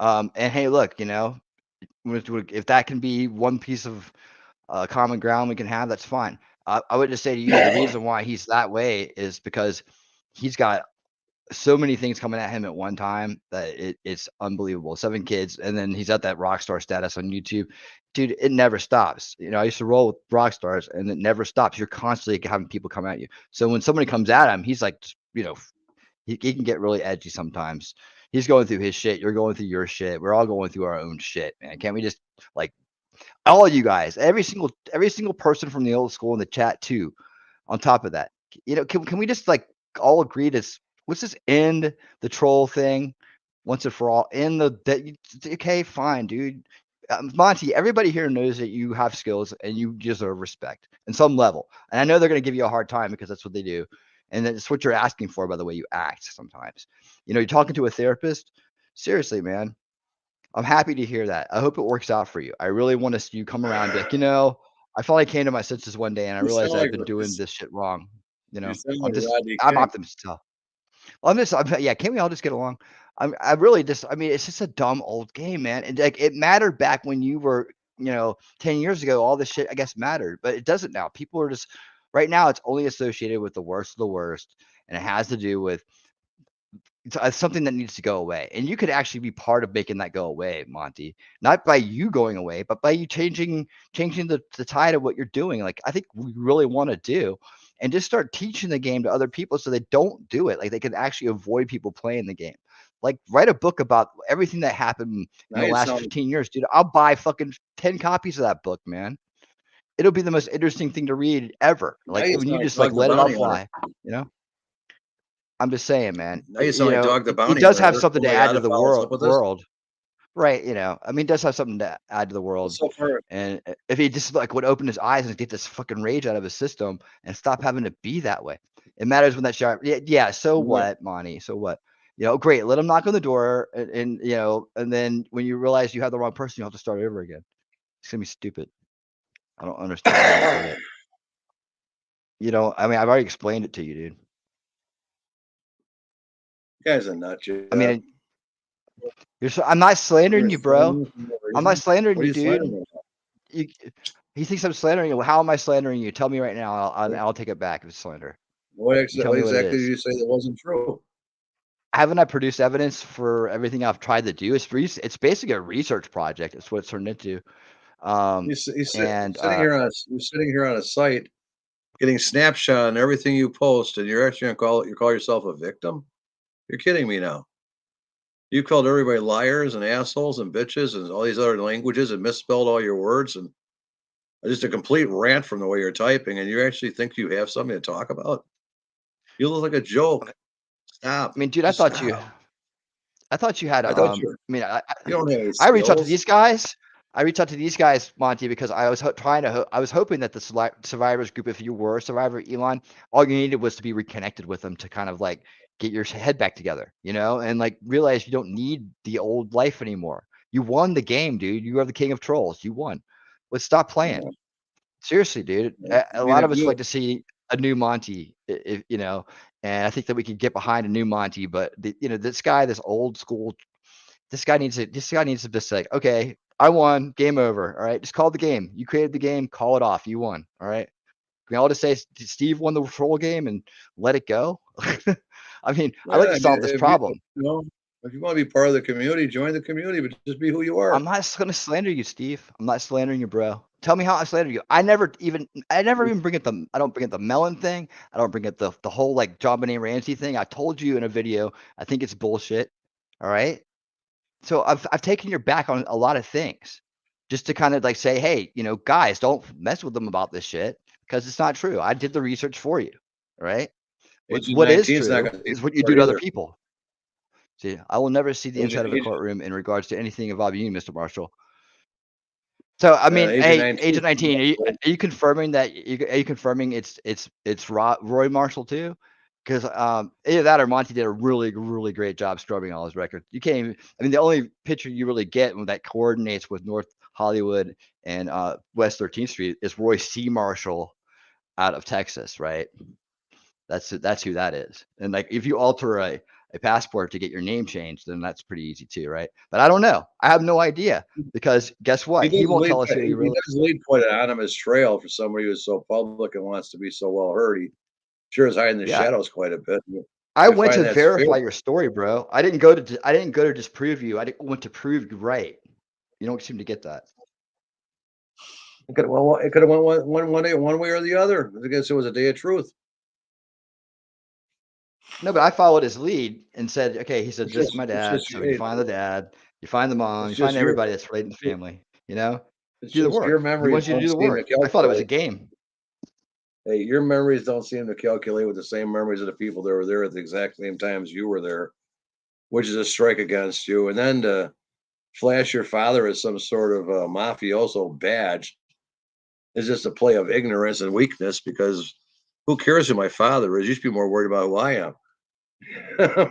And hey, look, if that can be one piece of common ground we can have, that's fine. I would just say to you, the reason why he's that way is because he's got so many things coming at him at one time that it's unbelievable. 7 kids, and then he's at that rock star status on YouTube. Dude, it never stops. I used to roll with rock stars, and it never stops. You're constantly having people come at you. So when somebody comes at him, he's like, he can get really edgy sometimes. He's going through his shit. You're going through your shit. We're all going through our own shit, man. Can't we just like all you guys, every single person from the old school in the chat too? On top of that, can we just like all agree to let's just end the troll thing once and for all? Okay, fine, dude. Monty, everybody here knows that you have skills and you deserve respect in some level. And I know they're going to give you a hard time because that's what they do. And that's what you're asking for by the way you act sometimes. You're talking to a therapist. Seriously, man. I'm happy to hear that. I hope it works out for you. I really want to see you come around and be like, I finally came to my senses one day and I you sound realized I've like been doing this shit wrong. you sound like Rodney I'm King. optimistic. Yeah. Can't we all just get along? I really just, I mean, it's just a dumb old game, man. And like, it mattered back when you were, 10 years ago, all this shit, I guess, mattered, but it doesn't now. People are just, right now, it's only associated with the worst of the worst. And it has to do with something that needs to go away. And you could actually be part of making that go away, Monty. Not by you going away, but by you changing the tide of what you're doing. Like I think we really want to do, and just start teaching the game to other people so they don't do it. Like they can actually avoid people playing the game. Like write a book about everything that happened in Now the you last sound 15 years, dude. I'll buy fucking 10 copies of that book, man. It'll be the most interesting thing to read ever. now Like you when you sound like just like Dog the let it all Bounty Hunter. fly, I'm just saying, man. Now you sound like Dog the He Bounty does Hunter. have Ever something to somebody add out to of the follows up with this? world, right? I mean, he does have something to add to the world. So far, And if he just like would open his eyes and get this fucking rage out of his system and stop having to be that way, it matters when that sharp. Yeah. So what, Monty? So what? Great. Let him knock on the door, and and then when you realize you have the wrong person, you have to start over again. It's gonna be stupid. I don't understand why you don't get it. I mean, I've already explained it to you, dude. Guy's a nut job. I mean, I'm not slandering you, bro. I'm not slandering What are you, you dude. slandering? He thinks I'm slandering you. Well, how am I slandering you? Tell me right now. I'll take it back if it's slander. What Tell me what it exactly is. did you say that wasn't true? Haven't I produced evidence for everything I've tried to do? It's basically a research project. It's what it's turned into. You're And sitting here on a site, getting snapshot on everything you post, and you're actually gonna call yourself a victim? You're kidding me now. You called everybody liars and assholes and bitches and all these other languages and misspelled all your words and just a complete rant from the way you're typing, and you actually think you have something to talk about? You look like a joke. Stop. I mean, dude, Just I stop. thought you had. I thought you I mean, you don't have any I reached out to skills. these guys. I reached out to these guys, Monty, because I was I was hoping that the survivors group, if you were a survivor, Elon, all you needed was to be reconnected with them to kind of like get your head back together, and like realize you don't need the old life anymore. You won the game, dude. You are the king of trolls. You won. Let's stop playing. Yeah. Seriously, dude. I A mean, lot if of us you like to see a new Monty, and I think that we could get behind a new Monty. But this guy, this old school, this guy needs to just say, okay, I won, game over. All right, just call the game. You created the game, call it off. You won. All right. Can we all just say Steve won the troll game and let it go? I mean, I'd like to solve this problem. If you want to be part of the community, join the community, but just be who you are. I'm not going to slander you, Steve. I'm not slandering you, bro. Tell me how I slander you. I never even bring up I don't bring up the melon thing. I don't bring up the whole like JonBenet Ramsey thing. I told you in a video, I think it's bullshit. All right. So I've taken your back on a lot of things just to kind of like say, hey, guys, don't mess with them about this shit because it's not true. I did the research for you. All right. Agent What is 19's not true gonna be is what you part do to other either. people. See, I will never see the inside of a Agent courtroom in regards to anything involving you, Mr. Marshall. So I mean, Agent hey, 19. Agent 19, are you confirming that? Are you confirming it's Roy Marshall too? Because either that or Monty did a really really great job scrubbing all his records. You can't even. I mean, the only picture you really get that coordinates with North Hollywood and West 13th Street is Roy C. Marshall out of Texas, right? That's who that is. And like, if you alter a passport to get your name changed, then that's pretty easy too, right? But I don't know. I have no idea because guess what? He won't tell us who he really. He does lead quite an anonymous trail for somebody who's so public and wants to be so well heard. He sure is hiding the shadows quite a bit. I went to that's verify fair. your story, bro. I didn't go to disprove you. I went to prove you right. You don't seem to get that. It could have went one way or the other. I guess it was a day of truth. No, but I followed his lead and said, okay, he said, It's this is just, my it's dad. just, So you find the dad, you find the mom, it's you find just your, everybody that's related in the family, it's do the just your work. He memories wants you to don't do the seem to work. I thought it was a calculate. game. Hey, your memories don't seem to calculate with the same memories of the people that were there at the exact same times you were there, which is a strike against you. And then to flash your father as some sort of mafioso badge is just a play of ignorance and weakness because who cares who my father is? You should be more worried about who I am.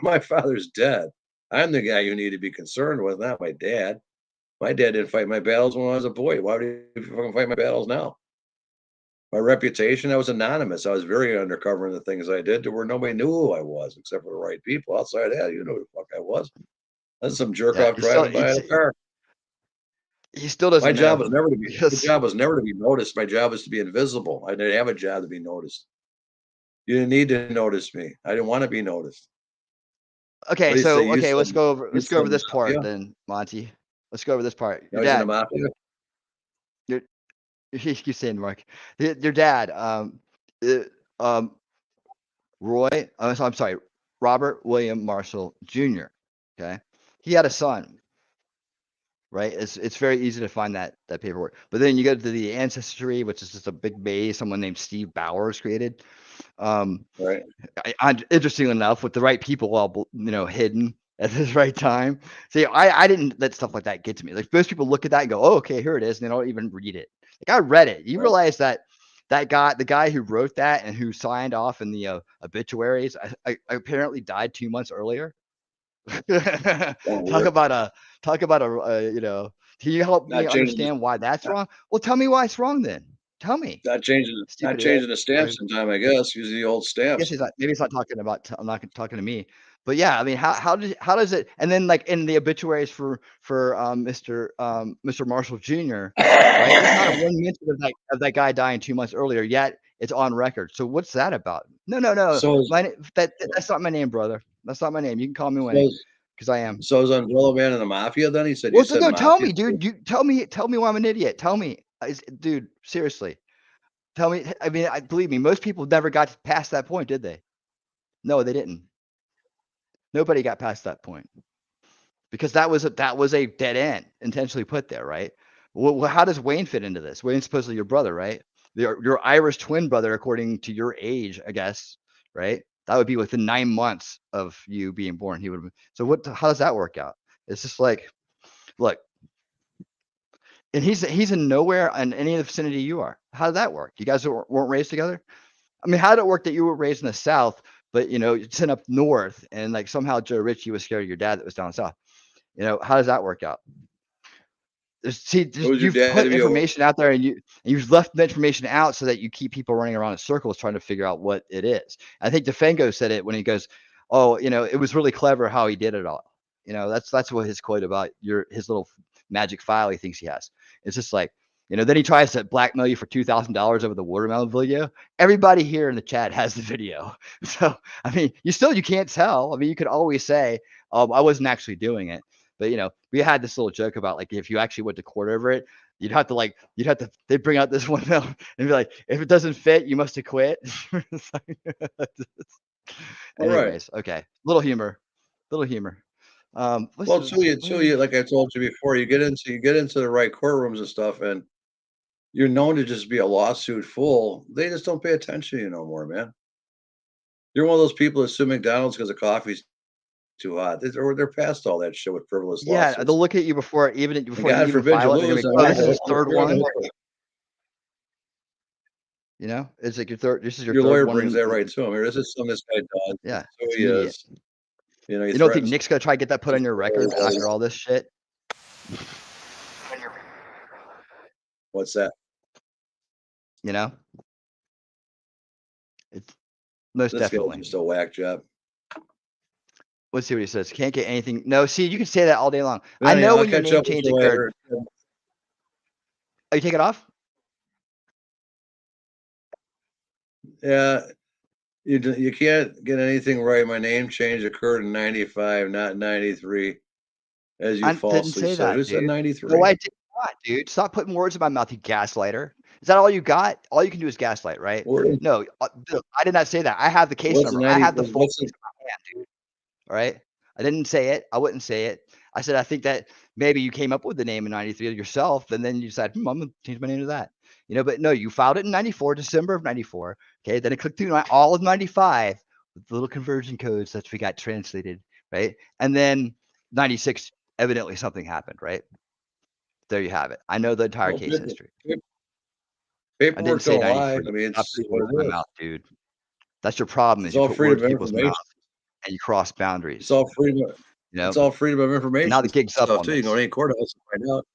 My father's dead. I'm the guy you need to be concerned with, not my dad. My dad didn't fight my battles when I was a boy. Why would he fucking fight my battles now? My reputation, I was anonymous. I was very undercover in the things I did to where nobody knew who I was except for the right people. Outside of that, you know who the fuck I was. That's some jerk off driving by in a car. He still doesn't My job know. was never to be. My job was never to be noticed. My job was to be invisible. I didn't have a job to be noticed. You didn't need to notice me. I didn't want to be noticed. Okay, so let's go over this part mafia? then, Monty. Let's go over this part. I Your was in the dad. mafia. You keep saying Mark. Your dad, Roy. I'm sorry, Robert William Marshall Jr. Okay, he had a son. Right, it's very easy to find that paperwork. But then you go to the ancestry, which is just a big maze someone named Steve Bowers created. Right. Interestingly enough, with the right people all hidden at this right time. See, I didn't let stuff like that get to me. Like most people look at that and go, "Oh, okay, here it is," and they don't even read it. Like I read it. You realize that guy, the guy who wrote that and who signed off in the obituaries, I apparently died 2 months earlier. Talk about a can you help me understand why that's wrong? Well, tell me why it's wrong then. Tell me. Not changing the stamps in time, I guess, using the old I guess stamps. maybe he's not talking about I'm not talking to me. But yeah, I mean, how does it? And then like in the obituaries for Mr. Marshall Jr. Right? There's not a one mention of that guy dying 2 months earlier. Yet it's on record. So what's that about? No. So, That's not my name, brother. That's not my name. You can call me so, Winnie because I am. so is Umbrella Man in the Mafia then? He said, you Well, so said no, tell Mafia. me, dude. You tell me why I'm an idiot. Tell me, dude. Seriously, tell me. I mean, believe me. Most people never got past that point, did they? No, they didn't. Nobody got past that point because that was a dead end intentionally put there, right? Well, how does Wayne fit into this? Wayne's supposedly your brother, right? Your Irish twin brother, according to your age, I guess, right? That would be within 9 months of you being born. He would have. So what? How does that work out? It's just like, look, and he's in nowhere in any of the vicinity you are. How did that work? You guys weren't raised together? I mean, how did it work that you were raised in the South, but you sent up north, and like somehow Joe Ritchie was scared of your dad that was down south? How does that work out? Was your You've dad put to be information out there, and you've left the information out so that you keep people running around in circles trying to figure out what it is. I think DeFango said it when he goes, "Oh, it was really clever how he did it all." That's what his quote about his little magic file he thinks he has. It's just like, then he tries to blackmail you for $2,000 over the watermelon video. Everybody here in the chat has the video, so I mean, you can't tell. I mean, you could always say, "I wasn't actually doing it." But we had this little joke about like if you actually went to court over it, they bring out this one film and be like, if it doesn't fit, you must have quit. Anyways, okay, little humor. well, too, like I told you before, you get into the right courtrooms and stuff, and you're known to just be a lawsuit fool. They just don't pay attention to you no more, man. You're one of those people that sue McDonald's because the coffee's too hot. They're past all that shit with frivolous Yeah, lawsuits. they'll look at you before And you God even forbid you file it. They're lose. gonna be, this is his third You're one. gonna- It's like your third. This is your Your third lawyer one. brings that right to him. Here, this is something this guy does. Yeah, Who it's he immediate. is. He You don't think threatens. Nick's gonna try to get that put on your record after all this shit? What's that? It's most This guy's definitely. just a whack job. Let's see what he says. Can't get anything. No, see, you can say that all day long. No, I know I'll when your catch name up with change you occurred. later. Oh, you take it off? Yeah, you can't get anything right. My name change occurred in 95, not 93, as you I didn't falsely say said. that, Who said dude. 93? No, I did not, dude. Stop putting words in my mouth, you gaslighter. Is that all you got? All you can do is gaslight, right? No, dude, I did not say that. I have the case number. I have the full case in my hand, dude. All right. I didn't say it. I wouldn't say it. I said I think that maybe you came up with the name in 93 yourself, and then you decided, I'm gonna change my name to that. But no, you filed it in 94, December of 94. Okay, then it clicked through all of 95 with the little conversion codes that we got translated, right? And then 96, evidently something happened, right? There you have it. I know the entire case history. I didn't Paperwork say don't lie. 93. I mean, Stop it's putting what words in it my is. mouth, dude. That's your problem. It's Is you all put freedom words of in people's information. mouth and you cross boundaries. It's all freedom. It's all freedom of information. And now the gig's up on too. You can go to any courthouse and find out.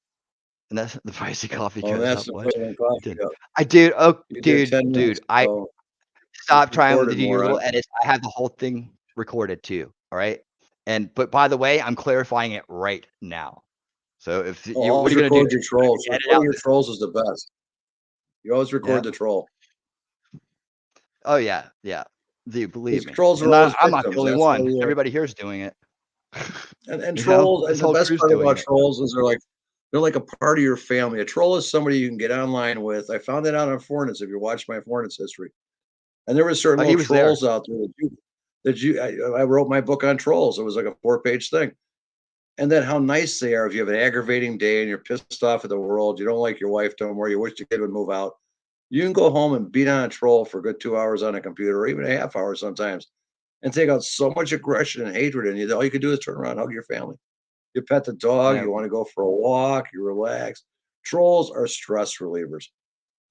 And that's the pricey coffee Oh, goes that's up. the What? price of coffee. Dude. Yeah. I did. Oh, You did 10 minutes, I so stop it's trying to recorded, do your little moron. edits. I have the whole thing recorded too. All right. But by the way, I'm clarifying it right now. So if you, what are Always you gonna record do? your trolls. Edit Recording out your this- trolls is the best. You always record Yeah. the troll. Oh yeah, yeah. Dude, believe These me. trolls And are always I'm not the victims. only That's why one. Everybody here is doing it. and trolls, and This the whole best crew's part doing about it. trolls is they're like a part of your family. A troll is somebody you can get online with. I found that out on Fornits if you watch my Fornits history. And there were certain he little was there. trolls out there I wrote my book on trolls. It was like a 4-page thing. And then how nice they are if you have an aggravating day and you're pissed off at the world, you don't like your wife no more, you wish the kid would move out. You can go home and beat on a troll for a good 2 hours on a computer, or even a half hour sometimes, and take out so much aggression and hatred in you that all you can do is turn around and hug your family. You pet the dog, Yeah. you want to go for a walk, you relax. Trolls are stress relievers.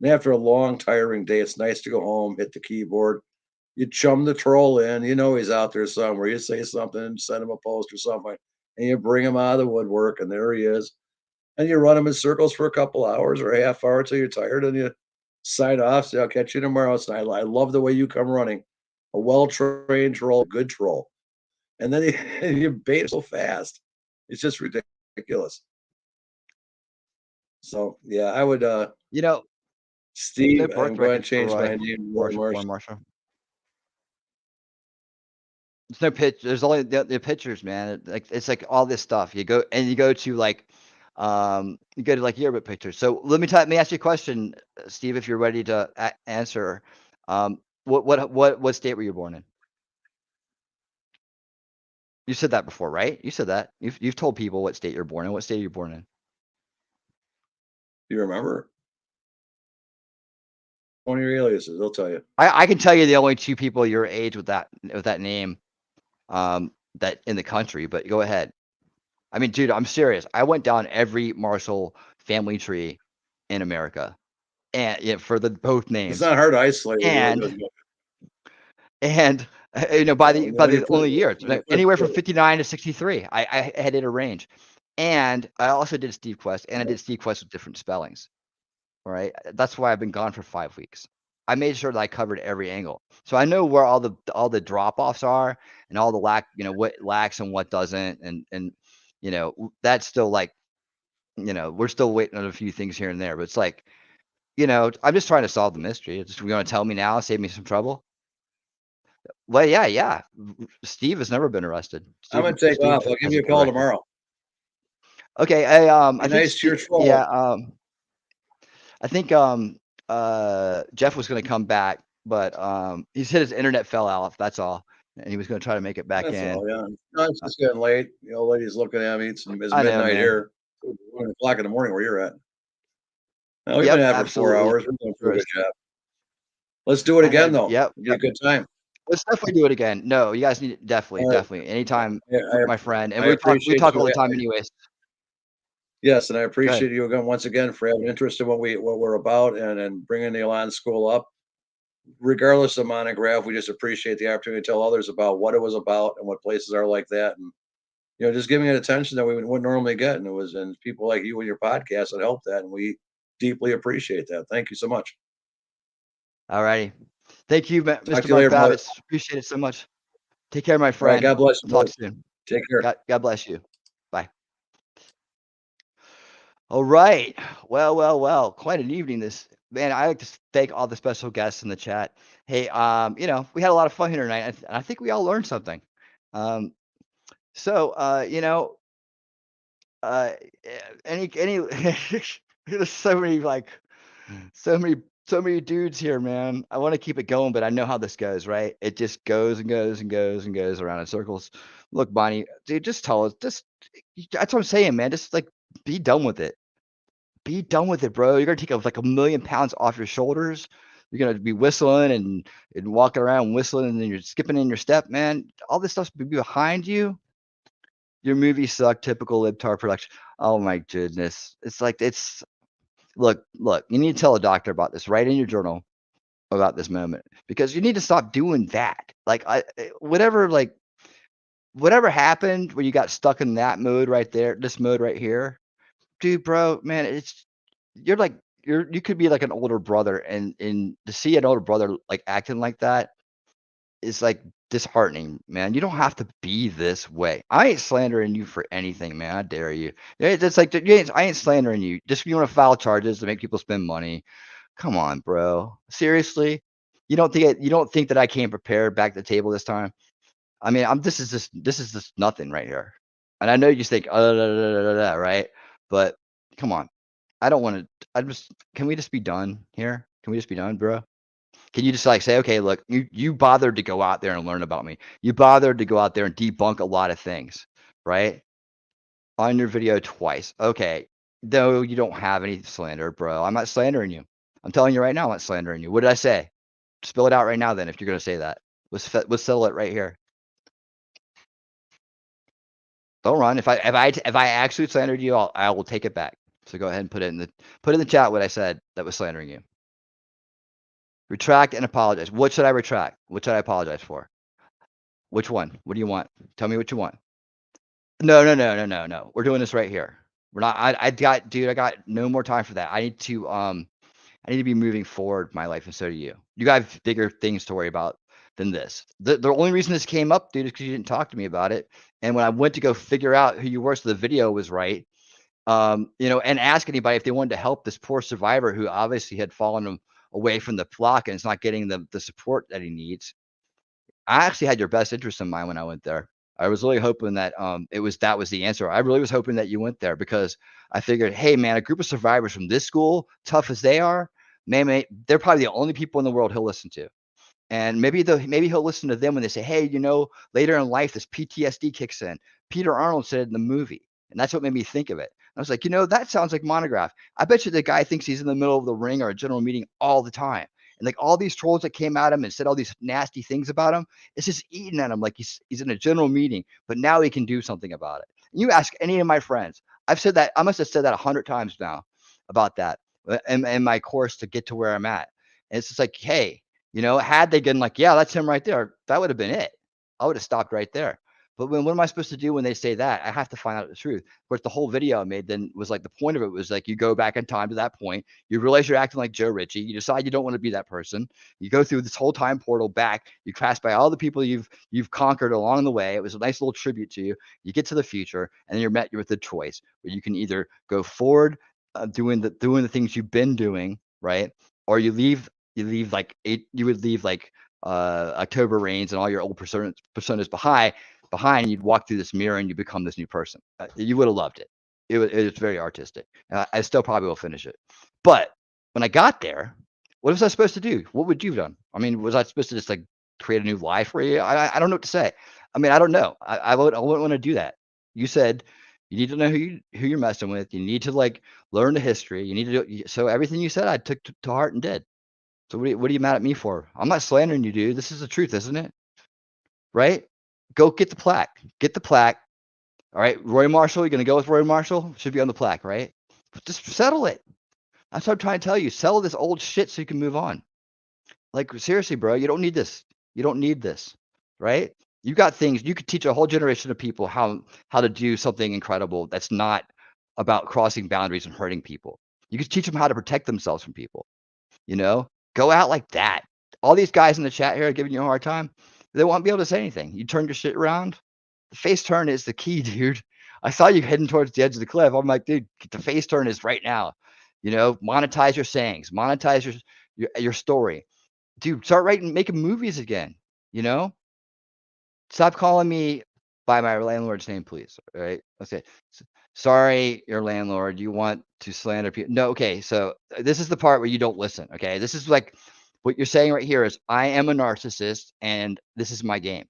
And after a long, tiring day, it's nice to go home, hit the keyboard. You chum the troll in, he's out there somewhere. You say something, send him a post or something, and you bring him out of the woodwork, and there he is. And you run him in circles for a couple hours or a half hour till you're tired, and you sign off. Say, I'll catch you tomorrow. So I love the way you come running. A well-trained troll, good troll. and then you bait it so fast. It's just ridiculous. So yeah, I would You know, Steve, no I'm birth going records to for change Roy. my name. Marshall. There's no pitch. There's only the pictures, man. Like it's like all this stuff. You go to like, you go to like yearbook pictures. So let me ask you a question, Steve, if you're ready to answer. What state were you born in? You said that before, right? You said that. You've told people what state you're born in. What state are you born in? Do you remember? One of your aliases, they'll tell you. I can tell you the only two people your age with that name, that in the country. But go ahead. I mean, dude, I'm serious. I went down every Marshall family tree in America, and yeah, for the both It's names, not hard to isolate. and you know, by the only years, anywhere from 59 to 63, I had it arranged, and I also did Steve Quest, and I did Steve Quest with different spellings. All right, that's why I've been gone for 5 weeks. I made sure that I covered every angle, so I know where all the drop offs are, and all the what lacks and what doesn't, and you know that's still like, we're still waiting on a few things here and there, but it's like, I'm just trying to solve the mystery. It's just, you want to tell me now, save me some trouble? Well, yeah. Steve has never been arrested. I'm gonna take off. I'll give you a call tomorrow. Okay, Be nice to your troll. yeah, I think Jeff was gonna come back, but he said his internet fell out. That's all, and he was gonna try to make it back That's in. all, yeah. No, it's just getting late. The old lady's looking at me. It's I know, midnight man. here. 1:00 in the morning where you're at. No, we've Yep, been at it for 4 absolutely. hours. We're doing a pretty good job. Let's do it again, though. Yep. It'll be a good time. Let's definitely do it again. No, you guys need it. Definitely. Anytime, my friend. And I we appreciate talk you. all the time anyways. Yes, and I appreciate you again, once again, for having interest in what we're about and bringing the Elan School up. Regardless of Montagraph, we just appreciate the opportunity to tell others about what it was about and what places are like that, and just giving it attention that we wouldn't normally get. And people like you and your podcast that helped that, and we deeply appreciate that. Thank you so much. All righty. Thank you, Talk Mr. to you later, brother. Babitz. Appreciate it so much. Take care, my All right, friend. God bless you. Talk brother. soon. Take care. God bless you. Bye. All right. Well. Quite an evening. This, man. I like to thank all the special guests in the chat. Hey, we had a lot of fun here tonight, and I think we all learned something. Any there's so many dudes here, man. I want to keep it going, but I know how this goes, right? It just goes and goes and goes and goes around in circles. Look, Bonnie, dude, just tell us. That's what I'm saying, man. Just like be done with it. Be done with it, bro. You're gonna take like 1,000,000 pounds off your shoulders. You're gonna be whistling and walking around whistling, and then you're skipping in your step, man. All this stuff's be behind you. Your movie sucked. Typical libtard production. Oh my goodness. It's like look. You need to tell a doctor about this. Write in your journal about this moment, because you need to stop doing that. Like whatever happened when you got stuck in that mode right there, this mode right here, dude, bro, man, you could be like an older brother, and to see an older brother like acting like that is like disheartening, man. You don't have to be this way. I ain't slandering you for anything, man. I dare you. It's like I ain't slandering you. Just you want to file charges to make people spend money. Come on, bro. Seriously, you don't think that I came prepared back to the table this time? I mean, this is just nothing right here. And I know you just think, right? But come on. I don't want to. Can we just be done here? Can we just be done, bro? Can you just like say, okay, look, you bothered to go out there and learn about me. You bothered to go out there and debunk a lot of things, right? On your video twice. Okay. Though you don't have any slander, bro. I'm not slandering you. I'm telling you right now, I'm not slandering you. What did I say? Spill it out right now then if you're going to say that. Let's settle it right here. Don't run. If I actually slandered you, I will take it back. So go ahead and put in the chat what I said that was slandering you. Retract and apologize. What should I retract? What should I apologize for? Which one? What do you want? Tell me what you want. No. We're doing this right here. We're not. I got no more time for that. I need to be moving forward my life, and so do you. You got bigger things to worry about than this. The only reason this came up, dude, is because you didn't talk to me about it. And when I went to go figure out who you were, so the video was right, and ask anybody if they wanted to help this poor survivor who obviously had fallen away from the flock and is not getting the support that he needs. I actually had your best interest in mind when I went there. I was really hoping that that was the answer. I really was hoping that you went there because I figured, hey man, a group of survivors from this school, tough as they are, man, they're probably the only people in the world he'll listen to. And maybe he'll listen to them when they say, hey, later in life, this PTSD kicks in. Peter Arnold said it in the movie. And that's what made me think of it. I was like, that sounds like Montagraph. I bet you the guy thinks he's in the middle of the ring or a general meeting all the time. And like all these trolls that came at him and said all these nasty things about him, it's just eating at him like he's in a general meeting, but now he can do something about it. And you ask any of my friends, I've said that, I must have said that 100 times now about that in my course to get to where I'm at. And it's just like, hey, had they been like, yeah, that's him right there, that would have been it. I would have stopped right there. But what am I supposed to do when they say that? I have to find out the truth. Of course, the whole video I made then was like, the point of it was like, you go back in time to that point, you realize you're acting like Joe Ritchie, you decide you don't want to be that person, you go through this whole time portal back, you pass by all the people you've conquered along the way. It was a nice little tribute to you. You get to the future, and then you're met with the choice where you can either go forward, doing the things you've been doing, right, or you would leave like October Reigns and all your old personas behind, and you'd walk through this mirror and you become this new person. You would have loved it. It was very artistic. I still probably will finish it. But when I got there, what was I supposed to do? What would you have done? I mean, was I supposed to just like create a new life for you? I don't know what to say. I mean, I don't know. I wouldn't want to do that. You said you need to know who you're messing with. You need to like learn the history. You need to do. So everything you said, I took to heart and did. So what are you mad at me for? I'm not slandering you, dude. This is the truth, isn't it? Right? Go get the plaque. Get the plaque. All right, Roy Marshall, you're gonna go with Roy Marshall? Should be on the plaque, right? Just settle it. That's what I'm trying to tell you. Settle this old shit so you can move on. Like seriously, bro, you don't need this. You don't need this, right? You got things. You could teach a whole generation of people how to do something incredible that's not about crossing boundaries and hurting people. You could teach them how to protect themselves from people. Go out like that. All these guys in the chat here are giving you a hard time. They won't be able to say anything. You turn your shit around. The face turn is the key, dude. I saw you heading towards the edge of the cliff. I'm like, dude, the face turn is right now. Monetize your sayings, monetize your story. Dude, start making movies again. Stop calling me by my landlord's name, please. All right. Okay. Sorry, your landlord. You want to slander people? No. Okay. So this is the part where you don't listen. Okay. This is like what you're saying right here is I am a narcissist and this is my game.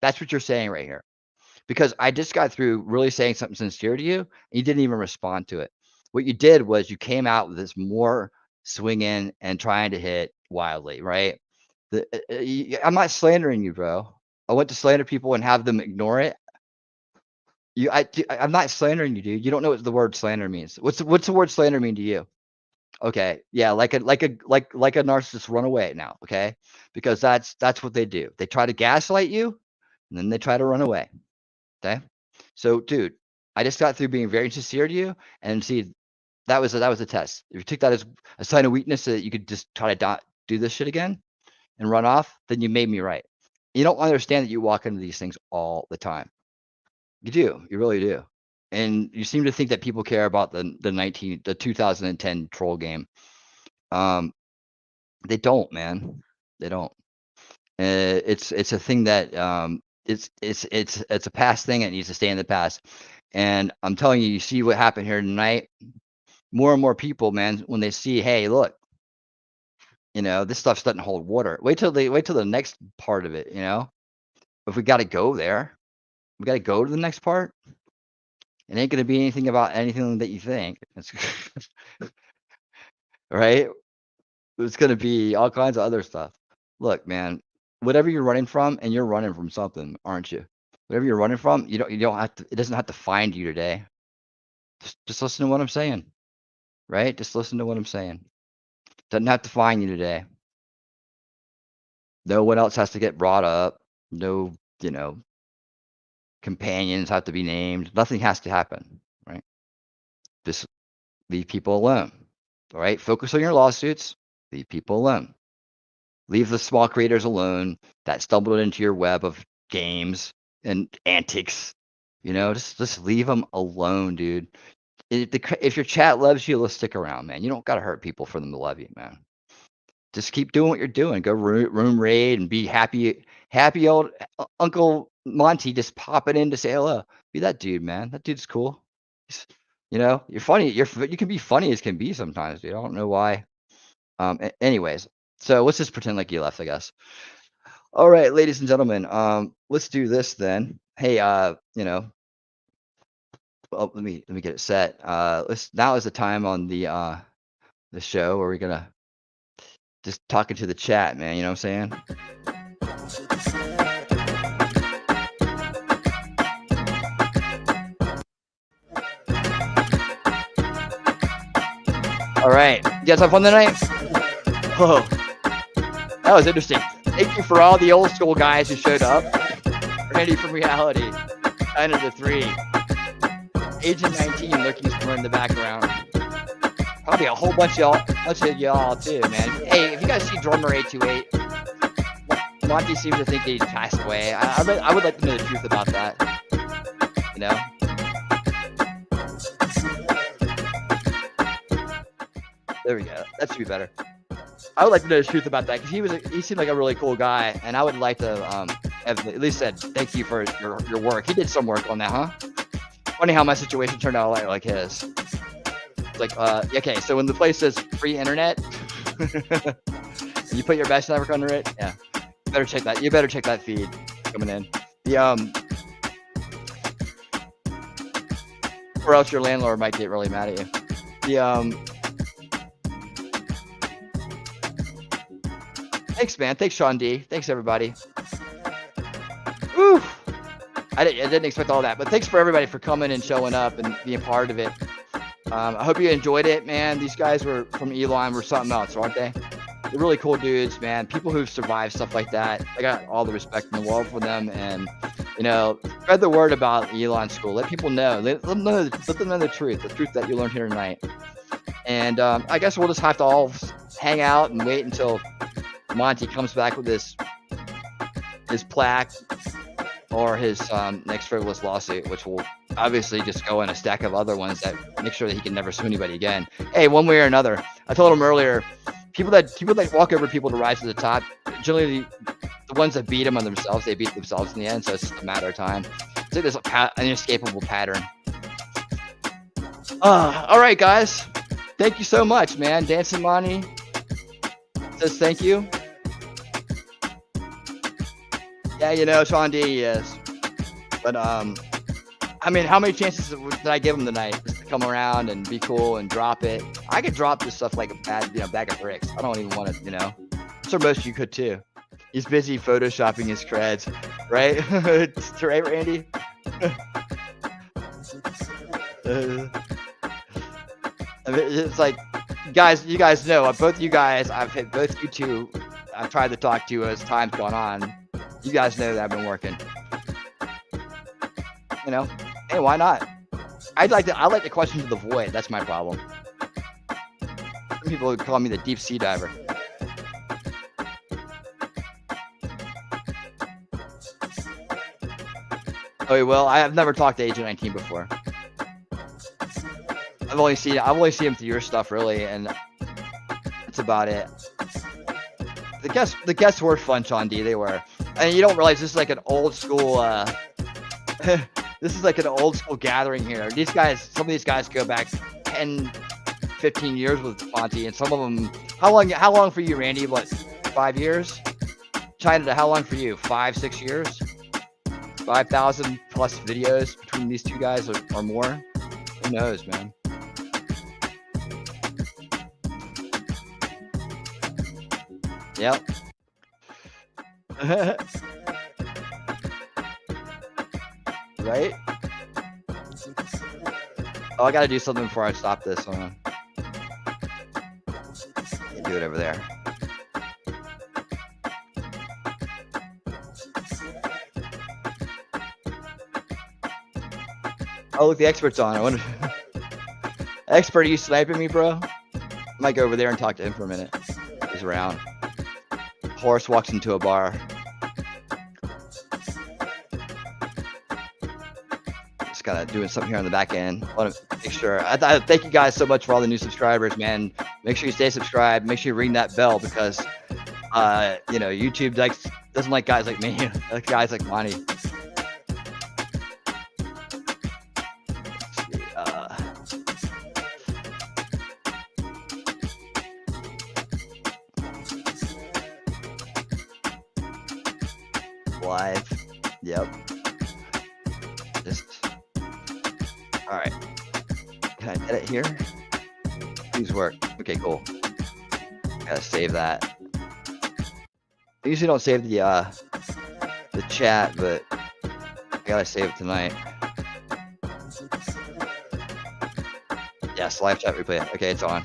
That's what you're saying right here. Because I just got through really saying something sincere to you and you didn't even respond to it. What you did was you came out with this more swinging and trying to hit wildly, right? I'm not slandering you, bro. I went to slander people and have them ignore it. I'm not slandering you, dude. You don't know what the word slander means. What's the word slander mean to you? Okay, yeah, like a narcissist run away now. Okay, because that's what they do. They try to gaslight you, and then they try to run away. Okay, so dude, I just got through being very sincere to you, and see, that was a test. If you took that as a sign of weakness so that you could just try to do this shit again and run off, then you made me right. You don't understand that you walk into these things all the time. You do. You really do. And you seem to think that people care about the 2010 troll game. They don't, man. They don't. It's a thing that it's a past thing that needs to stay in the past. And I'm telling you, you see what happened here tonight. More and more people, man, when they see, hey, look, this stuff doesn't hold water. Wait till the next part of it. If we got to go there, we got to go to the next part. It ain't gonna be anything about anything that you think. It's right? It's gonna be all kinds of other stuff. Look, man, whatever you're running from, and you're running from something, aren't you? Whatever you're running from, you don't have to. It doesn't have to find you today. Just listen to what I'm saying, right? Just listen to what I'm saying. Doesn't have to find you today. No one else has to get brought up. No, companions have to be named. Nothing has to happen, right? Just leave people alone. All right. Focus on your lawsuits. Leave people alone. Leave the small creators alone that stumbled into your web of games and antics. Just leave them alone, dude. If your chat loves you, let's stick around, man. You don't gotta hurt people for them to love you, man. Just keep doing what you're doing. Go room raid and be happy. Happy old Uncle Monty just popping in to say hello. Be that dude, man. That dude's cool. You're funny. You can be funny as can be sometimes, dude. I don't know why. Anyways, so let's just pretend like you left, I guess. All right, ladies and gentlemen. Let's do this then. Hey, well, let me get it set. Now is the time on the show where we're gonna just talking to the chat, man. You know what I'm saying? All right, you guys have fun tonight? Oh, that was interesting. Thank you for all the old school guys who showed up. Randy from Reality, 9 of the 3. Agent 19 lurking somewhere in the background. Probably a whole bunch of y'all too, man. Hey, if you guys see Drummer 828, Monty seems to think that he's passed away. I would like to know the truth about that. There we go. That should be better. I would like to know the truth about that because he seemed like a really cool guy, and I would like to have at least said thank you for your work. He did some work on that, huh? Funny how my situation turned out like his. It's like, okay, so when the place says free internet, and you put your best network under it, yeah, you better check that. You better check that feed coming in. Or else your landlord might get really mad at you. Thanks, man. Thanks, Sean D. Thanks, everybody. Woo! I didn't expect all that, but thanks for everybody for coming and showing up and being part of it. I hope you enjoyed it, man. These guys were from Elan were something else, aren't they? They're really cool dudes, man. People who've survived stuff like that. I got all the respect in the world for them, and spread the word about Elan School. Let people know. Let them know the truth that you learned here tonight. And I guess we'll just have to all hang out and wait until Monty comes back with his plaque or his next frivolous lawsuit, which will obviously just go in a stack of other ones that make sure that he can never sue anybody again. Hey, one way or another, I told him earlier, people that walk over people to rise to the top, generally the ones that beat them on themselves, they beat themselves in the end. So it's just a matter of time. It's like there's an inescapable pattern. All right, guys. Thank you so much, man. Dancing Monty says thank you. Yeah, Sean D is. But I mean, how many chances did I give him tonight just to come around and be cool and drop it? I could drop this stuff like a bag of bricks. I don't even want to, I'm sure most of you could too. He's busy photoshopping his creds, right? Right, Randy? It's like, you guys know, both you guys, I've hit both you two. I've tried to talk to you as time's gone on. You guys know that I've been working. Hey, why not? I like the question to the void. That's my problem. Some people would call me the deep sea diver. Oh, well, I have never talked to Agent 19 before. I've only seen him through your stuff, really, and that's about it. The guests were fun, Sean D. They were, and you don't realize this is like an old school. This is like an old school gathering here. Some of these guys go back 10, 15 years with Monty, and some of them. How long for you, Randy? What, 5 years? China, how long for you? 5, 6 years? 5,000 plus videos between these two guys or more? Who knows, man? Yep. Right? Oh, I gotta do something before I stop this one. Do it over there. Oh, look, the expert's on. I wonder. Expert, are you sniping me, bro? I might go over there and talk to him for a minute. He's around. horse walks into a bar. Just kind of doing something here on the back end. Want to make sure. Thank you guys so much for all the new subscribers, man. Make sure you stay subscribed. Make sure you ring that bell because, you know, YouTube doesn't like guys like me, like guys like Monty. Live. Yep. Just. All right. Can I edit here? Please work. Okay, cool. Gotta save that. I usually don't save the chat, but I gotta save it tonight. Yes, live chat replay. Okay, it's on.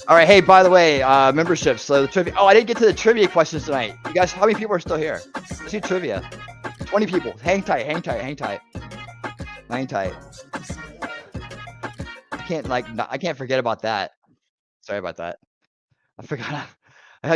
All right. Hey, by the way, membership. So the trivia. Oh, I didn't get to the trivia questions tonight. You guys, how many people are still here? Let's do trivia. 20 people. Hang tight. Hang tight. Hang tight. Hang tight. I can't forget about that. Sorry about that. I forgot.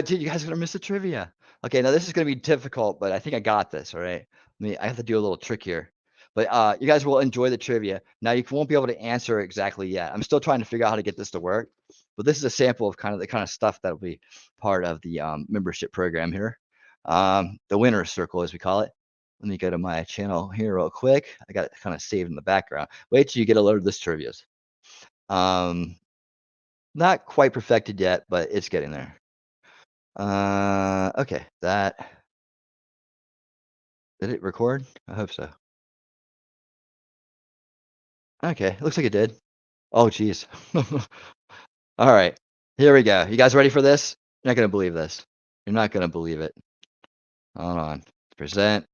Dude, you guys are gonna miss the trivia. Okay, now this is gonna be difficult, but I think I got this. All right. I have to do a little trick here, but you guys will enjoy the trivia. Now you won't be able to answer exactly yet. I'm still trying to figure out how to get this to work, but this is a sample of the kind of stuff that will be part of the membership program here. The winner's circle, as we call it. Let me go to my channel here real quick. I got it kind of saved in the background. Wait till you get a load of this trivia. Not quite perfected yet, but it's getting there. Okay, did it record? I hope so. Okay, looks like it did. Oh, geez. All right, here we go. You guys ready for this? You're not gonna believe this. You're not gonna believe it. Hold on. Present.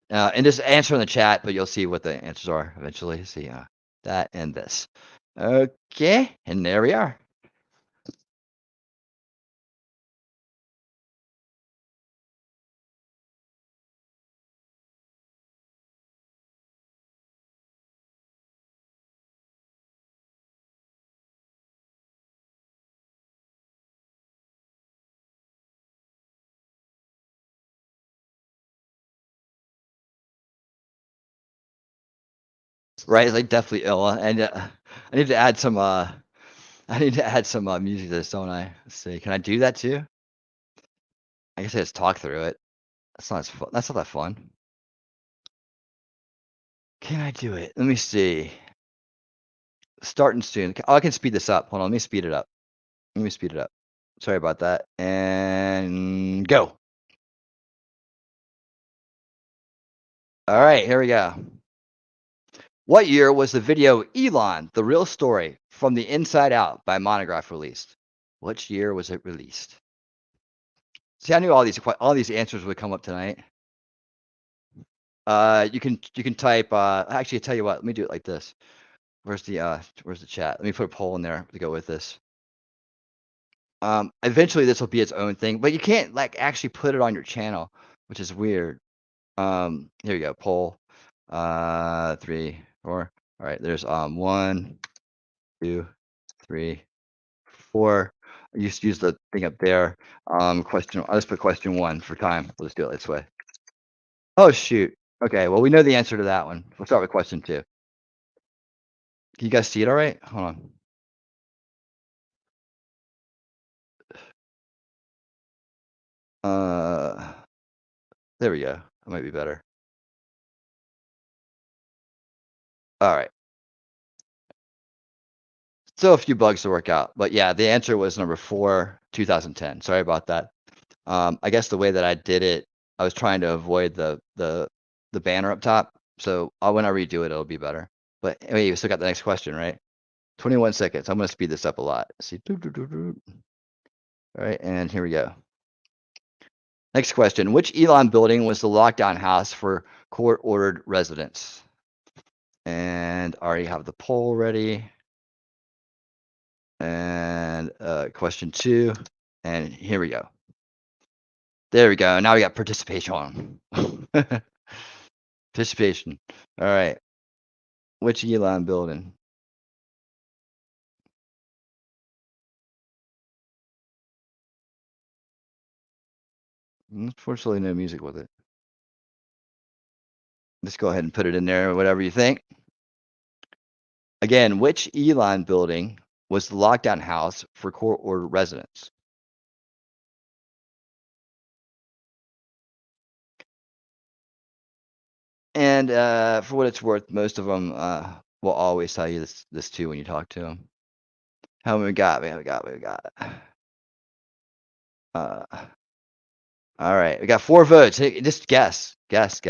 And just answer in the chat, but you'll see what the answers are eventually. See, that and this. Okay, and there we are. Right, like definitely ill, and I need to add some music to this, don't I? Let's see. Can I do that too? I guess I just talk through it. That's not as fun. That's not that fun. Can I do it? Let me see. Starting soon. Oh, I can speed this up. Hold on. Let me speed it up. Let me speed it up. Sorry about that. And go. All right, here we go. What year was the video Elan, The Real Story from the Inside Out by Montagraph released? Which year was it released? See, I knew all these answers would come up tonight. You can type. Actually, I tell you what. Let me do it like this. Where's the chat? Let me put a poll in there to go with this. Eventually this will be its own thing, but you can't like actually put it on your channel, which is weird. Here you go. Poll. 3, 4. All right. There's 1, 2, 3, 4. I used to use the thing up there. Question. I'll just put question 1 for time. We'll just do it this way. Oh shoot. Okay. Well, we know the answer to that one. We'll start with question 2. Can you guys see it all right? Hold on. There we go. That might be better. All right. Still a few bugs to work out, but yeah, the answer was number 4, 2010. Sorry about that. I guess the way that I did it, I was trying to avoid the banner up top. So when I redo it, it'll be better. But anyway, you still got the next question, right? 21 seconds. I'm going to speed this up a lot. Let's see. All right, and here we go. Next question. Which Elan building was the lockdown house for court-ordered residents? And I already have the poll ready. And question 2. And here we go. There we go. Now we got participation. Participation. All right. Which Elan building? Unfortunately, no music with it. Just go ahead and put it in there, whatever you think. Again, which Elan building was the lockdown house for court order residents? And for what it's worth, most of them will always tell you this too when you talk to them. How many we got? We got. All right, we got 4 votes. Hey, just guess. Guess.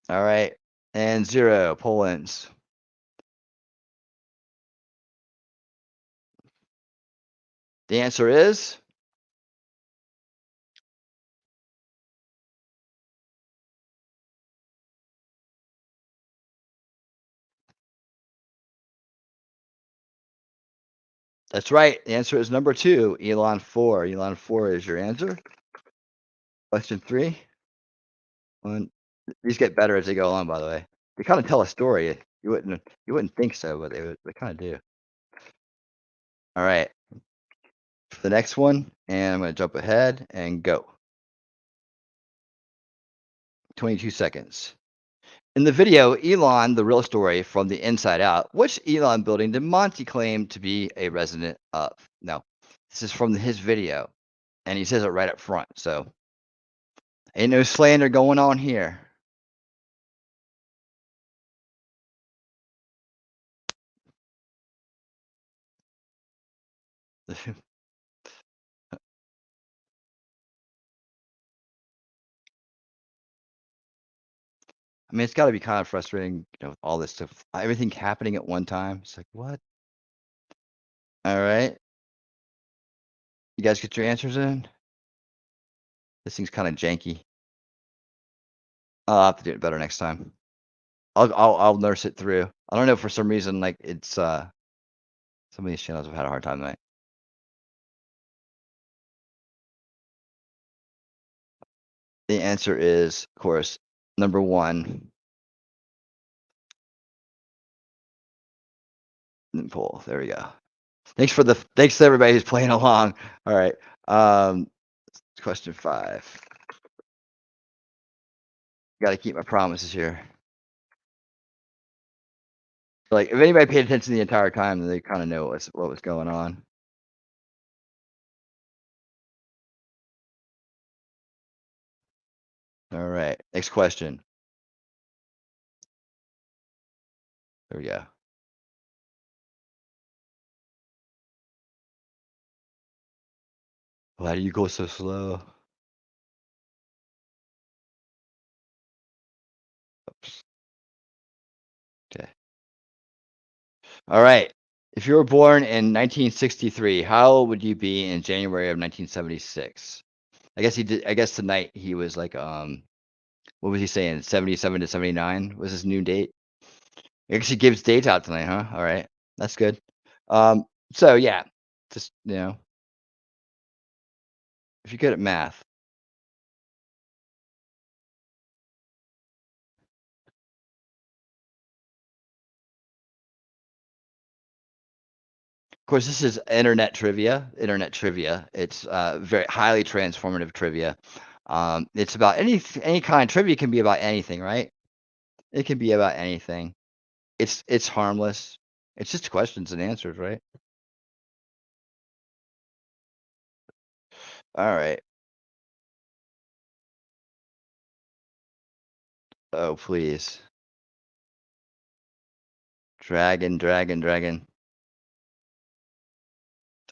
All right, and 0 Poland's. The answer is that's right. The answer is number 2, Elan 4. Elan 4 is your answer. Question 3. These get better as they go along, by the way. They kind of tell a story. You wouldn't think so, but they kind of do. All right. For the next one, and I'm going to jump ahead and go. 22 seconds. In the video, Elan, the real story from the inside out, which Elan building did Monty claim to be a resident of? No, this is from his video, and he says it right up front. So ain't no slander going on here. I mean, it's got to be kind of frustrating, with all this stuff, everything happening at one time. It's like, what? All right. You guys get your answers in? This thing's kind of janky. I'll have to do it better next time. I'll nurse it through. I don't know, for some reason, like, it's some of these channels have had a hard time tonight. The answer is, of course, number 1. And pull. There we go. Thanks to everybody who's playing along. All right. Question 5. Got to keep my promises here. Like, if anybody paid attention the entire time, then they kind of know what was going on. All right. Next question. There we go. Why do you go so slow? Oops. Okay. All right. If you were born in 1963, how old would you be in January of 1976? I guess tonight he was like, what was he saying? 77 to 79 was his new date. I guess he gives dates out tonight, huh? All right, that's good. So yeah, just if you're good at math. Of course, this is internet trivia. It's very highly transformative trivia. It's about any kind. Trivia can be about anything, right? It can be about anything. It's harmless. It's just questions and answers, right? All right. Oh, please. Dragon.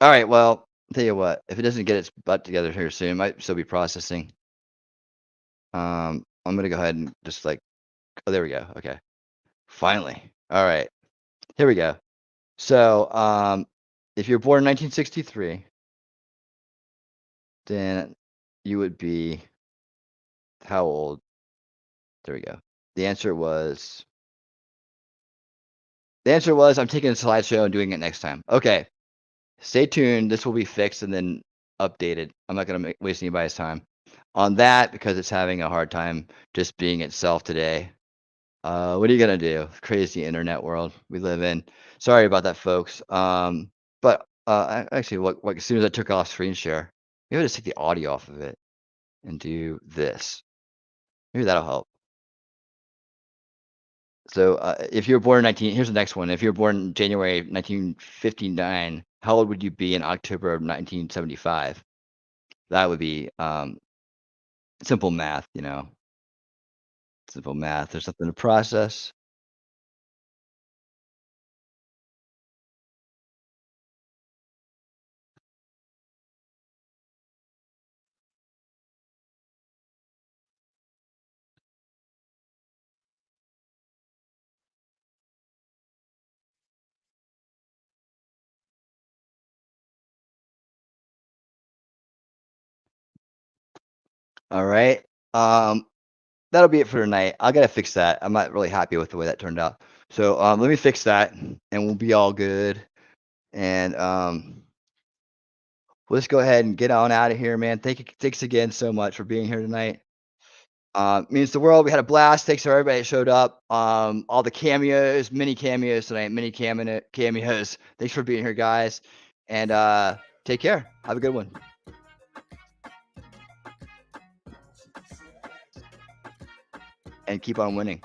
All right, well, I'll tell you what, if it doesn't get its butt together here soon, it might still be processing. I'm gonna go ahead and just oh, there we go. Okay. Finally. All right. Here we go. So, if you're born in 1963, then you would be how old? There we go. The answer was I'm taking a slideshow and doing it next time. Okay. Stay tuned. This will be fixed and then updated. I'm not going to waste anybody's time on that because it's having a hard time just being itself today. What are you gonna do? Crazy internet world we live in. Sorry about that, folks. But actually, what as soon as I took off screen share, maybe I'll just take the audio off of it and do this. Maybe that'll help. So if you were born in here's the next one. If you were born in January 1959, how old would you be in October of 1975? That would be simple math, you know. Simple math. There's something to process. All right. That'll be it for tonight. I gotta fix that. I'm not really happy with the way that turned out. So let me fix that, and we'll be all good. And let's go ahead and get on out of here, man. Thanks again so much for being here tonight. Means the world. We had a blast. Thanks for everybody that showed up. All the cameos, mini cameos tonight, cameos. Thanks for being here, guys. And take care. Have a good one. And keep on winning.